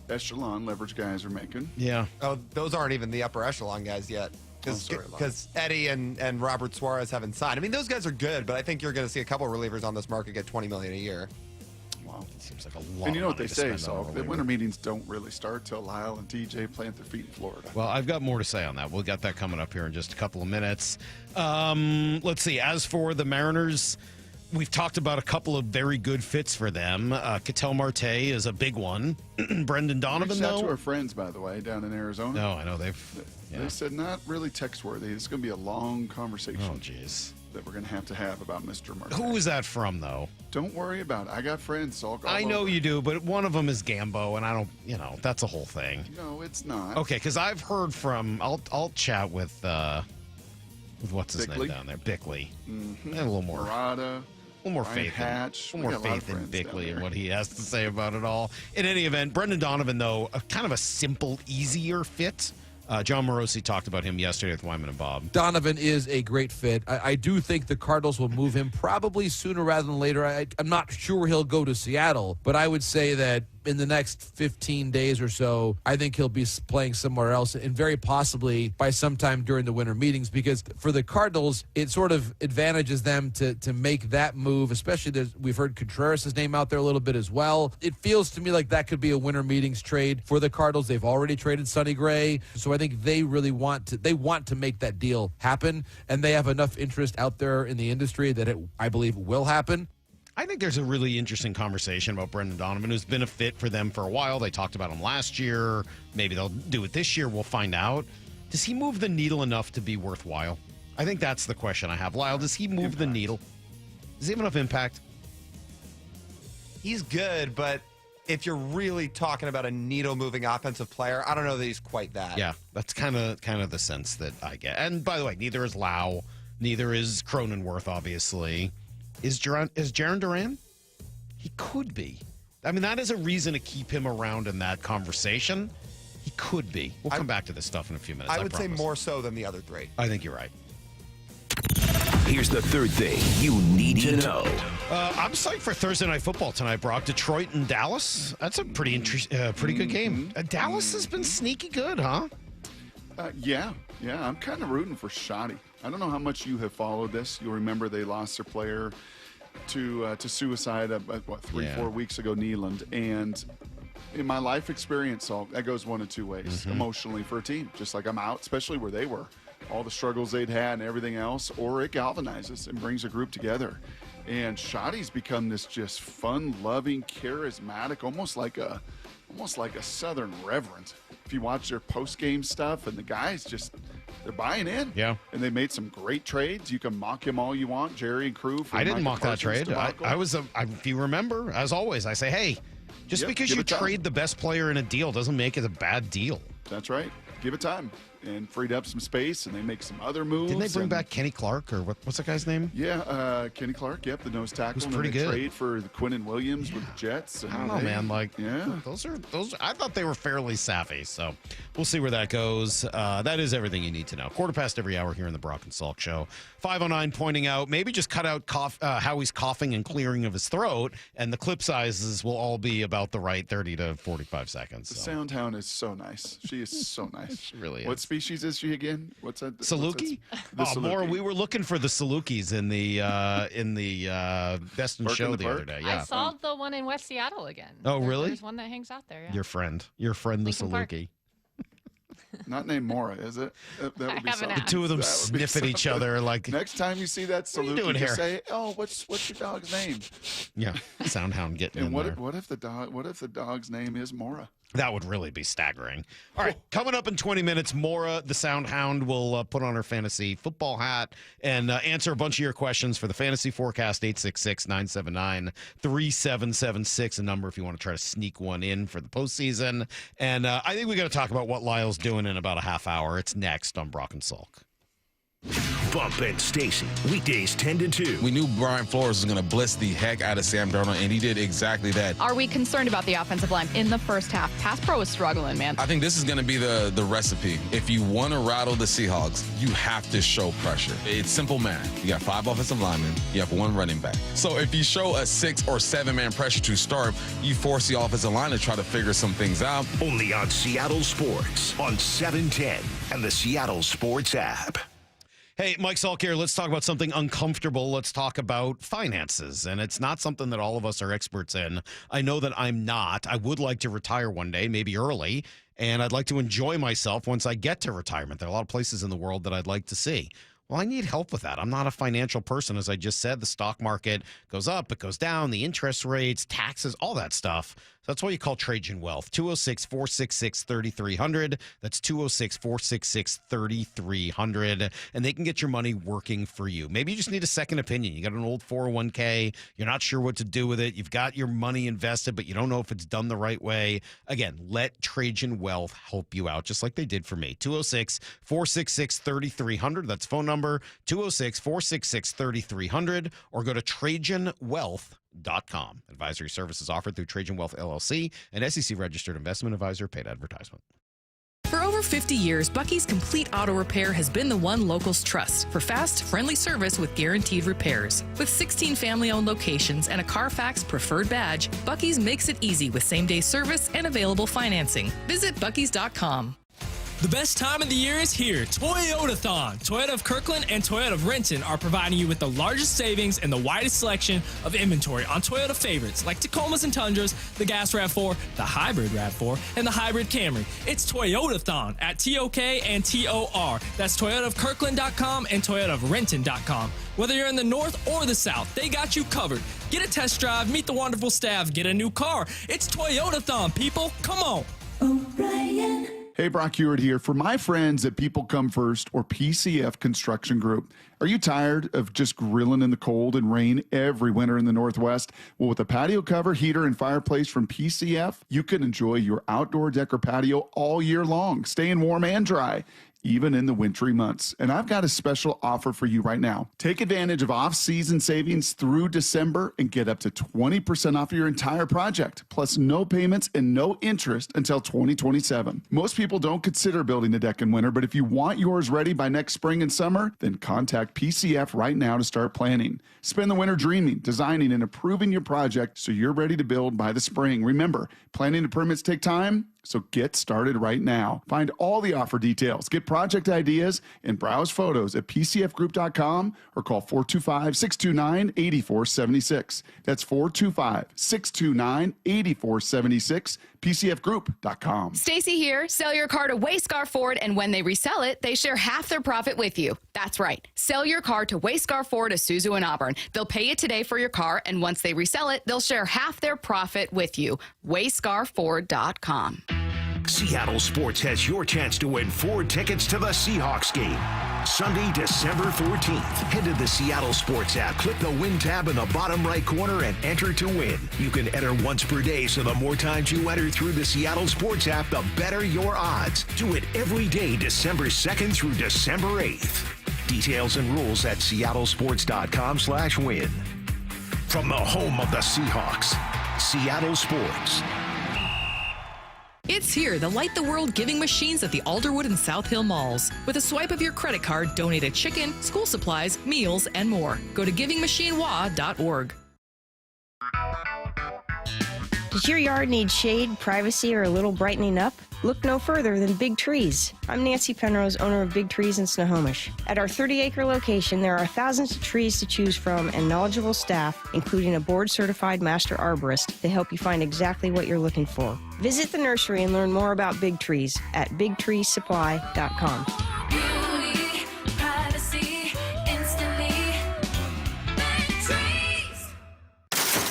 Speaker 9: echelon leverage guys are making.
Speaker 1: Yeah.
Speaker 19: Oh, those aren't even the upper echelon guys yet. Because Eddie and Robert Suarez haven't signed. I mean, those guys are good, but I think you're going to see a couple of relievers on this market get $20 million a year.
Speaker 9: Wow.
Speaker 1: It seems like a lot.
Speaker 9: And you know what they say, so the winter meetings don't really start till Lyle and TJ plant their feet in Florida.
Speaker 1: Well, I've got more to say on that. We'll get that coming up here in just a couple of minutes. Let's see. As for the Mariners, we've talked about a couple of very good fits for them. Ketel Marte is a big one. Brendan Donovan,
Speaker 9: Reached out
Speaker 1: though.
Speaker 9: to our friends, by the way, down in Arizona.
Speaker 1: No, I know they
Speaker 9: said not really text worthy. It's going to be a long conversation.
Speaker 1: Oh, jeez.
Speaker 9: that we're going to have about Mr. Murphy.
Speaker 1: Who is that from, though?
Speaker 9: Don't worry about it. I got friends. Salk all
Speaker 1: I know
Speaker 9: over.
Speaker 1: you do, but one of them is Gambo, and I don't, that's a whole thing.
Speaker 9: No, it's not.
Speaker 1: Okay, because I've heard from, I'll chat with what's his name down there? Bickley.
Speaker 9: Mm-hmm.
Speaker 1: And a little more.
Speaker 9: Murata.
Speaker 1: A little more
Speaker 9: Ryan
Speaker 1: faith,
Speaker 9: Hatch.
Speaker 1: a little more faith in Bickley and what he has to say about it all. In any event, Brendan Donovan, though, kind of a simple, easier fit. John Morosi talked about him yesterday with Wyman and Bob.
Speaker 11: Donovan is a great fit. I do think the Cardinals will move him probably sooner rather than later. I'm not sure he'll go to Seattle, but I would say that in the next 15 days or so, I think he'll be playing somewhere else, and very possibly by sometime during the winter meetings, because for the Cardinals, it sort of advantages them to make that move, especially we've heard Contreras' name out there a little bit as well. It feels to me like that could be a winter meetings trade for the Cardinals. They've already traded Sonny Gray, so I think they really want to make that deal happen, and they have enough interest out there in the industry that I believe will happen.
Speaker 1: I think there's a really interesting conversation about Brendan Donovan, who's been a fit for them for a while. They talked about him last year. Maybe they'll do it this year. We'll find out. Does he move the needle enough to be worthwhile? I think that's the question I have. Lyle, does he move the needle? Does he have enough impact?
Speaker 19: He's good, but if you're really talking about a needle-moving offensive player, I don't know that he's quite that.
Speaker 1: Yeah, that's kind of the sense that I get. And by the way, neither is Lau. Neither is Cronenworth, obviously. Is Jarren Duran? He could be. I mean, that is a reason to keep him around in that conversation. He could be. We'll come back to this stuff in a few minutes.
Speaker 19: I would say more so than the other three.
Speaker 1: I think you're right.
Speaker 5: Here's the third thing you need to know.
Speaker 1: I'm psyched for Thursday Night Football tonight, Brock. Detroit and Dallas. That's a pretty good game. Dallas has been sneaky good, huh?
Speaker 9: Yeah. I'm kind of rooting for Shoddy. I don't know how much you have followed this. You'll remember they lost their player to suicide, 3-4 weeks ago, Neyland. And in my life experience, that goes one of two ways, emotionally for a team. Just like I'm out, especially where they were. All the struggles they'd had and everything else, or it galvanizes and brings a group together. And Shoddy's become this just fun-loving, charismatic, almost like a Southern reverend. If you watch their post-game stuff, and the guys they're buying in.
Speaker 1: Yeah.
Speaker 9: And they made some great trades. You can mock him all you want, Jerry and crew.
Speaker 1: I didn't mock that trade. I was, if you remember, as always, I say, hey, just because you trade the best player in a deal doesn't make it a bad deal.
Speaker 9: That's right. Give it time. And freed up some space, and they make some other moves.
Speaker 1: Didn't they bring back Kenny Clark, or what's that guy's name?
Speaker 9: Yeah, Kenny Clark, the nose tackle.
Speaker 1: Who's pretty good.
Speaker 9: Trade for Quinnen Williams with the Jets.
Speaker 1: I don't know, man. Those are. I thought they were fairly savvy, so we'll see where that goes. That is everything you need to know. 15:15 every hour here in the Brock and Salk Show. 509 pointing out, maybe just cut out Howie's coughing and clearing of his throat, and the clip sizes will all be about the right 30 to 45 seconds.
Speaker 9: The sound hound is so nice. She is so nice.
Speaker 1: She really is.
Speaker 9: What species is she again? What's that?
Speaker 1: Saluki?
Speaker 9: Saluki.
Speaker 1: More. We were looking for the Salukis in the Best in Show the other day. Yeah.
Speaker 7: I saw the one in West Seattle again.
Speaker 1: Oh, really?
Speaker 7: There's one that hangs out there. Yeah.
Speaker 1: Your friend, the Saluki.
Speaker 9: Not named Mora, is it? That would be something.
Speaker 1: The two of them sniff at each other like.
Speaker 9: Next time you see that Saluki, just say, "Oh, what's your dog's name?"
Speaker 1: Yeah, Soundhound getting in there.
Speaker 9: What if the dog's name is Mora?
Speaker 1: That would really be staggering. All right, coming up in 20 minutes, Mora, the Soundhound, will put on her fantasy football hat and answer a bunch of your questions for the Fantasy Forecast, 866-979-3776, a number if you want to try to sneak one in for the postseason. And I think we got to talk about what Lyle's doing in about a half hour. It's next on Brock and Salk.
Speaker 5: Bump and Stacy, weekdays 10 to 2.
Speaker 8: We knew Brian Flores was going to blitz the heck out of Sam Darnold, and he did exactly that.
Speaker 13: Are we concerned about the offensive line in the first half? Pass pro was struggling, man.
Speaker 8: I think this is going to be the recipe. If you want to rattle the Seahawks, you have to show pressure. It's simple math. You got 5 offensive linemen. You have 1 running back. So if you show a 6 or 7 man pressure to start, you force the offensive line to try to figure some things out.
Speaker 5: Only on Seattle Sports on 710 and the Seattle Sports app.
Speaker 1: Hey, Mike Salk here. Let's talk about something uncomfortable. Let's talk about finances. And it's not something that all of us are experts in. I know that I'm not. I would like to retire one day, maybe early, and I'd like to enjoy myself once I get to retirement. There are a lot of places in the world that I'd like to see. Well, I need help with that. I'm not a financial person. As I just said, the stock market goes up, it goes down, the interest rates, taxes, all that stuff. So that's why you call Trajan Wealth. 206-466-3300. That's 206-466-3300. And they can get your money working for you. Maybe you just need a second opinion. You got an old 401k. You're not sure what to do with it. You've got your money invested, but you don't know if it's done the right way. Again, let Trajan Wealth help you out, just like they did for me. 206-466-3300. That's phone number 206-466-3300, or go to TrajanWealth.com. Advisory services offered through Trajan Wealth LLC, an SEC registered investment advisor. Paid advertisement.
Speaker 3: For over 50 years, Bucky's Complete Auto Repair has been the one locals trust for fast, friendly service with guaranteed repairs. With 16 family-owned locations and a Carfax preferred badge, Bucky's makes it easy with same-day service and available financing. Visit Bucky's.com.
Speaker 15: The best time of the year is here, Toyotathon. Toyota of Kirkland and Toyota of Renton are providing you with the largest savings and the widest selection of inventory on Toyota favorites like Tacomas and Tundras, the Gas RAV4, the Hybrid RAV4, and the Hybrid Camry. It's Toyotathon at TOK and TOR. That's ToyotaofKirkland.com and ToyotaofRenton.com. Whether you're in the north or the south, they got you covered. Get a test drive, meet the wonderful staff, get a new car. It's Toyotathon, people. Come on.
Speaker 9: O'Brien. Hey, Brock Heward here. For my friends at People Come First or PCF Construction Group, are you tired of just grilling in the cold and rain every winter in the Northwest? Well, with a patio cover, heater, and fireplace from PCF, you can enjoy your outdoor deck or patio all year long, staying warm and dry, even in the wintry months. And I've got a special offer for you right now. Take advantage of off-season savings through December and get up to 20% off your entire project, plus no payments and no interest until 2027. Most people don't consider building a deck in winter, but if you want yours ready by next spring and summer, then contact PCF right now to start planning. Spend the winter dreaming, designing, and approving your project so you're ready to build by the spring. Remember, planning and permits take time, so get started right now. Find all the offer details, get project ideas, and browse photos at PCFgroup.com or call 425-629-8476. That's 425-629-8476, PCFgroup.com.
Speaker 13: Stacy here. Sell your car to Wayscar Ford, and when they resell it, they share half their profit with you. That's right. Sell your car to Wayscar Ford, Isuzu, and Auburn. They'll pay you today for your car, and once they resell it, they'll share half their profit with you. WayscarFord.com.
Speaker 5: Seattle Sports has your chance to win 4 tickets to the Seahawks game. Sunday, December 14th. Head to the Seattle Sports app, click the Win tab in the bottom right corner, and enter to win. You can enter once per day, so the more times you enter through the Seattle Sports app, the better your odds. Do it every day, December 2nd through December 8th. Details and rules at seattlesports.com/win. From the home of the Seahawks, Seattle Sports.
Speaker 3: It's here, the Light the World giving machines at the Alderwood and South Hill malls. With a swipe of your credit card, donate a chicken, school supplies, meals, and more. Go to givingmachinewa.org.
Speaker 20: Does your yard need shade, privacy, or a little brightening up? Look no further than Big Trees. I'm Nancy Penrose, owner of Big Trees in Snohomish. At our 30-acre location, there are thousands of trees to choose from and knowledgeable staff, including a board-certified master arborist, to help you find exactly what you're looking for. Visit the nursery and learn more about Big Trees at bigtreesupply.com.
Speaker 23: Beauty, privacy, instantly. Big Trees.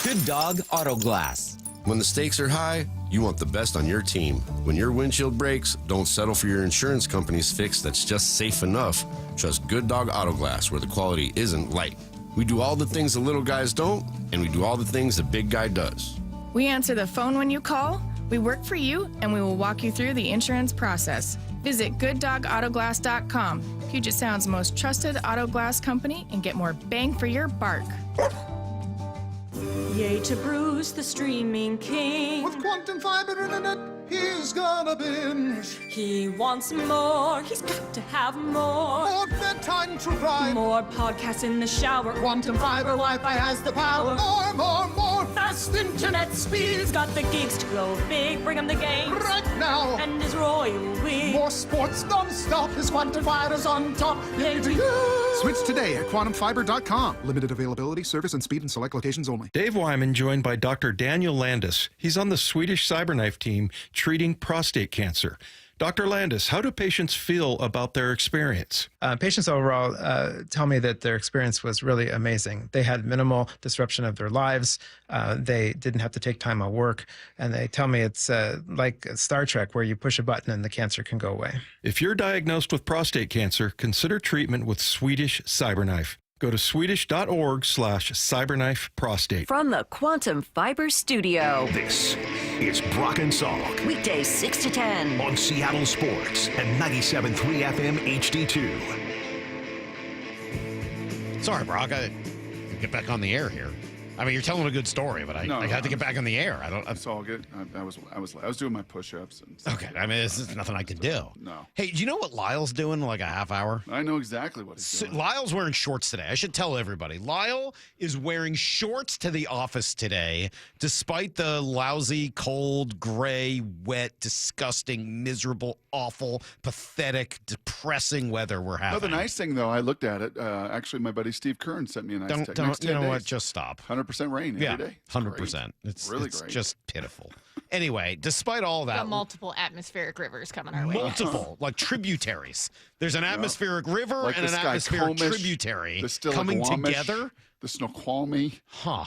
Speaker 24: Good Dog Auto Glass. When the stakes are high, you want the best on your team. When your windshield breaks, don't settle for your insurance company's fix that's just safe enough. Trust Good Dog Auto Glass, where the quality isn't light. We do all the things the little guys don't, and we do all the things the big guy does.
Speaker 26: We answer the phone when you call, we work for you, and we will walk you through the insurance process. Visit GoodDogAutoGlass.com, Puget Sound's most trusted auto glass company, and get more bang for your bark.
Speaker 27: Yay to Bruce, the streaming king. With quantum fiber internet, he's gonna binge. He wants more, he's got to have more. More bedtime true crime. More podcasts in the shower. Quantum fiber Wi-Fi has the power. More fast internet speed. He's got the gigs to go big, bring him the games. Right now. And his royal we. More sports non-stop, his quantum fiber's on top. Yay to you.
Speaker 28: Switch today at quantumfiber.com. Limited availability, service and speed in select locations only.
Speaker 29: Dave Wyman joined by Dr. Daniel Landis. He's on the Swedish Cyberknife team treating prostate cancer.
Speaker 4: Dr. Landis, how do patients feel about their experience?
Speaker 6: Patients overall tell me that their experience was really amazing. They had minimal disruption of their lives. They didn't have to take time off work. And they tell me it's like Star Trek, where you push a button and the cancer can go away.
Speaker 4: If you're diagnosed with prostate cancer, consider treatment with Swedish CyberKnife. Go to swedish.org/cyberknife prostate.
Speaker 2: From the Quantum Fiber Studio.
Speaker 5: This is Brock and Salk.
Speaker 2: Weekdays 6 to 10.
Speaker 5: On Seattle Sports and 97.3 FM HD2.
Speaker 1: Sorry, Brock. I get back on the air here. I mean, you're telling a good story, but I had to get back on the air.
Speaker 9: It's all good. I was doing my push-ups.
Speaker 1: Okay. I mean, this is nothing I can do.
Speaker 9: No.
Speaker 1: Hey, do you know what Lyle's doing in like a half hour?
Speaker 9: I know exactly what he's doing.
Speaker 1: Lyle's wearing shorts today. I should tell everybody. Lyle is wearing shorts to the office today, despite the lousy, cold, gray, wet, disgusting, miserable, awful, pathetic, depressing weather we're having.
Speaker 9: No, the nice thing, though, I looked at it. Actually, my buddy Steve Kern sent me a nice text.
Speaker 1: Don't, you know what? Just stop.
Speaker 9: 100% rain every day.
Speaker 1: 100%. It's
Speaker 9: really
Speaker 1: it's
Speaker 9: great.
Speaker 1: just pitiful. Anyway, despite all that,
Speaker 7: Got multiple atmospheric rivers coming our way.
Speaker 1: multiple like tributaries. There's an atmospheric river
Speaker 9: Like
Speaker 1: and
Speaker 9: the
Speaker 1: an atmospheric
Speaker 9: Skycomish,
Speaker 1: tributary
Speaker 9: the
Speaker 1: coming
Speaker 9: Stillaguamish,
Speaker 1: together.
Speaker 9: The Snoqualmie.
Speaker 1: Huh.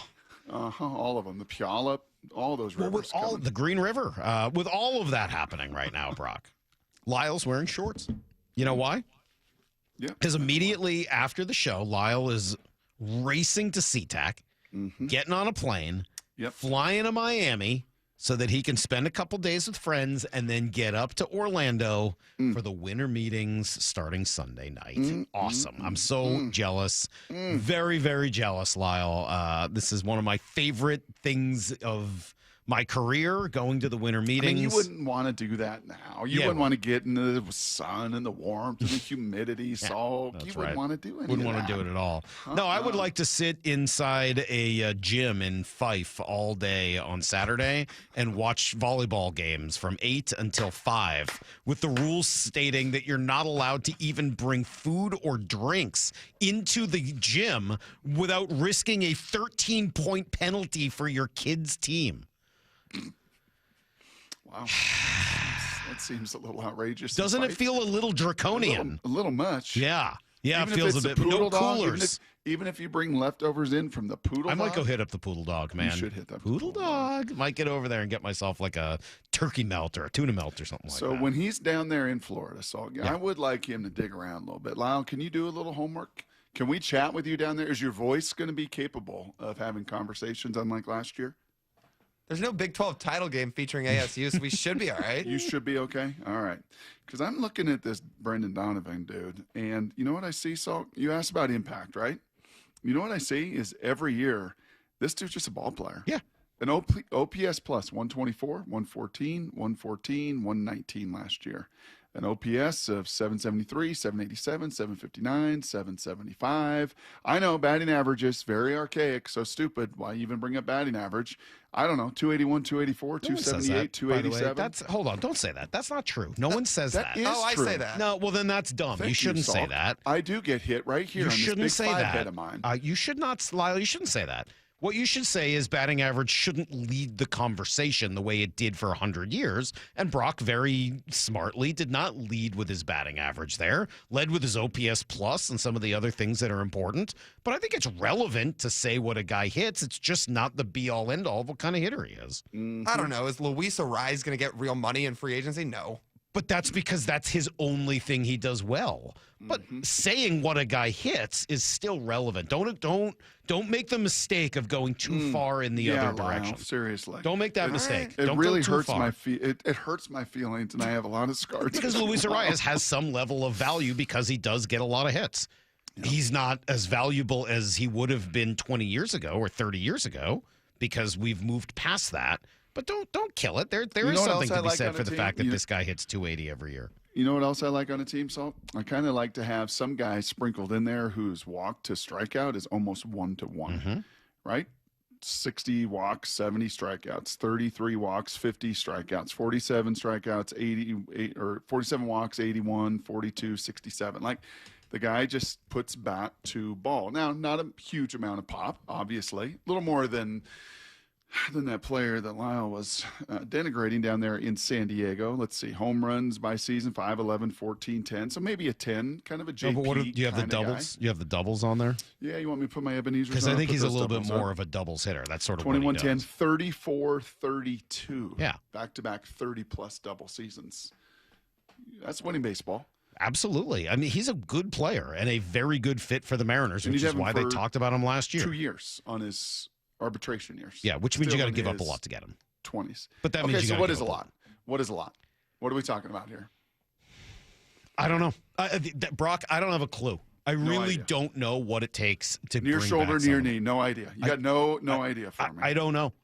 Speaker 9: All of them. The Puyallup. All those rivers.
Speaker 1: With all the Green River, with all of that happening right now, Brock, Lyle's wearing shorts. You know why?
Speaker 9: Yeah.
Speaker 1: Because immediately after the show, Lyle is racing to SeaTac, getting on a plane, flying to Miami so that he can spend a couple days with friends and then get up to Orlando for the winter meetings starting Sunday night. Awesome. I'm so jealous. Very, very jealous, Lyle. This is one of my favorite things of my career, going to the winter meetings.
Speaker 9: I mean, you wouldn't want to do that now. You wouldn't want to get into the sun and the warmth and the humidity, salt. You wouldn't want to do anything.
Speaker 1: Wouldn't want to do it at all. No, I would like to sit inside a gym in Fife all day on Saturday and watch volleyball games from 8 until 5 with the rules stating that you're not allowed to even bring food or drinks into the gym without risking a 13-point penalty for your kid's team.
Speaker 9: Wow. That seems a little outrageous.
Speaker 1: Doesn't it feel a little draconian?
Speaker 9: A little much.
Speaker 1: Yeah. Yeah,
Speaker 9: Even
Speaker 1: it feels a bit. No coolers.
Speaker 9: Even if you bring leftovers in from the poodle
Speaker 1: I might
Speaker 9: dog,
Speaker 1: go hit up the poodle dog, man.
Speaker 9: You should hit that
Speaker 1: poodle dog. Might get over there and get myself like a turkey melt or a tuna melt or something like that.
Speaker 9: So when he's down there in Florida, I would like him to dig around a little bit. Lyle, can you do a little homework? Can we chat with you down there? Is your voice going to be capable of having conversations unlike last year?
Speaker 19: There's no Big 12 title game featuring ASU, so we should be all right.
Speaker 9: You should be okay? All right. Because I'm looking at this Brendan Donovan dude, and you know what I see, Salk? You asked about impact, right? You know what I see is every year, this dude's just a ball player.
Speaker 1: Yeah.
Speaker 9: An OPS plus 124, 114, 114, 119 last year. An OPS of 773, 787, 759, 775. I know batting averages, very archaic, so stupid. Why even bring up batting average? I don't know, 281, 284, 278, 287.
Speaker 1: Hold on, don't say that. That's not true. No one says that.
Speaker 9: That is true.
Speaker 19: I say that.
Speaker 1: No, well then that's dumb.
Speaker 9: Thank
Speaker 1: you shouldn't say
Speaker 9: Salk.
Speaker 1: that.
Speaker 9: I do get hit right here on
Speaker 1: shouldn't
Speaker 9: this big
Speaker 1: say
Speaker 9: five
Speaker 1: that.
Speaker 9: head of mine.
Speaker 1: You should not, Lyle. You shouldn't say that. What you should say is batting average shouldn't lead the conversation the way it did for 100 years. And Brock very smartly did not lead with his batting average there, led with his OPS plus and some of the other things that are important. But I think it's relevant to say what a guy hits. It's just not the be-all, end-all of what kind of hitter he is.
Speaker 19: I don't know. Is Luis Arraez going to get real money in free agency? No.
Speaker 1: But that's because that's his only thing he does well. But saying what a guy hits is still relevant. Don't make the mistake of going too far in the other direction.
Speaker 9: Lyle, seriously.
Speaker 1: Don't make that mistake.
Speaker 9: It
Speaker 1: Don't
Speaker 9: really
Speaker 1: go too
Speaker 9: hurts
Speaker 1: far.
Speaker 9: it hurts my feelings, and I have a lot of scars.
Speaker 1: Because Luis Arraez has some level of value because he does get a lot of hits. He's not as valuable as he would have been 20 years ago or 30 years ago because we've moved past that. But don't kill it. There is something to be said for the fact that this guy hits 280 every year.
Speaker 9: You know what else I like on a team, Salk? I kind of like to have some guy sprinkled in there whose walk to strikeout is almost 1-to-1, right? 60 walks, 70 strikeouts, 33 walks, 50 strikeouts, 47 strikeouts, 88 or 47 walks, 81, 42, 67. Like the guy just puts bat to ball. Now, not a huge amount of pop, obviously. A little more than Than that player that Lyle was denigrating down there in San Diego. Let's see, home runs by season, 5, 11, 14, 10. So maybe a 10, kind of a JP.
Speaker 1: No, but do you have the doubles?
Speaker 9: Guy.
Speaker 1: You have the doubles on there?
Speaker 9: Yeah, you want me to put my Ebenezer?
Speaker 1: Because I think he's a little bit more of a doubles hitter. That's sort of
Speaker 9: 21,
Speaker 1: what he
Speaker 9: 10,
Speaker 1: does.
Speaker 9: 34, 32.
Speaker 1: Yeah.
Speaker 9: Back-to-back 30-plus double seasons. That's winning baseball.
Speaker 1: Absolutely. I mean, he's a good player and a very good fit for the Mariners,
Speaker 9: And
Speaker 1: which
Speaker 9: he'd
Speaker 1: is
Speaker 9: have him
Speaker 1: why they
Speaker 9: for
Speaker 1: talked about him last year.
Speaker 9: 2 years on his arbitration years.
Speaker 1: Yeah, which means you
Speaker 9: Still
Speaker 1: got to
Speaker 9: in
Speaker 1: give up a
Speaker 9: his
Speaker 1: lot to get him.
Speaker 9: 20s.
Speaker 1: But that
Speaker 9: okay,
Speaker 1: means you
Speaker 9: so
Speaker 1: gotta
Speaker 9: what
Speaker 1: give
Speaker 9: is a
Speaker 1: up
Speaker 9: lot? What is a lot? What are we talking about here?
Speaker 1: I don't know. Brock, I don't have a clue. I really
Speaker 9: idea.
Speaker 1: don't know what it takes to
Speaker 9: Near
Speaker 1: bring
Speaker 9: shoulder,
Speaker 1: back
Speaker 9: near
Speaker 1: someone.
Speaker 9: knee. No idea. You got no idea for me.
Speaker 1: I don't know.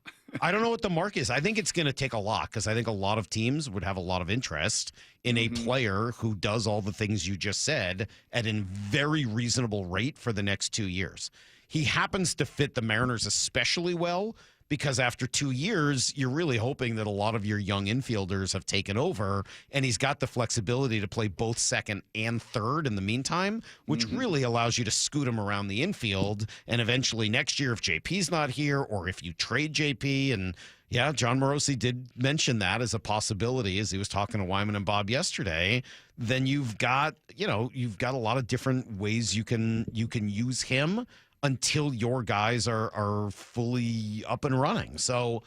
Speaker 1: I don't know what the mark is. I think it's going to take a lot because I think a lot of teams would have a lot of interest in a player who does all the things you just said at a very reasonable rate for the next 2 years. He happens to fit the Mariners especially well because after 2 years, you're really hoping that a lot of your young infielders have taken over, and he's got the flexibility to play both second and third in the meantime, which really allows you to scoot him around the infield. And eventually next year, if JP's not here or if you trade JP, and yeah, John Morosi did mention that as a possibility as he was talking to Wyman and Bob yesterday, then you've got a lot of different ways you can use him until your guys are fully up and running. So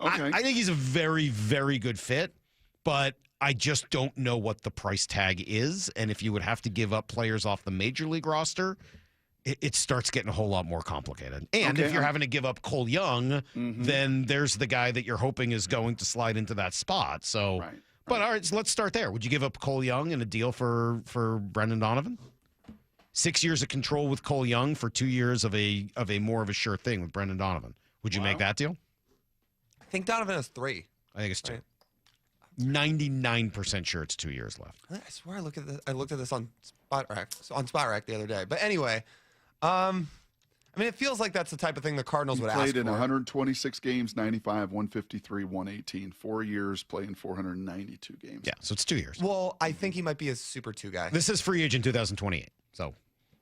Speaker 1: I think he's a very, very good fit, but I just don't know what the price tag is. And if you would have to give up players off the major league roster, it starts getting a whole lot more complicated. And if you're having to give up Cole Young, then there's the guy that you're hoping is going to slide into that spot. So, but all right, so let's start there. Would you give up Cole Young in a deal for Brendan Donovan? 6 years of control with Cole Young for 2 years of a more of a sure thing with Brendan Donovan. Would you make that deal?
Speaker 19: I think Donovan has 3.
Speaker 1: I think it's 2. 99% sure it's 2 years left.
Speaker 19: I swear I looked at this on SpotRack the other day. But anyway, I mean, it feels like that's the type of thing the Cardinals would ask for.
Speaker 9: Played in 126 games, 95, 153, 118. 4 years playing 492 games.
Speaker 1: Yeah, so it's 2 years.
Speaker 19: Well, I think he might be a Super 2 guy.
Speaker 1: This is free agent 2028. So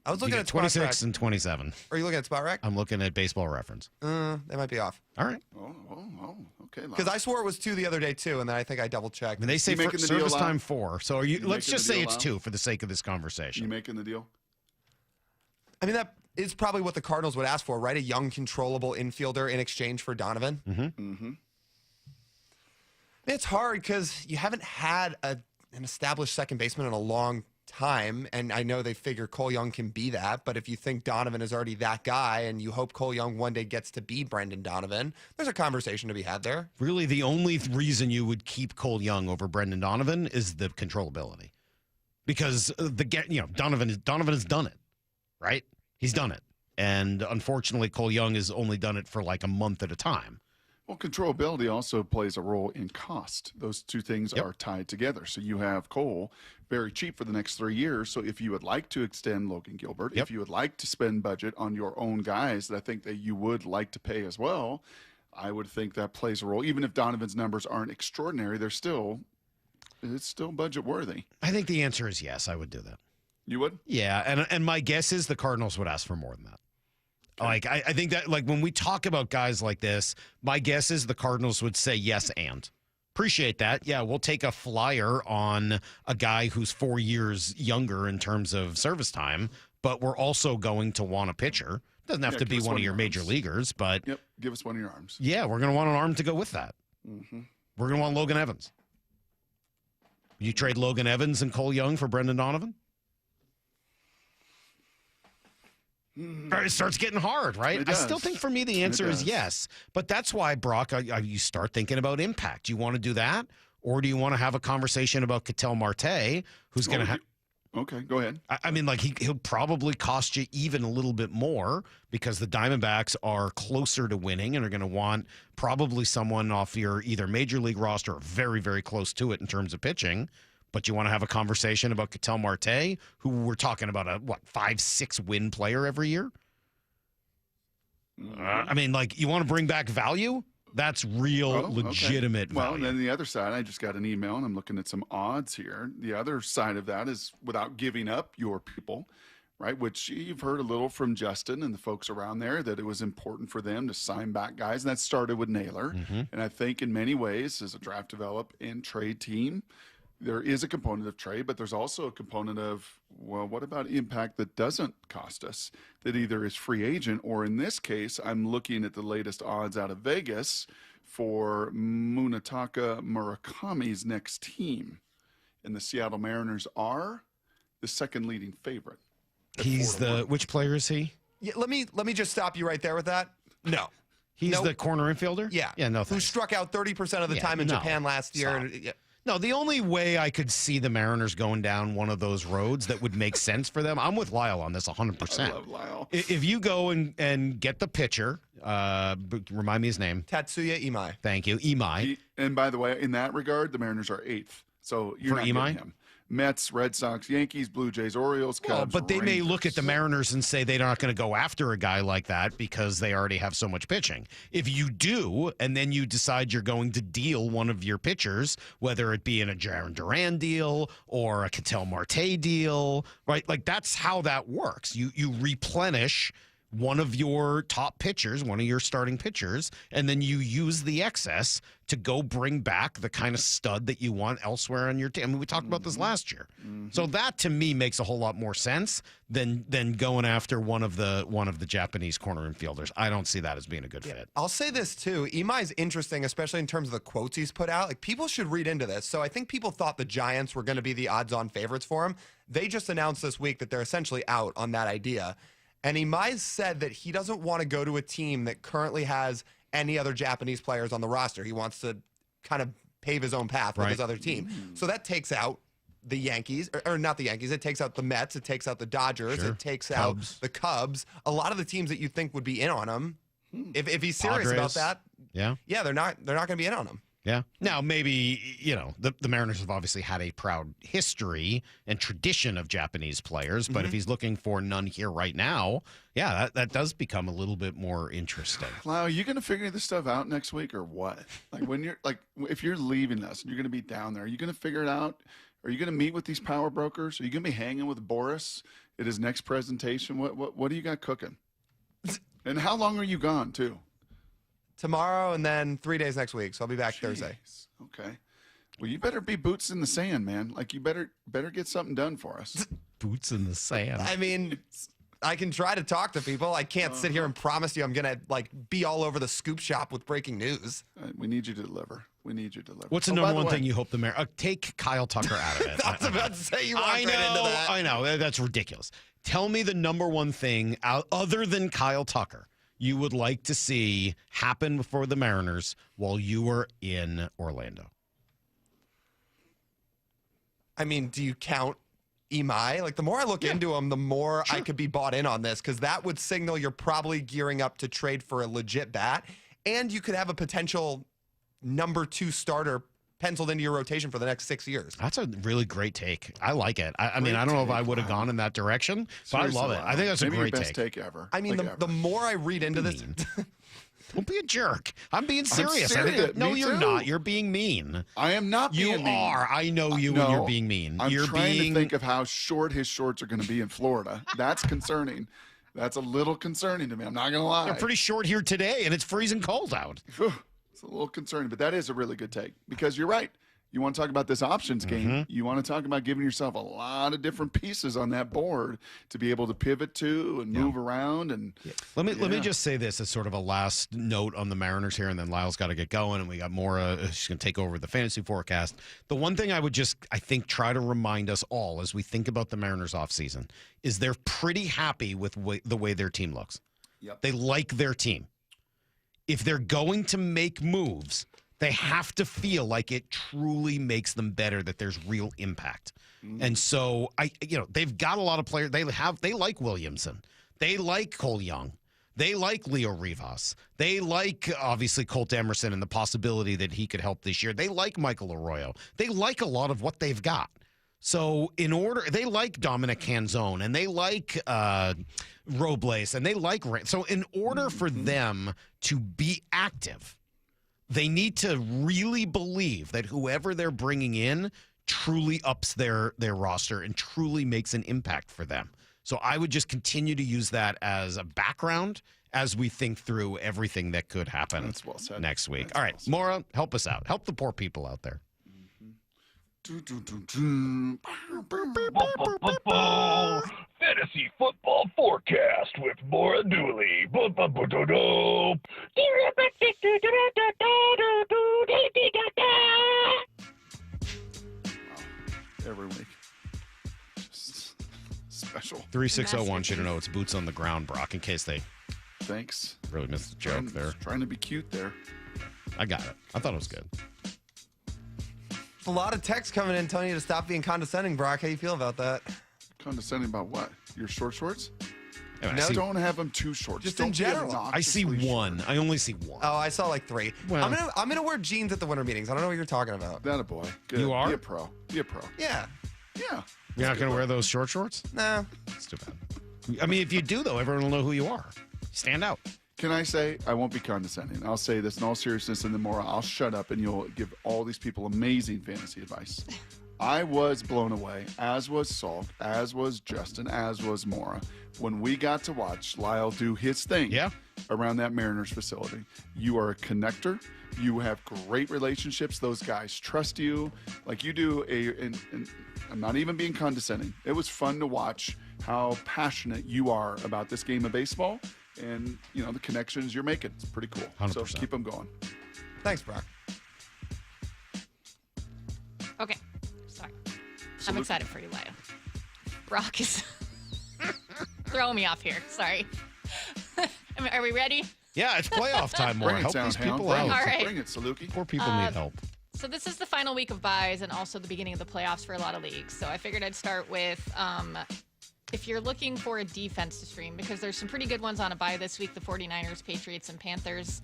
Speaker 19: I was looking at
Speaker 1: 26
Speaker 19: SpotRack.
Speaker 1: and 27.
Speaker 19: Are you looking at SpotRack?
Speaker 1: I'm looking at Baseball Reference.
Speaker 19: They might be off.
Speaker 1: All right.
Speaker 9: Oh, okay.
Speaker 19: Because I swore it was 2 the other day too, and then I think I double checked.
Speaker 1: I mean, they say for service time 4. So are you? Let's just say it's 2 for the sake of this conversation.
Speaker 9: You making the deal?
Speaker 19: I mean, that is probably what the Cardinals would ask for, right? A young, controllable infielder in exchange for Donovan. It's hard because you haven't had an established second baseman in a long time, and I know they figure Cole Young can be that, but if you think Donovan is already that guy and you hope Cole Young one day gets to be Brendan Donovan, there's a conversation to be had there.
Speaker 1: Really, the only reason you would keep Cole Young over Brendan Donovan is the controllability, because Donovan has done it, right? He's done it, and unfortunately, Cole Young has only done it for like a month at a time.
Speaker 9: Well, controllability also plays a role in cost. Those two things are tied together. So you have Cole very cheap for the next 3 years. So if you would like to extend Logan Gilbert, if you would like to spend budget on your own guys that I think that you would like to pay as well, I would think that plays a role. Even if Donovan's numbers aren't extraordinary, it's still budget worthy.
Speaker 1: I think the answer is yes. I would do that.
Speaker 9: You would?
Speaker 1: Yeah, and my guess is the Cardinals would ask for more than that. Like, I think that, like, when we talk about guys like this, my guess is the Cardinals would say yes and. Appreciate that. Yeah, we'll take a flyer on a guy who's 4 years younger in terms of service time, but we're also going to want a pitcher. Doesn't have to be one of your major leaguers, but...
Speaker 9: Yep, give us one of your arms.
Speaker 1: Yeah, we're going to want an arm to go with that. We're going to want Logan Evans. You trade Logan Evans and Cole Young for Brendan Donovan? It starts getting hard, right? I still think for me the answer is yes. But that's why, Brock, you start thinking about impact. Do you want to do that? Or do you want to have a conversation about Ketel Marte, who's going to have...
Speaker 9: Okay, go ahead.
Speaker 1: I mean, like, he'll probably cost you even a little bit more because the Diamondbacks are closer to winning and are going to want probably someone off your either major league roster or very, very close to it in terms of pitching. But you want to have a conversation about Ketel Marte, who we're talking about a, 5-6 win player every year? I mean, like, you want to bring back value? That's real, legitimate value.
Speaker 9: Well, and then the other side, I just got an email, and I'm looking at some odds here. The other side of that is without giving up your people, right? Which you've heard a little from Justin and the folks around there that it was important for them to sign back guys. And that started with Naylor. And I think in many ways, as a draft, develop, and trade team, there is a component of trade, but there's also a component of, well, what about impact that doesn't cost us, that either is free agent, or in this case, I'm looking at the latest odds out of Vegas for Munetaka Murakami's next team. And the Seattle Mariners are the second leading favorite.
Speaker 1: He's which player is he?
Speaker 19: Yeah, let me just stop you right there with that. No.
Speaker 1: He's the corner infielder?
Speaker 19: Yeah.
Speaker 1: Yeah, no
Speaker 19: Who
Speaker 1: thanks.
Speaker 19: struck out 30% of the time in Japan last year.
Speaker 1: No, the only way I could see the Mariners going down one of those roads that would make sense for them, I'm with Lyle on this 100%.
Speaker 9: I love Lyle.
Speaker 1: If you go and get the pitcher, remind me his name.
Speaker 19: Tatsuya Imai.
Speaker 1: Thank you, Imai.
Speaker 9: And by the way, in that regard, the Mariners are 8th. So you're
Speaker 1: For
Speaker 9: not
Speaker 1: Imai?
Speaker 9: getting him. Mets, Red Sox, Yankees, Blue Jays, Orioles, Cubs.
Speaker 1: Well, but they may
Speaker 9: Rangers.
Speaker 1: look at the Mariners and say they're not going to go after a guy like that because they already have so much pitching. If you do, and then you decide you're going to deal one of your pitchers, whether it be in a Jarren Duran deal or a Ketel Marte deal, right? Like that's how that works. You replenish one of your top pitchers, one of your starting pitchers, and then you use the excess to go bring back the kind of stud that you want elsewhere on your team. I mean, we talked about this last year. So that to me makes a whole lot more sense than going after one of the Japanese corner infielders. I don't see that as being a good fit.
Speaker 19: I'll say this too. Imai's interesting, especially in terms of the quotes he's put out. Like people should read into this. So I think people thought the Giants were going to be the odds-on favorites for him. They just announced this week that they're essentially out on that idea. And Imai said that he doesn't want to go to a team that currently has any other Japanese players on the roster. He wants to kind of pave his own path with his other team. So that takes out the Yankees, or not the Yankees. It takes out the Mets. It takes out the Dodgers. It takes out the Cubs. A lot of the teams that you think would be in on him, if he's serious about that, they're not going to be in on him.
Speaker 1: Yeah. Now, maybe, the Mariners have obviously had a proud history and tradition of Japanese players, but if he's looking for none here right now, that does become a little bit more interesting.
Speaker 9: Lyle, are you going to figure this stuff out next week or what? Like when you're if you're leaving us and you're going to be down there, are you going to figure it out? Are you going to meet with these power brokers? Are you going to be hanging with Boris at his next presentation? What do you got cooking? And how long are you gone too?
Speaker 19: Tomorrow and then 3 days next week. So I'll be back Thursday.
Speaker 9: Okay. Well, you better be boots in the sand, man. Like you better get something done for us.
Speaker 1: Boots in the sand.
Speaker 19: I mean, I can try to talk to people. I can't sit here and promise you I'm going to be all over the scoop shop with breaking news.
Speaker 9: We need you to deliver.
Speaker 1: What's the number one thing you hope the Mariners take Kyle Tucker out of it?
Speaker 19: I was about to say you walked right into that.
Speaker 1: I know. That's ridiculous. Tell me the number one thing other than Kyle Tucker you would like to see happen for the Mariners while you were in Orlando.
Speaker 19: I mean, do you count Imai? Like, the more I look into him, the more I could be bought in on this, because that would signal you're probably gearing up to trade for a legit bat, and you could have a potential number 2 starter penciled into your rotation for the next 6 years.
Speaker 1: That's a really great take. I like it. I mean, I don't know if I would have gone in that direction, but I love it. I think that's
Speaker 9: maybe
Speaker 1: a great
Speaker 9: your best take ever.
Speaker 19: I mean, the more I read into this...
Speaker 1: Don't be a jerk. I'm being serious.
Speaker 9: Me
Speaker 1: you're
Speaker 9: too.
Speaker 1: not. You're being mean.
Speaker 9: I am not being mean.
Speaker 1: You are. I know you
Speaker 9: No,
Speaker 1: and you're being mean.
Speaker 9: I'm trying to think of how short his shorts are going to be in Florida. That's concerning. That's a little concerning to me. I'm not going to lie.
Speaker 1: They're pretty short here today, and it's freezing cold out.
Speaker 9: It's a little concerning, but that is a really good take because you're right. You want to talk about this options game. You want to talk about giving yourself a lot of different pieces on that board to be able to pivot to and move around. And
Speaker 1: Let me just say this as sort of a last note on the Mariners here, and then Lyle's got to get going, and we got more. She's going to take over the fantasy forecast. The one thing I would I think, try to remind us all as we think about the Mariners offseason is they're pretty happy with the way their team looks.
Speaker 9: Yep.
Speaker 1: They like their team. If they're going to make moves, they have to feel like it truly makes them better, that there's real impact. And so they've got a lot of players. They like Williamson. They like Cole Young. They like Leo Rivas. They like, obviously, Colt Emerson and the possibility that he could help this year. They like Michael Arroyo. They like a lot of what they've got. So they like Dominic Canzone, and they like Robles, and they like so in order for them to be active, they need to really believe that whoever they're bringing in truly ups their roster and truly makes an impact for them. So I would just continue to use that as a background as we think through everything that could happen next week. All right, Maura, help us out. Help the poor people out there.
Speaker 10: Fantasy football forecast with Maura Dooley.
Speaker 9: Every week. Just special.
Speaker 1: 3601 should know it's boots on the ground, Brock, in case they
Speaker 9: Thanks.
Speaker 1: really missed the joke there.
Speaker 9: Trying to be cute there.
Speaker 1: I got it. I thought it was good.
Speaker 19: A lot of texts coming in telling you to stop being condescending, Brock. How you feel about that?
Speaker 9: Condescending about what? Your short shorts?
Speaker 1: Anyway,
Speaker 9: No, don't have them too short.
Speaker 19: Just
Speaker 9: don't
Speaker 19: in
Speaker 9: be
Speaker 19: general.
Speaker 1: I see one. I only see one.
Speaker 19: Oh, I saw like 3.
Speaker 1: Well-
Speaker 19: I'm gonna wear jeans at the winter meetings. I don't know what you're talking about.
Speaker 9: That a boy. Good.
Speaker 1: You are?
Speaker 9: Be a pro. Be a pro.
Speaker 19: Yeah.
Speaker 9: Yeah.
Speaker 1: You're not going to wear those short shorts?
Speaker 19: Nah.
Speaker 1: That's too bad. I mean, if you do, though, everyone will know who you are. Stand out.
Speaker 9: Can I say, I won't be condescending. I'll say this in all seriousness, and then more, I'll shut up and you'll give all these people amazing fantasy advice. I was blown away, as was Salk, as was Justin, as was Maura, when we got to watch Lyle do his thing around that Mariners facility. You are a connector. You have great relationships. Those guys trust you. Like you do and I'm not even being condescending. It was fun to watch how passionate you are about this game of baseball and, you know, the connections you're making. It's pretty cool.
Speaker 1: 100%.
Speaker 9: So keep them going.
Speaker 19: Thanks, Brock.
Speaker 7: Okay. Sorry. I'm excited for you, Lyle. Brock is throwing me off here. Sorry. Are we ready?
Speaker 1: Yeah, it's playoff time, Maura.
Speaker 9: Bring it,
Speaker 1: Help these
Speaker 9: Soundhound.
Speaker 1: people
Speaker 9: Bring
Speaker 1: out.
Speaker 7: All right.
Speaker 9: Bring it, Saluki.
Speaker 1: Poor people need help.
Speaker 7: So this is the final week of buys and also the beginning of the playoffs for a lot of leagues. So I figured I'd start with if you're looking for a defense to stream, because there's some pretty good ones on a bye this week, the 49ers, Patriots, and Panthers.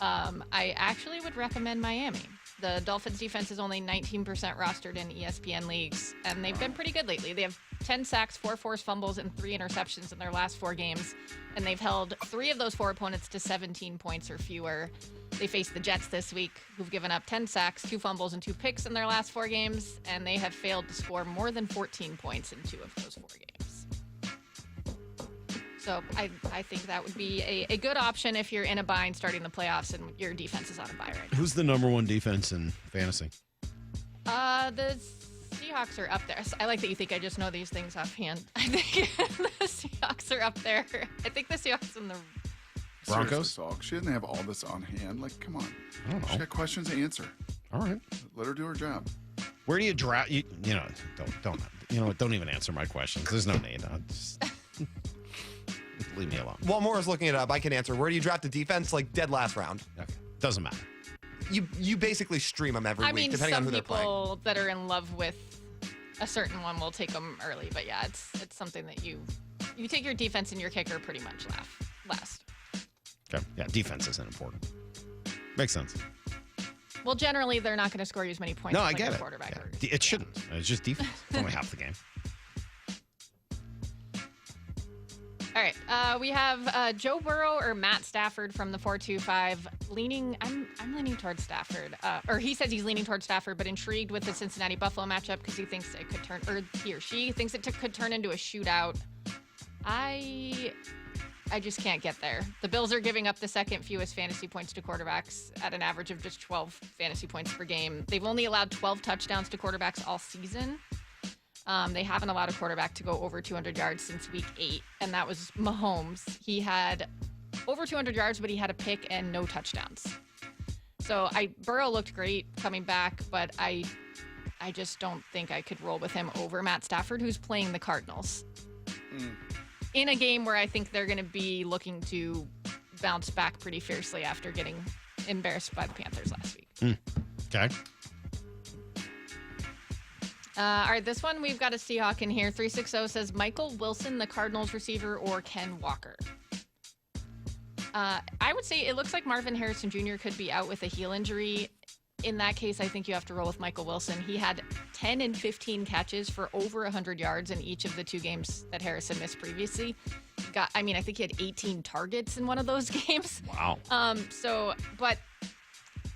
Speaker 7: I actually would recommend Miami. The Dolphins defense is only 19% rostered in ESPN leagues, and they've been pretty good lately. They have 10 sacks, 4 forced fumbles, and 3 interceptions in their last 4 games, and they've held 3 of those 4 opponents to 17 points or fewer. They face the Jets this week, who've given up 10 sacks, 2 fumbles, and 2 picks in their last 4 games, and they have failed to score more than 14 points in 2 of those 4 games. So I think that would be a good option if you're in a bind starting the playoffs and your defense is on a bye right now.
Speaker 1: Who's the number one defense in fantasy?
Speaker 7: The Seahawks are up there. I like that you think I just know these things offhand. I think the Seahawks are up there. I think the Seahawks and the
Speaker 9: Broncos? Salk. She didn't have all this on hand. Like, come on.
Speaker 1: I don't know.
Speaker 9: She got questions to answer.
Speaker 1: All right.
Speaker 9: Let her do her job.
Speaker 1: Where do you draft? You know, don't. You know what? Don't even answer my questions. There's no need. Just leave me alone.
Speaker 19: While Maura's looking it up, I can answer. Where do you draft a defense? Like dead last round.
Speaker 1: Okay. Doesn't matter.
Speaker 19: You basically stream them every week, depending on who they're playing.
Speaker 7: Some people that are in love with a certain one will take them early, but yeah, it's something that you take your defense and your kicker pretty much last.
Speaker 1: Okay. Yeah, defense isn't important. Makes sense.
Speaker 7: Well, generally they're not going to score you as many points.
Speaker 1: No,
Speaker 7: as
Speaker 1: I
Speaker 7: like
Speaker 1: get
Speaker 7: a
Speaker 1: it.
Speaker 7: quarterback.
Speaker 1: Yeah. It shouldn't. It's just defense. It's only half the game.
Speaker 7: All right, we have Joe Burrow or Matt Stafford from the 425. I'm leaning towards Stafford, or he says he's leaning towards Stafford, but intrigued with the Cincinnati Buffalo matchup because he thinks it could turn, or he or she thinks it could turn into a shootout. I just can't get there. The Bills are giving up the second fewest fantasy points to quarterbacks at an average of just 12 fantasy points per game. They've only allowed 12 touchdowns to quarterbacks all season. They haven't allowed a quarterback to go over 200 yards since week 8, and that was Mahomes. He had over 200 yards, but he had a pick and no touchdowns. So Burrow looked great coming back, but I just don't think I could roll with him over Matt Stafford, who's playing the Cardinals. In a game where I think they're going to be looking to bounce back pretty fiercely after getting embarrassed by the Panthers last week.
Speaker 1: Okay.
Speaker 7: All right, this one, we've got a Seahawk in here. 360 says Michael Wilson, the Cardinals receiver, or Ken Walker. I would say it looks like Marvin Harrison Jr. could be out with a heel injury. In that case, I think you have to roll with Michael Wilson. He had 10 and 15 catches for over 100 yards in each of the 2 games that Harrison missed previously. I think he had 18 targets in one of those games.
Speaker 1: Wow.
Speaker 7: But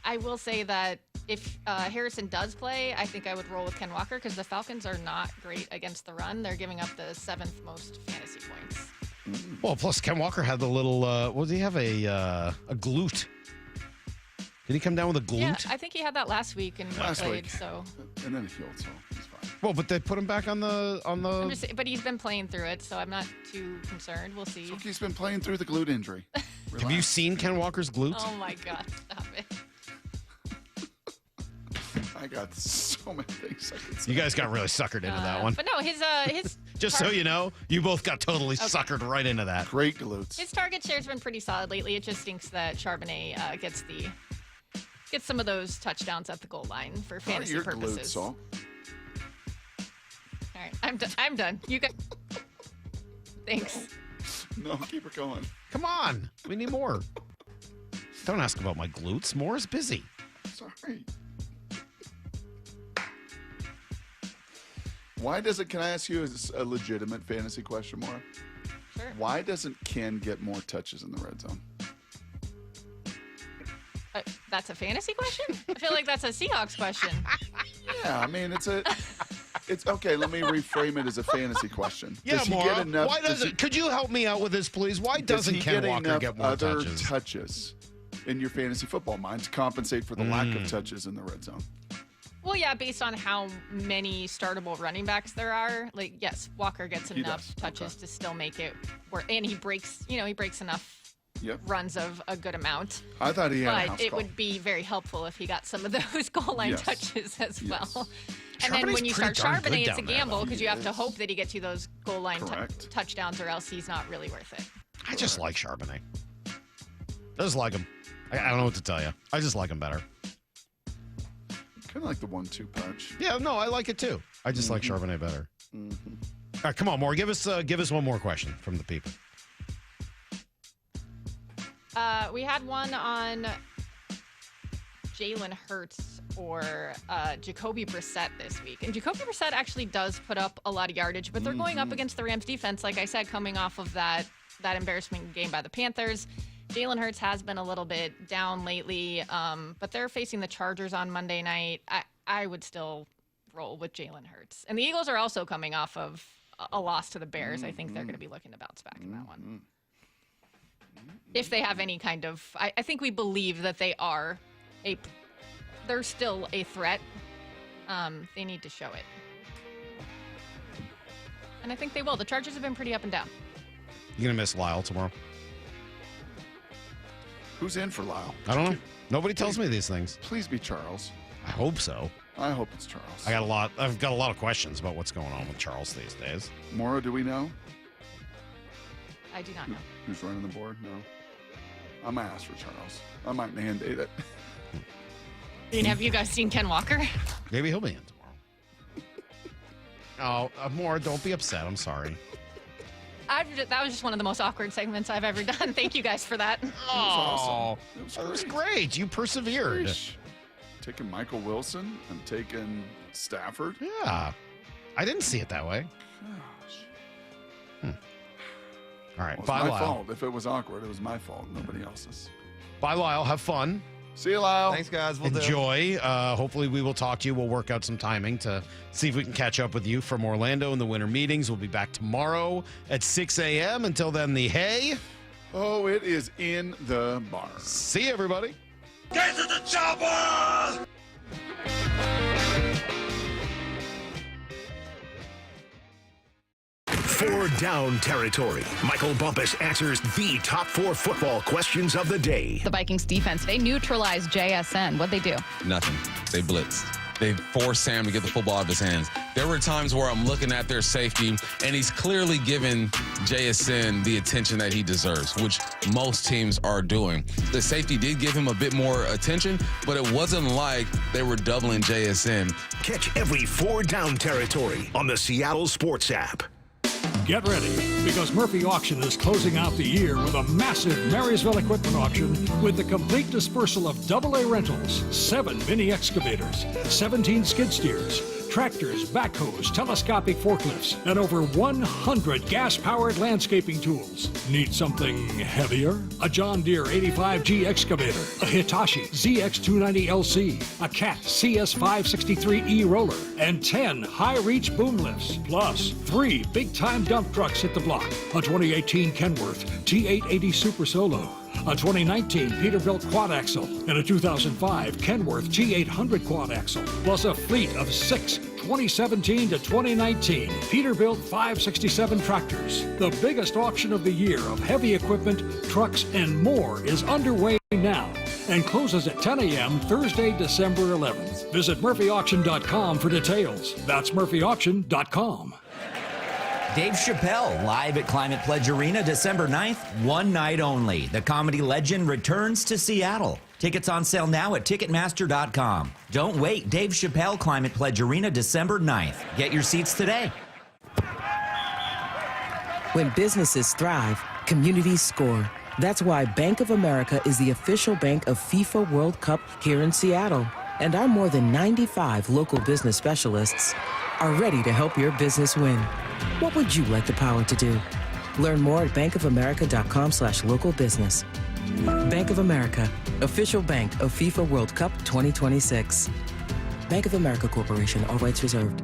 Speaker 7: I will say that if Harrison does play, I think I would roll with Ken Walker because the Falcons are not great against the run. They're giving up the 7th most fantasy points.
Speaker 1: Well, plus Ken Walker had the little, what did he have, a glute? Did he come down with a glute?
Speaker 7: Yeah, I think he had that last week and played. So.
Speaker 9: And then he healed, so he's fine.
Speaker 1: Well, but they put him back on the.
Speaker 7: But he's been playing through it, so I'm not too concerned. We'll see.
Speaker 9: So he's been playing through the glute injury.
Speaker 1: Have you seen Ken Walker's glutes?
Speaker 7: Oh my God! Stop it.
Speaker 9: I got so many things I could say.
Speaker 1: You guys got really suckered into that one.
Speaker 7: But no, his
Speaker 1: Just so you know, you both got totally suckered right into that.
Speaker 9: Great glutes.
Speaker 7: His target share's been pretty solid lately. It just stinks that Charbonnet gets some of those touchdowns at the goal line for fantasy
Speaker 9: your
Speaker 7: purposes.
Speaker 9: Glutes, Saul.
Speaker 7: All right, I'm done. You guys. Thanks.
Speaker 9: No, keep her going.
Speaker 1: Come on, we need more. Don't ask about my glutes. Moore's busy.
Speaker 9: Sorry. Why doesn't? Can I ask you a legitimate fantasy question, Maura?
Speaker 7: Sure.
Speaker 9: Why doesn't Ken get more touches in the red zone?
Speaker 7: That's a fantasy question? I feel like that's a Seahawks question.
Speaker 9: Yeah, I mean it's okay. Let me reframe it as a fantasy question.
Speaker 1: Yeah,
Speaker 9: does he
Speaker 1: Maura,
Speaker 9: get enough?
Speaker 1: why doesn't? Could you help me out with this, please? Why doesn't Ken Walker get more
Speaker 9: other
Speaker 1: touches?
Speaker 9: touches in your fantasy football mind to compensate for the lack of touches in the red zone?
Speaker 7: Well, yeah, based on how many startable running backs there are, like yes, Walker gets enough touches to still make it work, and he breaks enough runs of a good amount.
Speaker 9: I thought he had a house
Speaker 7: But it
Speaker 9: call.
Speaker 7: would be very helpful if he got some of those goal line touches as well. And
Speaker 1: Charbonnet's
Speaker 7: then when you start
Speaker 1: pretty darn good
Speaker 7: Charbonnet, it's a
Speaker 1: down there,
Speaker 7: gamble
Speaker 1: though.
Speaker 7: because you have to hope that he gets you those goal line touchdowns, or else he's not really worth it.
Speaker 1: I just like Charbonnet. I just like him. I don't know what to tell you. I just like him better.
Speaker 9: Kind of like the 1-2 punch.
Speaker 1: Yeah, no, I like it too. I just like Charbonnet better. All right, come on, Maura. Give us one more question from the people.
Speaker 7: We had one on Jalen Hurts or Jacoby Brissett this week. And Jacoby Brissett actually does put up a lot of yardage, but they're going up against the Rams defense, like I said, coming off of that embarrassment game by the Panthers. Jalen Hurts has been a little bit down lately, but they're facing the Chargers on Monday night. I would still roll with Jalen Hurts. And the Eagles are also coming off of a loss to the Bears. I think they're going to be looking to bounce back in that one. If they have any kind of, I think we believe that they're still a threat. They need to show it. And I think they will. The Chargers have been pretty up and down.
Speaker 1: You going to miss Lyle tomorrow?
Speaker 9: Who's in for Lyle?
Speaker 1: I don't know. Nobody tells me these things.
Speaker 9: Please be Charles.
Speaker 1: I hope so.
Speaker 9: I hope it's Charles.
Speaker 1: I've got a lot of questions about what's going on with Charles these days.
Speaker 9: Maura, do we know?
Speaker 7: I do not know.
Speaker 9: Who's running the board? No. I might ask for Charles. I might mandate it.
Speaker 7: Have you guys seen Ken Walker?
Speaker 1: Maybe he'll be in tomorrow. Oh, Maura, don't be upset. I'm sorry.
Speaker 7: That was just one of the most awkward segments I've ever done. Thank you guys for that.
Speaker 1: Oh, that was great. You persevered.
Speaker 9: Sheesh. Taking Michael Wilson. I'm taking Stafford.
Speaker 1: Yeah. I didn't see it that way. All right.
Speaker 9: Well, it's
Speaker 1: bye,
Speaker 9: my
Speaker 1: Lyle.
Speaker 9: fault. If it was awkward, it was my fault. Nobody else's.
Speaker 1: Bye, Lyle. Have fun.
Speaker 9: See you, Lyle.
Speaker 19: Thanks, guys. We'll
Speaker 1: Enjoy. Hopefully, we will talk to you. We'll work out some timing to see if we can catch up with you from Orlando in the winter meetings. We'll be back tomorrow at 6 a.m. Until then, the hay.
Speaker 9: Oh, it is in the barn.
Speaker 1: See you, everybody.
Speaker 12: Get to the chopper!
Speaker 5: Four down territory. Michael Bumpus answers the top 4 football questions of the day.
Speaker 13: The Vikings defense, they neutralized JSN. What'd they do?
Speaker 8: Nothing. They blitzed. They forced Sam to get the football out of his hands. There were times where I'm looking at their safety, and he's clearly giving JSN the attention that he deserves, which most teams are doing. The safety did give him a bit more attention, but it wasn't like they were doubling JSN.
Speaker 5: Catch every 4 down territory on the Seattle Sports app.
Speaker 14: Get ready, because Murphy Auction is closing out the year with a massive Marysville equipment auction with the complete dispersal of AA rentals, 7 mini excavators, 17 skid steers, tractors, backhoes, telescopic forklifts, and over 100 gas-powered landscaping tools. Need something heavier? A John Deere 85G excavator, a Hitachi ZX290LC, a Cat CS563E roller, and 10 high-reach boom lifts, plus 3 big-time dump trucks hit the block, a 2018 Kenworth T880 Super Solo, a 2019 Peterbilt quad axle, and a 2005 Kenworth T800 quad axle, plus a fleet of 6 2017 to 2019 Peterbilt 567 tractors. The biggest auction of the year of heavy equipment, trucks, and more is underway now and closes at 10 a.m. Thursday, December 11th. Visit murphyauction.com for details. That's murphyauction.com.
Speaker 11: Dave Chappelle, live at Climate Pledge Arena December 9th, one night only. The comedy legend returns to Seattle. Tickets on sale now at Ticketmaster.com. Don't wait, Dave Chappelle, Climate Pledge Arena December 9th. Get your seats today.
Speaker 15: When businesses thrive, communities score. That's why Bank of America is the official bank of FIFA World Cup here in Seattle. And our more than 95 local business specialists are ready to help your business win. What would you like the power to do? Learn more at bankofamerica.com/local business. Bank of America, official bank of FIFA World Cup 2026. Bank of America Corporation, all rights reserved.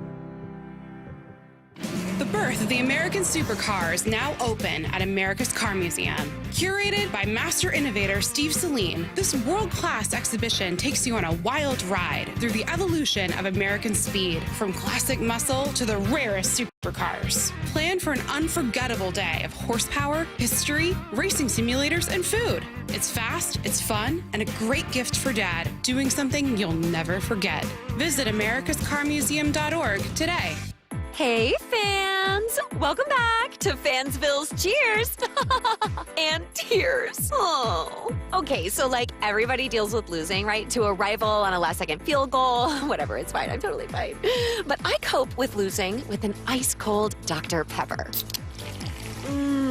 Speaker 16: The birth of the American supercar is now open at America's Car Museum. Curated by master innovator Steve Saleen, this world-class exhibition takes you on a wild ride through the evolution of American speed, from classic muscle to the rarest supercars. Plan for an unforgettable day of horsepower, history, racing simulators, and food. It's fast, it's fun, and a great gift for Dad, doing something you'll never forget. Visit americascarmuseum.org today.
Speaker 17: Hey, fans! Welcome back to Fansville's Cheers and Tears. Oh. Okay, so like everybody deals with losing, right? To a rival on a last-second field goal. Whatever, it's fine. I'm totally fine. But I cope with losing with an ice-cold Dr. Pepper.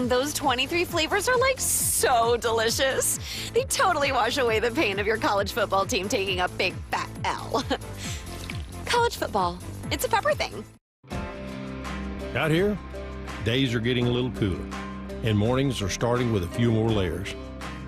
Speaker 17: Those 23 flavors are like so delicious. They totally wash away the pain of your college football team taking a big fat L. College football, it's a pepper thing.
Speaker 18: Out here, days are getting a little cooler, and mornings are starting with a few more layers.